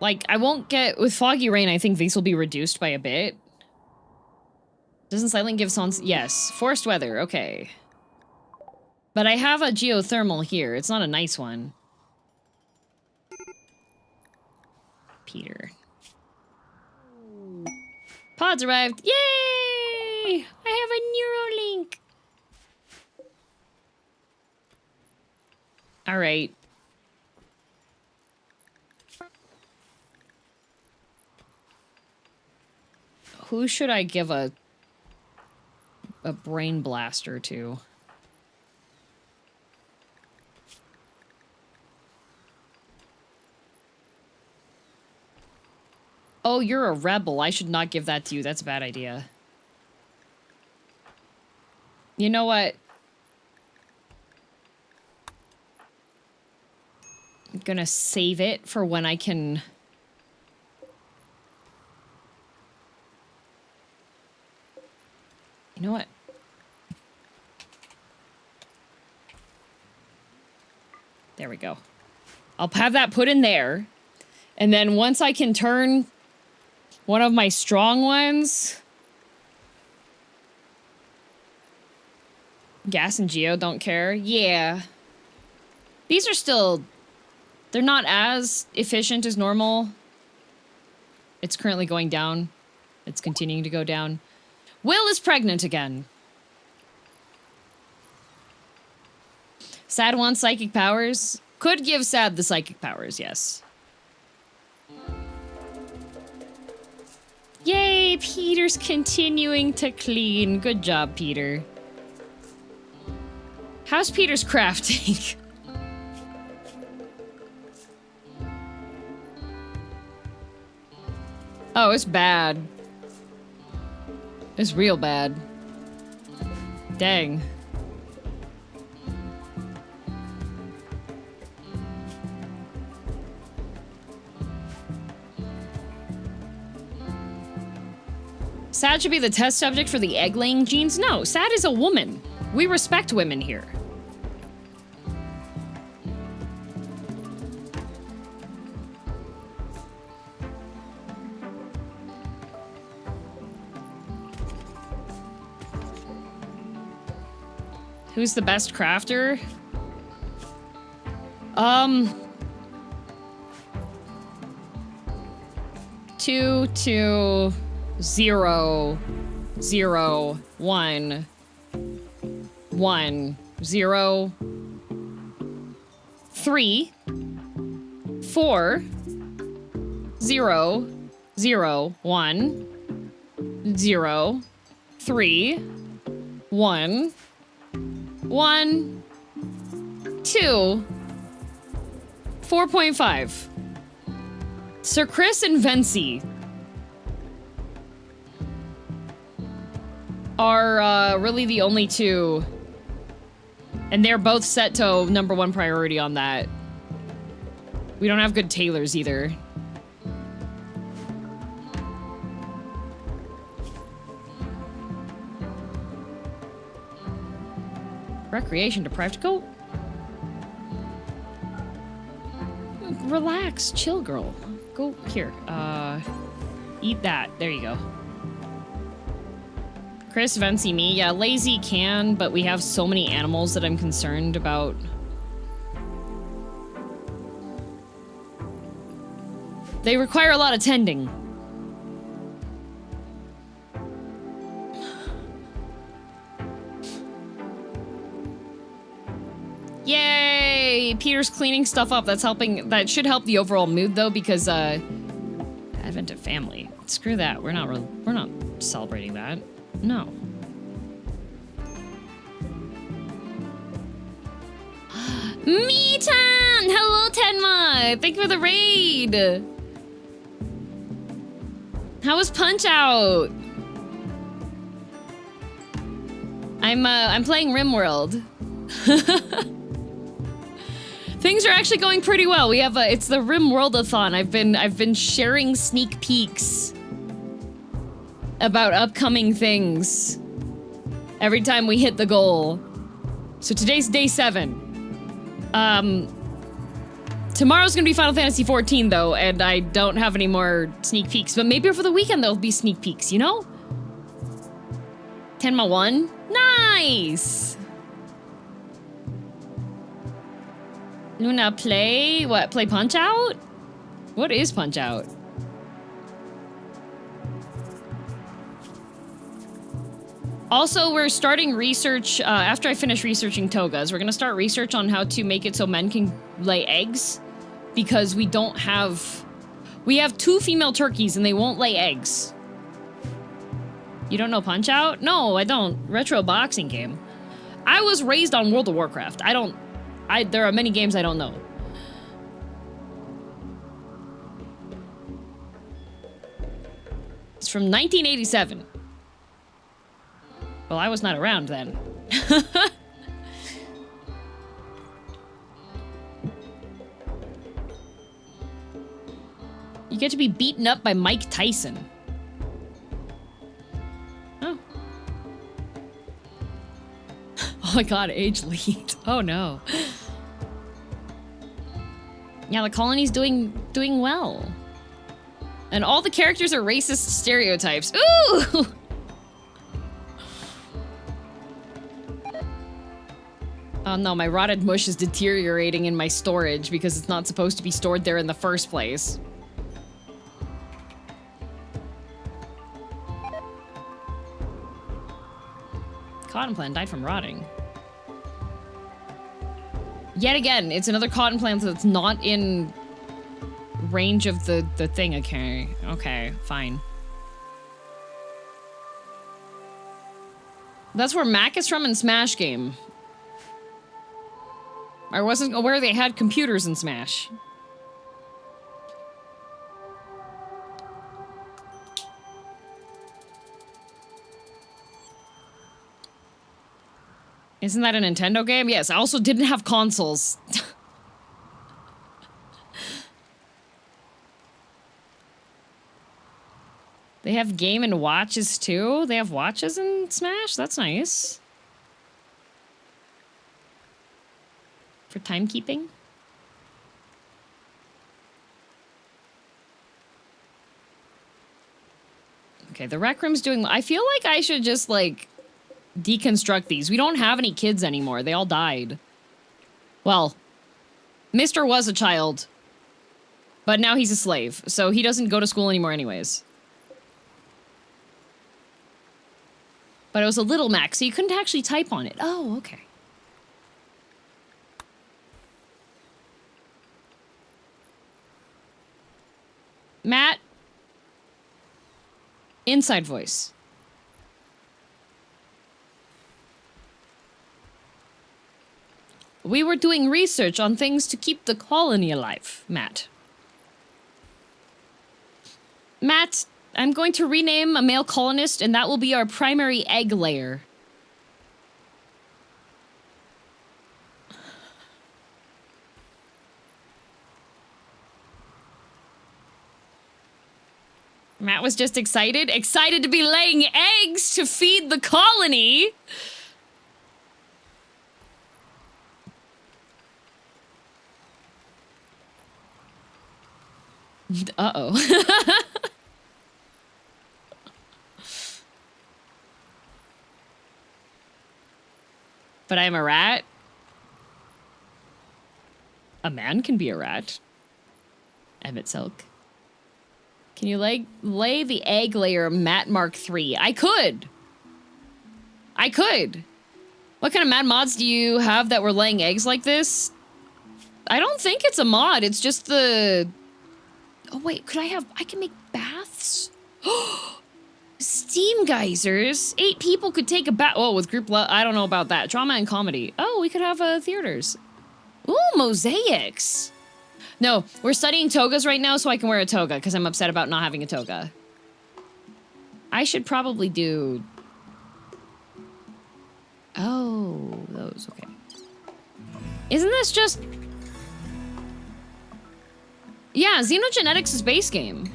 Like, I won't get... With Foggy Rain, I think these will be reduced by a bit. Doesn't Silent give songs? Yes. Forced weather, okay. But I have a geothermal here. It's not a nice one. Peter. Pods arrived. Yay! I have a Neuralink. All right. Who should I give a brain blaster to? Oh, you're a rebel. I should not give that to you. That's a bad idea. You know what? I'm gonna save it for when I can... You know what? There we go. I'll have that put in there. And then once I can turn one of my strong ones... Gas and Geo don't care. Yeah. These are still... They're not as efficient as normal. It's currently going down. It's continuing to go down. Will is pregnant again. Sad wants psychic powers. Could give Sad the psychic powers, yes. Yay, Peter's continuing to clean. Good job, Peter. How's Peter's crafting? Oh, it's bad. It's real bad. Dang. Sad should be the test subject for the egg-laying genes? No, Sad is a woman. We respect women here. Who's the best crafter? 2, 2, 0, 0, 1, 1, 0, 3, 4, 0, 0, 1, 0, 3, 1, 1, 2, 4.5. Sir Chris and Vency are really the only two. And they're both set to #1 priority on that. We don't have good tailors either. Recreation deprived. Go. Relax. Chill, girl. Go here. Eat that. There you go. Chris, Vency, me. Yeah, lazy can, but we have so many animals that I'm concerned about. They require a lot of tending. Yay! Peter's cleaning stuff up. That's helping. That should help the overall mood, though, because Advent of family. Screw that. We're not celebrating that. No. Meetan! Hello, Tenma! Thank you for the raid! How was Punch Out? I'm playing Rimworld. Things are actually going pretty well. We have it's the Rimworld-a-thon. I've been sharing sneak peeks about upcoming things every time we hit the goal. So today's day 7. Tomorrow's gonna be Final Fantasy 14 though, and I don't have any more sneak peeks, but maybe over the weekend there'll be sneak peeks, you know? Tenma 1? Nice! Luna, play? What, play Punch-Out? What is Punch-Out? Also, we're starting research, after I finish researching togas, we're gonna start research on how to make it so men can lay eggs. Because we don't have... We have 2 female turkeys and they won't lay eggs. You don't know Punch-Out? No, I don't. Retro boxing game. I was raised on World of Warcraft. There are many games I don't know. It's from 1987. Well, I was not around then. You get to be beaten up by Mike Tyson. Oh. Oh my god, age lead. Oh no. Yeah, the colony's doing well. And all the characters are racist stereotypes. Ooh! Oh no, my rotted mush is deteriorating in my storage because it's not supposed to be stored there in the first place. Cotton plant died from rotting. Yet again, it's another cotton plant that's not in range of the thing. Okay, fine. That's where Mac is from in Smash game. I wasn't aware they had computers in Smash. Isn't that a Nintendo game? Yes, I also didn't have consoles. They have Game and Watches too? They have watches in Smash? That's nice. For timekeeping? Okay, the rec room's doing... I feel like I should just, like, deconstruct these. We don't have any kids anymore. They all died. Well, Mr. was a child, but now he's a slave, so he doesn't go to school anymore anyways. But it was a little Mac, so you couldn't actually type on it. Oh, okay. Matt? Inside voice. We were doing research on things to keep the colony alive, Matt. Matt, I'm going to rename a male colonist, and that will be our primary egg layer. Matt was just excited. Excited to be laying eggs to feed the colony. Uh-oh. But I'm a rat. A man can be a rat. Emmett Silk. Can you lay the egg layer Matt Mark III? I could. I could. What kind of mad mods do you have that were laying eggs like this? I don't think it's a mod. It's just the... Oh, wait. I can make baths? Steam geysers. 8 people could take a bath. Oh, with group love. I don't know about that. Drama and comedy. Oh, we could have theaters. Ooh, mosaics. No, we're studying togas right now so I can wear a toga because I'm upset about not having a toga. I should probably do... Oh, those, okay. Isn't this just... Yeah, xenogenetics is base game.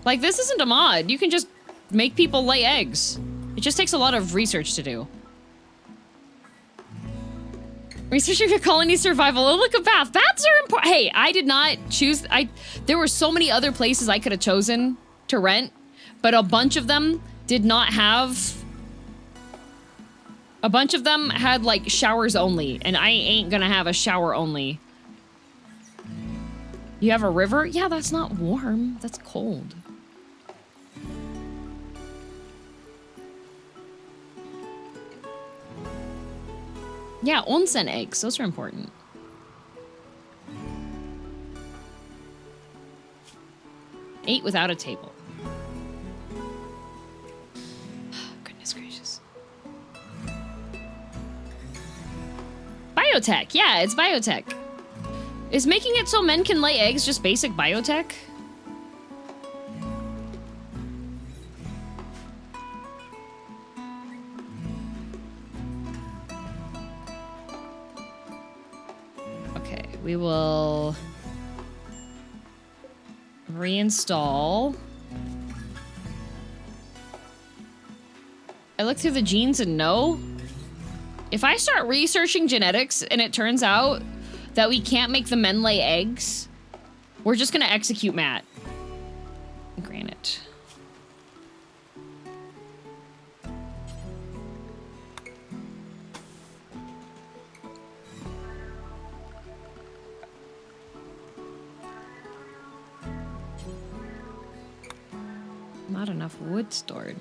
Like, this isn't a mod. You can just make people lay eggs. It just takes a lot of research to do. Researching a colony survival. Oh, look at bats. Bats are important. Hey, I did not choose... There were so many other places I could have chosen to rent, but a bunch of them did not have... A bunch of them had, like, showers only, and I ain't gonna have a shower only. You have a river? Yeah, that's not warm. That's cold. Yeah, onsen eggs. Those are important. Ate without a table. Goodness gracious. Biotech. Yeah, it's biotech. Is making it so men can lay eggs just basic biotech? Okay, we will reinstall. I looked through the genes and no. If I start researching genetics and it turns out that we can't make the men lay eggs, we're just gonna execute Matt. Granite. Not enough wood stored.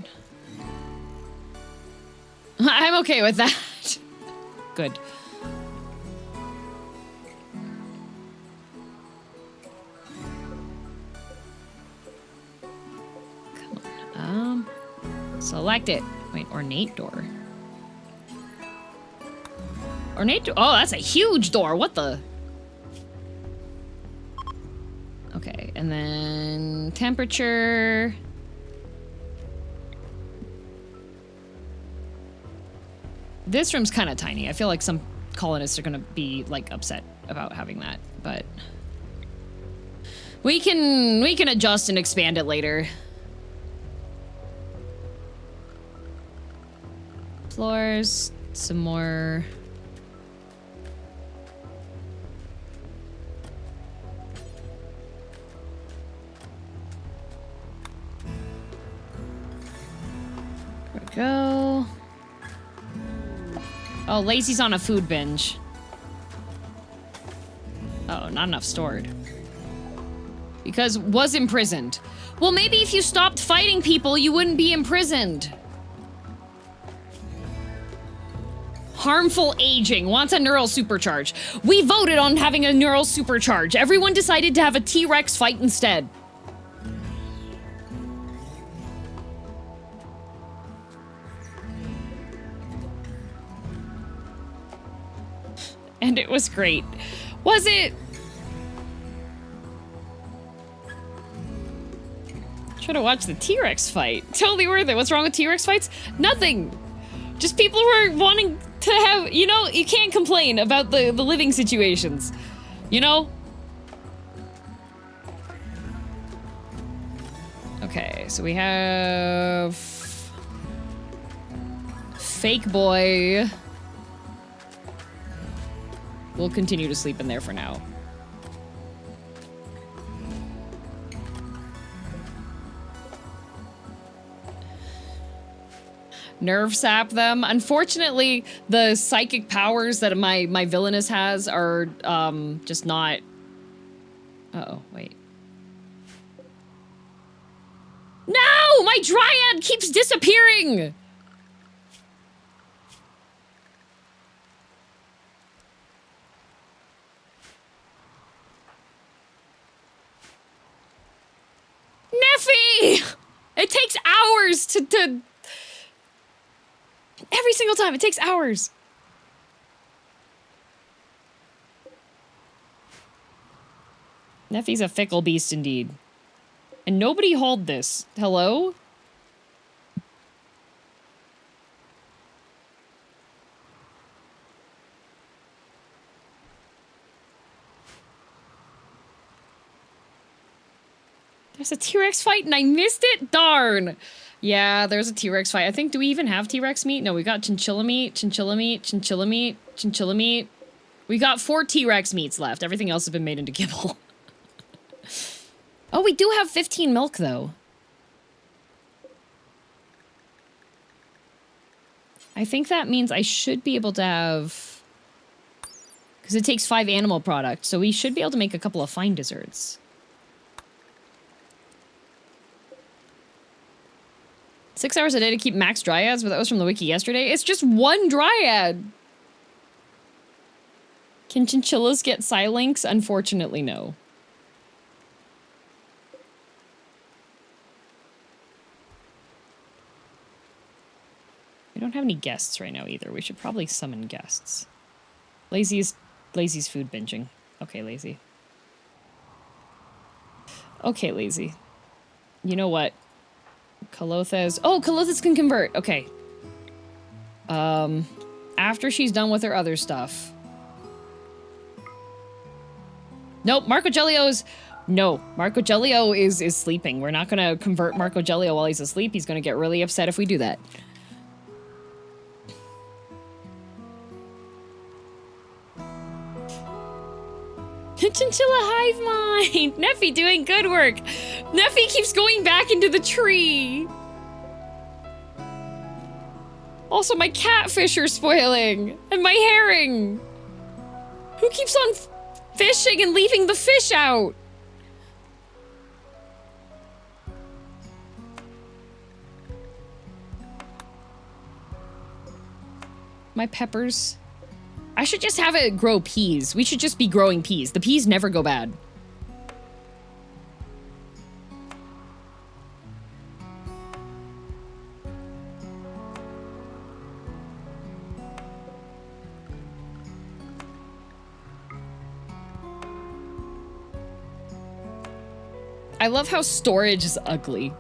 I'm okay with that. Good. Select it. Wait, ornate door. Ornate door. Oh, that's a huge door. What the? Okay, and then temperature. This room's kind of tiny. I feel like some colonists are gonna be like upset about having that, but we can adjust and expand it later. Floors, some more. There we go. Oh, Lazy's on a food binge. Oh, not enough stored. Because was imprisoned. Well, maybe if you stopped fighting people, you wouldn't be imprisoned. Harmful aging wants a neural supercharge. We voted on having a neural supercharge. Everyone decided to have a T-Rex fight instead. And it was great. Was it? Try to watch the T-Rex fight. Totally worth it. What's wrong with T-Rex fights? Nothing. Just people were wanting to have, you know, you can't complain about the living situations. You know? Okay, so we have Fake Boy. We'll continue to sleep in there for now. Nerve sap them. Unfortunately, the psychic powers that my villainous has are just not. Uh-oh, wait. No! My dryad keeps disappearing! Neffy! It takes hours to... Every single time, it takes hours. Neffy's a fickle beast indeed. And nobody hauled this. Hello? There's a T-Rex fight and I missed it? Darn. Yeah, there's a T-Rex fight. I think, do we even have T-Rex meat? No, we got chinchilla meat, chinchilla meat, chinchilla meat, chinchilla meat. We got 4 T-Rex meats left. Everything else has been made into kibble. Oh, we do have 15 milk, though. I think that means I should be able to have... Because it takes 5 animal products, so we should be able to make a couple of fine desserts. 6 hours a day to keep max dryads, but that was from the wiki yesterday. It's just 1 dryad! Can chinchillas get silinks? Unfortunately, no. We don't have any guests right now either. We should probably summon guests. Lazy's food binging. Okay, Lazy. Okay, Lazy. You know what? Kalothes. Oh, Kalothes can convert. Okay. After she's done with her other stuff. Nope, Marco Gellio's... No, Marco Gellio is sleeping. We're not gonna convert Marco Gellio while he's asleep. He's gonna get really upset if we do that. Chinchilla hive mind! Neffy doing good work! Neffy keeps going back into the tree! Also, my catfish are spoiling! And my herring! Who keeps on fishing and leaving the fish out? My peppers... I should just have it grow peas. We should just be growing peas. The peas never go bad. I love how storage is ugly.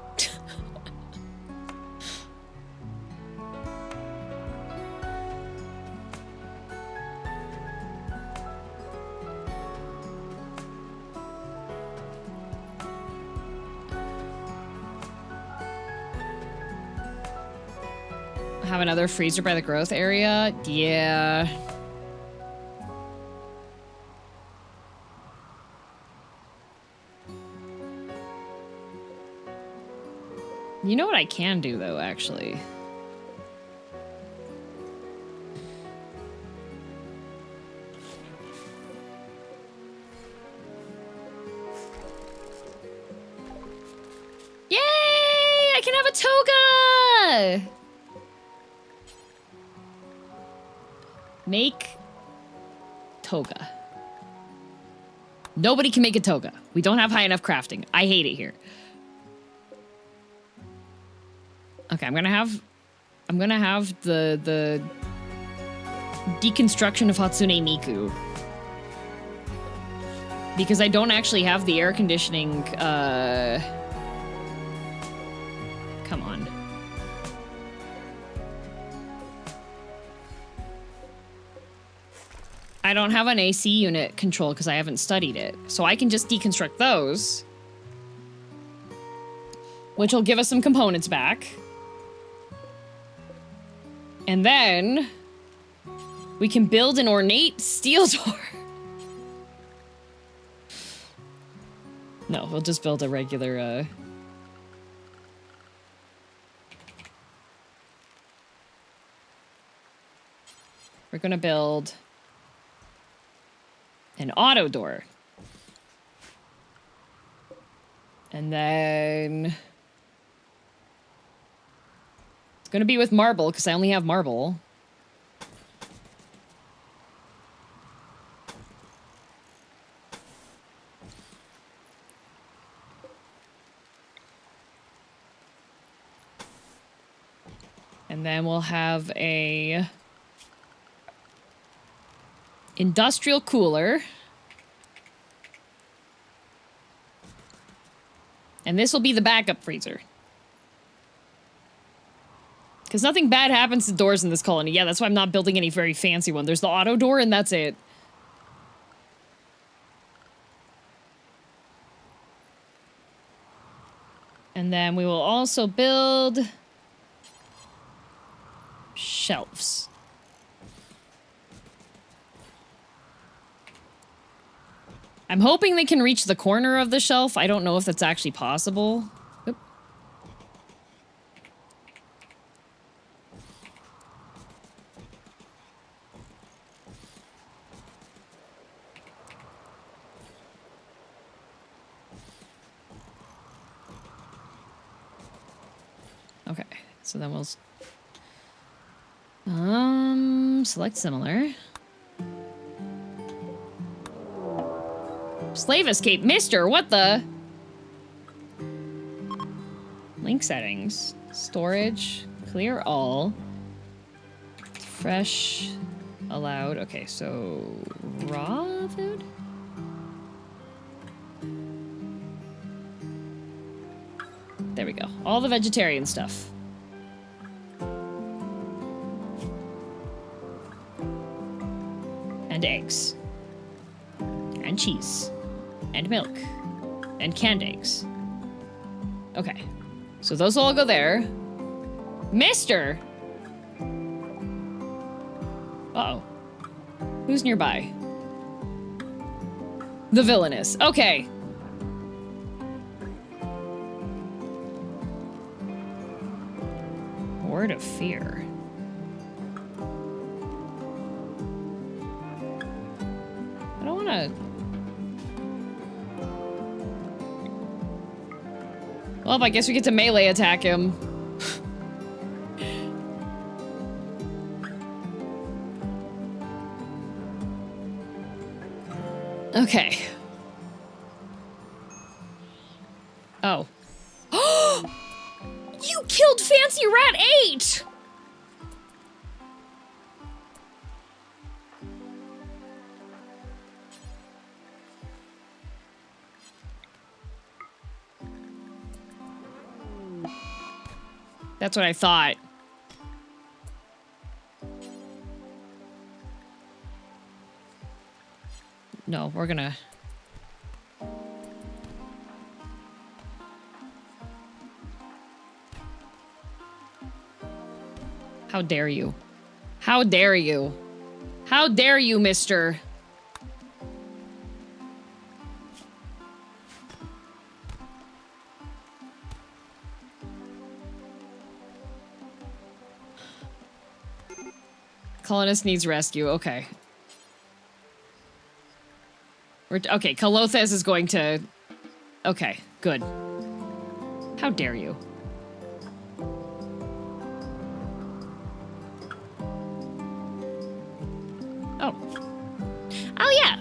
Have another freezer by the growth area? Yeah. You know what I can do, though, actually? Yay! I can have a toga! Make toga. Nobody can make a toga. We don't have high enough crafting. I hate it here. Okay, I'm gonna have the deconstruction of Hatsune Miku. Because I don't actually have the air conditioning, come on. I don't have an AC unit control because I haven't studied it. So I can just deconstruct those. Which will give us some components back. And then we can build an ornate steel door. No, we'll just build a regular, We're gonna build an auto door. And then it's gonna be with marble because I only have marble. And then we'll have a industrial cooler. And this will be the backup freezer. Because nothing bad happens to doors in this colony. Yeah, that's why I'm not building any very fancy one. There's the auto door and that's it. And then we will also build shelves. I'm hoping they can reach the corner of the shelf. I don't know if that's actually possible. Oop. Okay, so then we'll select similar. Slave escape, mister, what the? Link settings, storage, clear all, fresh, allowed. Okay, so raw food? There we go, all the vegetarian stuff. And eggs. And cheese. And milk. And canned eggs. Okay. So those will all go there. Mister! Uh-oh. Who's nearby? The villainous. Okay. Word of fear. I don't want to... Well, I guess we get to melee attack him. Okay. Oh. You killed Fancy Rat 8! That's what I thought. No, we're gonna... How dare you? How dare you? How dare you, mister? Colonist needs rescue. Okay. Okay, Kalothes is going to... Okay, good. How dare you? Oh. Oh, yeah.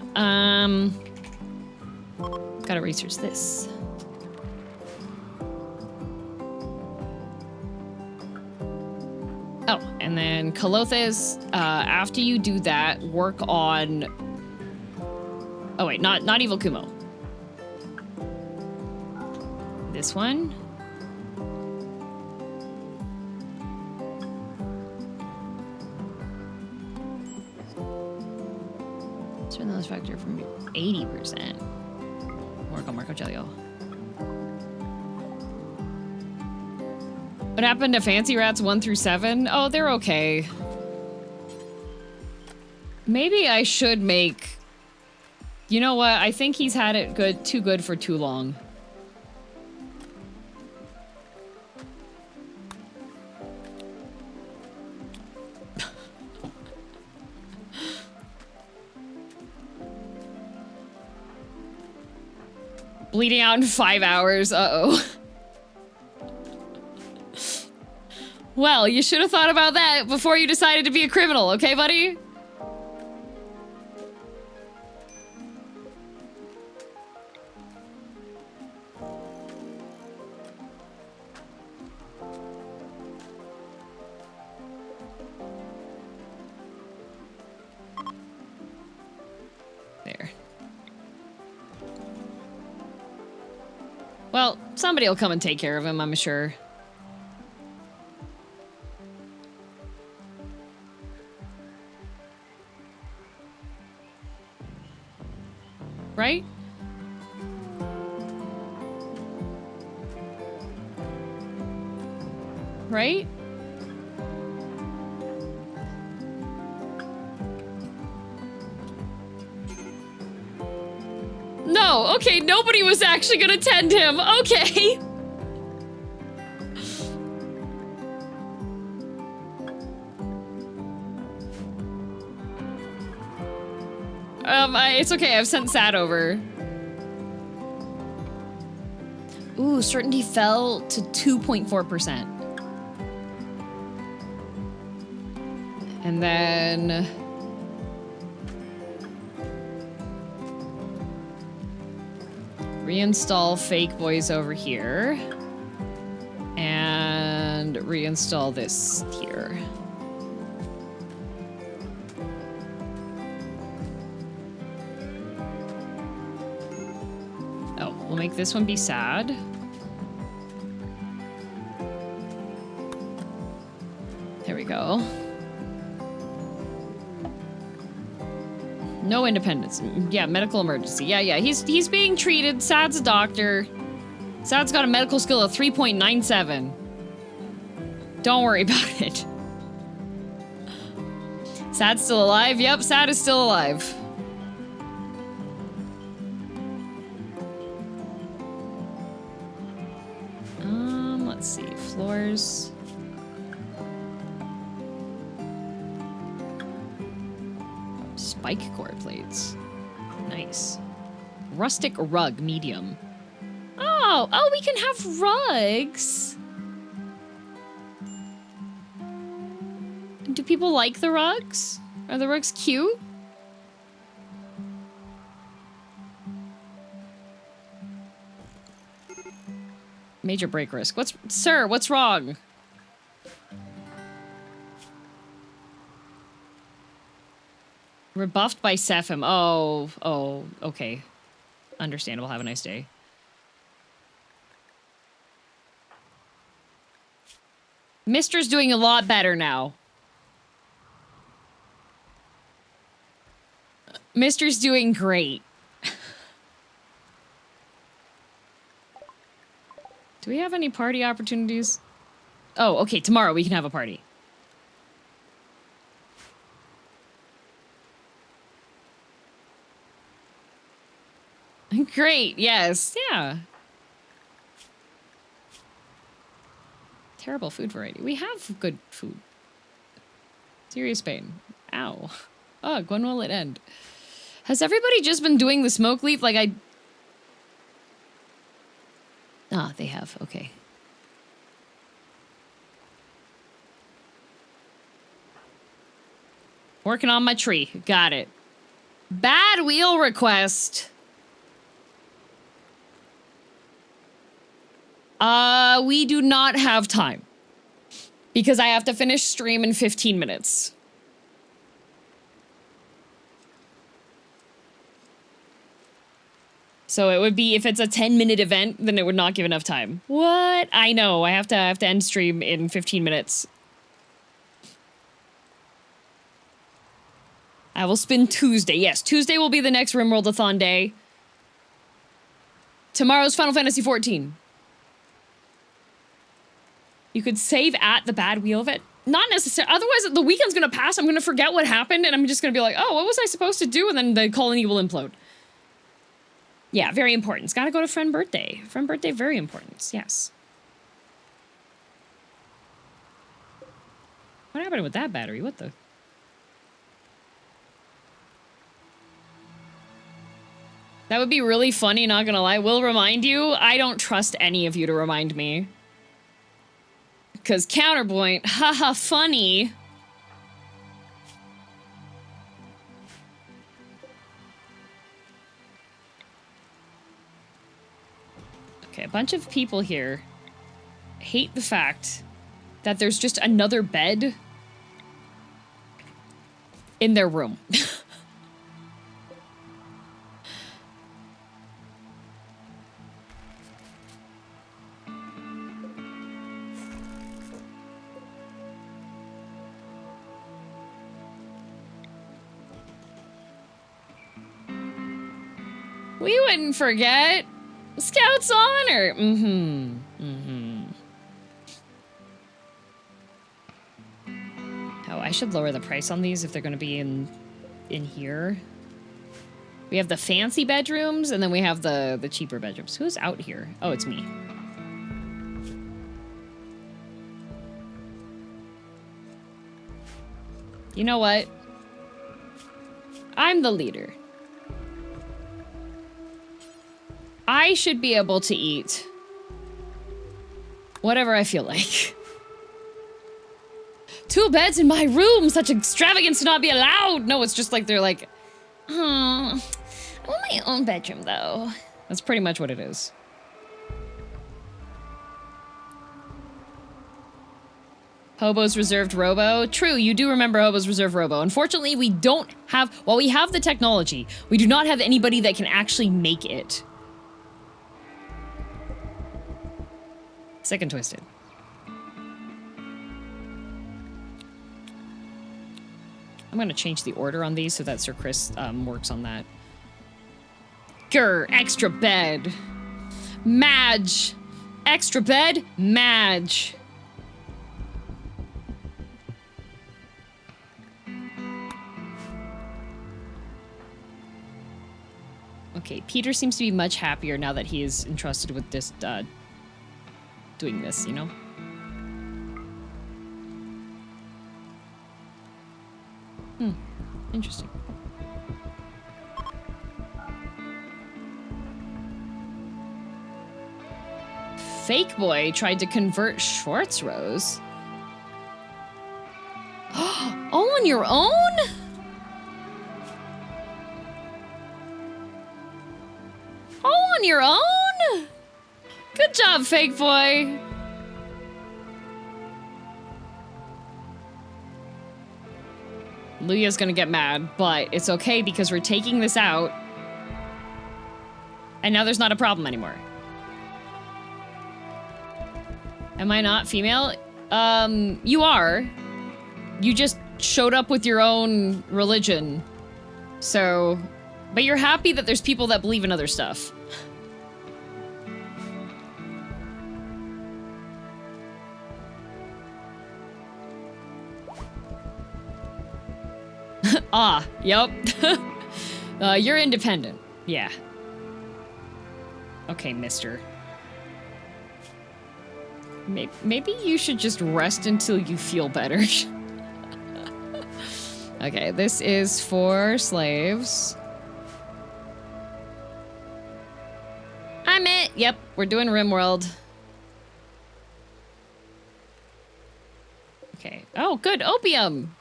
Gotta research this. Oh, and then Kalothes, after you do that, work on... Oh, wait, not Evil Kumo. This one. Turn those factor from 80%. Work on Marco Gelio. What happened to Fancy Rats 1 through 7? Oh, they're okay. Maybe I should make... You know what? I think he's had it too good for too long. Bleeding out in 5 hours. Uh-oh. Well, you should have thought about that before you decided to be a criminal, okay, buddy? There. Well, somebody will come and take care of him, I'm sure. Right? right? No, okay, nobody was actually gonna tend him. Okay. It's okay, I've sent Sad over. Ooh, certainty fell to 2.4%. And then... reinstall fake voice over here. And reinstall this here. Oh, we'll make this one be sad. There we go. No independence. Yeah, medical emergency. Yeah, he's being treated. Sad's a doctor. Sad's got a medical skill of 3.97. Don't worry about it. Sad's still alive? Yep, Sad is still alive. Let's see. Floors. Spike core plates. Nice. Rustic rug, medium. Oh, we can have rugs. Do people like the rugs? Are the rugs cute? Major break risk. Sir, what's wrong? Rebuffed by Sephim. Oh, okay. Understandable. Have a nice day. Mister's doing a lot better now. Mister's doing great. Do we have any party opportunities? Oh, okay. Tomorrow we can have a party. Great, yes, yeah. Terrible food variety. We have good food. Serious pain. Ow. Oh, when will it end? Has everybody just been doing the smoke leaf like I... Ah, they have, okay. Working on my tree, got it. Bad wheel request. We do not have time. Because I have to finish stream in 15 minutes. So it would be, if it's a 10-minute event, then it would not give enough time. What? I know, I have to end stream in 15 minutes. I will spin Tuesday. Yes, Tuesday will be the next Rimworld-a-thon day. Tomorrow's Final Fantasy XIV. You could save at the bad wheel of it. Not necessarily. Otherwise, the weekend's gonna pass. I'm gonna forget what happened, and I'm just gonna be like, oh, what was I supposed to do? And then the colony will implode. Yeah, very important. It's gotta go to friend birthday. Friend birthday, very important. Yes. What happened with that battery? What the? That would be really funny, not gonna lie. Will remind you. I don't trust any of you to remind me. Because counterpoint, haha, funny. Okay, a bunch of people here hate the fact that there's just another bed in their room. We wouldn't forget. Scout's honor. I should lower the price on these if they're going to be in here. We have the fancy bedrooms, and then we have the cheaper bedrooms. Who's out here? Oh, it's me. You know what? I'm the leader. I should be able to eat whatever I feel like. 2 beds in my room! Such extravagance to not be allowed! No, it's just like they're like, oh, I want my own bedroom, though. That's pretty much what it is. Hobo's Reserved Robo. True, you do remember Hobo's Reserved Robo. Unfortunately, we don't have... While we have the technology, we do not have anybody that can actually make it. Sick and twisted. I'm gonna change the order on these so that Sir Chris works on that. Grr, extra bed. Madge. Extra bed, Madge. Okay, Peter seems to be much happier now that he is entrusted with this, doing this, you know? Interesting. Fake boy tried to convert Schwartz Rose. All on your own? All on your own? Good job, fake boy. Luya's gonna get mad, but it's okay because we're taking this out. And now there's not a problem anymore. Am I not female? You are. You just showed up with your own religion. So, but you're happy that there's people that believe in other stuff. Ah, yep. You're independent. Yeah. Okay, mister. Maybe you should just rest until you feel better. Okay, this is for slaves. I'm it. Yep, we're doing Rimworld. Okay. Oh, good. Opium.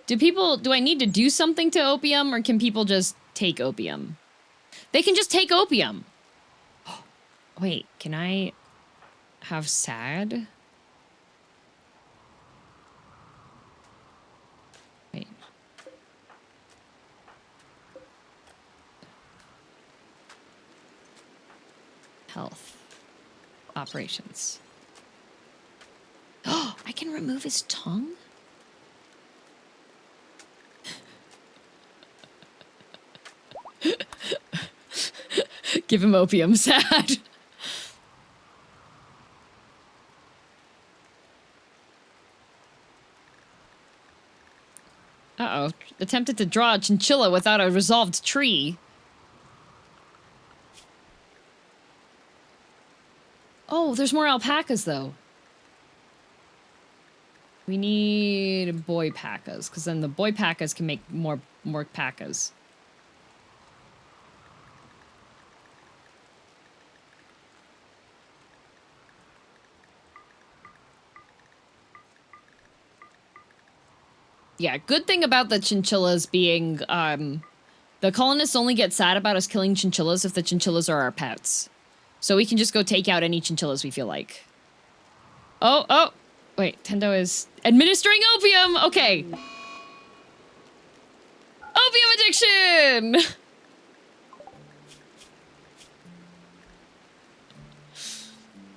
Do I need to do something to opium, or can people just take opium? They can just take opium. Wait, can I have sad? Wait. Health. Operations. Oh, I can remove his tongue? Give him opium, sad. Uh-oh. Attempted to draw a chinchilla without a resolved tree. Oh, there's more alpacas, though. We need boy pacas, because then the boy pacas can make more pacas. Yeah, good thing about the chinchillas being, the colonists only get sad about us killing chinchillas if the chinchillas are our pets. So we can just go take out any chinchillas we feel like. Oh, wait, Tendo is administering opium! Okay. Opium addiction!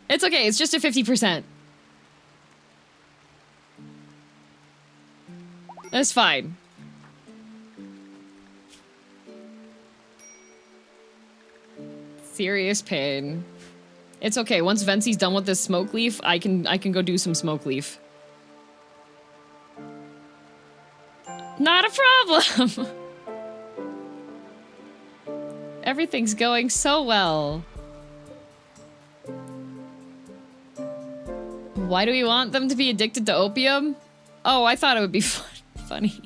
It's okay, it's just a 50%. That's fine. Serious pain. It's okay. Once Vency's done with this smoke leaf, I can go do some smoke leaf. problem. Everything's going so well. Why do we want them to be addicted to opium? Oh, I thought it would be funny.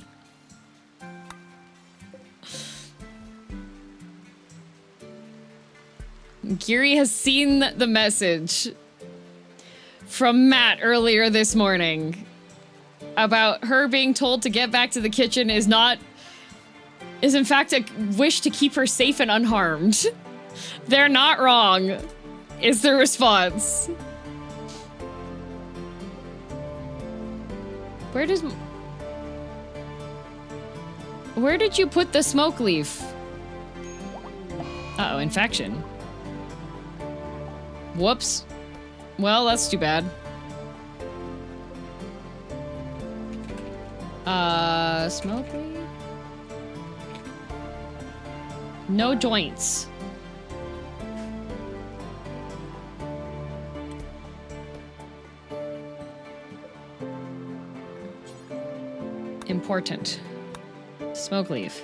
Giri has seen the message from Matt earlier this morning about her being told to get back to the kitchen is in fact a wish to keep her safe and unharmed. They're not wrong, is the response. Where did you put the smoke leaf? Uh-oh, infection. Whoops. Well, that's too bad. Smoke leaf? No joints. Important. Smoke leaf.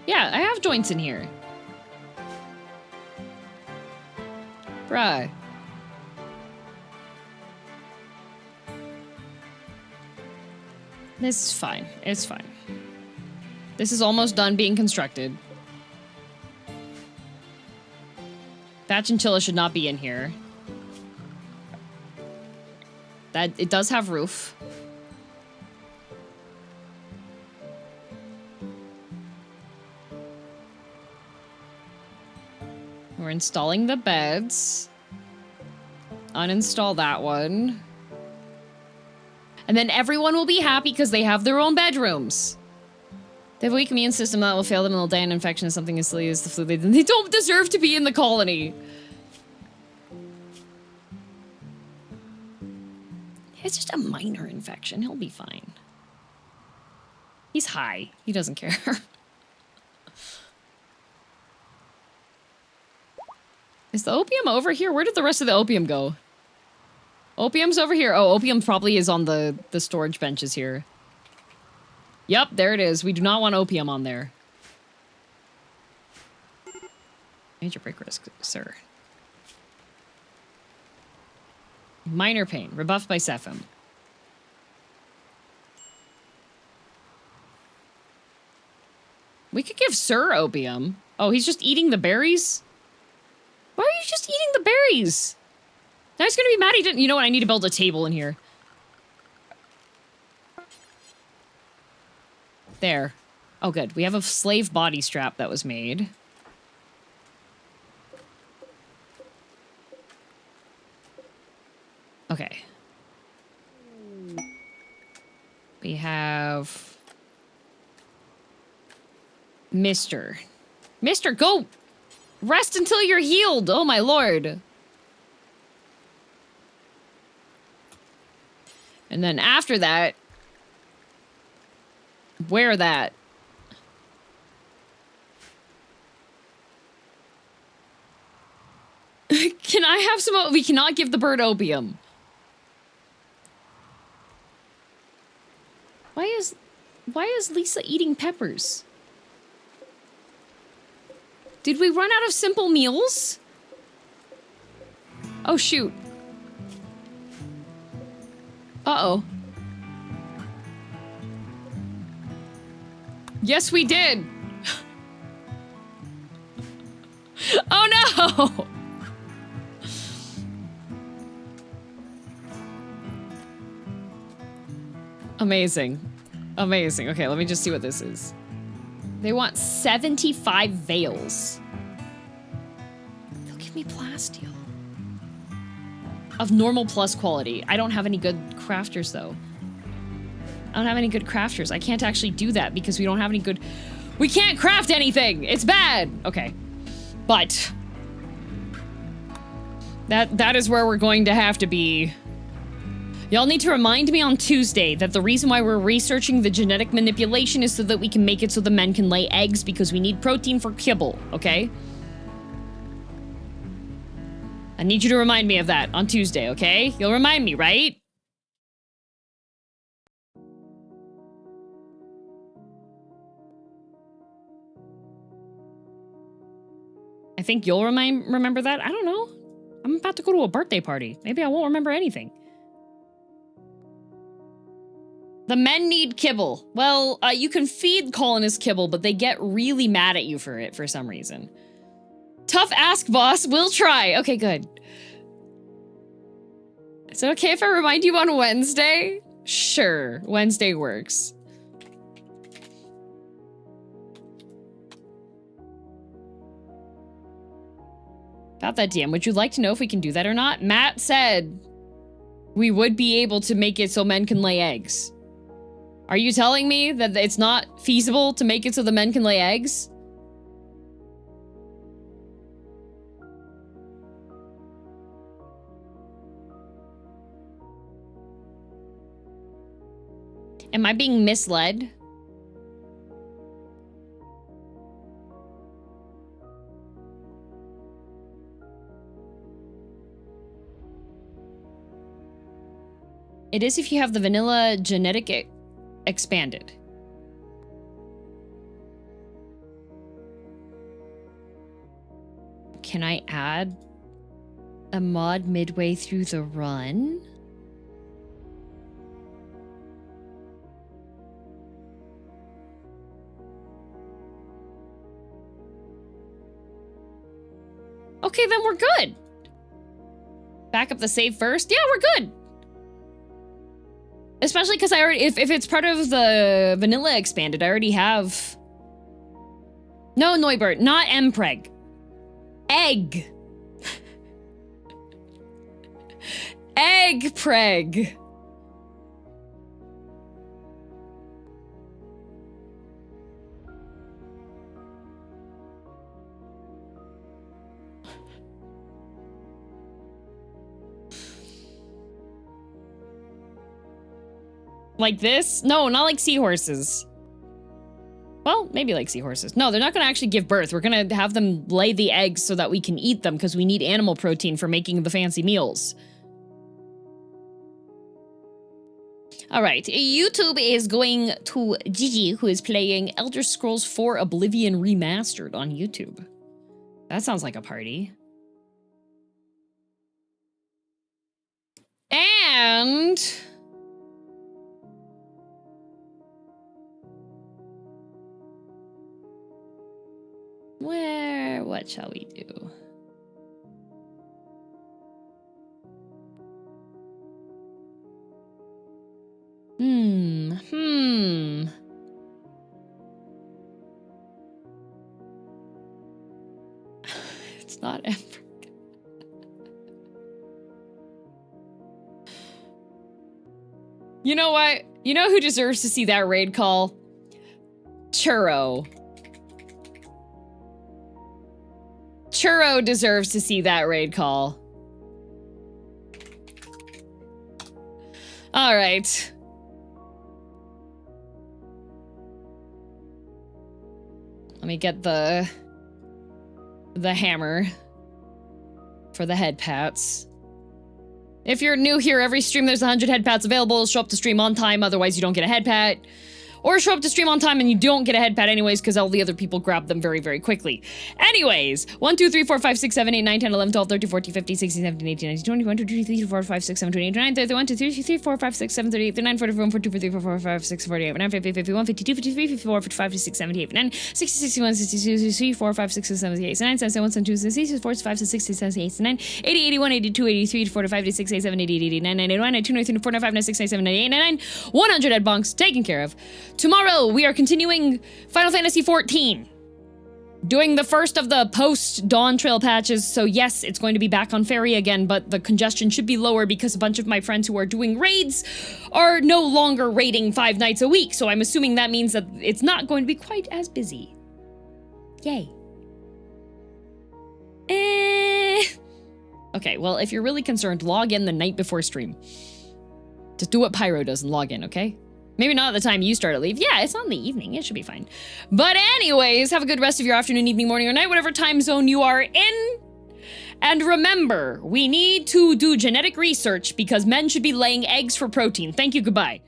Yeah, I have joints in here. Bruh. This is fine. It's fine. This is almost done being constructed. That chinchilla should not be in here. It does have roof. We're installing the beds. Uninstall that one. And then everyone will be happy because they have their own bedrooms. They have a weak immune system that will fail them and they'll die in infection. Something as silly as the flu. They don't deserve to be in the colony. It's just a minor infection. He'll be fine. He's high. He doesn't care. Is the opium over here? Where did the rest of the opium go? Opium's over here. Oh, opium probably is on the storage benches here. Yep, there it is. We do not want opium on there. Major break risk, sir. Minor pain. Rebuffed by Sephim. We could give Sir opium. Oh, he's just eating the berries? Why are you just eating the berries? Now he's gonna be mad he didn't. You know what? I need to build a table in here. There. Oh, good. We have a slave body strap that was made. Okay. We have... Mister, go! Rest until you're healed! Oh my lord! And then after that... Wear that. Can I have some... We cannot give the bird opium. Why is Lisa eating peppers? Did we run out of simple meals? Oh, shoot. Uh-oh. Yes, we did. Oh, no! Amazing. Amazing. Okay, let me just see what this is. They want 75 veils. They'll give me plasteel. Of normal plus quality. I don't have any good crafters, though. I don't have any good crafters. I can't actually do that because we don't have any good... We can't craft anything! It's bad! Okay. But... That is where we're going to have to be. Y'all need to remind me on Tuesday that the reason why we're researching the genetic manipulation is so that we can make it so the men can lay eggs because we need protein for kibble, okay? I need you to remind me of that on Tuesday, okay? You'll remind me, right? I think you'll remember that. I don't know. I'm about to go to a birthday party. Maybe I won't remember anything. The men need kibble. Well, you can feed colonists kibble, but they get really mad at you for it for some reason. Tough ask, boss. We'll try. Okay, good. Is it okay if I remind you on Wednesday? Sure, Wednesday works. About that DM, would you like to know if we can do that or not? Matt said we would be able to make it so men can lay eggs. Are you telling me that it's not feasible to make it so the men can lay eggs? Am I being misled? It is if you have the vanilla genetic expanded. Can I add a mod midway through the run? Okay, then we're good. Back up the save first. Yeah, we're good. Especially because I already, if it's part of the vanilla expanded, I already have. No, Neubert, not Mpreg. Egg. Egg preg. Like this? No, not like seahorses. Well, maybe like seahorses. No, they're not gonna actually give birth. We're gonna have them lay the eggs so that we can eat them because we need animal protein for making the fancy meals. All right, YouTube is going to Gigi, who is playing Elder Scrolls 4 Oblivion Remastered on YouTube. That sounds like a party. And what shall we do? It's not Emperor. You know what? You know who deserves to see that raid call? Churro. Churro deserves to see that raid call. All right. Let me get the hammer for the head pats. If you're new here, every stream there's 100 head pats available. Show up to stream on time, otherwise you don't get a head pat. Or show up to stream on time and you don't get a head pat anyways because all the other people grab them very, very quickly. Anyways, 1, 2, 3, 4, 5, 6, 7, 8, 9, 10, 11, 12, 13, 14, 15, 16, 17, 18, 19, 20, 1, 2, 3, 4, 5, 6, 7, 8, 9, 30, 1, 2, 3, 4, 5, 6, 7, 38, 39, 40, 41, 42, 43, 44, 45, 46, 47, 49, 50, 51, 52, 53, 54, 55, 56, 57, 58, 59, 60, 61, 62, 63, 4, 5, 6, 7, 8, 9, 10, 11, 12, 13, 14, 15, 16, 17, 18, 19, 20, 21, 22, 23, 24, 25, 26, 27, 28, 29, 80, 81, 82, 83, 45, 86, 87, 88, 89, 90, 91, 92, 93, 94, 95, 96, 97, 98, 99, 100 head bonks taken care of. Tomorrow we are continuing Final Fantasy XIV. Doing the first of the post-Dawn Trail patches, so yes, it's going to be back on Ferry again, but the congestion should be lower because a bunch of my friends who are doing raids are no longer raiding 5 nights a week, so I'm assuming that means that it's not going to be quite as busy. Yay. Okay, well, if you're really concerned, log in the night before stream. Just do what Pyro does and log in, okay? Maybe not at the time you start to leave. Yeah, it's not in the evening. It should be fine. But anyways, have a good rest of your afternoon, evening, morning, or night, whatever time zone you are in. And remember, we need to do genetic research because men should be laying eggs for protein. Thank you, goodbye.